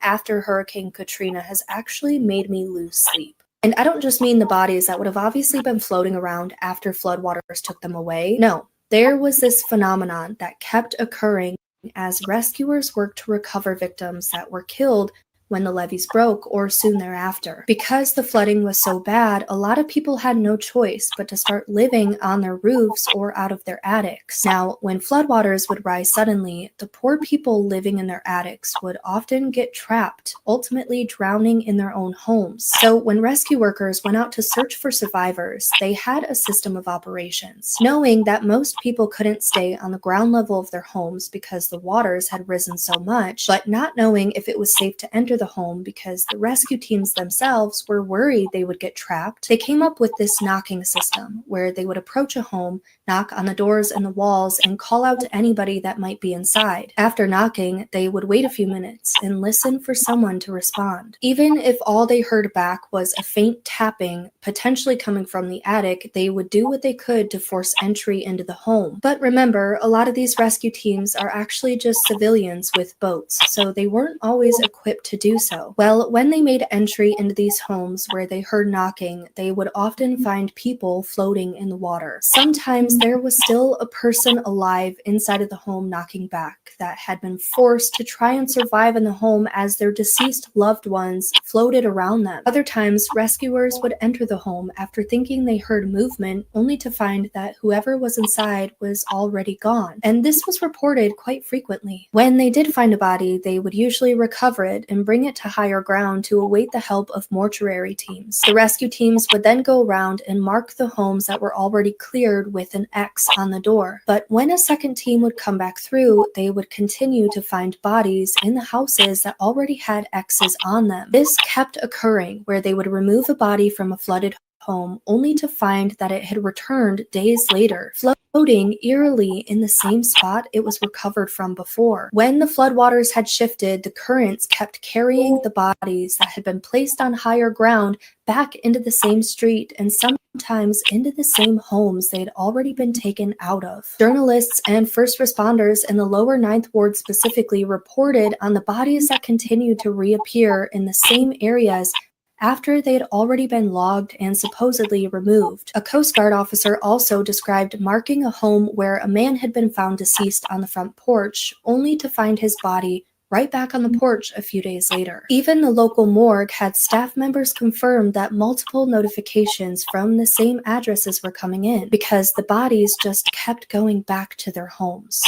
After Hurricane Katrina has actually made me lose sleep. And I don't just mean the bodies that would have obviously been floating around after floodwaters took them away. No, there was this phenomenon that kept occurring as rescuers worked to recover victims that were killed when the levees broke or soon thereafter. Because the flooding was so bad, a lot of people had no choice but to start living on their roofs or out of their attics. Now, when floodwaters would rise suddenly, the poor people living in their attics would often get trapped, ultimately drowning in their own homes. So when rescue workers went out to search for survivors, they had a system of operations. Knowing that most people couldn't stay on the ground level of their homes because the waters had risen so much, but not knowing if it was safe to enter the home because the rescue teams themselves were worried they would get trapped, they came up with this knocking system where they would approach a home, knock on the doors and the walls, and call out to anybody that might be inside. After knocking, they would wait a few minutes and listen for someone to respond. Even if all they heard back was a faint tapping, potentially coming from the attic, they would do what they could to force entry into the home. But remember, a lot of these rescue teams are actually just civilians with boats, so they weren't always equipped to do so. Well, when they made entry into these homes where they heard knocking, they would often find people floating in the water. Sometimes there was still a person alive inside of the home knocking back that had been forced to try and survive in the home as their deceased loved ones floated around them. Other times, rescuers would enter the home after thinking they heard movement, only to find that whoever was inside was already gone. And this was reported quite frequently. When they did find a body, they would usually recover it and bring it to higher ground to await the help of mortuary teams. The rescue teams would then go around and mark the homes that were already cleared with an X on the door. But when a second team would come back through, they would continue to find bodies in the houses that already had X's on them. This kept occurring, where they would remove a body from a flooded home only to find that it had returned days later, floating eerily in the same spot it was recovered from before. When the floodwaters had shifted, the currents kept carrying the bodies that had been placed on higher ground back into the same street and sometimes into the same homes they had already been taken out of. Journalists and first responders in the lower 9th Ward specifically reported on the bodies that continued to reappear in the same areas after they had already been logged and supposedly removed. A Coast Guard officer also described marking a home where a man had been found deceased on the front porch, only to find his body right back on the porch a few days later. Even the local morgue had staff members confirm that multiple notifications from the same addresses were coming in because the bodies just kept going back to their homes.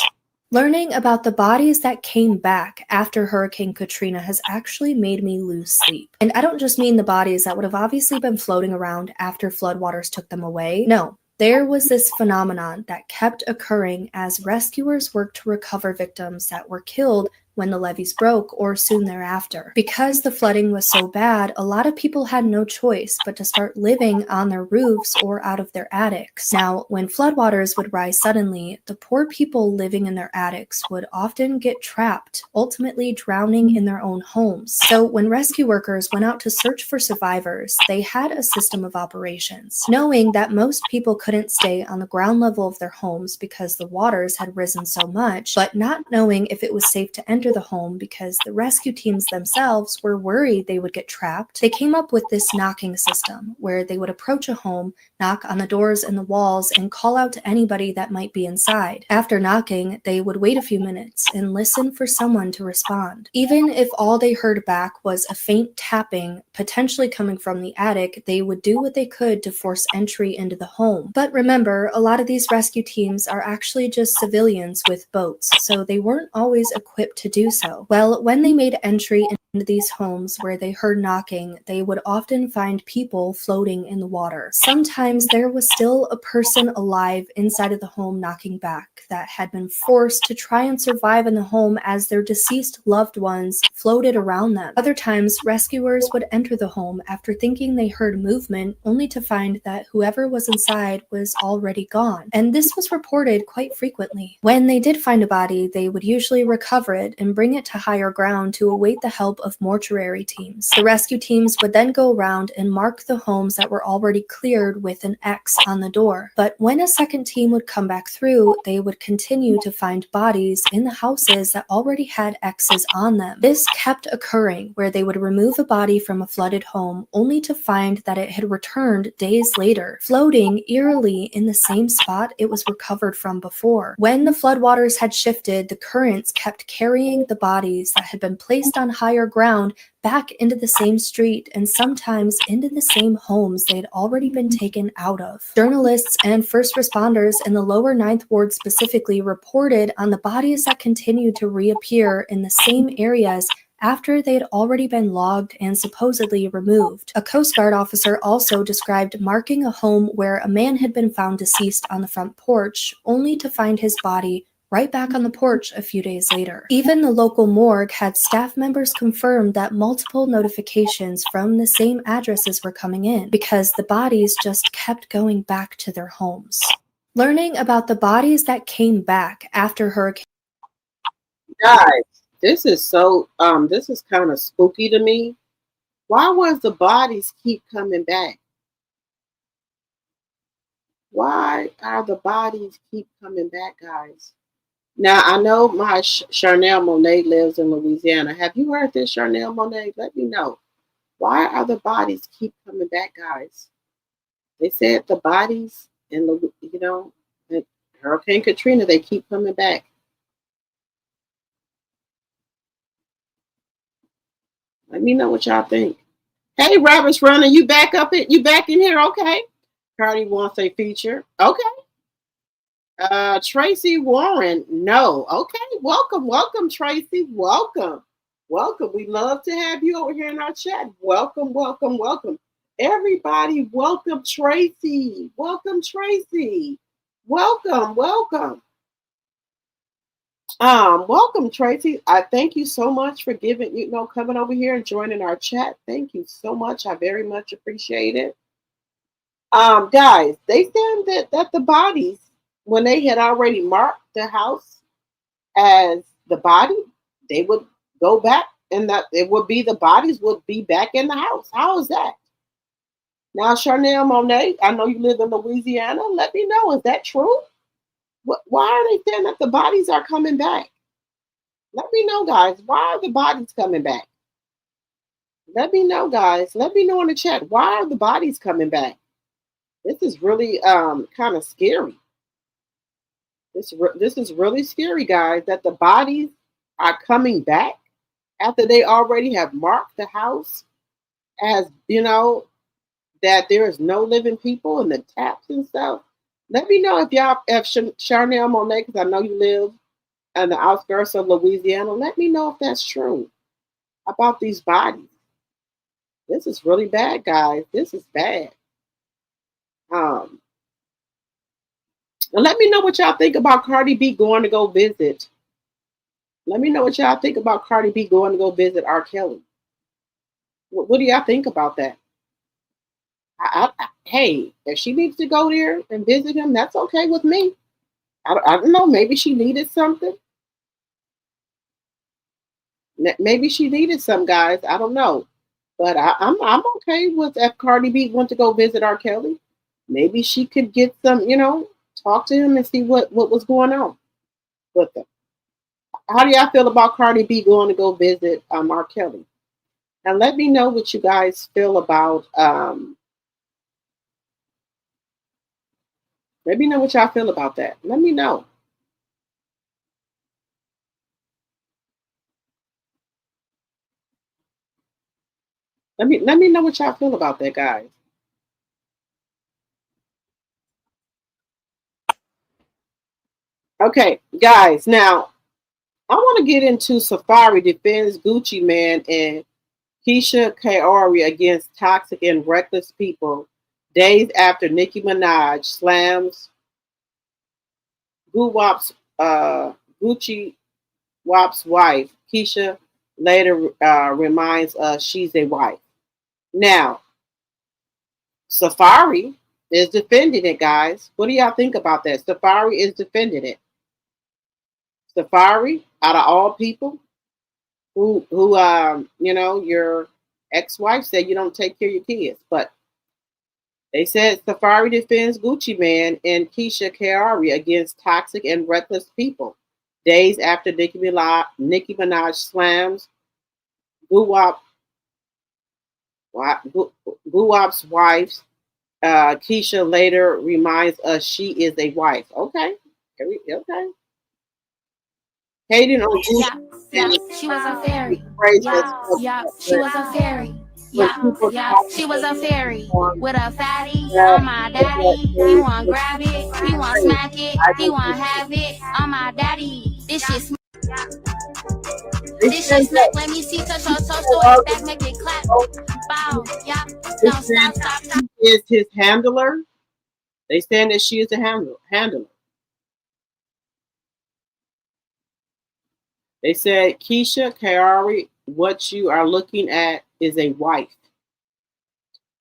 Learning about the bodies that came back after Hurricane Katrina has actually made me lose sleep. And I don't just mean the bodies that would have obviously been floating around after floodwaters took them away. No, there was this phenomenon that kept occurring as rescuers worked to recover victims that were killed when the levees broke or soon thereafter. Because the flooding was so bad, a lot of people had no choice but to start living on their roofs or out of their attics. Now, when floodwaters would rise suddenly, the poor people living in their attics would often get trapped, ultimately drowning in their own homes. So when rescue workers went out to search for survivors, they had a system of operations. Knowing that most people couldn't stay on the ground level of their homes because the waters had risen so much, but not knowing if it was safe to enter the home because the rescue teams themselves were worried they would get trapped, they came up with this knocking system where they would approach a home, knock on the doors and the walls, and call out to anybody that might be inside. After knocking, they would wait a few minutes and listen for someone to respond. Even if all they heard back was a faint tapping, potentially coming from the attic, they would do what they could to force entry into the home. But remember, a lot of these rescue teams are actually just civilians with boats, so they weren't always equipped to do so. Well, when they made entry into these homes where they heard knocking, they would often find people floating in the water. Sometimes there was still a person alive inside of the home knocking back that had been forced to try and survive in the home as their deceased loved ones floated around them. Other times, rescuers would enter the home after thinking they heard movement, only to find that whoever was inside was already gone. And this was reported quite frequently. When they did find a body, they would usually recover it and bring it to higher ground to await the help of mortuary teams. The rescue teams would then go around and mark the homes that were already cleared with an X on the door. But when a second team would come back through, they would continue to find bodies in the houses that already had X's on them. This kept occurring, where they would remove a body from a flooded home only to find that it had returned days later, floating eerily in the same spot it was recovered from before. When the floodwaters had shifted, the currents kept carrying the bodies that had been placed on higher ground back into the same street and sometimes into the same homes they had already been taken out of. Journalists and first responders in the lower 9th Ward specifically reported on the bodies that continued to reappear in the same areas after they had already been logged and supposedly removed. A Coast Guard officer also described marking a home where a man had been found deceased on the front porch, only to find his body right back on the porch a few days later. Even the local morgue had staff members confirm that multiple notifications from the same addresses were coming in because the bodies just kept going back to their homes. Learning about the bodies that came back after Hurricane Guys, this is kind of spooky to me. Why was the bodies keep coming back? Why are the bodies keep coming back, guys? Now, I know my Charnel Monet lives in Louisiana. Have you heard this, Charnel Monet? Let me know. Why are the bodies keep coming back, guys? They said the bodies in, Hurricane Katrina, they keep coming back. Let me know what y'all think. Hey, Robert's Runner, you back in here? Okay. Cardi wants a feature. Okay. Tracy Warren, no. Okay, welcome, Tracy. Welcome. We love to have you over here in our chat. Welcome. Everybody, welcome Tracy. Welcome, Tracy. Welcome, Tracy. I thank you so much for coming over here and joining our chat. Thank you so much. I very much appreciate it. Guys, they said that the bodies, when they had already marked the house as the body, they would go back and that it would be the bodies would be back in the house. How is that? Now, Charnel Monet, I know you live in Louisiana. Let me know, is that true? Why are they saying that the bodies are coming back? Let me know, guys. Why are the bodies coming back? Let me know, guys. Let me know in the chat. Why are the bodies coming back? This is really kind of scary. This is really scary, guys, that the bodies are coming back after they already have marked the house as, that there is no living people in the taps and stuff. Let me know if Charnel Monet, because I know you live on the outskirts of Louisiana, let me know if that's true about these bodies. This is really bad, guys. This is bad. And let me know what y'all think about Cardi B going to go visit Let me know what y'all think about Cardi B going to go visit R. Kelly. What do y'all think about that? Hey, if she needs to go there and visit him, that's okay with me. I don't know. Maybe she needed something. Maybe she needed some, guys. I don't know. But I'm okay with if Cardi B went to go visit R. Kelly. Maybe she could get some, talk to him and see what was going on with them. How do y'all feel about Cardi B going to go visit R. Kelly? And let me know what you guys feel about. Let me know what y'all feel about that. Let me know. Let me know what y'all feel about that, guys. Okay, guys. Now, I want to get into Safari defends Gucci Mane and Keisha Kaori against toxic and reckless people days after Nicki Minaj slams Gucci Wop's wife. Keisha later reminds us she's a wife. Now, Safari is defending it, guys. What do y'all think about that? Safari is defending it. Safari, out of all people, who your ex-wife said you don't take care of your kids, but they said Safari defends Gucci Mane and Keisha Kaori against toxic and reckless people days after Nicki Minaj slams Guwop's wife. Keisha later reminds us she is a wife. Okay. Okay. Hating on She was a fairy. She was a fairy. She was a fairy with a fatty on my daddy. He want grab it, he want smack it, he want have it on my daddy. This shit smack. Let me see touch your toes to it back, make it clap. Bow, yeah. Don't stop. She is his handler. They saying that she is a handler. They said, Keisha Kaori, what you are looking at is a wife.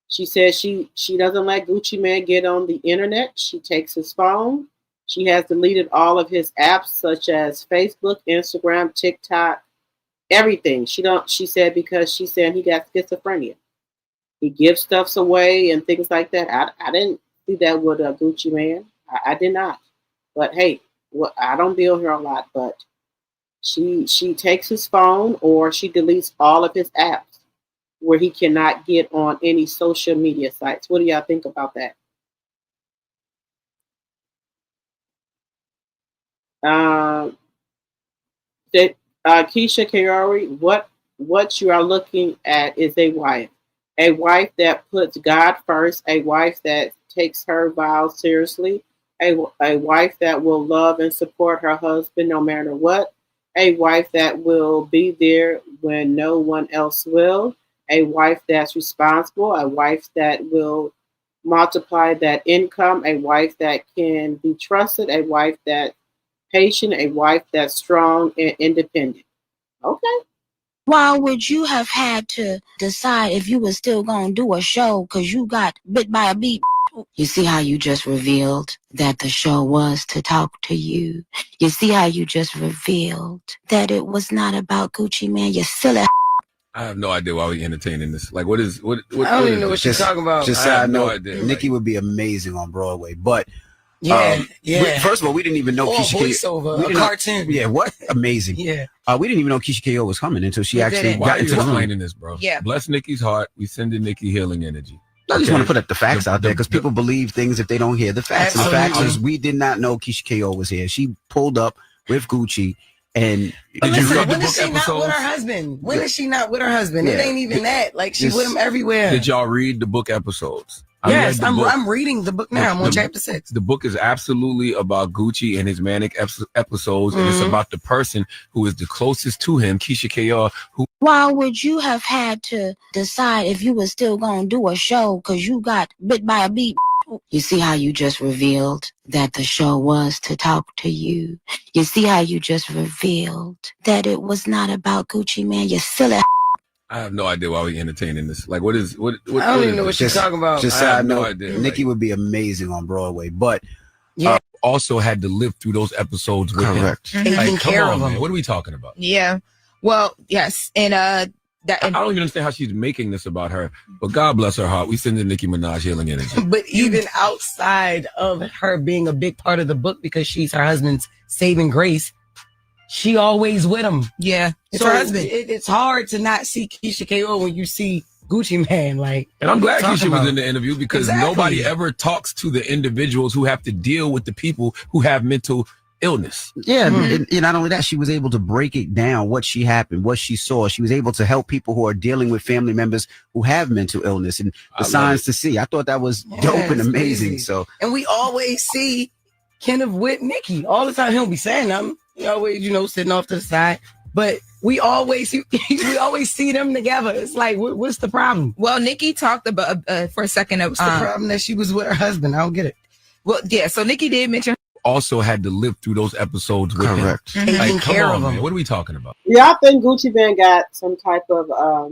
She says she doesn't let Gucci Mane get on the internet. She takes his phone. She has deleted all of his apps such as Facebook, Instagram, TikTok, everything. She said because she's saying he got schizophrenia. He gives stuffs away and things like that. I didn't see that with Gucci Mane. I did not. But hey, I don't deal here a lot, but she takes his phone or she deletes all of his apps where he cannot get on any social media sites. What do y'all think about that? Keisha Kaori, what you are looking at is a wife that puts God first, a wife that takes her vows seriously, a wife that will love and support her husband no matter what, a wife that will be there when no one else will, a wife that's responsible, a wife that will multiply that income, a wife that can be trusted, a wife that's patient, a wife that's strong and independent. Okay. Why would you have had to decide if you were still going to do a show because you got bit by a bee? You see how you just revealed that the show was to talk to you? You see how you just revealed that it was not about Gucci Mane? You silly. I have no idea why we entertaining this. Like, what? I don't even know what you're talking about. Just I I have have no no idea. idea. Nikki would be amazing on Broadway, but first of all, we didn't even know Or Keisha voiceover, we a didn't- cartoon. Yeah, what amazing. Yeah. We didn't even know Keisha KO was coming until she actually Why got are into you the room. explaining this, bro? Yeah. Bless Nikki's heart. We sending Nikki healing energy. I just Okay? want to put the facts out there because people believe things if they don't hear the facts. And the facts Absolutely. is we did not know Keisha KO was here. She pulled up with Gucci and But listen, when is she not with her husband? When is she not with her husband? It Yeah. ain't even that. Like she with him everywhere. Did y'all read the book episodes? Yes, read the book. I'm reading the book now. I'm on chapter 6. The book is absolutely about Gucci and his manic episodes, and it's Mhm. about the person who is the closest to him, Keisha Kaur, who Why would you have had to decide if you were still going to do a show because you got bit by a bee? You see how you just revealed that the show was to talk to you? You see how you just revealed that it was not about Gucci Man? You silly. I have no idea why we entertaining this. Like, what I don't even know what she's talking about. Just I side have no note, idea. Nikki would be amazing on Broadway, but Also had to live through those episodes with correct. him. Taking Like, come care on, of man. him. What are we talking about? Yeah. Well, yes. And I don't even understand how she's making this about her, but God bless her heart. We send Nicki Minaj healing energy. but even outside of her being a big part of the book because she's her husband's saving grace, she always with him. Yeah. It's her husband. It's hard to not see Keisha K.O. when you see Gucci Man. Like, And I'm glad what are you Keisha talking was about? in the interview because Exactly. nobody ever talks to the individuals who have to deal with the people who have mental illness. Yeah, and not only that, she was able to break it down, what she happened, what she saw. She was able to help people who are dealing with family members who have mental illness and I the love signs it. to see. I thought that was dope and it's amazing. crazy. So And we always see Kenneth with Nikki. All the time he'll be saying them. He always, sitting off to the side. But we always see them together. It's like, what's the problem? Well, Nikki talked about for a second. What's the problem that she was with her husband? I don't get it. Well, yeah. So Nikki did mention. Also had to live through those episodes with correct. him. Taking Like, come care on, of man. him. What are we talking about? Yeah, I think Gucci Man got some type of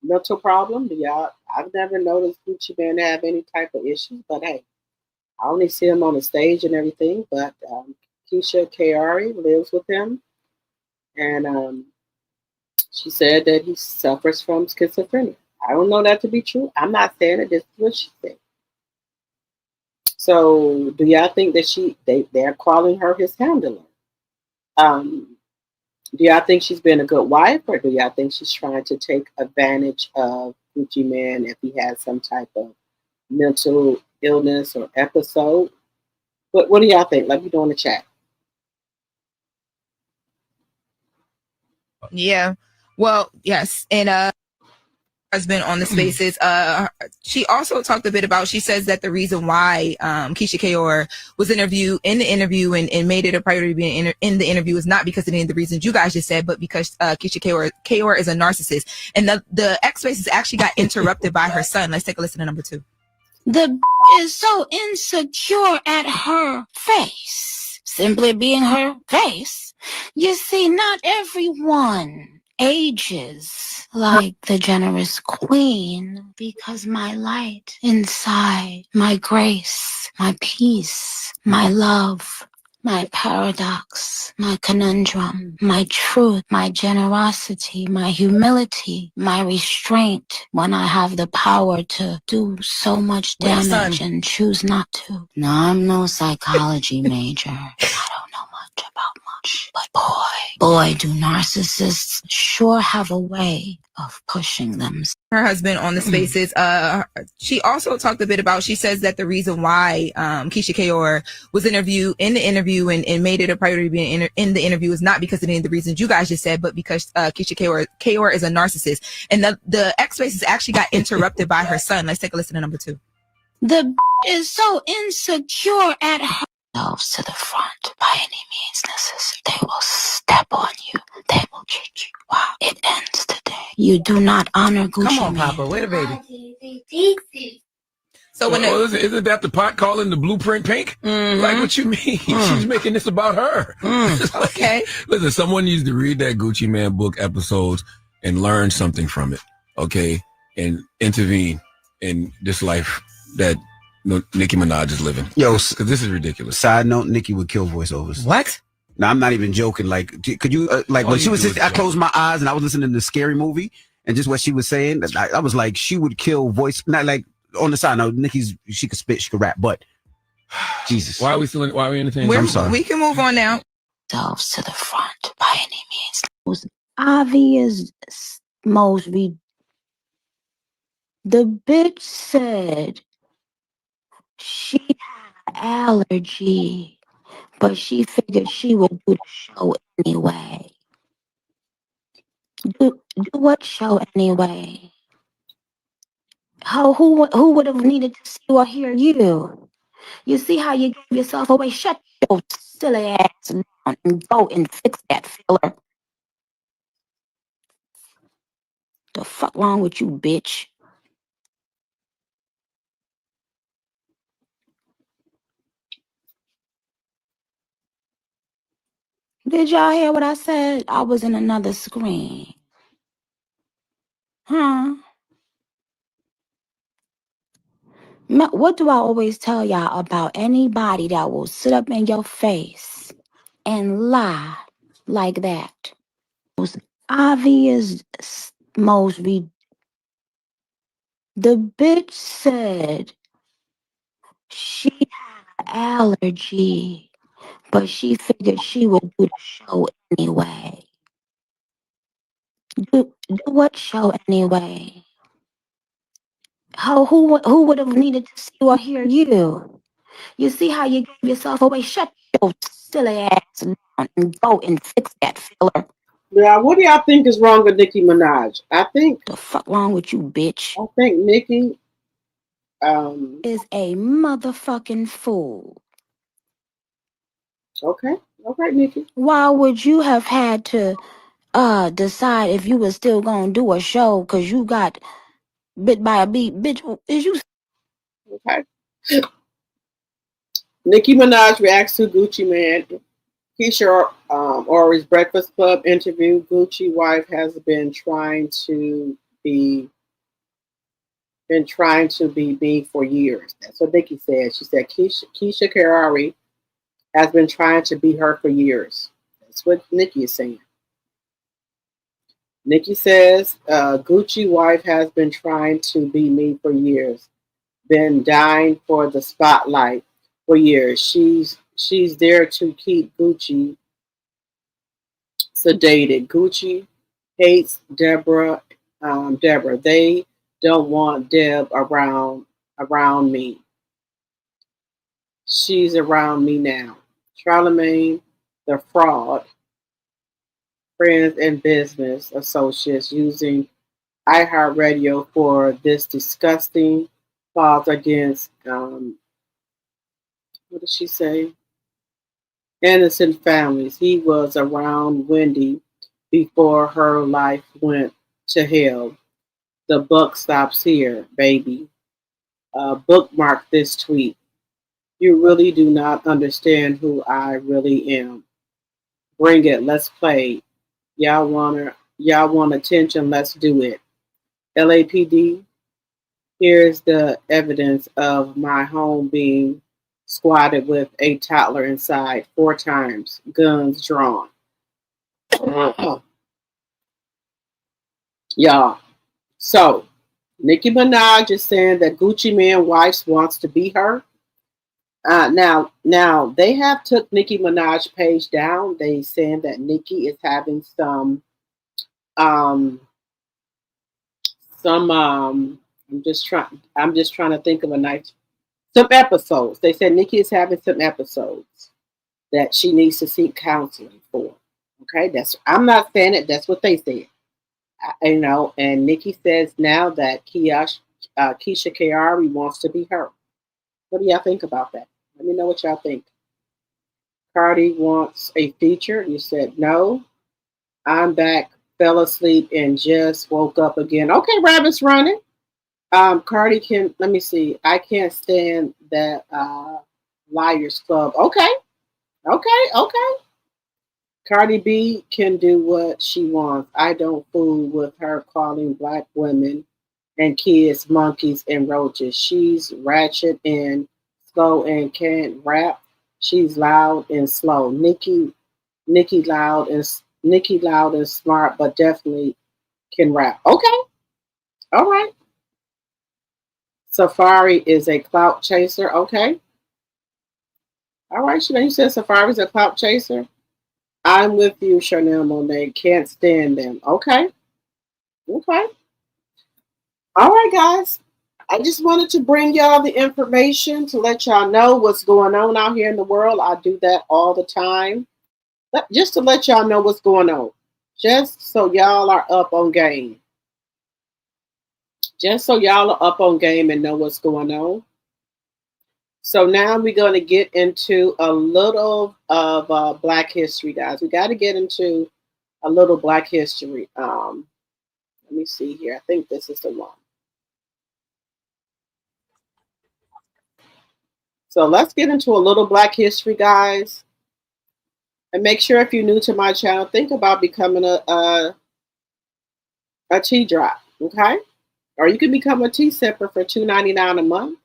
mental problem. Yeah, I've never noticed Gucci Man have any type of issues, but hey, I only see him on the stage and everything. But Keisha Kayari lives with him, and she said that he suffers from schizophrenia. I don't know that to be true. I'm not saying it. This is what she said. So, do y'all think that they're calling her his handler? Do y'all think she's been a good wife, or do y'all think she's trying to take advantage of Gucci Man if he has some type of mental illness or episode? What do y'all think? Let me know in the chat. Yeah. Well, yes. And has been on the spaces. She also talked a bit about, she says that the reason why Keisha K.O. was in the interview and made it a priority being in the interview is not because of any of the reasons you guys just said, but because Keisha K.O. is a narcissist. And the X Spaces actually got interrupted by her son. Let's take a listen to number 2. The is so insecure at her face, simply being her face. You see, not everyone ages like the generous queen, because my light inside, my grace, my peace, my love, my paradox, my conundrum, my truth, my generosity, my humility, my restraint, when I have the power to do so much damage and choose not to. Now, I'm no psychology major. I don't know much about much, but boy, do narcissists sure have a way of pushing them. Her husband on the spaces. She also talked a bit about, she says that the reason why Keisha K.O. was in the interview and made it a priority being in the interview is not because of any of the reasons you guys just said, but because Keisha K.O. is a narcissist. And the X Spaces actually got interrupted by her son. Let's take a listen to number 2. The is so insecure at herself to the front by any means necessary. They will step on you. They will treat you. Wow. It ends today. You do not honor Gucci Come on, Man. Papa. Wait a baby. So when isn't that the pot calling the blueprint pink? Like, what you mean? She's making this about her. Okay. Listen, someone needs to read that Gucci Man book episodes and learn something from it, okay? And intervene in this life that Nicki Minaj is living. Yo, because this is ridiculous. Side note, Nikki would kill voiceovers. What? No, I'm not even joking. Like, could you, when she was, I closed my eyes and I was listening to the Scary Movie and just what she was saying, I was like, she would kill voice, not like on the side. No, she could spit, she could rap, but Jesus. Why are we entertaining? I'm sorry. We can move on now. Selves to the front by any means. Most obvious, the bitch said she had allergy, but she figured she would do the show anyway. Do what show anyway? Who would have needed to see or hear you? You see how you gave yourself away? Shut your silly ass down and go and fix that filler. The fuck wrong with you, bitch? Did y'all hear what I said? I was in another screen. Huh? What do I always tell y'all about anybody that will sit up in your face and lie like that? Most obvious, most the bitch said she had allergy, but she figured she would do the show anyway. Do what show anyway? Who would have needed to see or hear you? You see how you gave yourself away? Shut your silly ass down and go and fix that filler. Yeah, what do y'all think is wrong with Nicki Minaj? I think The fuck wrong with you, bitch? I think Nicki Is a motherfucking fool. okay. Okay, Nicki. Why would you have had to decide if you was still gonna do a show because you got bit by a bee? Bitch, is you Okay. Nicki Minaj reacts to Gucci Man. Keisha Ori's Breakfast Club interview. Gucci wife has been trying to be me for years. That's what Nicki said. She said Keisha Ori has been trying to be her for years. That's what Nicki is saying. Nicki says Gucci wife has been trying to be me for years. Been dying for the spotlight for years. She's there to keep Gucci sedated. Gucci hates Deborah. Deborah. They don't want Deb around me. She's around me now. Charlemagne, the fraud, friends and business associates using iHeartRadio for this disgusting false against what did she say? Innocent families. He was around Wendy before her life went to hell. The buck stops here, baby. Bookmark this tweet. You really do not understand who I really am. Bring it. Let's play. Y'all want attention? Let's do it. LAPD. Here's the evidence of my home being squatted with a toddler inside 4 times, guns drawn. Y'all. So, Nicki Minaj is saying that Gucci Man wife wants to be her. Now they have took Nicki Minaj page down. They saying that Nicki is having some I'm just trying to think of a nice some episodes. They said Nicki is having some episodes that she needs to seek counseling for. Okay, I'm not saying it. That's what they said. And Nicki says now that Keisha Ori wants to be her. What do y'all think about that? Let me know what y'all think. Cardi wants a feature. You said no. I'm back, fell asleep, and just woke up again. Okay, Rabbit's running. Cardi can, let me see. I can't stand that Liars Club. Okay. Cardi B can do what she wants. I don't fool with her calling black women and kids monkeys and roaches. She's ratchet and slow and can't rap. She's loud and slow. Nicki loud and smart, but definitely can rap. Okay. All right. Safari is a clout chaser. Okay. All right, you said Safari's a clout chaser. I'm with you, Chanel Monet. Can't stand them. Okay. All right, guys. I just wanted to bring y'all the information to let y'all know what's going on out here in the world. I do that all the time. Just to let y'all know what's going on. Just so y'all are up on game. Just so y'all are up on game and know what's going on. So now we're going to get into a little of Black history, guys. We got to get into a little Black history. Let me see here. I think this is the one. So let's get into a little Black history, guys. And make sure if you're new to my channel, think about becoming a tea drop, okay? Or you can become a tea sipper for $2.99 a month.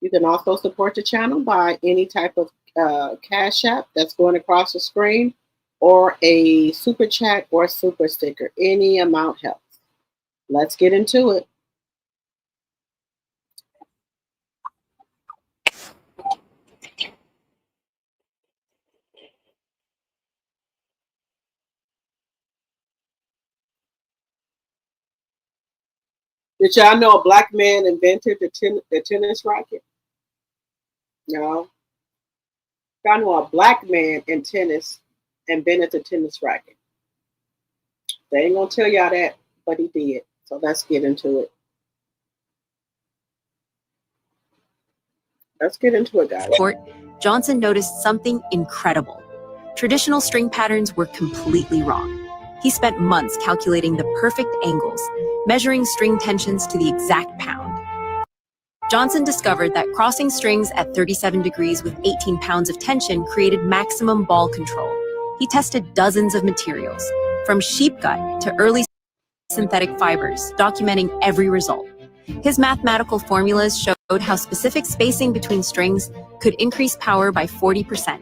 You can also support the channel by any type of Cash App that's going across the screen, or a super chat or a super sticker. Any amount helps. Let's get into it. Did y'all know a black man invented the tennis racket? No. Y'all know a black man in tennis invented the tennis racket. They ain't gonna tell y'all that, but he did. So let's get into it. Let's get into it, guys. Johnson noticed something incredible. Traditional string patterns were completely wrong. He spent months calculating the perfect angles, measuring string tensions to the exact pound. Johnson discovered that crossing strings at 37 degrees with 18 pounds of tension created maximum ball control. He tested dozens of materials, from sheep gut to early synthetic fibers, documenting every result. His mathematical formulas showed how specific spacing between strings could increase power by 40%.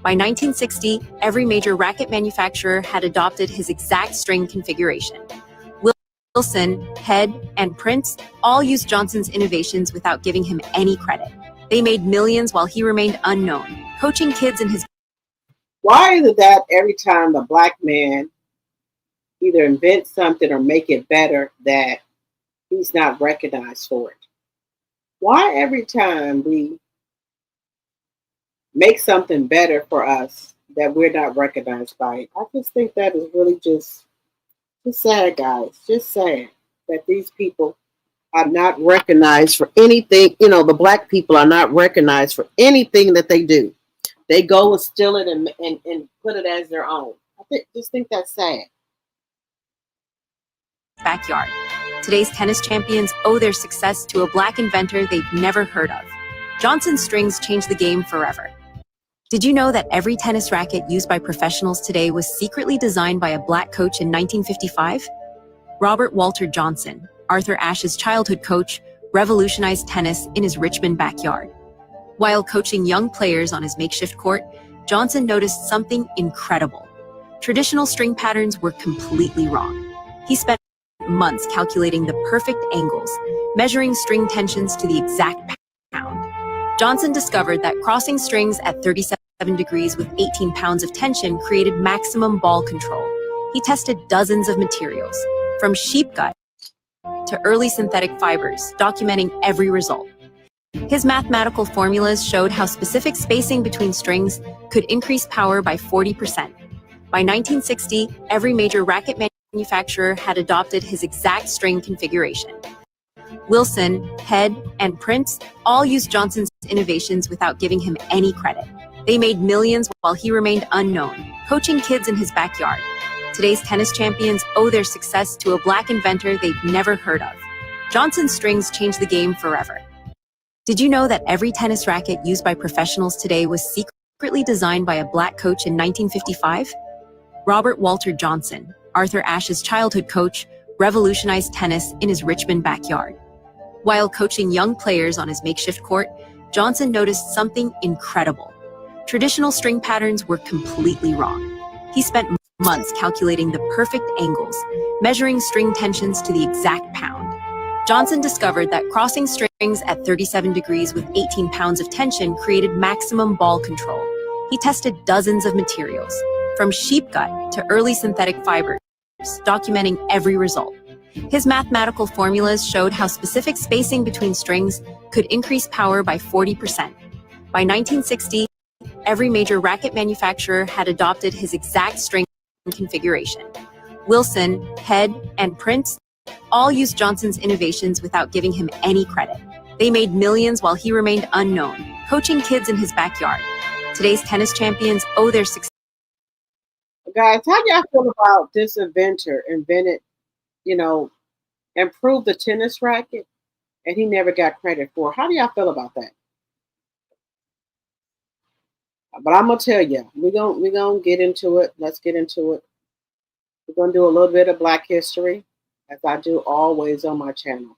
By 1960, every major racket manufacturer had adopted his exact string configuration. Wilson, Head, and Prince all used Johnson's innovations without giving him any credit. They made millions while he remained unknown, coaching kids in his... Why is it that every time the black man either invents something or make it better, that he's not recognized for it? Why every time we make something better for us that we're not recognized by it? I just think that is really just sad, guys. Just sad that these people are not recognized for anything. You know, the black people are not recognized for anything that they do. They go and steal it and put it as their own. Just think that's sad. Backyard. Today's tennis champions owe their success to a black inventor they've never heard of. Johnson's strings changed the game forever. Did you know that every tennis racket used by professionals today was secretly designed by a black coach in 1955? Robert Walter Johnson, Arthur Ashe's childhood coach, revolutionized tennis in his Richmond backyard. While coaching young players on his makeshift court, Johnson noticed something incredible. Traditional string patterns were completely wrong. He spent months calculating the perfect angles, measuring string tensions to the exact pound. Johnson discovered that crossing strings at 37 degrees with 18 pounds of tension created maximum ball control. He tested dozens of materials, from sheep gut to early synthetic fibers, documenting every result. His mathematical formulas showed how specific spacing between strings could increase power by 40%. By 1960, every major racket manufacturer had adopted his exact string configuration. Wilson, Head, and Prince all used Johnson's innovations without giving him any credit. They made millions while he remained unknown, coaching kids in his backyard. Today's tennis champions owe their success to a black inventor they've never heard of. Johnson's strings changed the game forever. Did you know that every tennis racket used by professionals today was secretly designed by a black coach in 1955? Robert Walter Johnson, Arthur Ashe's childhood coach, revolutionized tennis in his Richmond backyard. While coaching young players on his makeshift court, Johnson noticed something incredible. Traditional string patterns were completely wrong. He spent months calculating the perfect angles, measuring string tensions to the exact pound. Johnson discovered that crossing strings at 37 degrees with 18 pounds of tension created maximum ball control. He tested dozens of materials, from sheep gut to early synthetic fibers, documenting every result. His mathematical formulas showed how specific spacing between strings could increase power by 40%. By 1960, every major racket manufacturer had adopted his exact string configuration. Wilson, Head, and Prince all used Johnson's innovations without giving him any credit. They made millions while he remained unknown, coaching kids in his backyard. Today's tennis champions owe their success. Guys, how do y'all feel about this inventor invented, improved the tennis racket, and he never got credit for it? How do y'all feel about that? But I'm gonna tell you, we're gonna get into it. Let's get into it. We're gonna do a little bit of Black history, as I do always on my channel.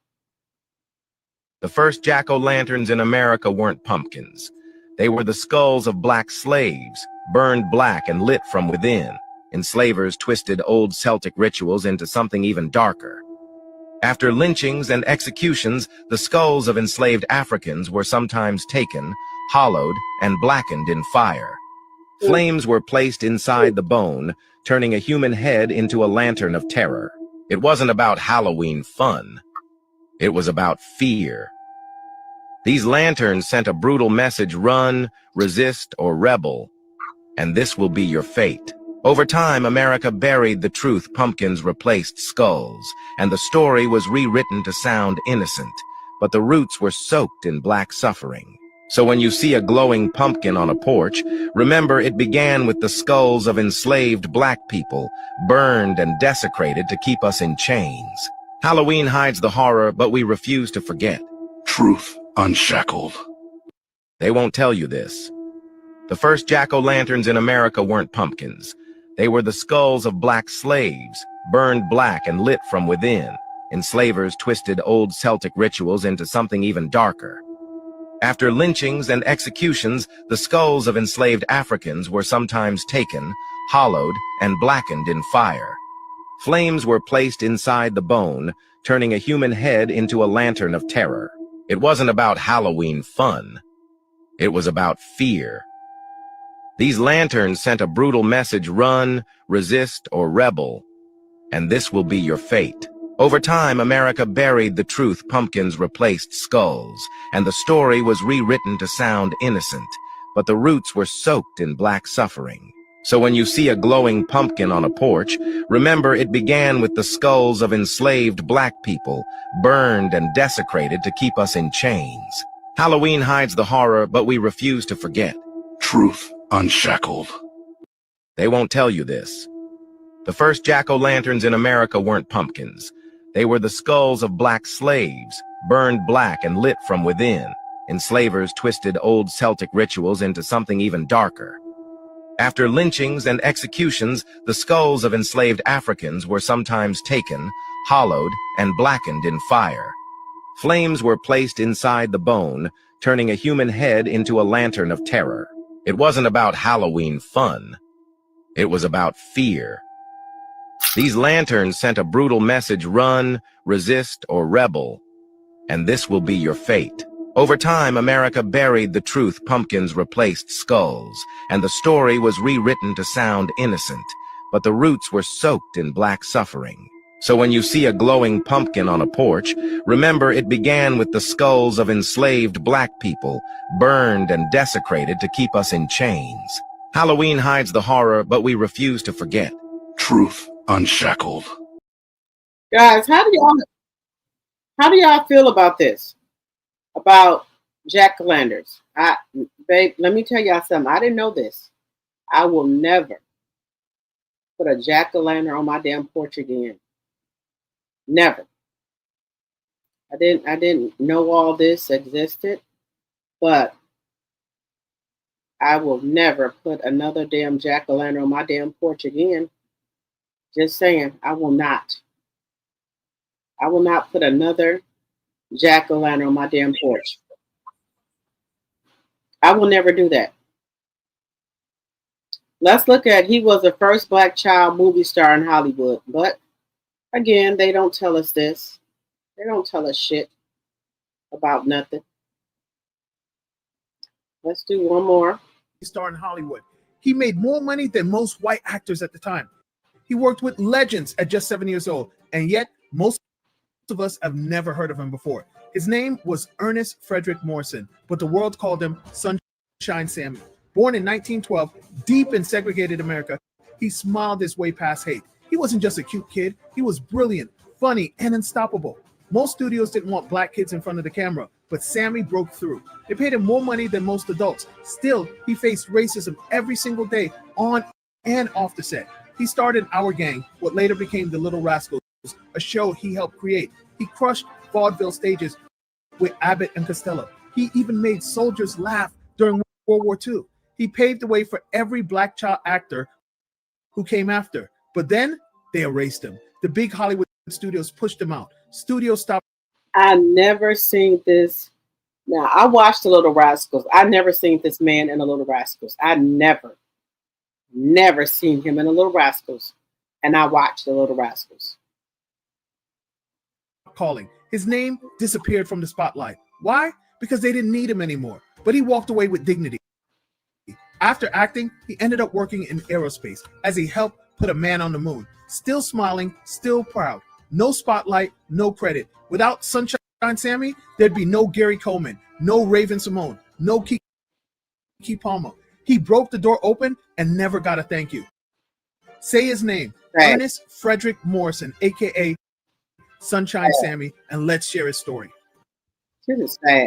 The first jack-o'-lanterns in America weren't pumpkins. They were the skulls of black slaves, burned black and lit from within. Enslavers twisted old Celtic rituals into something even darker. After lynchings and executions, the skulls of enslaved Africans were sometimes taken, hollowed, and blackened in fire. Flames were placed inside the bone, turning a human head into a lantern of terror. It wasn't about Halloween fun. It was about fear. These lanterns sent a brutal message: run, resist, or rebel, and this will be your fate. Over time, America buried the truth pumpkins replaced skulls, and the story was rewritten to sound innocent, but the roots were soaked in black suffering. So when you see a glowing pumpkin on a porch, remember it began with the skulls of enslaved black people, burned and desecrated to keep us in chains. Halloween hides the horror, but we refuse to forget. Truth unshackled. They won't tell you this. The first jack-o'-lanterns in America weren't pumpkins. They were the skulls of black slaves, burned black and lit from within. Enslavers twisted old Celtic rituals into something even darker. After lynchings and executions, the skulls of enslaved Africans were sometimes taken, hollowed, and blackened in fire. Flames were placed inside the bone, turning a human head into a lantern of terror. It wasn't about Halloween fun. It was about fear. These lanterns sent a brutal message: run, resist, or rebel, and this will be your fate. Over time, America buried the truth pumpkins replaced skulls, and the story was rewritten to sound innocent, but the roots were soaked in black suffering. So when you see a glowing pumpkin on a porch, remember it began with the skulls of enslaved black people, burned and desecrated to keep us in chains. Halloween hides the horror, but we refuse to forget. Truth unshackled. They won't tell you this. The first jack-o'-lanterns in America weren't pumpkins. They were the skulls of black slaves, burned black and lit from within. Enslavers twisted old Celtic rituals into something even darker. After lynchings and executions, the skulls of enslaved Africans were sometimes taken, hollowed, and blackened in fire. Flames were placed inside the bone, turning a human head into a lantern of terror. It wasn't about Halloween fun. It was about fear. These lanterns sent a brutal message: run, resist, or rebel, and this will be your fate. Over time, America buried the truth pumpkins replaced skulls, and the story was rewritten to sound innocent, but the roots were soaked in black suffering. So when you see a glowing pumpkin on a porch, remember it began with the skulls of enslaved black people, burned and desecrated to keep us in chains. Halloween hides the horror, but we refuse to forget. Truth unshackled. Guys, how do y'all feel about this? About jack-o'-lanterns? Babe, let me tell y'all something. I didn't know this. I will never put a jack-o'-lantern on my damn porch again. Never. I didn't know all this existed, but I will never put another damn jack-o'-lantern on my damn porch again. Just saying, I will not. I will not put another jack-o'-lantern on my damn porch. I will never do that. Let's look at, he was the first black child movie star in Hollywood, but again, they don't tell us this. They don't tell us shit about nothing. Let's do one more. Star in Hollywood. He made more money than most white actors at the time. He worked with legends at just 7 years old, and yet most of us have never heard of him before. His name was Ernest Frederick Morrison, but the world called him Sunshine Sammy. Born in 1912, deep in segregated America, he smiled his way past hate. He wasn't just a cute kid, he was brilliant, funny, and unstoppable. Most studios didn't want black kids in front of the camera, but Sammy broke through. They paid him more money than most adults. Still, he faced racism every single day on and off the set. He started Our Gang, what later became The Little Rascals, a show he helped create. He crushed vaudeville stages with Abbott and Costello. He even made soldiers laugh during World War II. He paved the way for every black child actor who came after. But then they erased him. The big Hollywood studios pushed him out. Studios stopped. I never seen this. Now, I watched The Little Rascals. I never seen this man in The Little Rascals. I never seen him in The Little Rascals. And I watched The Little Rascals. Calling. His name disappeared from the spotlight. Why? Because they didn't need him anymore. But he walked away with dignity. After acting, he ended up working in aerospace as he helped put a man on the moon. Still smiling, still proud. No spotlight, no credit. Without Sunshine Sammy, there'd be no Gary Coleman, no Raven Simone, no Kiki Palmer. He broke the door open and never got a thank you. Say his name, right. Ernest Frederick Morrison, aka Sunshine Sammy, and let's share his story.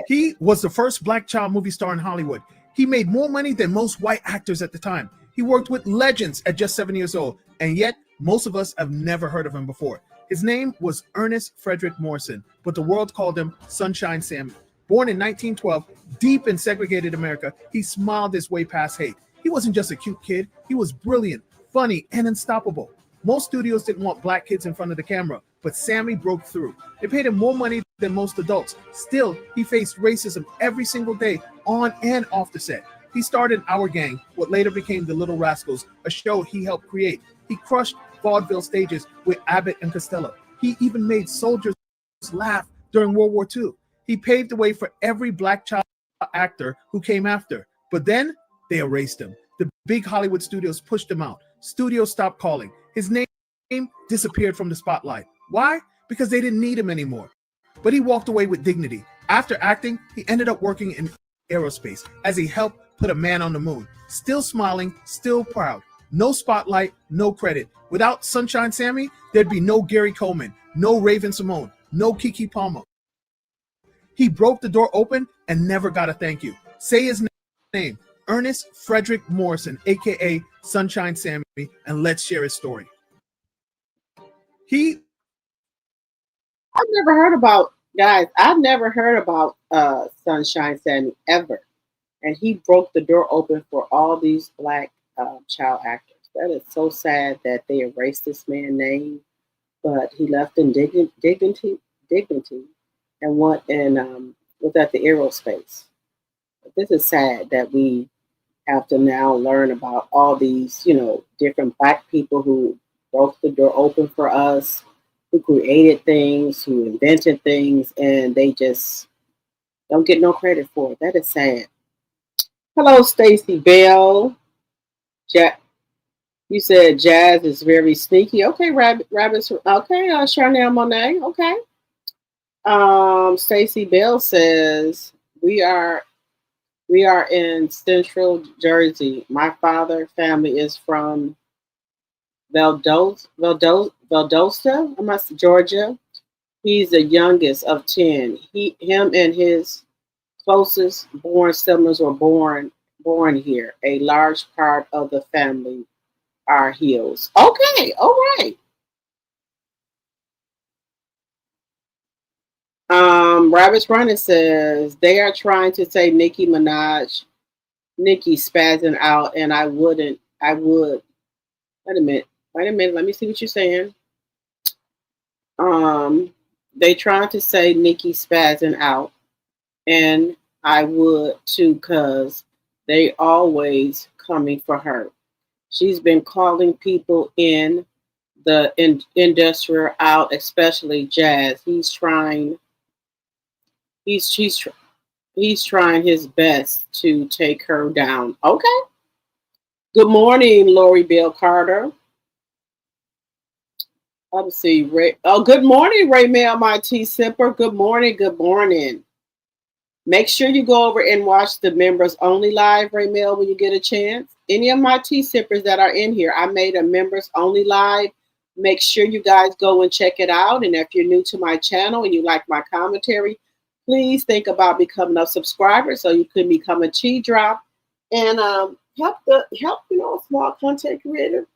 He was the first black child movie star in Hollywood. He made more money than most white actors at the time. He worked with legends at just 7 years old, and yet most of us have never heard of him before. His name was Ernest Frederick Morrison, but the world called him Sunshine Sammy. Born in 1912, deep in segregated America, he smiled his way past hate. He wasn't just a cute kid, he was brilliant, funny, and unstoppable. Most studios didn't want black kids in front of the camera, but Sammy broke through. They paid him more money than most adults. Still, he faced racism every single day, on and off the set. He starred in Our Gang, what later became The Little Rascals, a show he helped create. He crushed vaudeville stages with Abbott and Costello. He even made soldiers laugh during World War II. He paved the way for every black child actor who came after. But then they erased him. The big Hollywood studios pushed him out. Studios stopped calling. His name disappeared from the spotlight. Why? Because they didn't need him anymore. But he walked away with dignity. After acting, he ended up working in aerospace as he helped put a man on the moon. Still smiling, still proud. No spotlight, no credit. Without Sunshine Sammy, there'd be no Gary Coleman, no Raven Simone, no Kiki Palmer. He broke the door open and never got a thank you. Say his name, Ernest Frederick Morrison, aka Sunshine Sammy, and let's share his story. I've never heard about, guys, I've never heard about Sunshine Sammy ever. And he broke the door open for all these black child actors. That is so sad that they erased this man's name, but he left in dignity, and went and was at the aerospace. But this is sad that we have to now learn about all these, different black people who broke the door open for us, who created things, who invented things, and they just don't get no credit for it. That is sad. Hello, Stacey Bell. You said Jazz is very sneaky. Okay, Rabbits. Okay, Charnel Monet. Okay. Stacey Bell says we are in Central Jersey. My father family is from Valdosta, Georgia. He's the youngest of 10. Him and his closest born siblings were born here. A large part of the family are Heels. Okay, all right. Rabbit's Running says they are trying to say Nicki spazzing out, and I would. Wait a minute. Let me see what you're saying. They trying to say Nicki spazzing out, and I would too, cause they always coming for her. She's been calling people in the industrial out, especially Jazz. He's trying his best to take her down. Okay. Good morning, Lori Bell Carter. Let's see, Ray. Oh, good morning, Ray Mail, my tea sipper. Good morning. Good morning. Make sure you go over and watch the members only live, Ray Mail, when you get a chance. Any of my tea sippers that are in here, I made a members only live. Make sure you guys go and check it out. And if you're new to my channel and you like my commentary, please think about becoming a subscriber so you can become a tea drop and help a small content creator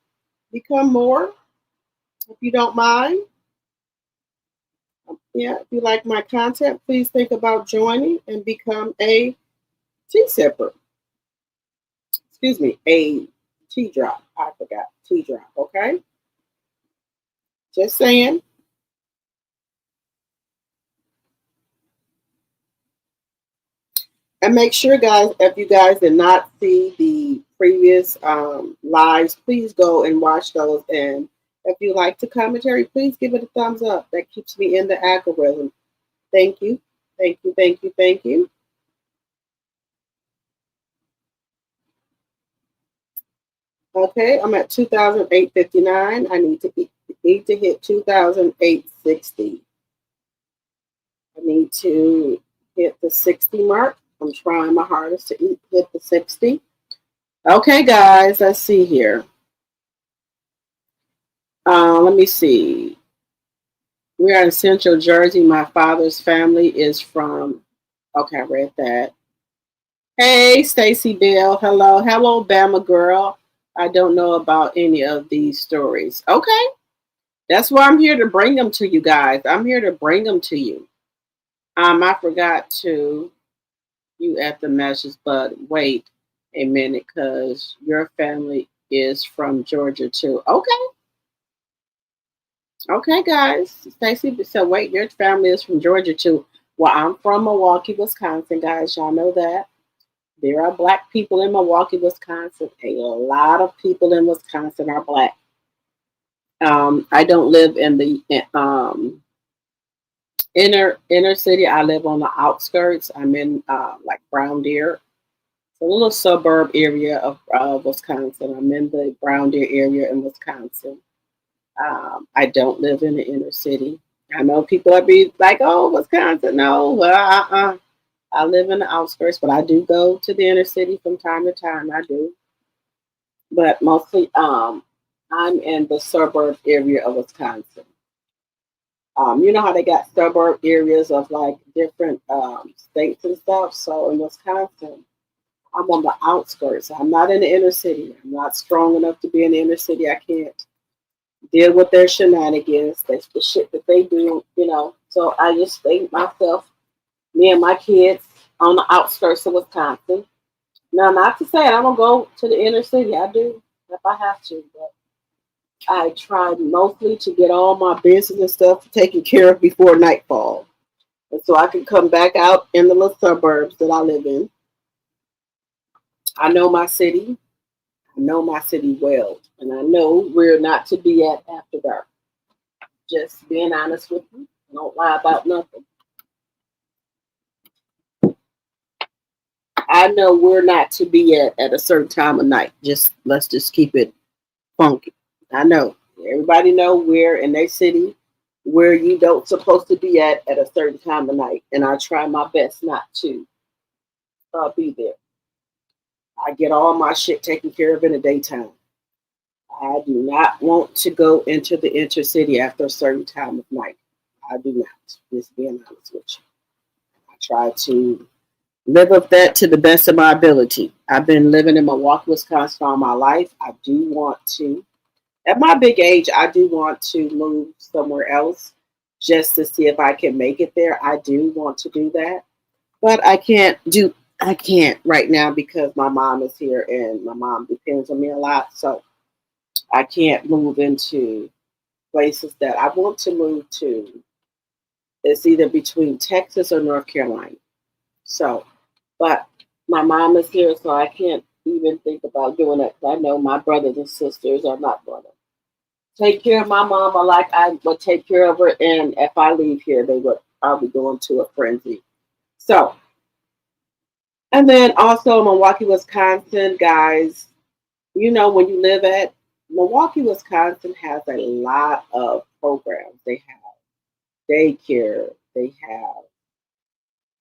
become more, if you don't mind. Yeah, if you like my content, please think about joining and become a tea sipper. excuse me, a tea drop. I forgot tea drop. Okay, just saying. And make sure, guys, if you guys did not see the previous lives, please go and watch those. And if you like the commentary, please give it a thumbs up. That keeps me in the algorithm. Thank you. Thank you. Thank you. Thank you. Okay, I'm at 2,859. I need to hit 2,860. I need to hit the 60 mark. I'm trying my hardest to hit the 60. Okay, guys, let's see here. Let me see. We are in Central Jersey. My father's family is from. Okay, I read that. Hey, Stacy Bell. Hello, hello, Bama girl. I don't know about any of these stories. Okay, that's why I'm here to bring them to you guys. I'm here to bring them to you. I forgot to you at the message, but wait a minute, because your family is from Georgia too. Okay. Okay, guys. Stacy, so wait, your family is from Georgia too. Well, I'm from Milwaukee, Wisconsin, guys. Y'all know that. There are Black people in Milwaukee, Wisconsin. A lot of people in Wisconsin are Black. I don't live in the inner city. I live on the outskirts. I'm in like Brown Deer, a little suburb area of Wisconsin. I'm in the Brown Deer area in Wisconsin. I don't live in the inner city. I know people are be like, "Oh, Wisconsin." No, well, I live in the outskirts, but I do go to the inner city from time to time. I do, but mostly, I'm in the suburb area of Wisconsin. You know how they got suburb areas of like different states and stuff. So in Wisconsin, I'm on the outskirts. I'm not in the inner city. I'm not strong enough to be in the inner city. I can't deal with their shenanigans. That's the shit that they do, you know. So I just stay myself, me and my kids, on the outskirts of Wisconsin. Now, not to say I don't go to the inner city. I do if I have to, but I try mostly to get all my business and stuff taken care of before nightfall. And so I can come back out in the little suburbs that I live in. I know my city. I know my city well. And I know where not to be at after dark. Just being honest with you. I don't lie about nothing. I know where not to be at a certain time of night. Let's just keep it funky. I know. Everybody know where in their city where you don't supposed to be at a certain time of night. And I try my best not to be there. I get all my shit taken care of in the daytime. I do not want to go into the intercity after a certain time of night. I do not. Just being honest with you. I try to live up that to the best of my ability. I've been living in Milwaukee, Wisconsin all my life. I do want to, at my big age, I do want to move somewhere else just to see if I can make it there. I do want to do that. But I can't right now because my mom is here and my mom depends on me a lot. So I can't move into places that I want to move to. It's either between Texas or North Carolina. So, but my mom is here, so I can't even think about doing that. I know my brothers and sisters are not going to take care of my mama like I would take care of her. And if I leave here, I'll be going to a frenzy. So, and then also Milwaukee, Wisconsin, guys, you know, when you live at Milwaukee, Wisconsin has a lot of programs. They have daycare. They have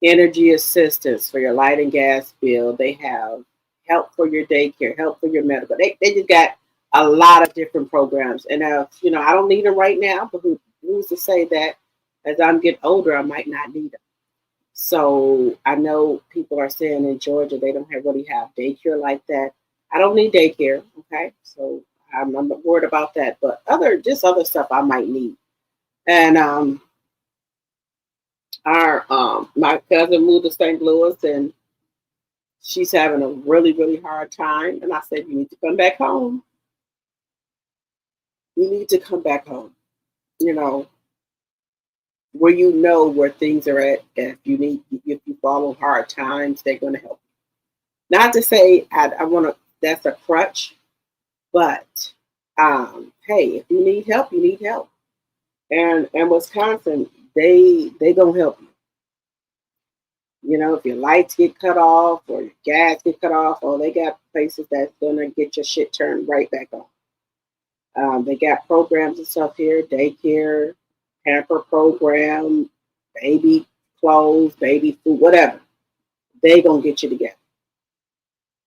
energy assistance for your light and gas bill. They have help for your daycare, help for your medical. They just got a lot of different programs. And, you know, I don't need them right now, but who's to say that as I'm getting older, I might not need them. So I know people are saying in Georgia, they don't really have daycare like that. I don't need daycare. Okay. So I'm not worried about that, but other stuff I might need. And, my cousin moved to St. Louis and she's having a really, really hard time. And I said, you need to come back home. You need to come back home. You know, where you know where things are at. If you fall on hard times, they're going to help you. Not to say I want to, that's a crutch, but hey, if you need help, you need help. And Wisconsin, they gonna help you. You know, if your lights get cut off or your gas get cut off, oh, they got places that's gonna get your shit turned right back on. They got programs and stuff here, daycare, pamper program, baby clothes, baby food, whatever. They gonna get you together.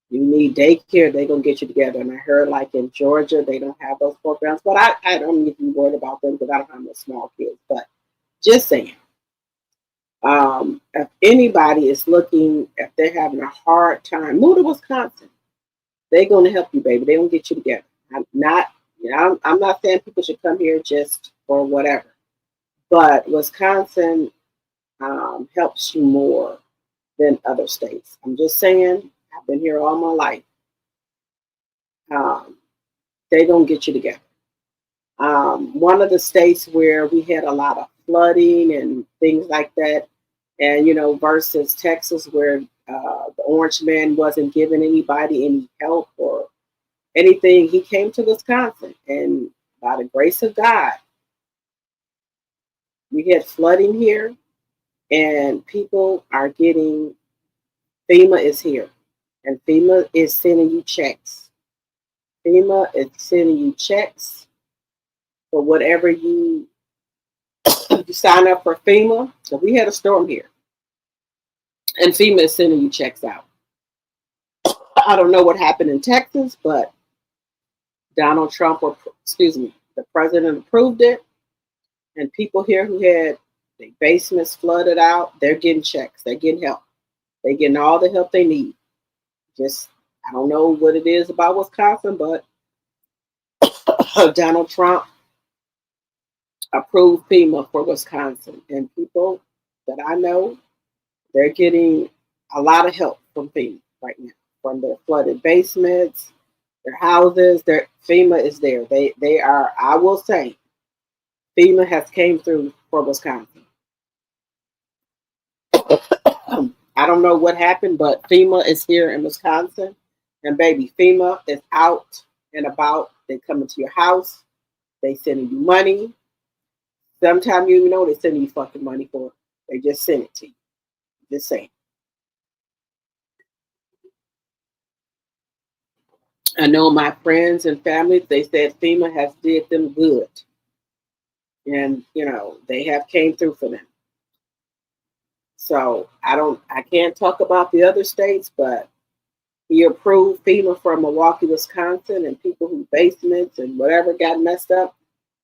You need daycare, they gonna get you together. And I heard like in Georgia, they don't have those programs, but I don't need to be worried about them because I don't have no small kids. But just saying, if anybody is looking, if they're having a hard time, move to Wisconsin. They're gonna help you, baby. They gonna get you together. I'm not saying people should come here just for whatever, but Wisconsin helps you more than other states. I'm just saying. I've been here all my life. They're going to get you together. One of the states where we had a lot of flooding and things like that, and, you know, versus Texas where the Orange Man wasn't giving anybody any help or anything, he came to Wisconsin. And by the grace of God, we had flooding here and people are getting, FEMA is here. And FEMA is sending you checks. FEMA is sending you checks for whatever you sign up for FEMA. So we had a storm here. And FEMA is sending you checks out. I don't know what happened in Texas, but Donald Trump, the president approved it. And people here who had their basements flooded out, they're getting checks. They're getting help. They're getting all the help they need. Just, I don't know what it is about Wisconsin, but Donald Trump approved FEMA for Wisconsin. And people that I know, they're getting a lot of help from FEMA right now. From their flooded basements, their houses, FEMA is there. They are, I will say, FEMA has came through for Wisconsin. I don't know what happened, but FEMA is here in Wisconsin. And baby, FEMA is out and about. They come into your house. They sending you money. Sometimes you even know they sending you fucking money for it. They just send it to you. Just saying. I know my friends and family, they said FEMA has did them good. And, you know, they have came through for them. So I can't talk about the other states, but he approved FEMA for Milwaukee, Wisconsin, and people whose basements and whatever got messed up.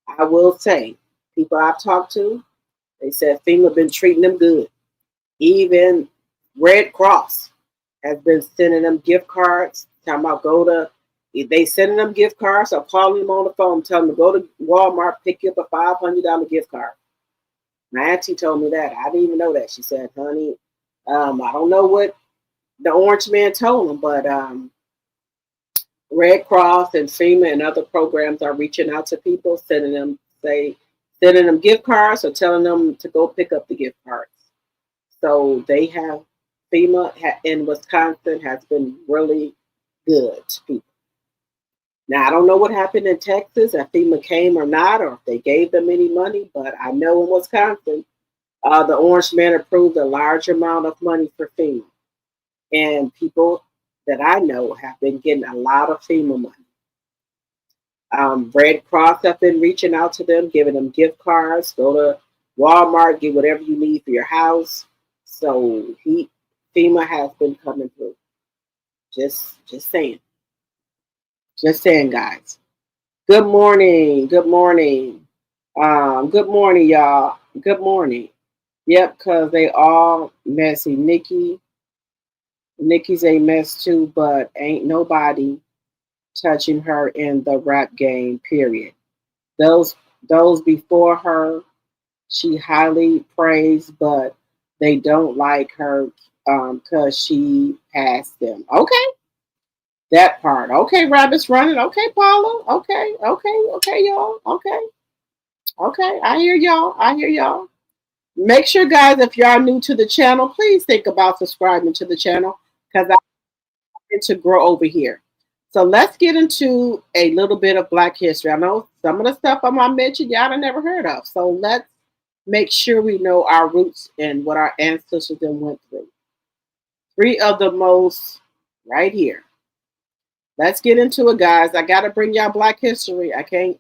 I will say, people I've talked to, they said FEMA been treating them good. Even Red Cross has been sending them gift cards, talking about they sending them gift cards or calling them on the phone, telling them to go to Walmart, pick you up a $500 gift card. My auntie told me that. I didn't even know that. She said, honey, I don't know what the Orange Man told them, but Red Cross and FEMA and other programs are reaching out to people, sending them gift cards or telling them to go pick up the gift cards. So they have, FEMA in Wisconsin has been really good to people. Now, I don't know what happened in Texas, if FEMA came or not, or if they gave them any money, but I know in Wisconsin, the Orange Man approved a large amount of money for FEMA. And people that I know have been getting a lot of FEMA money. Red Cross have been reaching out to them, giving them gift cards, go to Walmart, get whatever you need for your house. So FEMA has been coming through. Just saying. Just saying, guys. Good morning. Good morning. Good morning, y'all. Good morning. Yep, because they all messy. Nikki's a mess too, but ain't nobody touching her in the rap game, period. Those before her, she highly praised, but they don't like her because she passed them. Okay, that part. Okay, rabbits running. Okay, Paula. Okay, y'all. Okay, I hear y'all. Make sure, guys, if you are new to the channel, please think about subscribing to the channel because I want to grow over here. So let's get into a little bit of Black history. I know some of the stuff I'm going to mention y'all have never heard of. So let's make sure we know our roots and what our ancestors then went through. 3 of the most right here. Let's get into it, guys. I got to bring y'all Black history. I can't.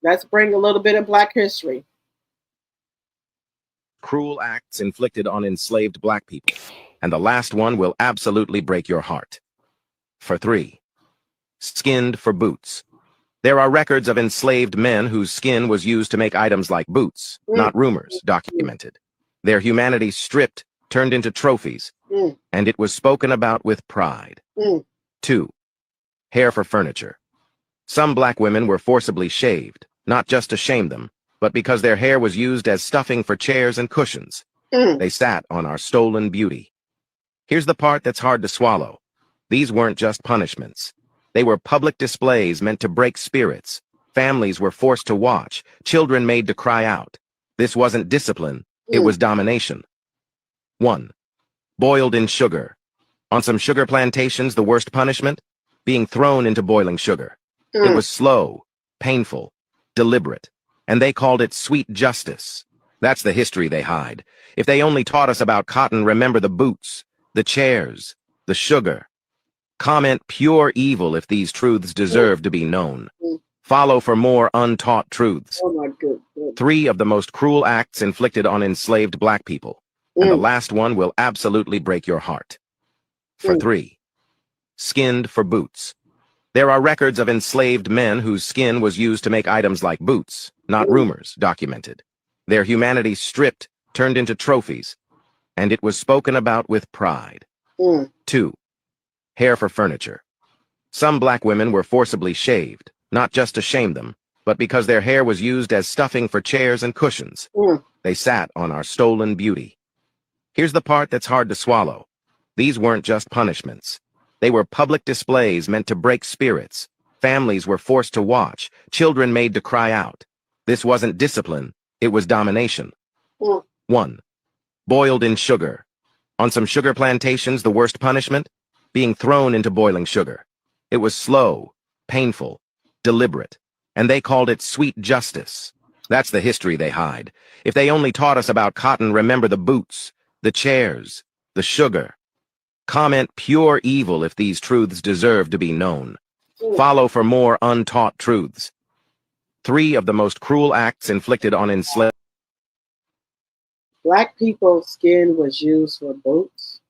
Let's bring a little bit of Black history. Cruel acts inflicted on enslaved Black people, and the last one will absolutely break your heart. For 3, skinned for boots. There are records of enslaved men whose skin was used to make items like boots, not rumors, documented. Their humanity stripped, turned into trophies, and it was spoken about with pride. 2, hair for furniture. Some Black women were forcibly shaved, not just to shame them, but because their hair was used as stuffing for chairs and cushions. They sat on our stolen beauty. Here's the part that's hard to swallow. These weren't just punishments. They were public displays meant to break spirits. Families were forced to watch, children made to cry out. This wasn't discipline, it was domination. 1, boiled in sugar. On some sugar plantations, the worst punishment? Being thrown into boiling sugar. It was slow, painful, deliberate. And they called it sweet justice. That's the history they hide. If they only taught us about cotton, remember the boots, the chairs, the sugar. Comment pure evil if these truths deserve to be known. Follow for more untaught truths. Oh my goodness. 3 of the most cruel acts inflicted on enslaved Black people. And the last one will absolutely break your heart. For 3, skinned for boots. There are records of enslaved men whose skin was used to make items like boots, not rumors, documented. Their humanity stripped, turned into trophies, and it was spoken about with pride. 2, hair for furniture. Some Black women were forcibly shaved, not just to shame them, but because their hair was used as stuffing for chairs and cushions. They sat on our stolen beauty. Here's the part that's hard to swallow. These weren't just punishments. They were public displays meant to break spirits. Families were forced to watch, children made to cry out. This wasn't discipline, it was domination. 1, boiled in sugar. On some sugar plantations, the worst punishment? Being thrown into boiling sugar. It was slow, painful, deliberate, and they called it sweet justice. That's the history they hide. If they only taught us about cotton, remember the boots, the chairs, the sugar. Comment pure evil if these truths deserve to be known. Follow for more untaught truths. 3 of the most cruel acts inflicted on enslaved Black people's skin was used for boots.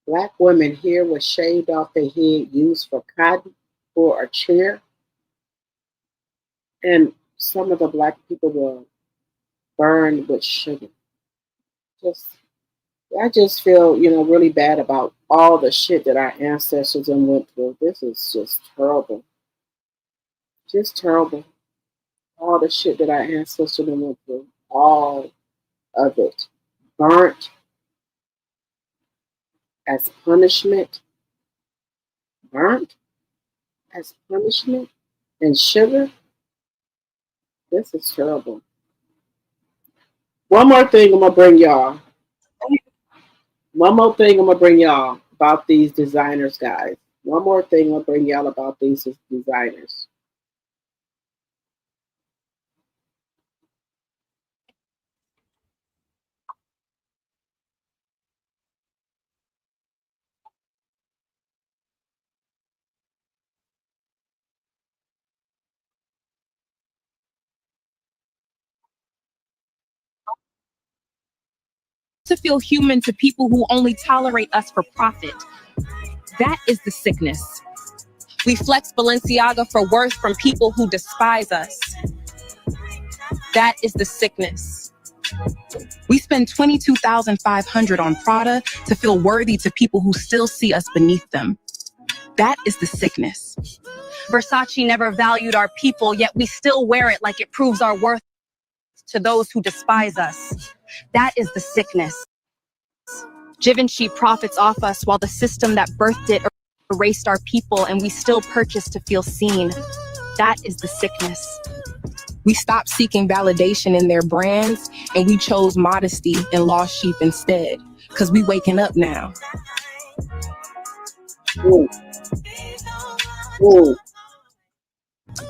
Black women hair was shaved off their head, used for cotton for a chair. And some of the Black people were burned with sugar. I just feel, really bad about all the shit that our ancestors went through. This is just terrible. Just terrible. All the shit that our ancestors went through. All of it. Burnt as punishment. Burnt as punishment. And sugar. This is terrible. One more thing I'm going to bring y'all. One more thing I'm going to bring y'all about these designers, guys. One more thing I'm going to bring y'all about these designers. To feel human to people who only tolerate us for profit. That is the sickness. We flex Balenciaga for worth from people who despise us. That is the sickness. We spend $22,500 on Prada to feel worthy to people who still see us beneath them. That is the sickness. Versace never valued our people, yet we still wear it like it proves our worth to those who despise us. That is the sickness. Givenchy profits off us while the system that birthed it erased our people, and we still purchase to feel seen. That is the sickness. We stopped seeking validation in their brands, and we chose modesty and lost sheep instead, because we waking up now. Ooh. Ooh.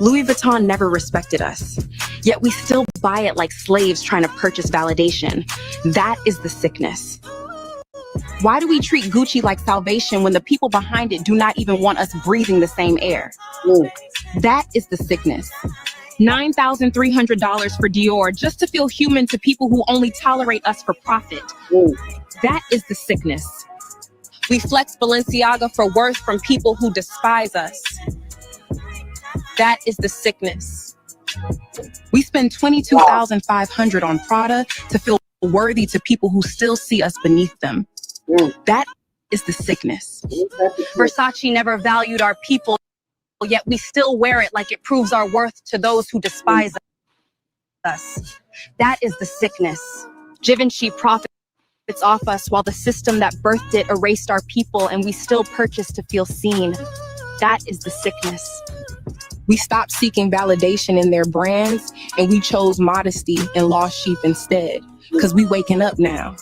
Louis Vuitton never respected us, yet we still buy it like slaves trying to purchase validation. That is the sickness. Why do we treat Gucci like salvation when the people behind it do not even want us breathing the same air? That is the sickness. $9,300 for Dior just to feel human to people who only tolerate us for profit. That is the sickness. We flex Balenciaga for worth from people who despise us. That is the sickness. We spend $22,500 on Prada to feel worthy to people who still see us beneath them. That is the sickness. Versace never valued our people, yet we still wear it like it proves our worth to those who despise us. That is the sickness. Givenchy profits off us while the system that birthed it erased our people, and we still purchase to feel seen. That is the sickness. We stopped seeking validation in their brands, and we chose modesty and lost sheep instead, because we waking up now.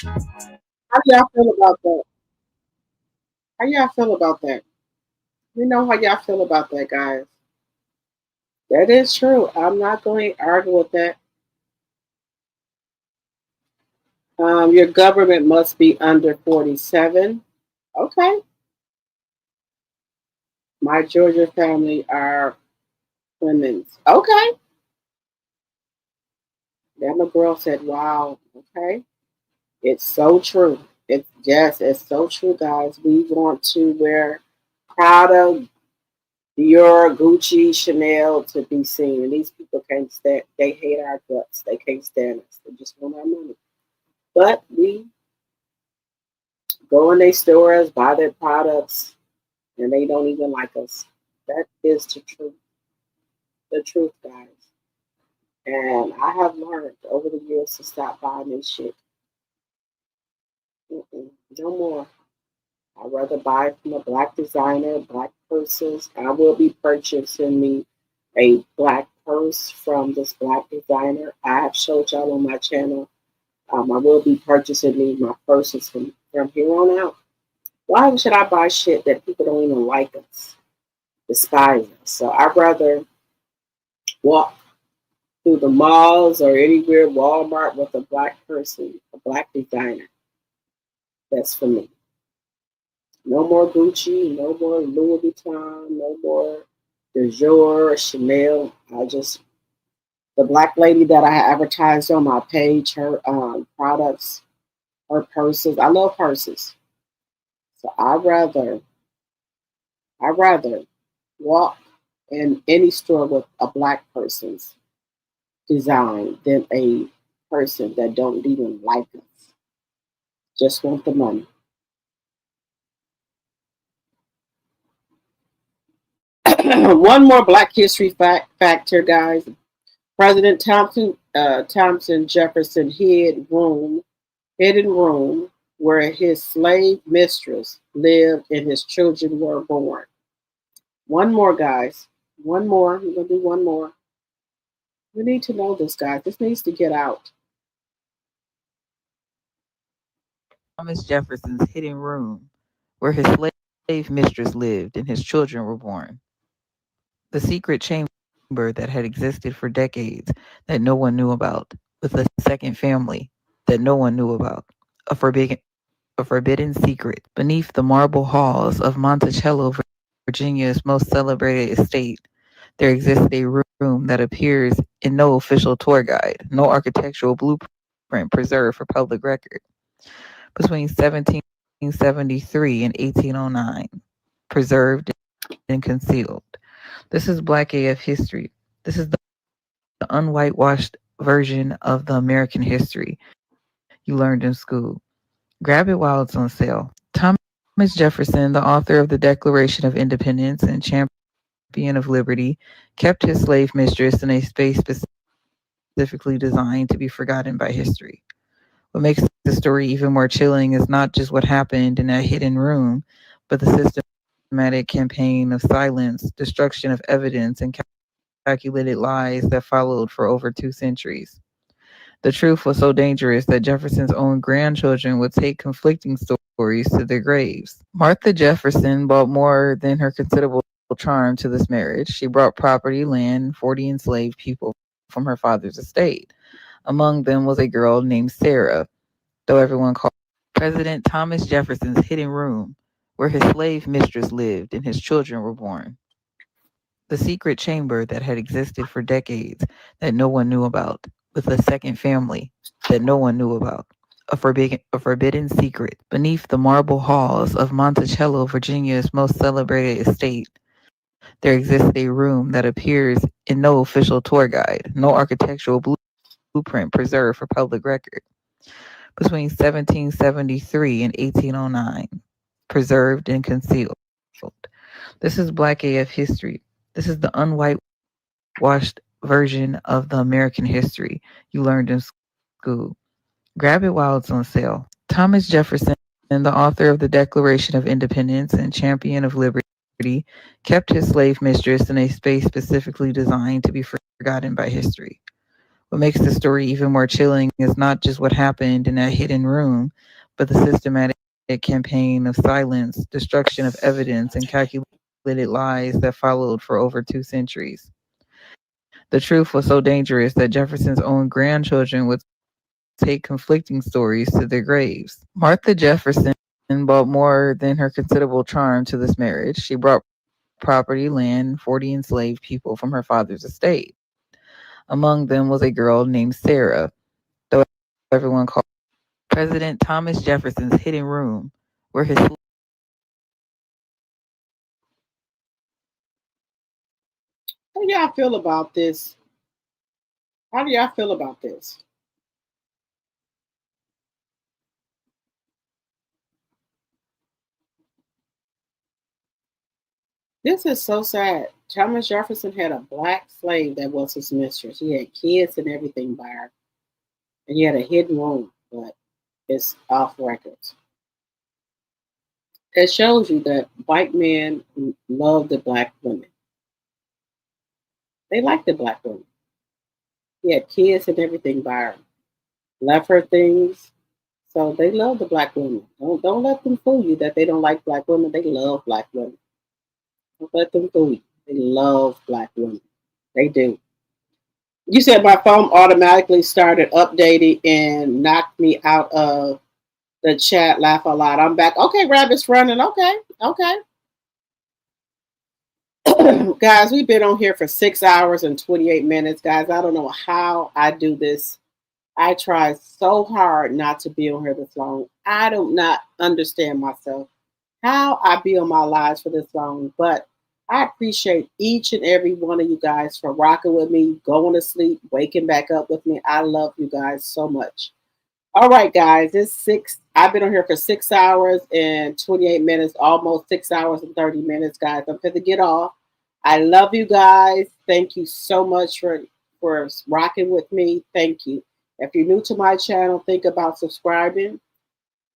How y'all feel about that? How y'all feel about that? We know how y'all feel about that, guys. That is true. I'm not going to argue with that. Your government must be under 47. Okay. My Georgia family are women's. Okay. Then the girl said, wow. Okay. It's so true. It's so true, guys. We want to wear Prada, Dior, Gucci, Chanel to be seen. And these people can't stand, they hate our guts. They can't stand us. They just want our money. But we go in their stores, buy their products, and they don't even like us. That is the truth. The truth, guys. And I have learned over the years to stop buying this shit. No more. I'd rather buy from a black designer, black purses. I will be purchasing me a black purse from this black designer. I have showed y'all on my channel. I will be purchasing me my purses from here on out. Why should I buy shit that people don't even like us, despise us? So I'd rather walk through the malls or anywhere, Walmart, with a black person, a black designer. That's for me. No more Gucci, no more Louis Vuitton, no more Dior, Chanel. The black lady that I advertised on my page, her products, her purses. I love purses. So I'd rather walk in any store with a black person's design than a person that don't even like us. Just want the money. One more Black History fact here, guys. President Thompson Jefferson hidden room where his slave mistress lived and his children were born. One more, guys. One more. We're going to do one more. We need to know this, guys. This needs to get out. Thomas Jefferson's hidden room where his slave mistress lived and his children were born. The secret chamber that had existed for decades that no one knew about, with a second family that no one knew about. A forbidden secret beneath the marble halls of Monticello, Virginia's most celebrated estate. There existed a room that appears in no official tour guide, no architectural blueprint preserved for public record. Between 1773 and 1809, preserved and concealed. This is Black AF history. This is the unwhitewashed version of the American history you learned in school. Grab it while it's on sale. Thomas Jefferson, the author of the Declaration of Independence and champion of liberty, kept his slave mistress in a space specifically designed to be forgotten by history. What makes the story even more chilling is not just what happened in that hidden room, but the systematic campaign of silence, destruction of evidence, and calculated lies that followed for over 2 centuries. The truth was so dangerous that Jefferson's own grandchildren would take conflicting stories to their graves. Martha Jefferson brought more than her considerable charm to this marriage. She brought property, land, 40 enslaved people from her father's estate. Among them was a girl named Sarah, though everyone called President Thomas Jefferson's hidden room, where his slave mistress lived and his children were born. The secret chamber that had existed for decades that no one knew about, with a second family that no one knew about. A forbidden secret beneath the marble halls of Monticello, Virginia's most celebrated estate. There existed a room that appears in no official tour guide, no architectural blueprint preserved for public record. Between 1773 and 1809, preserved and concealed. This is Black AF history. This is the unwhitewashed version of the American history you learned in school. Grab it while it's on sale. Thomas Jefferson, the author of the Declaration of Independence and champion of liberty, kept his slave mistress in a space specifically designed to be forgotten by history. What makes the story even more chilling is not just what happened in that hidden room, but the systematic campaign of silence, destruction of evidence, and calculated lies that followed for over 2 centuries. The truth was so dangerous that Jefferson's own grandchildren would take conflicting stories to their graves. Martha Jefferson brought more than her considerable charm to this marriage. She brought property, land, 40 enslaved people from her father's estate. Among them was a girl named Sarah, though everyone called President Thomas Jefferson's hidden room, where his How do y'all feel about this? How do y'all feel about this? This is so sad. Thomas Jefferson had a black slave that was his mistress. He had kids and everything by her. And he had a hidden room, but it's off records. It shows you that white men love the black women. They like the black women. He had kids and everything by her. Left her things. So they love the black women. Don't let them fool you that they don't like black women. They love black women. Don't let them fool you. They love black women. They do. You said my phone automatically started updating and knocked me out of the chat. Laugh a lot. I'm back. Okay, Rabbit's running. Okay. Guys, we've been on here for 6 hours and 28 minutes. Guys, I don't know how I do this. I try so hard not to be on here this long. I do not understand myself how I be on my lives for this long, but I appreciate each and every one of you guys for rocking with me, going to sleep, waking back up with me. I love you guys so much. All right, guys, it's 6. I've been on here for 6 hours and 28 minutes, almost 6 hours and 30 minutes, guys. I'm going to get off. I love you guys. Thank you so much for rocking with me. Thank you. If you're new to my channel, think about subscribing.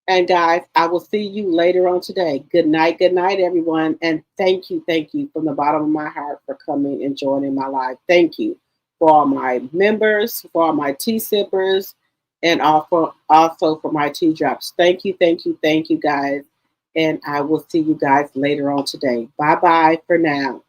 And guys, I will see you later on today. Good night, everyone. And thank you from the bottom of my heart for coming and joining my live. Thank you for all my members, for all my tea sippers, and also for my tea drops. Thank you, guys. And I will see you guys later on today. Bye-bye for now.